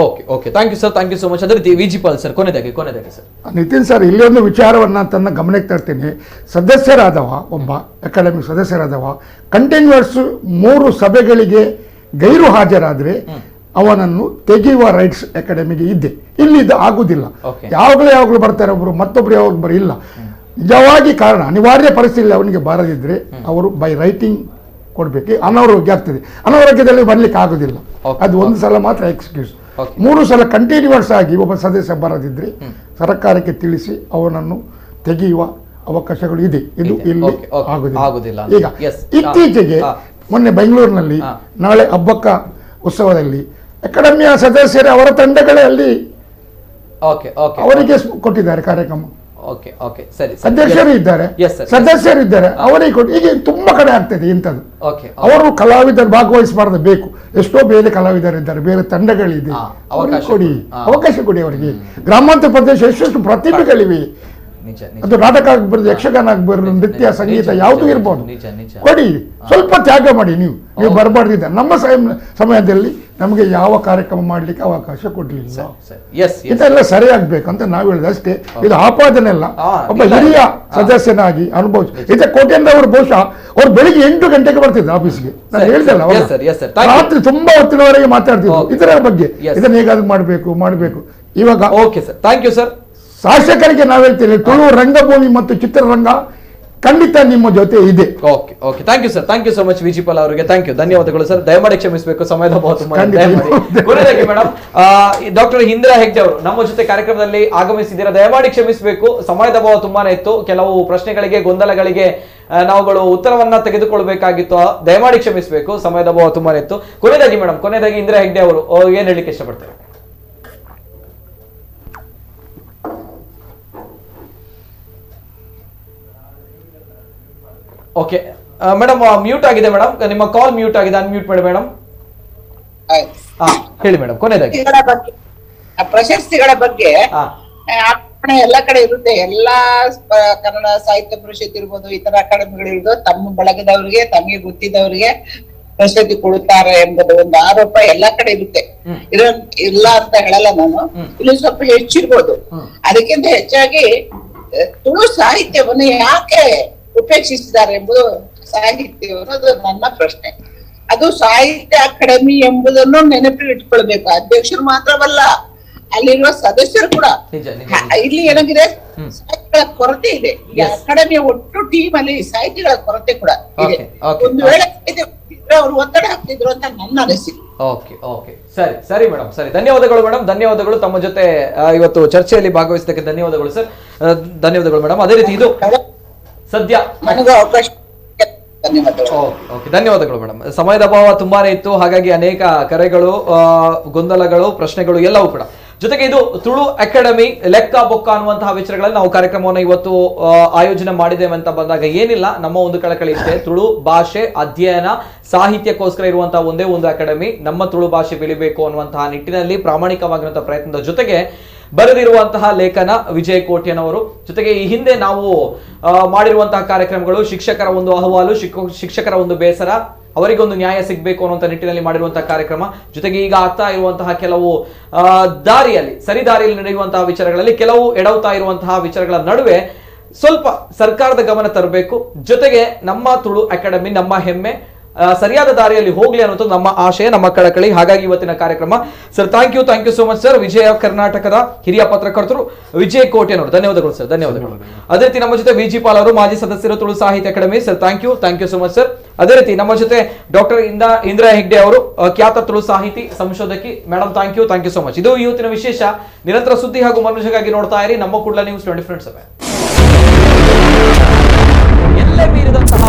Okay thank you sir, thank you so much. ಅದೇ ರೀತಿ ವಿಜಿಪಾಲ್ ಸರ್, ಕೊನೆಯದಾಗಿ ಸರ್. ನಿತಿನ್ ಸರ್, ಇಲ್ಲಿ ಒಂದು ವಿಚಾರವನ್ನ ತನ್ನ ಗಮನಕ್ಕೆ ತರ್ತೀನಿ. ಸದಸ್ಯರಾದವ, ಒಬ್ಬ ಅಕಾಡೆಮಿ ಸದಸ್ಯರಾದವ ಕಂಟಿನ್ಯೂಸ್ 3 ಸಭೆಗಳಿಗೆ ಗೈರು ಹಾಜರಾದ್ರೆ ಅವನನ್ನು ತೆಗೆಯುವ ರೈಟ್ಸ್ ಅಕಾಡೆಮಿಗೆ ಇದೆ. ಇಲ್ಲಿ ಇದು ಆಗುದಿಲ್ಲ. ಯಾವಾಗಲೂ ಬರ್ತಾರೆ ಒಬ್ರು, ಮತ್ತೊಬ್ರು ಯಾವಾಗ ಇಲ್ಲ. ನಿಜವಾಗಿ ಕಾರಣ ಅನಿವಾರ್ಯ ಪರಿಸ್ಥಿತಿ ಅವನಿಗೆ ಬಾರದಿದ್ರೆ ಅವರು ಬೈ ರೈಟಿಂಗ್ ಕೊಡ್ಬೇಕು. ಅನಾರೋಗ್ಯ ಆಗ್ತದೆ, ಅನಾರೋಗ್ಯದಲ್ಲಿ ಬರ್ಲಿಕ್ಕೆ ಆಗುದಿಲ್ಲ. ಅದು ಒಂದು ಸಲ ಮಾತ್ರ ಎಕ್ಸ್ಕ್ಯೂಸ್. 3 ಸಲ ಕಂಟಿನ್ಯೂಸ್ ಆಗಿ ಒಬ್ಬ ಸದಸ್ಯ ಬರದಿದ್ರೆ ಸರ್ಕಾರಕ್ಕೆ ತಿಳಿಸಿ ಅವನನ್ನು ತೆಗೆಯುವ ಅವಕಾಶಗಳು ಇದೆ. ಇದು ಇಲ್ಲಿ ಆಗುದಿಲ್ಲ. ಈಗ ಇತ್ತೀಚೆಗೆ ಮೊನ್ನೆ ಬೆಂಗಳೂರಿನಲ್ಲಿ ನಾಳೆ ಹಬ್ಬಕ್ಕ ಉತ್ಸವದಲ್ಲಿ ಅಕಾಡೆಮಿಯ ಸದಸ್ಯರೇ ಅವರ ತಂಡಗಳೇ ಅಲ್ಲಿ ಅವರಿಗೆ ಕೊಟ್ಟಿದ್ದಾರೆ ಕಾರ್ಯಕ್ರಮ. ಅಧ್ಯಕ್ಷರು ಇದ್ದಾರೆ, ಸದಸ್ಯರು ಇದ್ದಾರೆ, ಅವರಿಗೆ ಕೊಟ್ಟು. ಈಗ ತುಂಬಾ ಕಡೆ ಆಗ್ತದೆ ಇಂಥದ್ದು. ಅವರು ಕಲಾವಿದರು ಭಾಗವಹಿಸಬಾರ್ದು, ಬೇಕು. ಎಷ್ಟೋ ಬೇರೆ ಕಲಾವಿದರಿದ್ದಾರೆ, ಬೇರೆ ತಂಡಗಳಿದೆ, ಅವರಿಗೆ ಕೊಡಿ, ಅವಕಾಶ ಕೊಡಿ ಅವರಿಗೆ. ಗ್ರಾಮಾಂತರ ಪ್ರದೇಶ ಎಷ್ಟೆಷ್ಟು ಪ್ರತಿಭೆಗಳಿವೆ. ಅದು ನಾಟಕ ಆಗ್ಬಾರ್ದು, ಯಕ್ಷಗಾನ ಆಗ್ಬಾರ್ದು, ನೃತ್ಯ, ಸಂಗೀತ ಯಾವುದು ಇರ್ಬೋದು, ಕೊಡಿ. ಸ್ವಲ್ಪ ತ್ಯಾಗ ಮಾಡಿ ನೀವು. ನೀವು ಬರಬಾರ್ದಿದ್ದ. ನಮ್ಮ ಸಮಯದಲ್ಲಿ ನಮಗೆ ಯಾವ ಕಾರ್ಯಕ್ರಮ ಮಾಡ್ಲಿಕ್ಕೆ ಅವಕಾಶ ಕೊಡ್ಲಿಲ್ಲ. ಇದೆಲ್ಲ ಸರಿಯಾಗ್ಬೇಕಂತ ನಾವು ಹೇಳಿದ ಅಷ್ಟೇ. ಇದು ಆಪಾದನೆ ಅಲ್ಲ. ಒಬ್ಬ ಹಿರಿಯ ಸದಸ್ಯನಾಗಿ ಅನುಭವಿಸಿ ಇದೆ. ಕೋಟ್ಯೇಂದ್ರ ಅವರು ಬಹುಶಃ ಅವ್ರು ಬೆಳಿಗ್ಗೆ 8 ಗಂಟೆಗೆ ಬರ್ತಿದ್ರು ಆಫೀಸ್ಗೆ. ನಾನು ಹೇಳ್ದಲ್ಲ, ರಾತ್ರಿ ತುಂಬಾ ಹೊತ್ತಿನವರೆಗೆ ಮಾತಾಡ್ತಿದ್ರು ಇದರ ಬಗ್ಗೆ. ಇದನ್ನ ಹೇಗಾದ್ರೂ ಮಾಡಬೇಕು ಇವಾಗ. Okay sir, thank you sir. ಶಾಸಕರಿಗೆ ನಾವು ಹೇಳ್ತೇವೆ, ತುಳು ರಂಗಭೂಮಿ ಮತ್ತು ಚಿತ್ರರಂಗ ಖಂಡಿತ ನಿಮ್ಮ ಜೊತೆ ಇದೆ. Okay okay, thank you sir, thank you so much ವಿಜಿಪಾಲ್ ಅವರಿಗೆ. ಥ್ಯಾಂಕ್ ಯು, ಧನ್ಯವಾದಗಳು ಸರ್. ದಯಮಾಡಿ ಕ್ಷಮಿಸಬೇಕು, ಸಮಯದ ಅಭಾವ ತುಂಬಾ. ಕೊನೆಯದಾಗಿ ಮೇಡಮ್, ಡಾಕ್ಟರ್ ಇಂದಿರಾ ಹೆಗ್ಡೆ ಅವರು ನಮ್ಮ ಜೊತೆ ಕಾರ್ಯಕ್ರಮದಲ್ಲಿ ಆಗಮಿಸಿದ್ದೀರಾ. ದಯಮಾಡಿ ಕ್ಷಮಿಸಬೇಕು, ಸಮಯದ ಅಭಾವ ತುಂಬಾನೇ ಇತ್ತು. ಕೆಲವು ಪ್ರಶ್ನೆಗಳಿಗೆ, ಗೊಂದಲಗಳಿಗೆ ನಾವುಗಳು ಉತ್ತರವನ್ನ ತೆಗೆದುಕೊಳ್ಬೇಕಾಗಿತ್ತು. ದಯಮಾಡಿ ಕ್ಷಮಿಸಬೇಕು, ಸಮಯದ ಅಭಾವ ತುಂಬಾನೇ ಇತ್ತು. ಕೊನೆಯದಾಗಿ ಮೇಡಮ್, ಕೊನೆಯದಾಗಿ ಇಂದಿರಾ ಹೆಗ್ಡೆ ಅವರು ಏನ್ ಹೇಳಲಿಕ್ಕೆ ಇಷ್ಟಪಡ್ತಾರೆ? ಓಕೆ ಮೇಡಮ್, ಮ್ಯೂಟ್ ಆಗಿದೆ ಮೇಡಮ್, ನಿಮ್ಮ ಕಾಲ್ ಮ್ಯೂಟ್ ಆಗಿದೆ, ಅನ್ಮ್ಯೂಟ್ ಮಾಡಿ ಮೇಡಮ್. ಹೇಳಿ ಮೇಡಮ್, ಕೊನೆಯದಾಗಿ ಪ್ರಶಸ್ತಿಗಳ ಬಗ್ಗೆ ಎಲ್ಲ ಕಡೆ ಇರುತ್ತೆ. ಎಲ್ಲಾ ಕನ್ನಡ ಸಾಹಿತ್ಯ ಪರಿಷತ್ ಇರ್ಬೋದು, ಇತರ ಅಕಾಡೆಮಿಗಳು ಇರ್ಬೋದು, ತಮ್ಮ ಬಳಗದವರಿಗೆ, ತಮಗೆ ಗೊತ್ತಿದ್ದವರಿಗೆ ಪ್ರಶಸ್ತಿ ಕೊಡುತ್ತಾರೆ ಎಂಬುದು ಒಂದು ಆರೋಪ ಎಲ್ಲಾ ಕಡೆ ಇರುತ್ತೆ. ಇಲ್ಲ ಅಂತ ಹೇಳಲ್ಲ ನಾನು, ಇಲ್ಲಿ ಸ್ವಲ್ಪ ಹೆಚ್ಚಿರ್ಬೋದು. ಅದಕ್ಕಿಂತ ಹೆಚ್ಚಾಗಿ ತುಳು ಸಾಹಿತ್ಯವನ್ನು ಯಾಕೆ ಉಪೇಕ್ಷಿಸಿದ್ದಾರೆ ಎಂಬುದು ಸಾಹಿತ್ಯ ಅನ್ನೋದು ನನ್ನ ಪ್ರಶ್ನೆ. ಅದು ಸಾಹಿತ್ಯ ಅಕಾಡೆಮಿ ಎಂಬುದನ್ನು ನೆನಪಿಟ್ಟುಕೊಳ್ಬೇಕು. ಅಧ್ಯಕ್ಷರು ಮಾತ್ರವಲ್ಲ, ಅಲ್ಲಿರುವ ಸದಸ್ಯರು ಕೂಡ. ಇಲ್ಲಿ ಏನಾಗಿದೆ, ಸಾಹಿತ್ಯಗಳ ಕೊರತೆ ಇದೆ. ಈ ಅಕಾಡೆಮಿಯ ಒಟ್ಟು ಟೀಮ್ ಅಲ್ಲಿ ಸಾಹಿತ್ಯಗಳ ಕೊರತೆ ಕೂಡ ಇದೆ. ಒಂದು ವೇಳೆ ಅವರು ಒತ್ತಡ ಹಾಕ್ತಿದ್ರು ಅಂತ ನನ್ನ ಅನಿಸಿಕೆ. ಓಕೆ ಓಕೆ, ಸರಿ ಸರಿ ಮೇಡಮ್, ಸರಿ. ಧನ್ಯವಾದಗಳು ಮೇಡಮ್, ಧನ್ಯವಾದಗಳು. ತಮ್ಮ ಜೊತೆ ಇವತ್ತು ಚರ್ಚೆಯಲ್ಲಿ ಭಾಗವಹಿಸಿದ್ದಕ್ಕೆ ಧನ್ಯವಾದಗಳು ಸರ್. ಧನ್ಯವಾದಗಳು ಮೇಡಮ್. ಅದೇ ರೀತಿ ಇದು ಸದ್ಯ ಧನ್ಯವಾದಗಳು ಮೇಡಮ್. ಸಮಯದ ಅಭಾವ ತುಂಬಾನೇ ಇತ್ತು, ಹಾಗಾಗಿ ಅನೇಕ ಕರೆಗಳು, ಗೊಂದಲಗಳು, ಪ್ರಶ್ನೆಗಳು ಎಲ್ಲವೂ ಕೂಡ. ಜೊತೆಗೆ ಇದು ತುಳು ಅಕಾಡೆಮಿ ಲೆಕ್ಕ ಬೊಕ್ಕ ಅನ್ನುವಂತಹ ವಿಚಾರಗಳಲ್ಲಿ ನಾವು ಕಾರ್ಯಕ್ರಮವನ್ನು ಇವತ್ತು ಆಯೋಜನೆ ಮಾಡಿದ್ದೇವೆ ಅಂತ ಬಂದಾಗ ಏನಿಲ್ಲ, ನಮ್ಮ ಒಂದು ಕಳಕಳಿ ಇಷ್ಟೇ. ತುಳು ಭಾಷೆ ಅಧ್ಯಯನ ಸಾಹಿತ್ಯಕ್ಕೋಸ್ಕರ ಇರುವಂತಹ ಒಂದೇ ಒಂದು ಅಕಾಡೆಮಿ. ನಮ್ಮ ತುಳು ಭಾಷೆ ಬೆಳಿಬೇಕು ಅನ್ನುವಂತಹ ನಿಟ್ಟಿನಲ್ಲಿ ಪ್ರಾಮಾಣಿಕವಾಗಿರುವಂತಹ ಪ್ರಯತ್ನದ ಜೊತೆಗೆ ಬರೆದಿರುವಂತಹ ಲೇಖನ ವಿಜಯ್ ಕೋಟ್ಯನವರು. ಜೊತೆಗೆ ಈ ಹಿಂದೆ ನಾವು ಮಾಡಿರುವಂತಹ ಕಾರ್ಯಕ್ರಮಗಳು, ಶಿಕ್ಷಕರ ಒಂದು ಅಹವಾಲು, ಶಿಕ್ಷಕರ ಒಂದು ಬೇಸರ, ಅವರಿಗೊಂದು ನ್ಯಾಯ ಸಿಗಬೇಕು ಅನ್ನುವಂಥ ನಿಟ್ಟಿನಲ್ಲಿ ಮಾಡಿರುವಂತಹ ಕಾರ್ಯಕ್ರಮ. ಜೊತೆಗೆ ಈಗ ಆಗ್ತಾ ಇರುವಂತಹ ಕೆಲವು ದಾರಿಯಲ್ಲಿ, ಸರಿ ದಾರಿಯಲ್ಲಿ ನಡೆಯುವಂತಹ ವಿಚಾರಗಳಲ್ಲಿ ಕೆಲವು ಎಡವುತ್ತಾ ಇರುವಂತಹ ವಿಚಾರಗಳ ನಡುವೆ ಸ್ವಲ್ಪ ಸರ್ಕಾರದ ಗಮನ ತರಬೇಕು. ಜೊತೆಗೆ ನಮ್ಮ ತುಳು ಅಕಾಡೆಮಿ, ನಮ್ಮ ಹೆಮ್ಮೆ ಸರಿಯಾದ ದಾರಿಯಲ್ಲಿ ಹೋಗ್ಲಿ ಅನ್ನೋದು ನಮ್ಮ ಆಶಯ, ನಮ್ಮ ಕಳಕಳಿ. ಹಾಗಾಗಿ ಇವತ್ತಿನ ಕಾರ್ಯಕ್ರಮ sir, thank you so much sir. Vijaya ಕರ್ನಾಟಕದ ಹಿರಿಯ ಪತ್ರಕರ್ತರು ವಿಜಯ್ ಕೋಟ್ಯನವರು, ಧನ್ಯವಾದಗಳು ಸರ್, ಧನ್ಯವಾದಗಳು. ಅದೇ ರೀತಿ ನಮ್ಮ ಜೊತೆ ವಿಜಿಪಾಲ್ ಅವರು, ಮಾಜಿ ಸದಸ್ಯರು ತುಳು ಸಾಹಿತ್ಯ academy. Sir thank you so much sir. ಅದೇ ರೀತಿ ನಮ್ಮ ಜೊತೆ ಡಾಕ್ಟರ್ ಇಂದಿರಾ ಹೆಗ್ಡೆ ಅವರು, ಖ್ಯಾತ ತುಳು ಸಾಹಿತಿ, ಸಂಶೋಧಕಿ. Madam thank you so much. ಇದು ಇವತ್ತಿನ ವಿಶೇಷ. ನಿರಂತರ ಸುದ್ದಿ ಹಾಗೂ ಮನೋರಂಜನೆಗಾಗಿ ನೋಡ್ತಾ ಇರಿ ನಮ್ಮ ಕೂಡಲ ನ್ಯೂಸ್ 24/7. ಎಲ್ಲೇ ಮೀರಿದಂತಹ